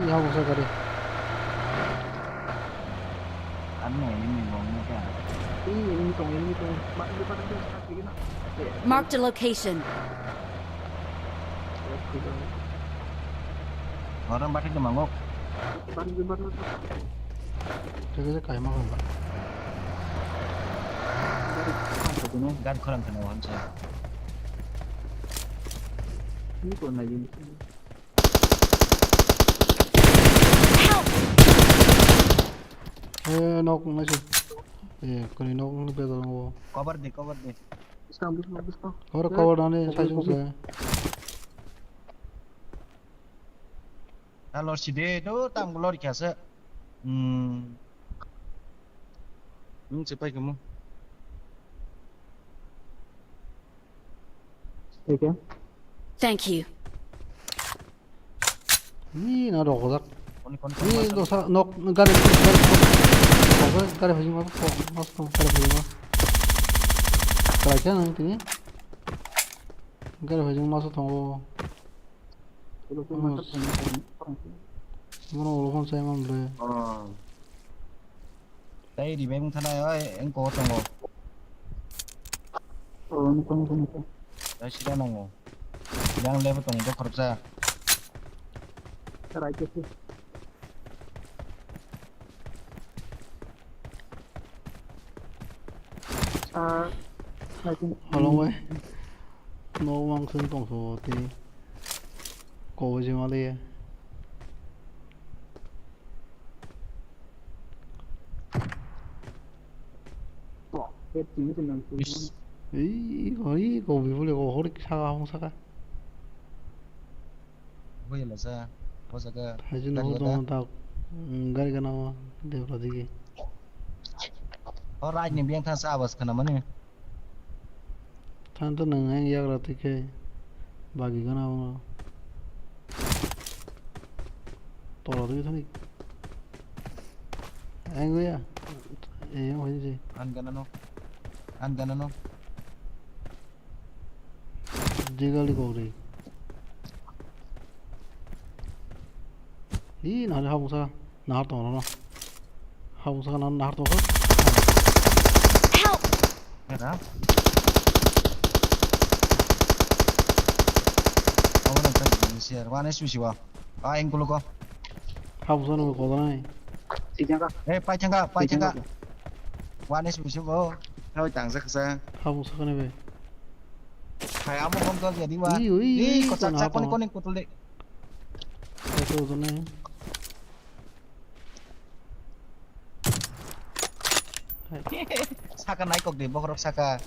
Yang usah kali. Anh này nhưng mình còn cả. Ini tong. Mak depan ada sekali kena. Marked a location. Orang batik di mangok. Depan. Jadi kayak mau enggak? Gan kurang kenawan saya. Ini kok lagi. Nok masih. Kali nok lebih dulu. Cover deh. Bagus. Cover nih saya juga. Kalau si dia itu tam keluar biasa. Cepat kamu. Oke. Thank you. Ini nado kodak. Kon Ini dosa nok negara hujung apa kok masuk negara hujung kerajaan nantinya negara hujung masuk tunggu mana urusan saya mampu đây thì em thân này ơi em cố tông ngô đấy chỉ đang ngô đang lên tông cho khập ra Hello vậy nó mang sinh tổng số thì cổ gì mà đi 이 거기 불리고 허리 차가 홍사가 bây giờ là ra 보자가 하진 호동 딱 가리가 나와 대브라디기 라이트 니 비앙 탄 사바스 카나 마니 탄도 능 야그라티케 바기가 나와 또라도 이더니 앵거야 에요 어디지 an ganano 지갈리 고리 이 나리 하부사 나르도 나나 하부사가 난 나르도 거 Help! Era. Awak nak share. Wana sih wa. Aing kulo ko. 하부사는 왜 거다나이 Pai changa. Wana sih wa. Thôi chẳng sắc xa. 하부사가 왜 Phải amo không có gì đi qua. Ui, Đi, có con chắc nào con tôi đi. 그래서 전에 Saka naik kok di bokrok saka.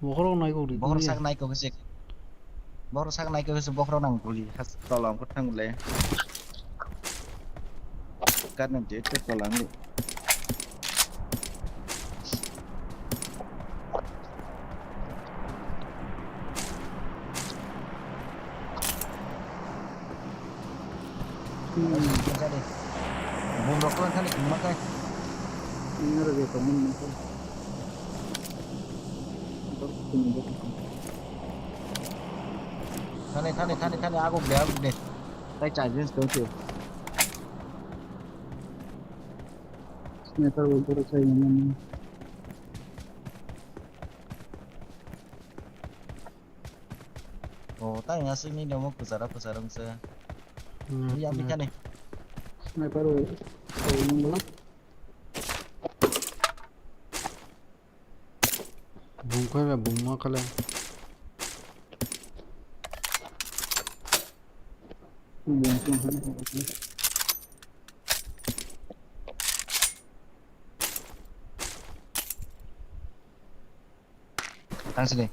뭐하러 나이고 우리 Bokrok saka naik kok sih. Bokrok saka naik kok sih bokrok nang tuli. Khas tolong ko thang le. Kan nang chết tolong đi. Ra đi. Vùng rọc lên thang đi cùng mất đây. Thang này aku deh. Tay chạy lên xuống chiều. Oh, tay nga sini dia mau kusara masa. Iya, bikin nih. 붕카라 붕마칼라 Tang sini.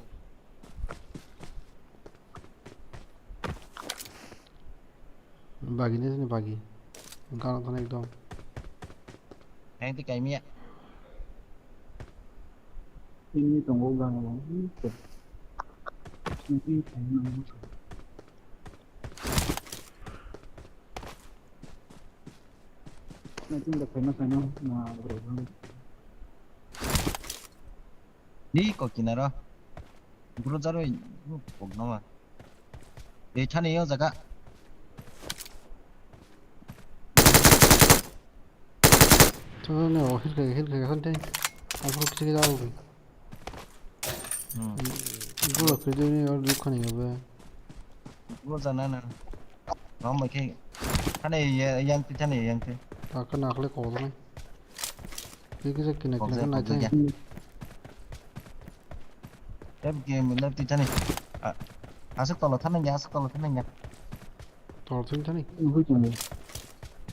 바기네 sini 바기 가는 거 एकदम Anh thích cái mía. ini tunggu gang ini nanti udah sana nah berapa Đi có kỹ nào? Bro ra rồi, bốc nó mà. Để chăn này ra cả. 저는 힐게 선택 앞으로 기지개 나오고 이거 그전에 얼룩하네 왜 Bro ra nè. Nó mà cái này chăn này yang thế. 아까 나클레 거거든 이게 새끼네 Có 그냥 나한테 gì? Em kia mình lên chăn này. Sức to là thắt này nha. 더 천천히 ibu jangan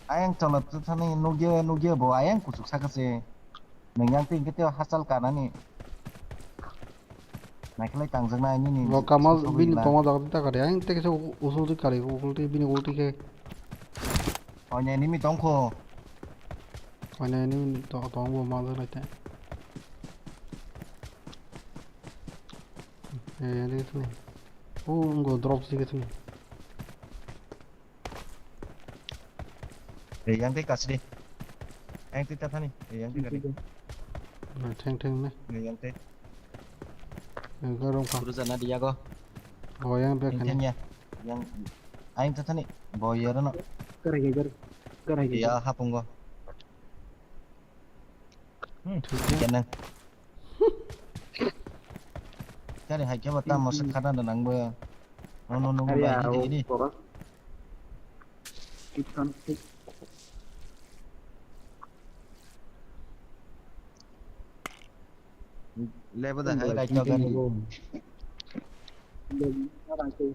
Ayang cho là thắt này nô dơ bộ ayang của sục sa cái gì. Mình yang tin cái tiêu hasal cả này. Này cái lấy tăng dương này như này. 뭐 까마 비니 동화다 딱 그래 양 땡에서 우소도 가리고 골대 비니 골대게 Ở nhà ní mi tống khô. 아니 아니 더 동부 마더 나이때 예 되겠네 오 이거 드롭 되겠네 Để yang tích cả đi. Anh tích thắt này. Để yang tích cả đi. 탱탱네 Để yang tích. 이거 롱파 Bro ra đi go. 고양 Anh 백하네 nha. Yang anh thắt này. Boy đó nó. gerai Iya hapung go. Jangan nang. Cari hai coba tam masuk karena dan nang be. No ini. ikan Level dah hai cho kan. dan orang itu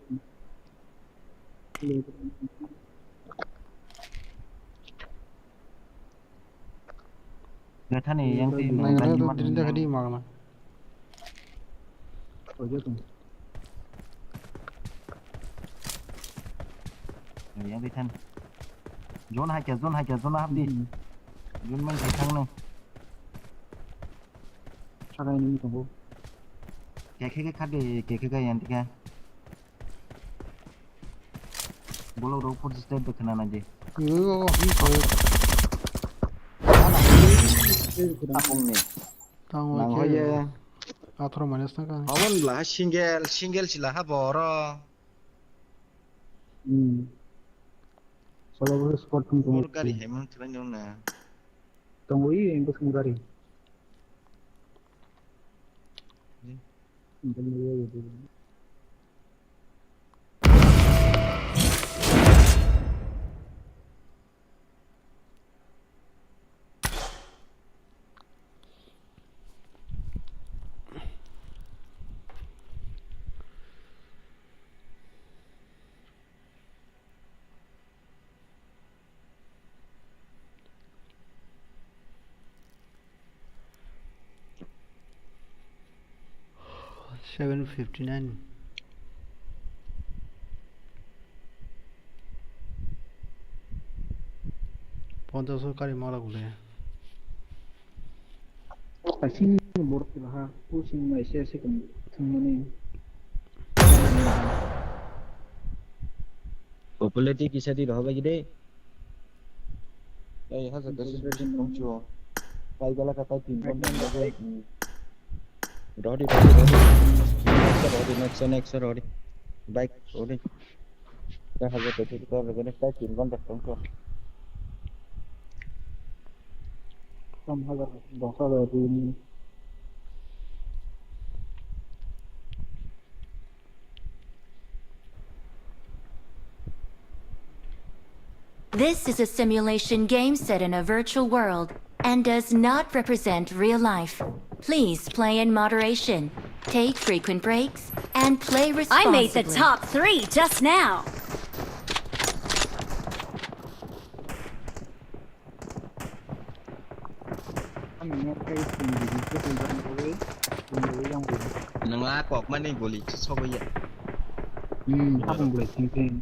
Người thân này yang tin 나 이거 드린다 그리 막나 aja tuh Người yang tin thân. zone hai kẻ zone hấp đi zone mình thấy thằng này 살아있는 거 보고. cái 카드 cái yang tiga boleh roh pun sistem berkenan aja 그거 apung nih 땅 nang 어디 hoye 앞으로 많이 쓰니까 awon lah single sila ha boro Solo sport pun bor gari hemen tulen jong na tunggu ini yang kesem gari. $7.59 본토서까지 뭐라고 그래 Kasing borok lah, pusing na siya kan temen Popularity kisah di dah bagi deh. Eh, hasil dari muncul. Kali kala kata tim pun dan lagi. Rodi. Next Rodi. Baik, Rodi. Dah hasil dari kita lagi next tim pun dah muncul. Some other dosa dari This is a simulation game set in a virtual world and does not represent real life. Please play in moderation, take frequent breaks, and play I responsibly. made the top 3 just now. nang la kok mana goli so bây giờ apa boleh campaign.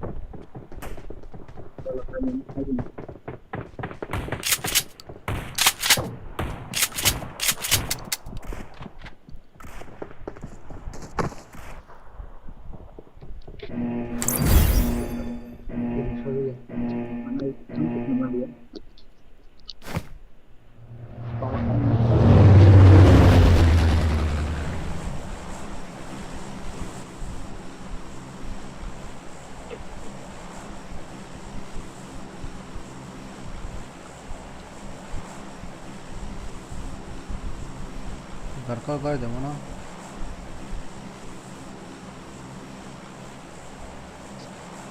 घर का देवो ना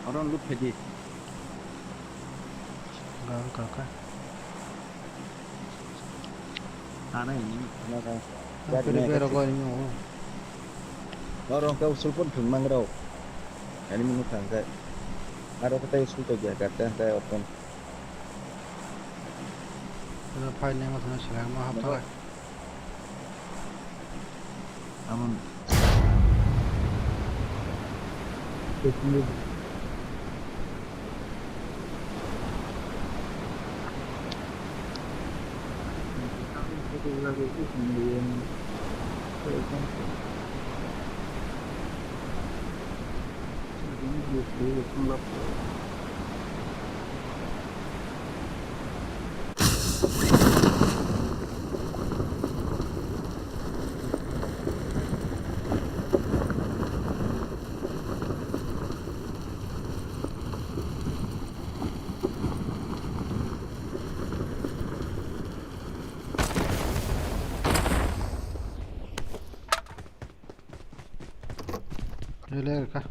orang lu pedi घर का tanah ini 그리고 거기 뭐 Orang kau usul pun belum mangrau. Ini minum tangga. Ada kita usul tu jaga dah saya open. 그래서 파일 내가 더 시간 뭐 합다 amun ले का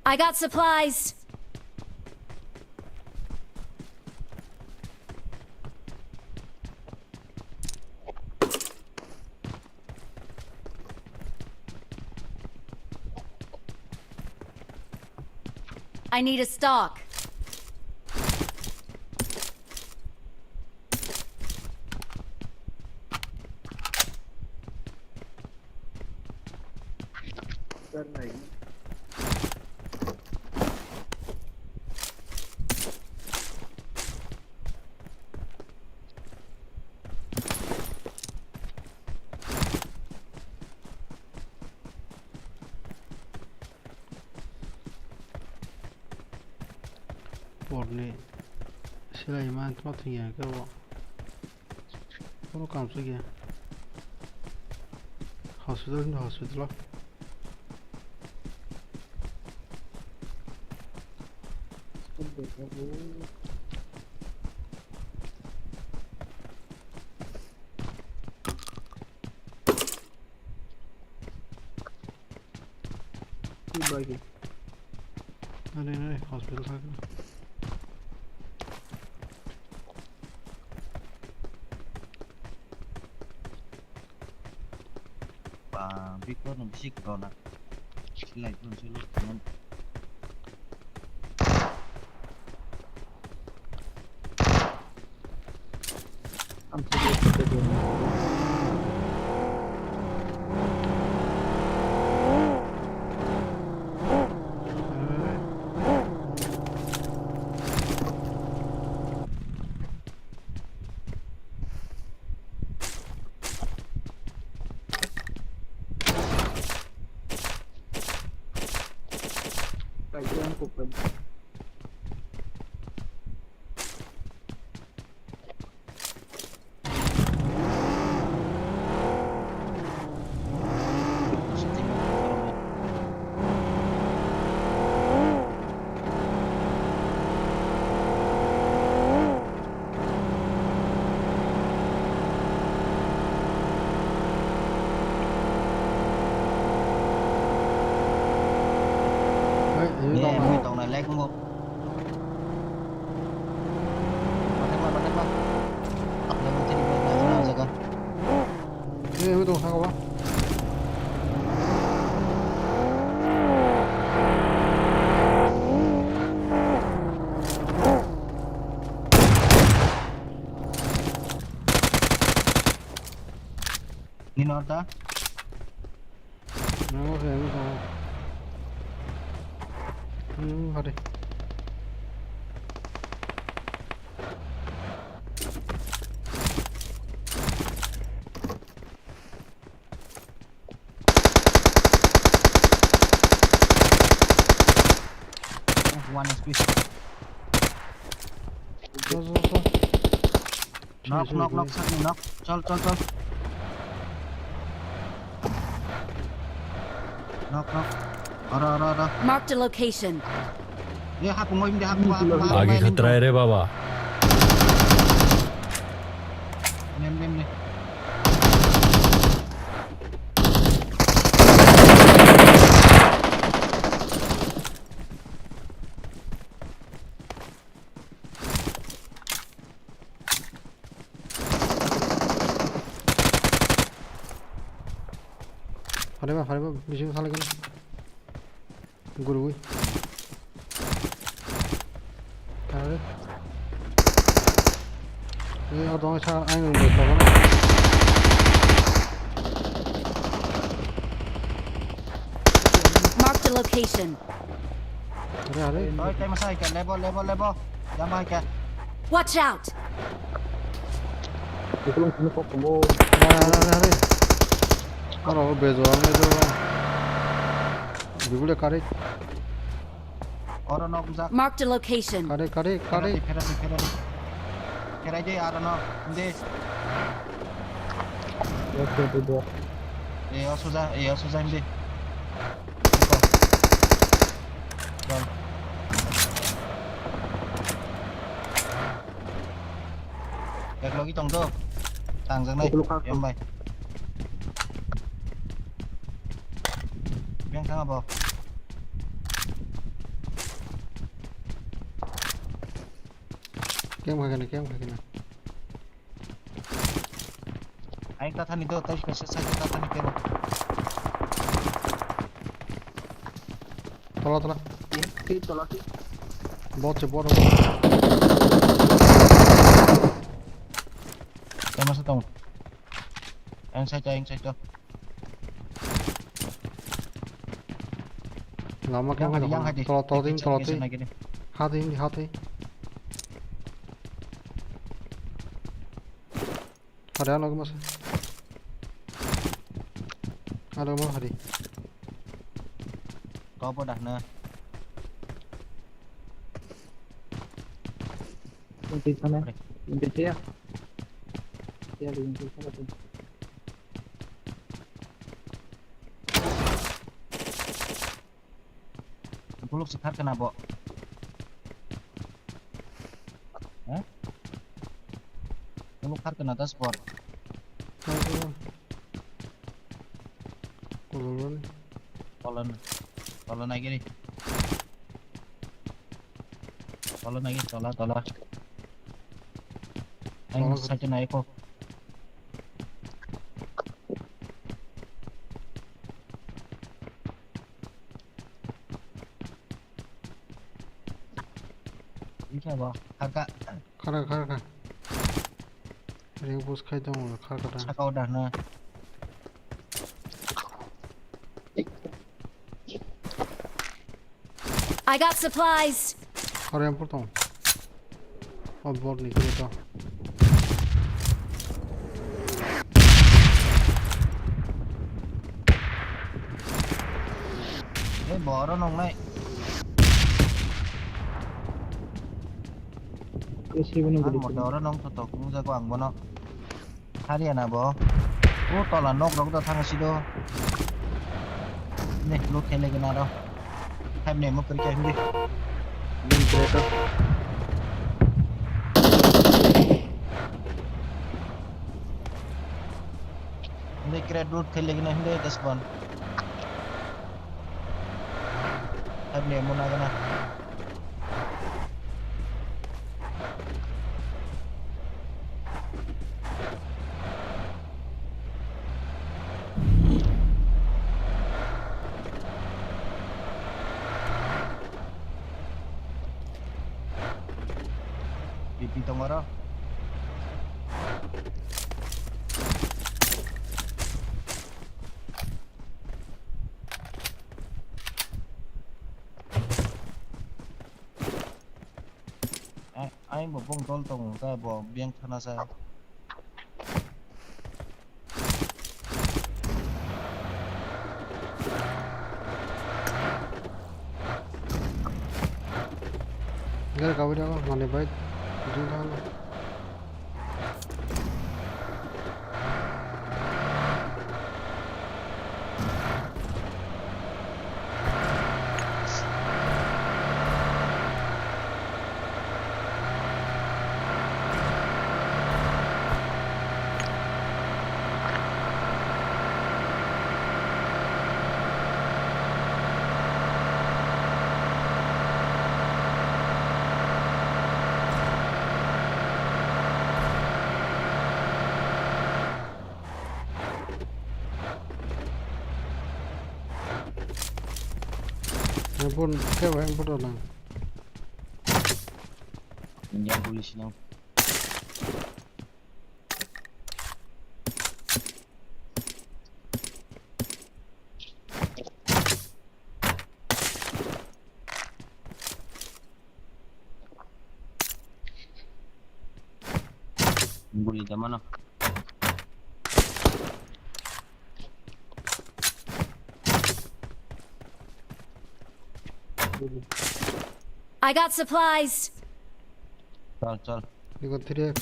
I got supplies. I need a stock. Bột này sẽ là mà thoát thì nhà các bạn có nó cảm kìa hospital đây hospital thôi Victor nung sik rola silai pun sulu teman tông này lek không bắt tập lên trên bên này nào giờ cơ ini tunggu sang apa ni nota nó sẽ nó Hadi. One SP. Knock satu knock. Chal. Knock. Ara. Marked a location. Dia hapung dia hapung. आगे खतरा है रे बाबा Nem. Hari ba bising salah kan guru Kare ini orang sa anh được có Marked a location. Hari Oi, kayak masa ikan level. Jangan ikan. Watch out. hari Kalau bezoan itu Dulu kare Orang nak uzak. Marked a location. kare Kira aja orang nak. Inde. susah inde. Các lối trong cơ tàng ra đây em bay biang thang apa Kem khai cái này. Anh ta thân itu tadi kasih saja ta thân kemo. Tolak. Tolak. Bot. Yang masuk tong. Yang saja. Lama kem khai đâu. Tolak đi. Hat đi. Ada nó mas. Ada mas hari. Có bộ đặt nè. Di sana. Di sini. Ya di sana tuh. Buluk sekat kena bo. Buluk kar kena atas sport. Tolong lagi nih. Tolong lagi, tolong. Ayo saja naik kok. Ini apa? Kakak. Khar. Yang bos khai dong khar. Kakak udah nah. I got supplies. Khar yang portong. Ab bot nikle to. Bỏ nó nông này. Một đầu nó nông tổ cũng ra quảng bọn nó. Hai đứa nào bỏ. Ô to là nông nó cũng thằng xí đô. Này lút thêm này cái nào đâu. Hai này một cái đi. Link creator. Ini kira lút thêm lagi nih das ban. Hai này mau naga na. Dito maro. Anh một vòng tol tổng ta bỏ biếng thana sa. Gara kau dia mana baik. Jangan. Pun kau yang bodoh lah. Yang polisi nang. Boleh di mana? I got supplies. Chal. Ini kau 3x.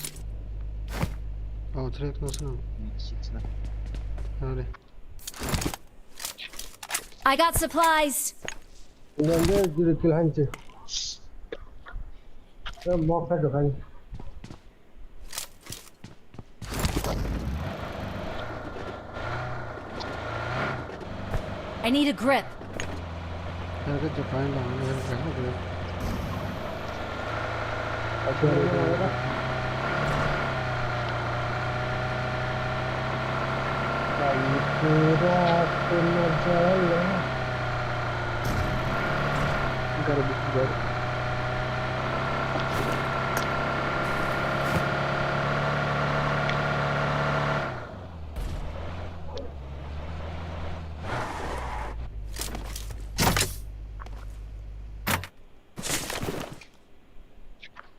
Oh 3x nasi. Ada. I got supplies. Nanti jadi kilan je. Mau kah dokan? I need a grip. Yang ke Jepang lah, yang ke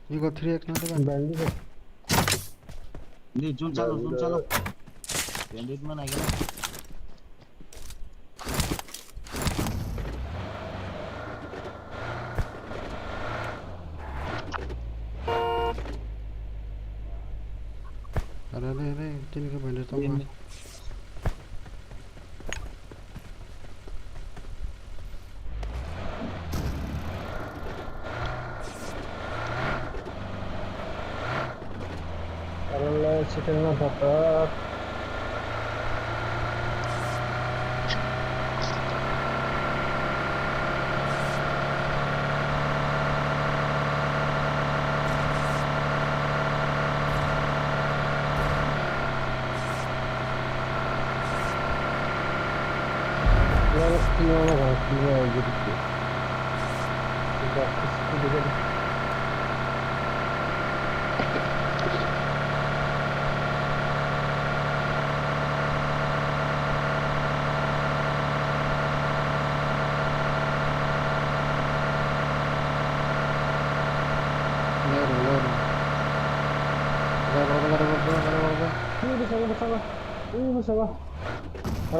You got 3x not even. Ini jun chalo. Bandit mana lagi? Ada sini ke bandit sama.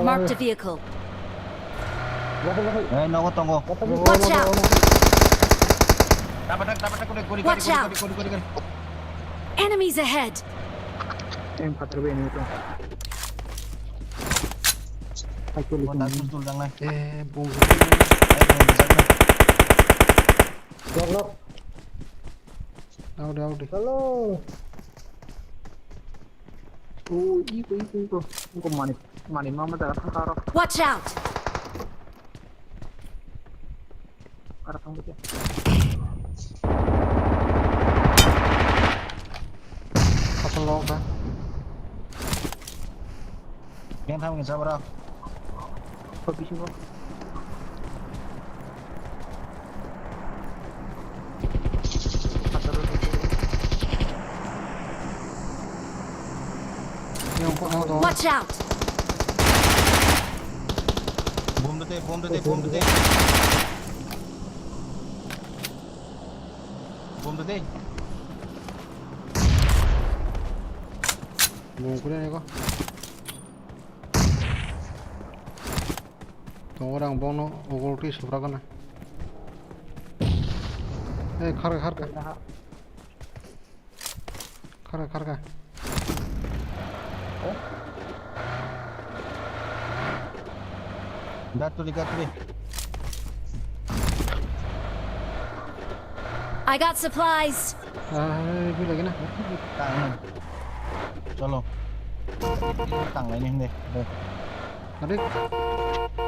Marked a vehicle. Nunggu tunggu. Watch out! Dapat kuri. Watch out! Enemies ahead! Betul jangan. Bung. Udah. Halo. Itu. Kok mani mama dah karo. Watch out! Karo kamu dia. Apa lo kan? Yang tahu nggak sabar. Habis itu. Watch out! Bom dete. Bom dete. Bung kuliah nih kok. Tuh orang bono ogolti seberapa na? Karga. Gatuli. I got supplies. Ini lagi na. Tang. Chalo. Tang này đi. Adik.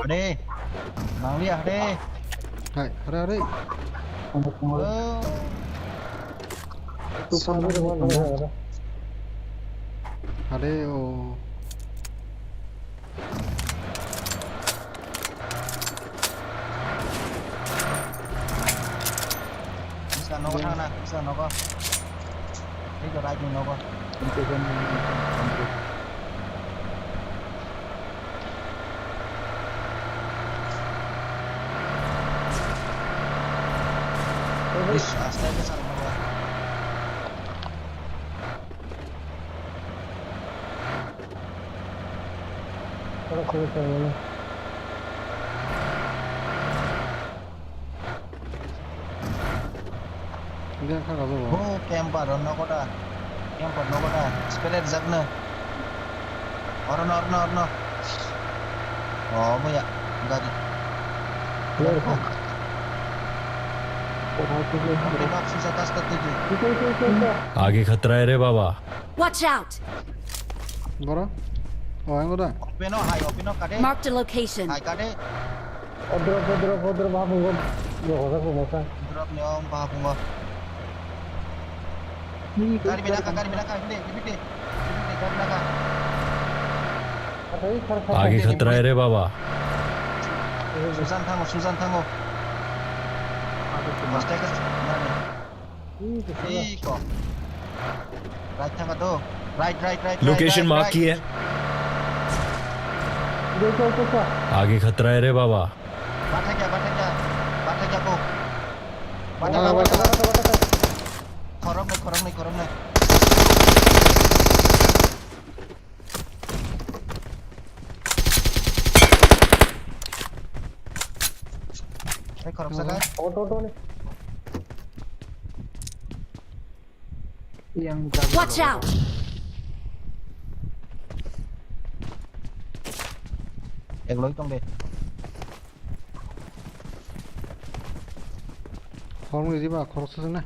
Ade. Bang dia, Ade. Hai, ada. Ada oh. Nó có thang này, sao nó có thấy cho đây nó có astaga besar banget. Dia kan kalau Oh, camper nó có đã. Spell giặc nè. Orno. Oh, mau ya. Enggak di. आगे खतरा है रे बाबा। Watch out! Bora? Oh, yang udah. Opino kade. Marked a location. Hai kade. Drop babu. Drop nih om, babu. Garis belakang, gede, garis belakang. आगे खतरा है रे बाबा Susan tangguh. Mas Tegas mana? Kok. Right tangga tuh. Right. Location mark की है आगे खतरा है रे बाबा Batak ya kok. Korong nih. Korong saga. Watch out! Yang lối tông đi. Korong gì mà korong sưng này.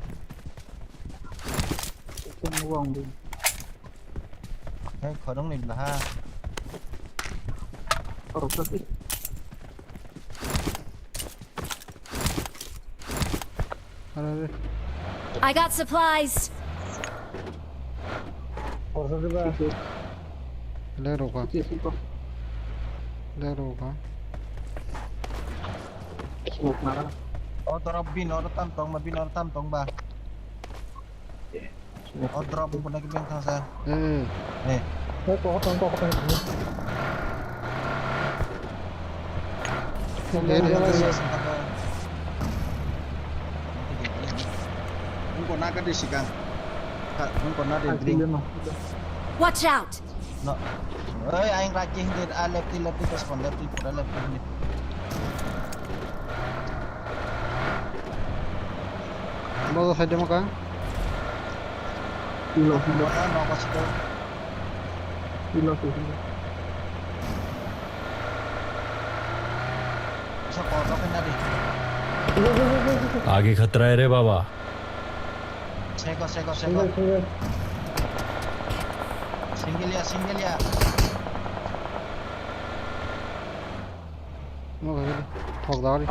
Korong này là ha. I got supplies. ले रोका Drop bin tam tong ba. Drop pun lagi bin thang sa. Nih. Muốn còn cái đi xì càng, muốn còn đi drink. Watch out! No, anh ra chinh đi, lefty cái con lefty pura lefty. Bao giờ demo ka? Nó có gì đâu. Sao còn nó cái nào đi? आगे खतरा है रे बाबा Sego. Single ya. Nó cái đi, thọc đó đi.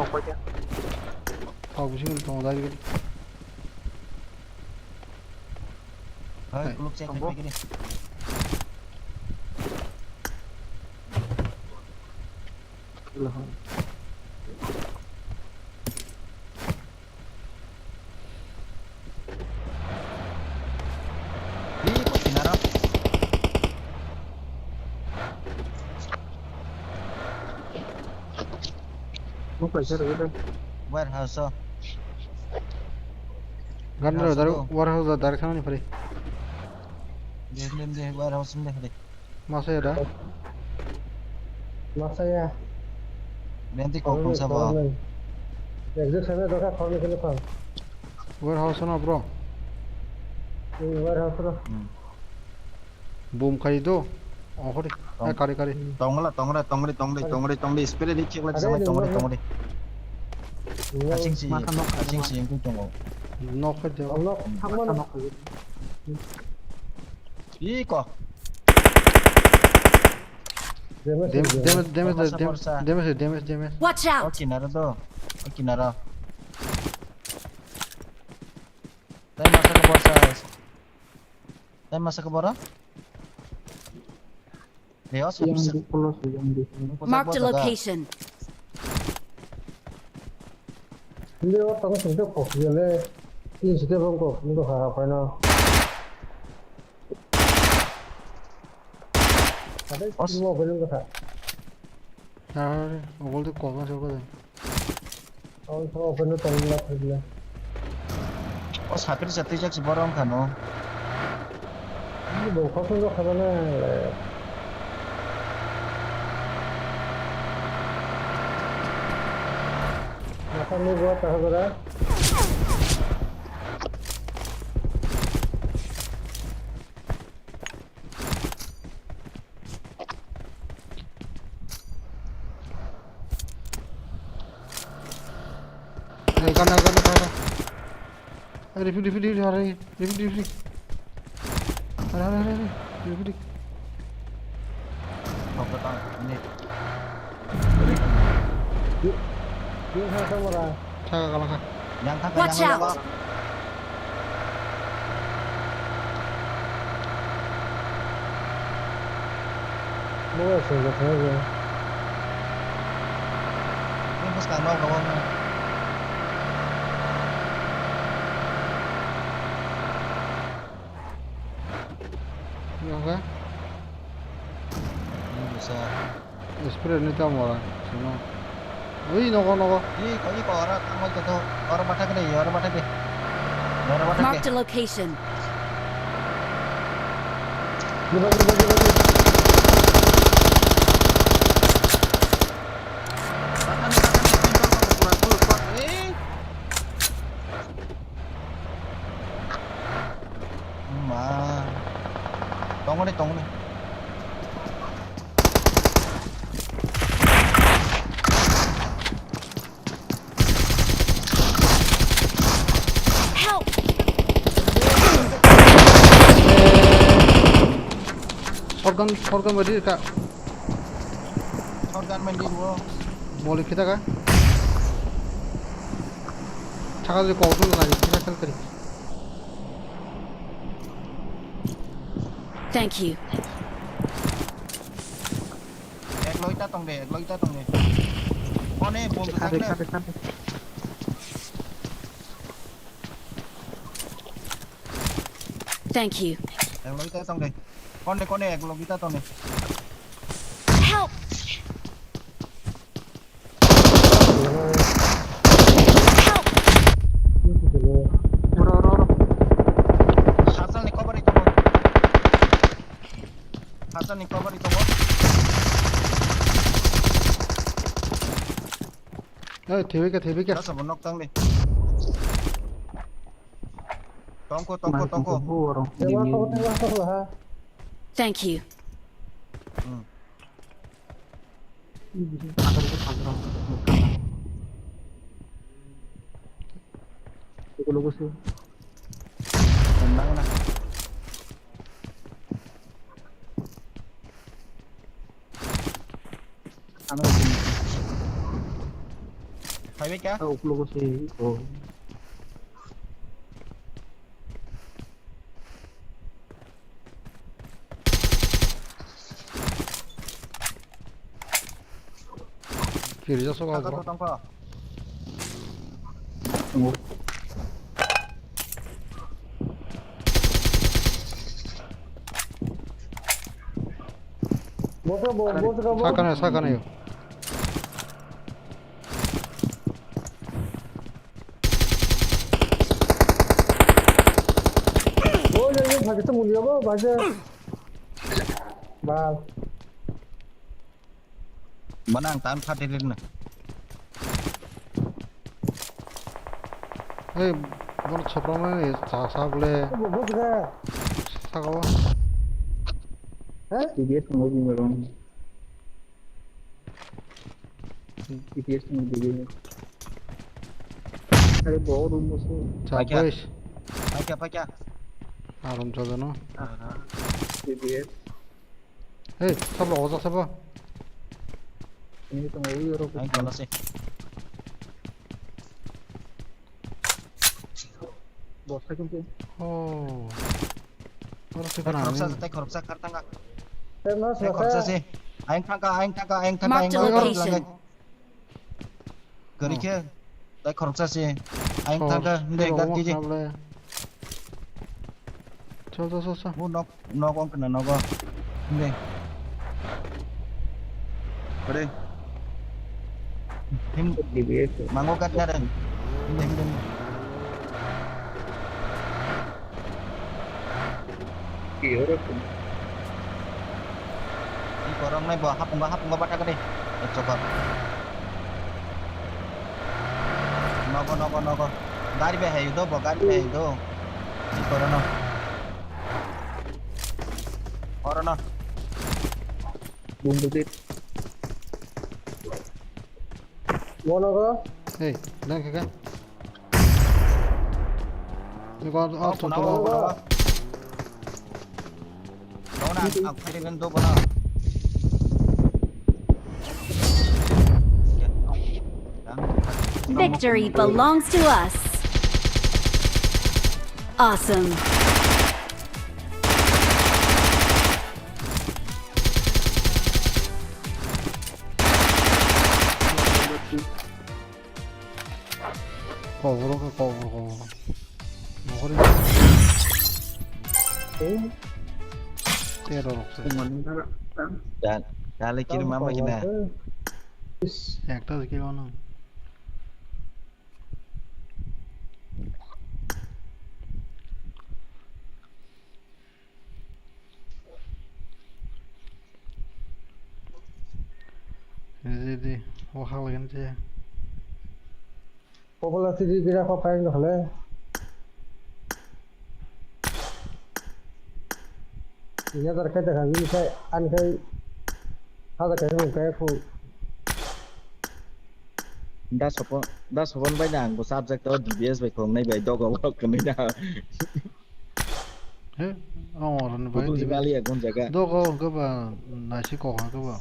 Thọc chứ thọc ra đi. Hơi, lúc xe cái đi. Warehouse. Gan rồi daru warehouse dari sana nih Fri. Dia warehouse deh. Masa ya? Nanti kau pun sama. Warehouse na bro. Boom kali itu. Oh kali. Kali. Tong di. Spirit di cek lagi sama tong di. Acing sih yang kucing. Knock aja. Ih kok. Damage. Watch Oh out! Kinara tuh. Kinara. Saya masa ke bawah. Leos bisa. Mark the location. Ogol tuh kok masuk ke. Os hampir satu jak seborong kan oh. Kan. Review hari. Review. Hari. Review. Oh betul ini. Kalah. Yang Watch out! 뭐가 있어 이거 저기. Bus càng đâu không? Enggak, Ini bisa. spray ini tahu malah. Semua. Wih, noko. Ini kok orang kamu itu orang batak deh, orang batak deh. Orang batak Marked deh. a location. Bagi. Tunggu nih. Help! Shotgun beri kak. Shotgun main di dua. Boleh kita kak? Cakap di kau tu lagi kita kali. Thank you. Ek lo kita tong deh. Oh nih, bom besar deh. Thank you. Ek lo kita tong deh. Kon deh, ek lo kita tong deh. Help! Hasan nih cover itu mo. TV ka. Nasa bunok tang deh. Tongko. Thank you. Tendang na. Phải biết chứ? Kiri jauh soal bro. Tongko. Sakan ayo. Kita mulia apa baca. Bal. Menang tahan hadirin. Hey, mana chopra mana sah boleh. Bos ka. Sakawa. TBS movie में रहा हूँ TBS movie में अरे बहुत room से Capek. Pakai. Aram coba no. TBS Hey, sabla oza sabla. ini तो movie और Aing kalau sih. बहुत सेकंड पे Oh. Orang sih kan ani. Korupsa karta enggak? Mas Korupsa sih. Aing tangka. Marked a location. Gari kia. Tay korupsa sih. Aing tangka ndek ganti ji. Coba. Bu nok on kena nok. Ndek. Pada. Him TBS mango kat dah. Him. Europe Ini korang naik bawa hap enggak pada gede. Coba. Noko. Gari be hai do, Ini corona. boom dikit mana ka Hey, dah kakak. Ini kau Oh, coba. Aku kirim do bana. Victory belongs to us. Awesome. 거울어 거울어 머리 때려 없어 Kali kiri mama kena. একটা দিকে বানো Jadi, wahal kan sih. Populasi di kira apa yang dah le? Ini terkait dengan ini saya ankai ada kayak kayak aku. Das sopan banyak aku subject atau DBS baik kalau naik baik dog awak kena dah. Orang Itu baik. sekali ya kon jaga. Doko ke ba nasi kok ke ba.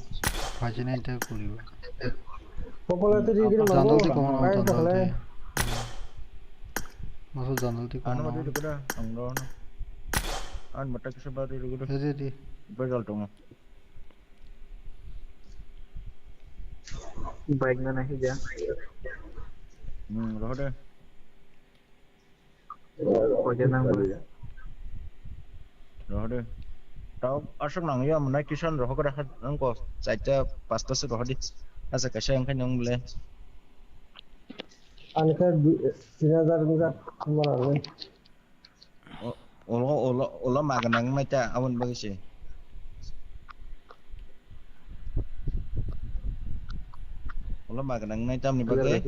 Pajine itu kuliah. Populasi di kira Jandal di mana? kono jandal di. Masuk jandal di Anu kono. mati itu kuda, angron. An mata kesebar itu kuda. Jadi, Begal dong. Baik mana sih ya? Roh deh. Kau jangan Roh deh. Tahu asal nang ya menaik kisan roh kuda angko saja pasta sih roh di. Asa kasih yang kan yang boleh. Ankai 3000 juga kemarin. Olah makan nang macam awan bagus sih. Olah makan nang macam ni bagai.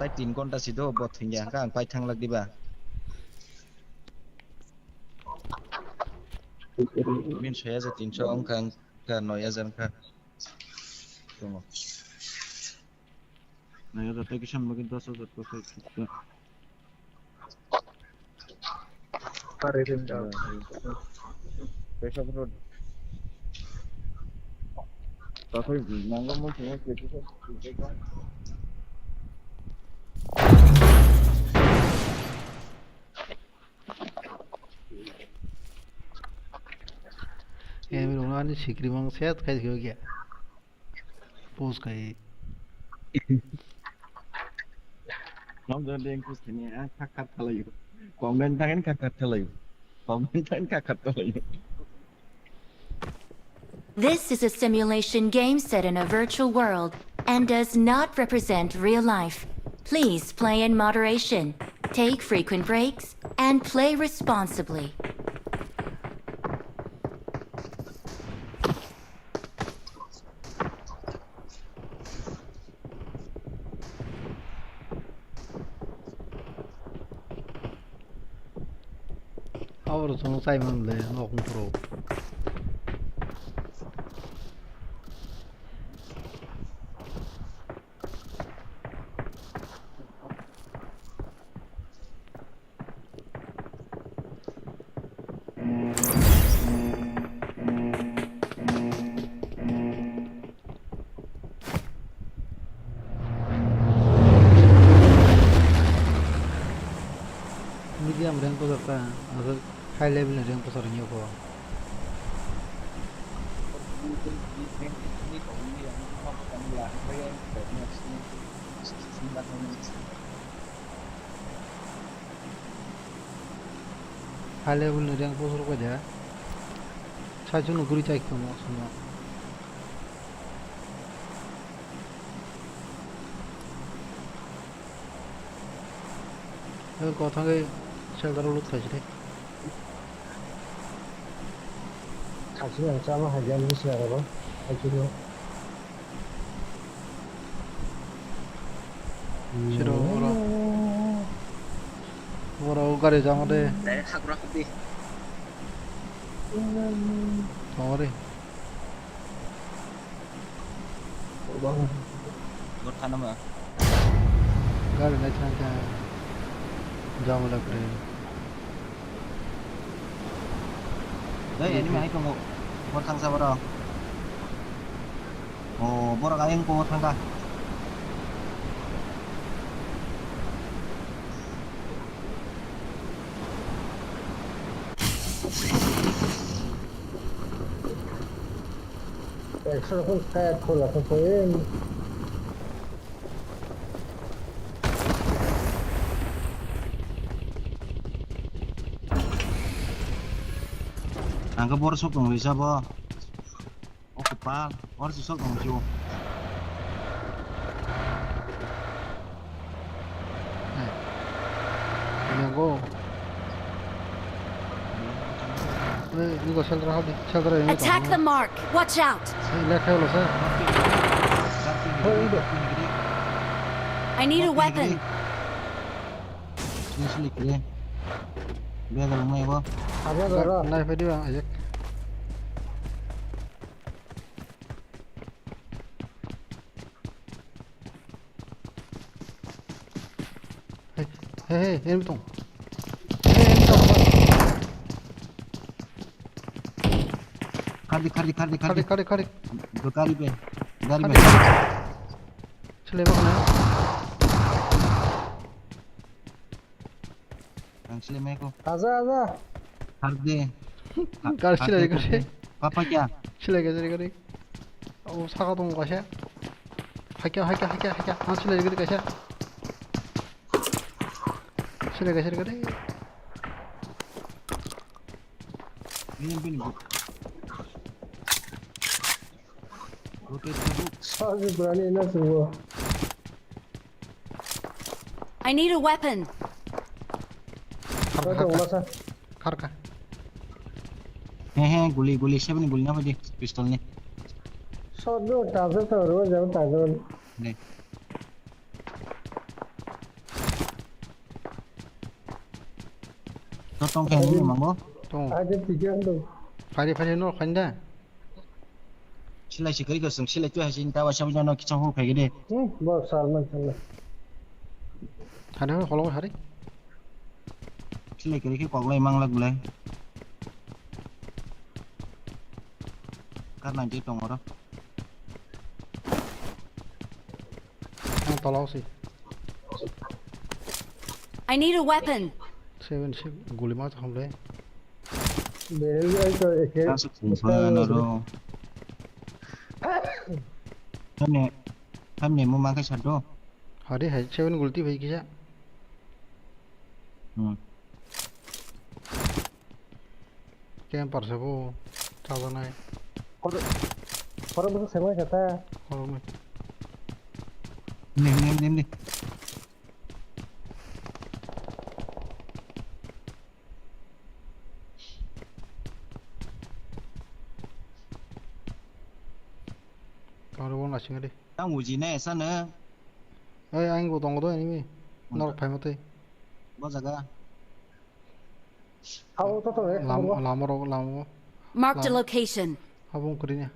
Tai tin con ta xí đồ bọt thỉnh nhà các anh quay thăng lắc đi bà. Miễn xe ra tin cho ông càng nói dân cả. Đúng không? Này ra tới cái xem mà cái đó sao có phải. Paririn dah. Besok road. Tapi nangga mau cuma gitu kan. Em lúc nào đi xịt măng xét cái gì kìa. Post cái. Nóng giờ đen cứ thế này khát thôi. Còn bên thằng khát thôi. Còn bên thằng khát thôi. This is a simulation game set in a virtual world and does not represent real life. Please play in moderation, take frequent breaks, and play responsibly. Ahora son los Simon le no compró. Medium rank को करता है अगर high level rank को सरियों को high level rank को sir को जाए साचुन नौकरी चाहिए क्यों मौसम 그 거탕에 셀다로 루트지 Kasih yang sama hanya ini sekarang. Aja 싫어 뭐라 오가래 장어래 Đấy khắc ra đi. 장어래 Gột than mà. 가래 내 차한테 장어라 그래 Đấy ini mah itu gột thang sao đó. Oh, borak aing ko thang ka. Extra pun kayak pula kepoin. Angka bor sok dong bisa bo. Oh kepal, bor sok dong sih. 그냥 고 이거 셀드라 여기 Attack the mark. Watch out. 이렇게 올라서 I need a weapon. Sini kiri. Biar kalau mau bo. Apa dora? 나이프 디바 아직 헤헤 에미통 Kari. 카리 Berkali be. Dari be. 칠레 박네 Yang selama aku. Aza. Harde. 까리 칠레 그래 Papa kya? 칠레 그래 오 사과동 가셔 할게 아 칠레 그래 가셔 칠레 가셔 그래 Ini bu. Rotate bu. Sabi berani na semua. I need a weapon. Kau masa. 가르카 Hehe, guli siapa nih gulinya apa dia? Pistolnya. Sodo tazo taruh jauh tazo. Nih. Totong kayak ini emang bo. 또 Ada tiga tu. 파리 노 간다 Sila si kiri kosong sila tu hasil tawa siapa jangan kita hu kayak gini. Bos Salman Salman. 하나 홀로 하리 Sila kiri kiri kok emang lah gulai. Karena dia tong orang. 한 돌아오시 I need a weapon. 7 고리 맞아 함래 Beri itu ikhlas. Masuk kumpulan orang. Kami mau makan satu. 하리 해 7 골티 베이기자 게임 빠르세고 자잖아요 Orang betul semua kata. 홀로 Nih. 가로 원 라싱 그래 Tao ngủ gì nè sao nữa? 에이 아잉고 동고도 아니미 너로 파이모테 Bao giờ ra? Kau tahu ya? 라모로 Marked a location. 하봉 그리냐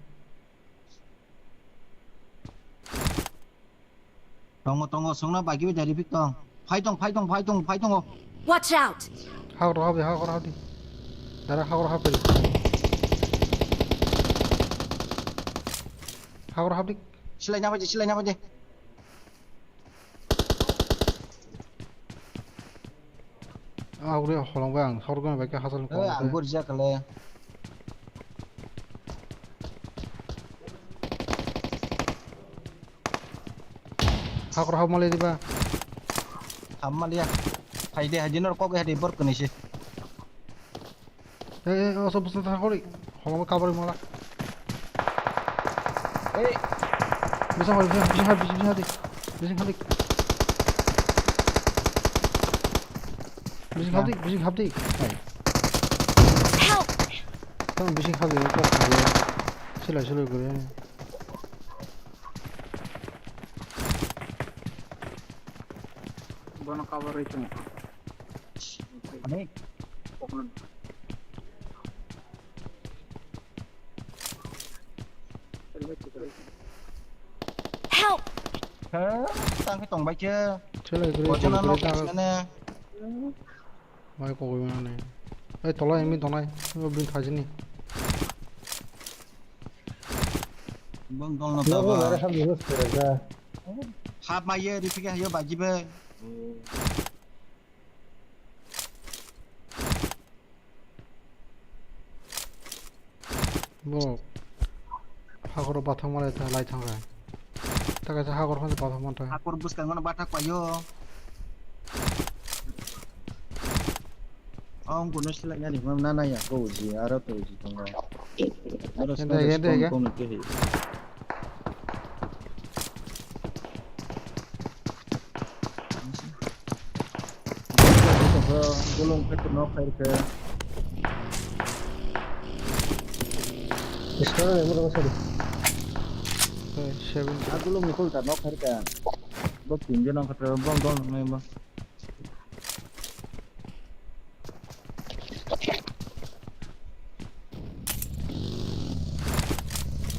Tunggu xuống nó bài kia bây giờ đi Victor. Phái tông. Watch out. 하고로 하비 나라 하고로 하비 Sila nhau đi. 아 우리 홀롱방 서로가 몇개 하설 거 Ang bur ra kale. 하고로 하몰래 디바 Amal ya. Hay dia hajin ko ke hadi bor kene sih. 에이 어서 무슨 사고리 홀롱 까버리 몰라 Eh, 무슨 하디 무슨 합디 아이 Help. 형 무슨 합디 꼭 그래 실라 그래 ani. Help. Tang cái tông bay chưa? 실라 그래 Có cho nó 그래 nó nè. 많이 보고 있네 에이 돌아 이미 이거 민 가지니 Vâng, con nó Nó tao pun ada vào. hal dulu saja. Hap mai ye đi fikir yo baji be. 뭐 하고로 바탕 말했다 라이탕가 다가서 하고로 혼자 바탕 말다 Hakor bus kan mana batak payo. Ông của nó sẽ lại nhà đi mà nana ya câu gì à đó câu gì không rồi. Nó sẽ không được cái gì. Gulung cái nó phải cái. Sekarang yang berapa tadi? 7 Aku belum ikut tak nok hari kan. Bos pinjam nang kata bang dong memang.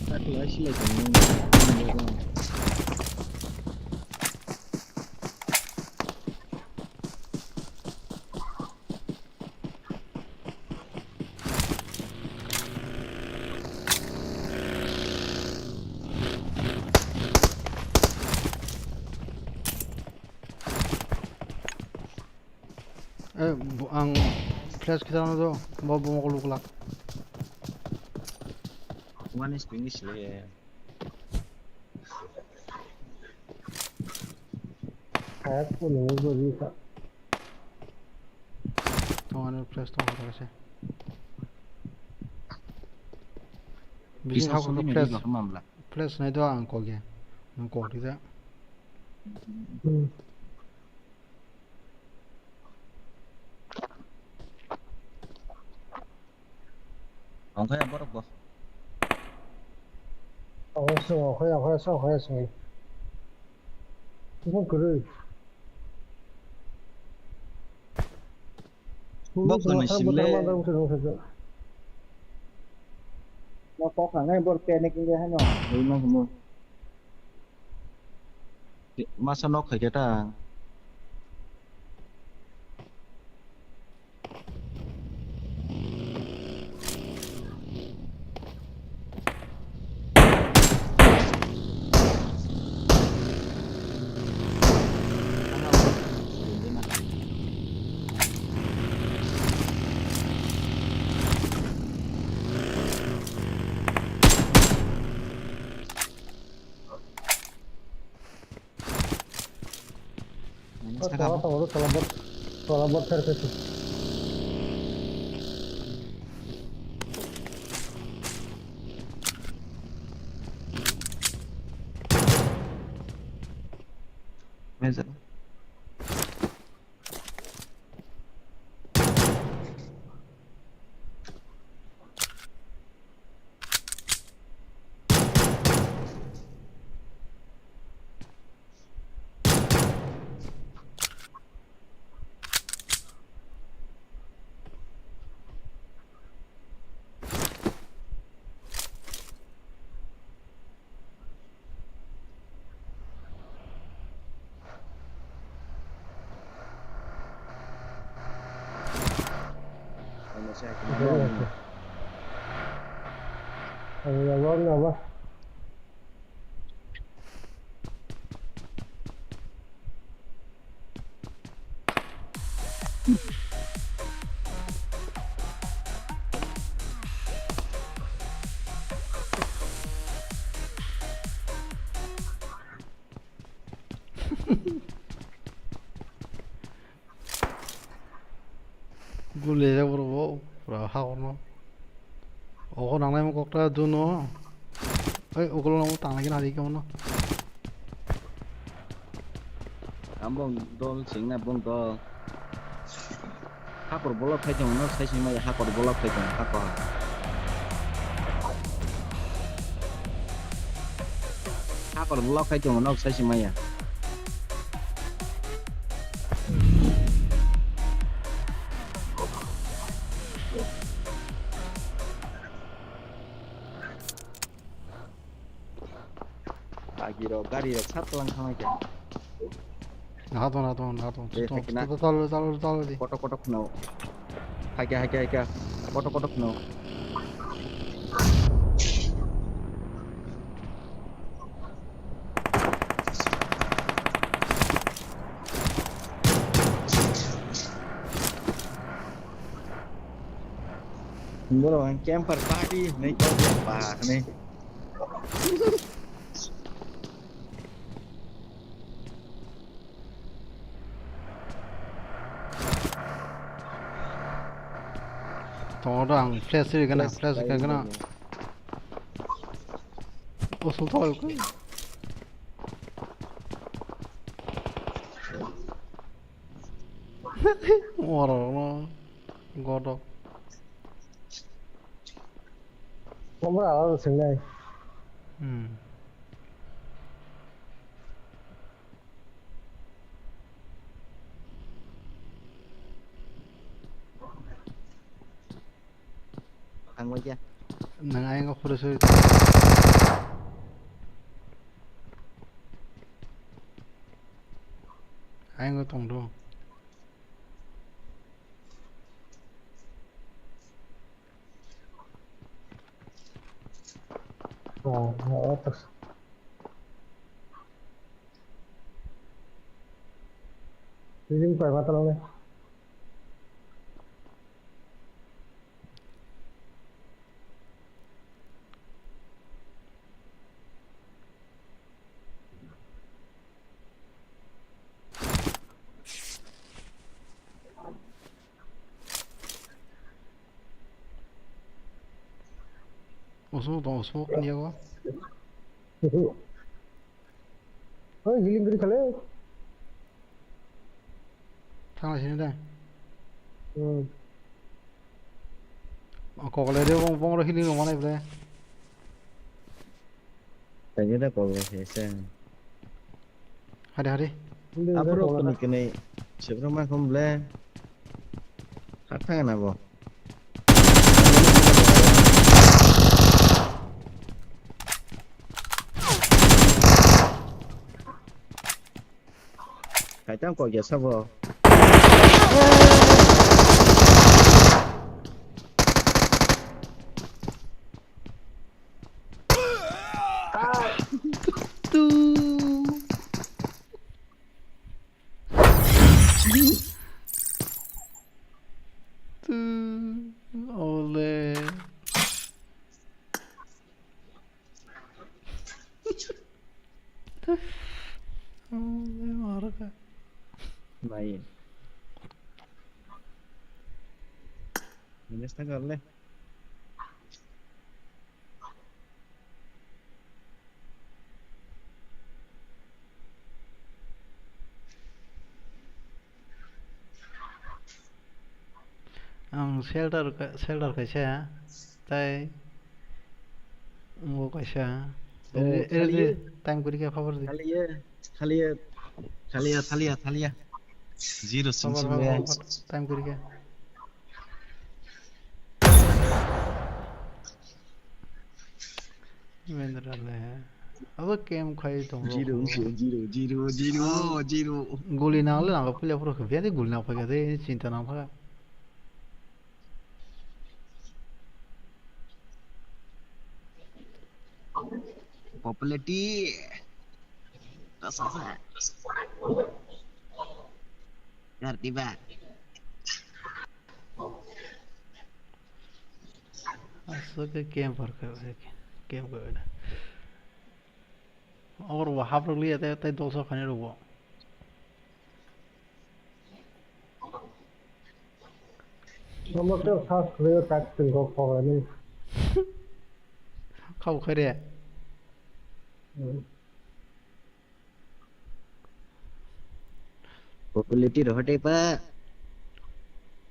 Tadi asyik lagi. ang flash kita na do babu mo kuluk One is English le. Aku nunggu bisa. Tuan flash to hoda se Bisa Bisi soli flash ni kemam lah. flash na do ang ko ge ang ko ri da Ông thấy em bắt được không? 허야. 이건 그래. Bokkan simle. Nó có khả năng bột pè này cũng hay nhỏ. Đúng không mua? Masa nok khởi kita. Kalau bot servis itu. Mesa. Apa? gule ja bro pura ha no o nang nai mo kokta du no oi ogolo no tang lagi na di kemono Ambong dol sing na bong do. Hakor bolok khai jong no sai sing ma ya hakor bolok khai jong hakor. Hakor bolok khai jong no sai sing ma ya. Gari ro sat lang khamai ke. nato talo di Kotok no. Haika. Kotok no. Bro, camper party naik apa nih? Orang flash sih kena, flash kena. Usul tahu kan? Orang godok. Không có sừng này. Ăn quá chưa? Nang ayang aku udah sih. Ayang aku tong dong. Terus. Ini bukan mata lo nih. Usuk dia kok. Oh, healing dari kalian. Tangan sini dah. Kok kalau dia bong healing mana ibu dah? Tanya dah kalau saya. Hari. Apa lo kena siapa nama kamu boleh? Apa yang apa? Phải trong cổ giờ server. Oleh. Oleh marah kan. Baik. Ini setengah le. Shelter कैसे है ताई वो कैसे है time करी क्या खबर दी खालिया zero Singh time करी क्या वेंदर डाले हैं अब गेम खाई तो जीरो गोली ना ले ना पुलिया पुरो खबिया दे गोली ना पका दे चिंता ना पका पॉपुलैरिटी rasa ngerti Pak असो के गेम पर कर गेम को ना और वहां पर लिए थे 200 खाने रुको हम लोग तो खास रेयर पैक को फॉर नहीं खाओ खरे पॉपुलैरिटी रहते Pak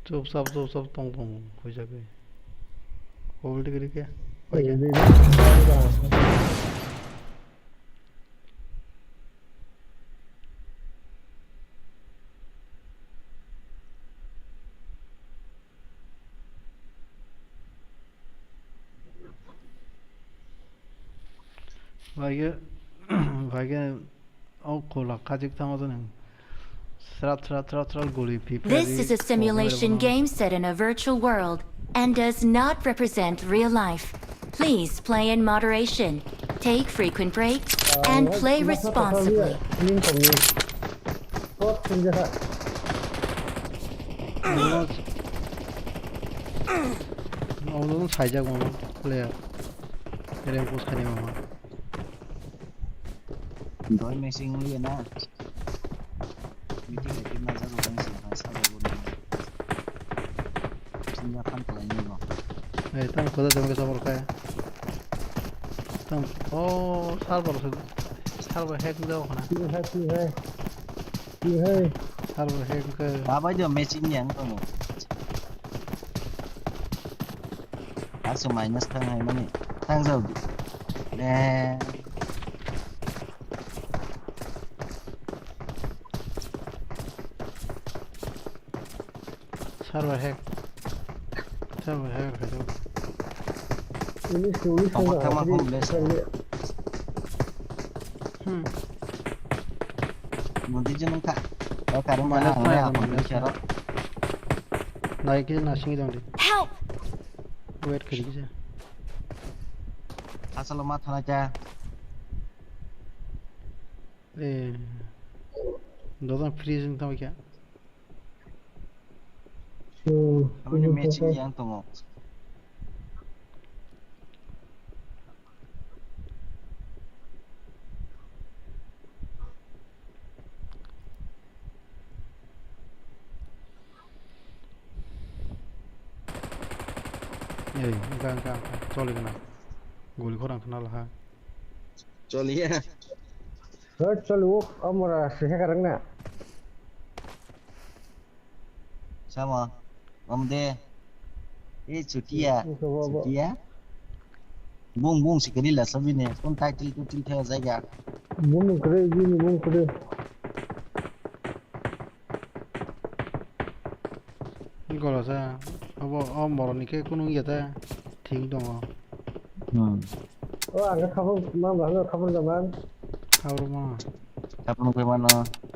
चुप सब तोंग हो जाए होल्ड करी क्या भाग्य और कोला काजिक था मतलब This is a simulation game set in a virtual world and does not represent real life. Please play in moderation, take frequent breaks, and play responsibly. đói mày sinh liền á vì thế cái mà ra rồi anh sẽ phải sao rồi luôn sinh ra phân tới như vậy tam khoda dem ke sabor kaya tam salvar hack dao khana salvar hack ke đã bây giờ mày sinh nhắn rồi một đã số mày nó thằng hay mà nhỉ thằng giờ nè server hack itu không có thằng mà không lên muốn đi cho nó cả có cả đồng Minus bào nine, nào còn minus chơi đó naik ke nasi dong di Help! wait kiri ke assalamualaikum thana cha dodan freezing tam kya bây giờ mày sinh nhắn tụi enggak sorry kena goli korang kenal ha cho lý à sao mà ông đây ê chutia bung bung sih kali lah sabi ne kon title tu til theo जाएगा kalau saya apa moron ini kayak kunung ta ting dong khabar mana kapan ke mana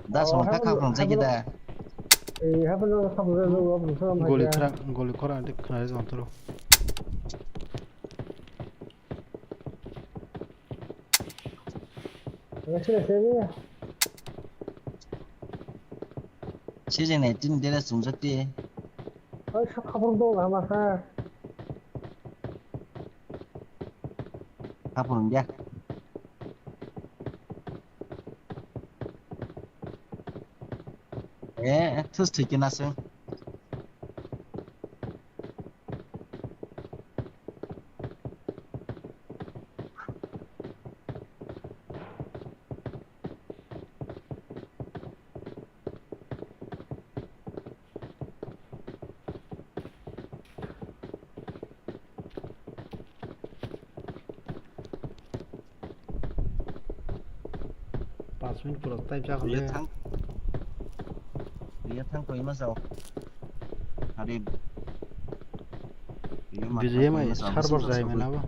dah semua tak kapan saja dah goli korang di kena itu antara season này tin dia dah sungsat dia kapan dia terus tu kena sih pasmin prototype jak dia thang koi mà giàu hari BGM server jai mana ba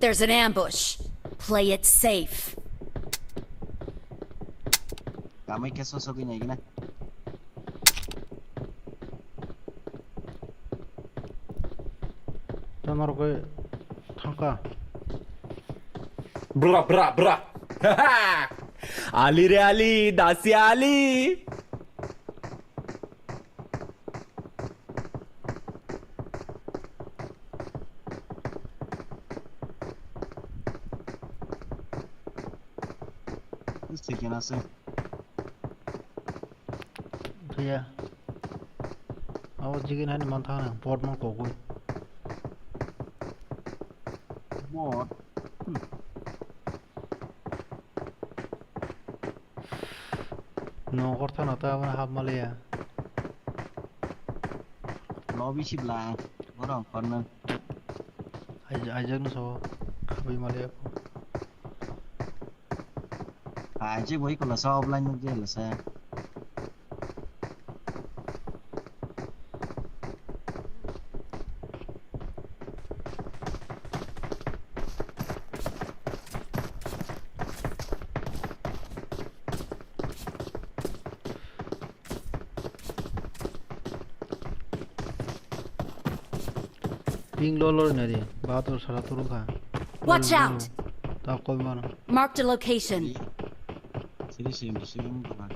There's an ambush. Play it safe. kami keso gini gini tanor ko thangka Bra. Ali re Ali, dasi Ali. terus tu kena sih iya awas jigin hani mantana port man ko ko bot no korta nata mana hab malia lobby sip lang orang corner aja no so khabi malia chứ với còn là sao offline không kia là sao ping lolo na di batur sara turu kha Watch out! ta koi mana Marked a location. sini sim các bạn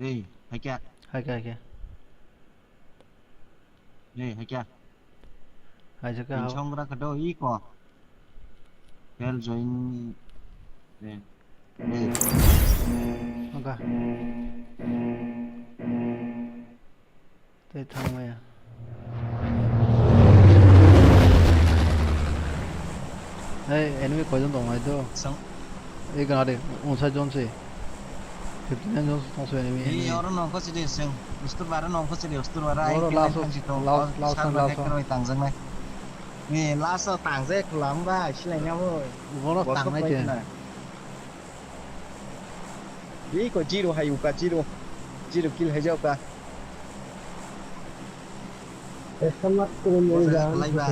Ê, hay kia, hai cái ê, hay kia. hai cái Mình hao xong ra cái đôi ý quả. Cái rồi, ê, ê, ok thế thằng mày à hey enemy có dân tổng này đâu xong. cái nào đấy on sai John gì 15 John tổng số enemy Ê, ở đó nó có gì để xong. Ustur bara nó có gì để ustur bara. Nó Cái last này không chỉ tông. last Sao last cái rồi tàng dâng này. Nghe last tàng dê lắm ba, chỉ là nhau thôi. nó tăng này chứ Ý có chi đồ hay cả chi đồ kill hay ka. Bos lagi ba.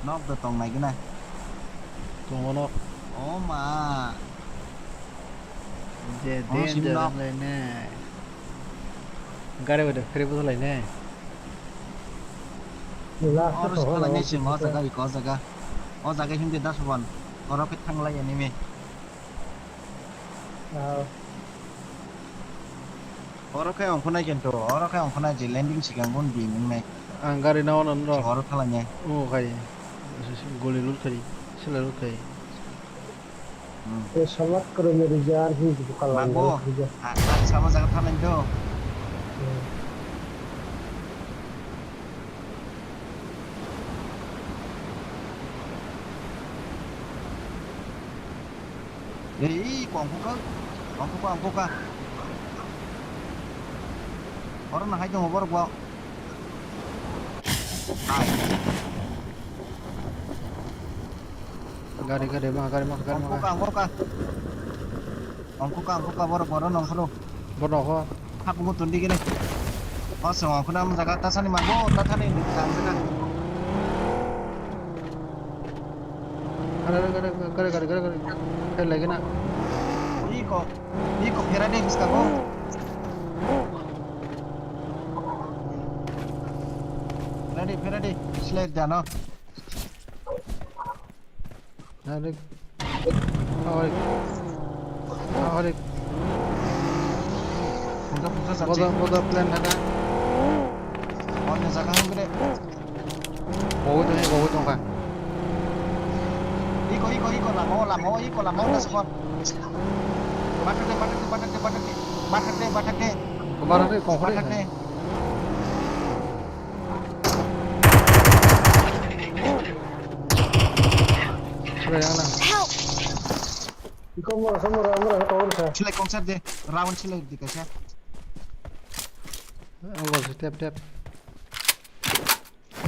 Nó từ tông này cái này. tụi nó mà. dễ Nó đến sim giờ lock. lên nè cái đấy được cái đấy lên nè Harus sekolahnya sih mau jaga iko jaga. Oh jaga hindi das one. Orang petang lah ini me. Orang kayak orang punai jento. Orang kayak orang punai je landing sih kan pun di me. anggarin naon nó Orang kalanya. oh kayak goli lut kali selalu kayak Bago. Sama jaga tamen do. Ih, quảng phúc à. Orang nak hajung over gua. gari mah Quảng phúc à, boro nong pro. bodoh kok Aku mau tundi gini. Oh, semua aku nam jaga tasan ni mago, tasan ni kan jaga. gari kayak lagi nak Iko kira deh kiska ko. Ready, slide jano. Narik. Narik. Punta saja. Bodoh plan ada. Oh, ni jaga hang gede. Bawa tu kan. Iko lamo na spot. Batak deh. Kemarin ni kau Batak deh. sudah yang mana? Help! Select konsep deh. Round select dikasih. Enggak setiap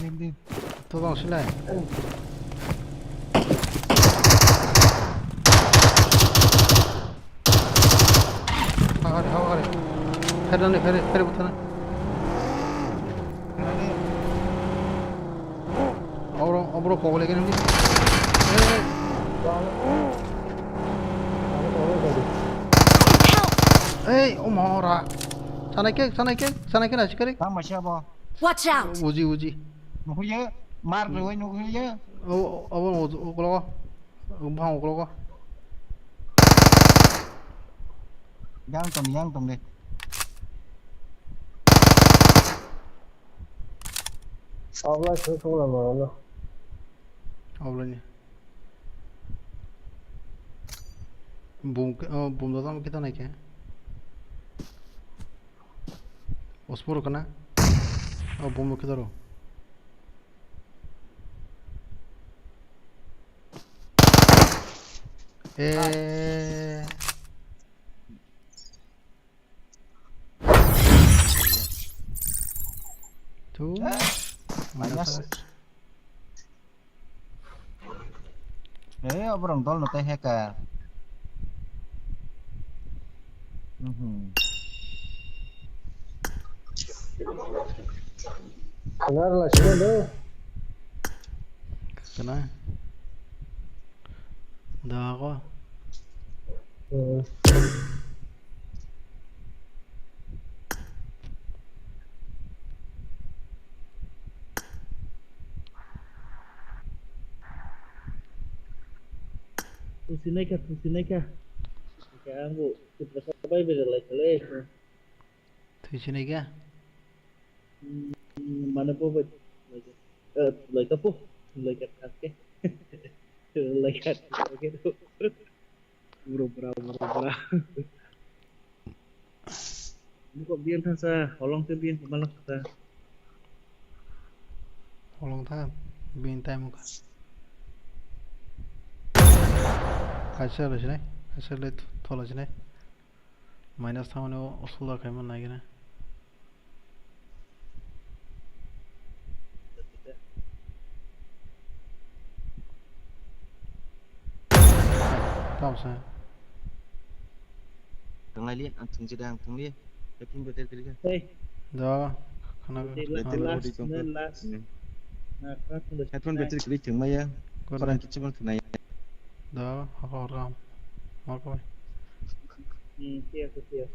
Ini. tu bang silai. Hari. Ferry betul na. Orang kau lagi ni. Umara. Sana ke nasi kering. Sama siapa? Watch out! Uji. Nuhu ye, mar rồi nuhu ye. Abang kalau bang kalau Yang tong deh. Allah ni. Bom datang kita naik ya. Uspur kena. Bom kita ro. Tu. Minus. Orang tol no teh hacker. Kena. Dah ako. Pusing naik ya. Kaya bu, kita sabay beda lagi. thì trên này kia Mana po ba? Like po. Like at ke. Like at ke tu. Bro. Ini kok biar kan sa, holong tu biar kemalak ta. holong tham bên tay một cái xe là trên này cái xe lên thôi là trên này minus tham nó số là cái món này cái này tao sao Tang lai lian tang sedang tang lian tapi betul betul Hey, đó khana last. Nah, kan sudah Hatun betul betul chừng mai ya orang kita cuma kena đó họ họ làm họ coi siap.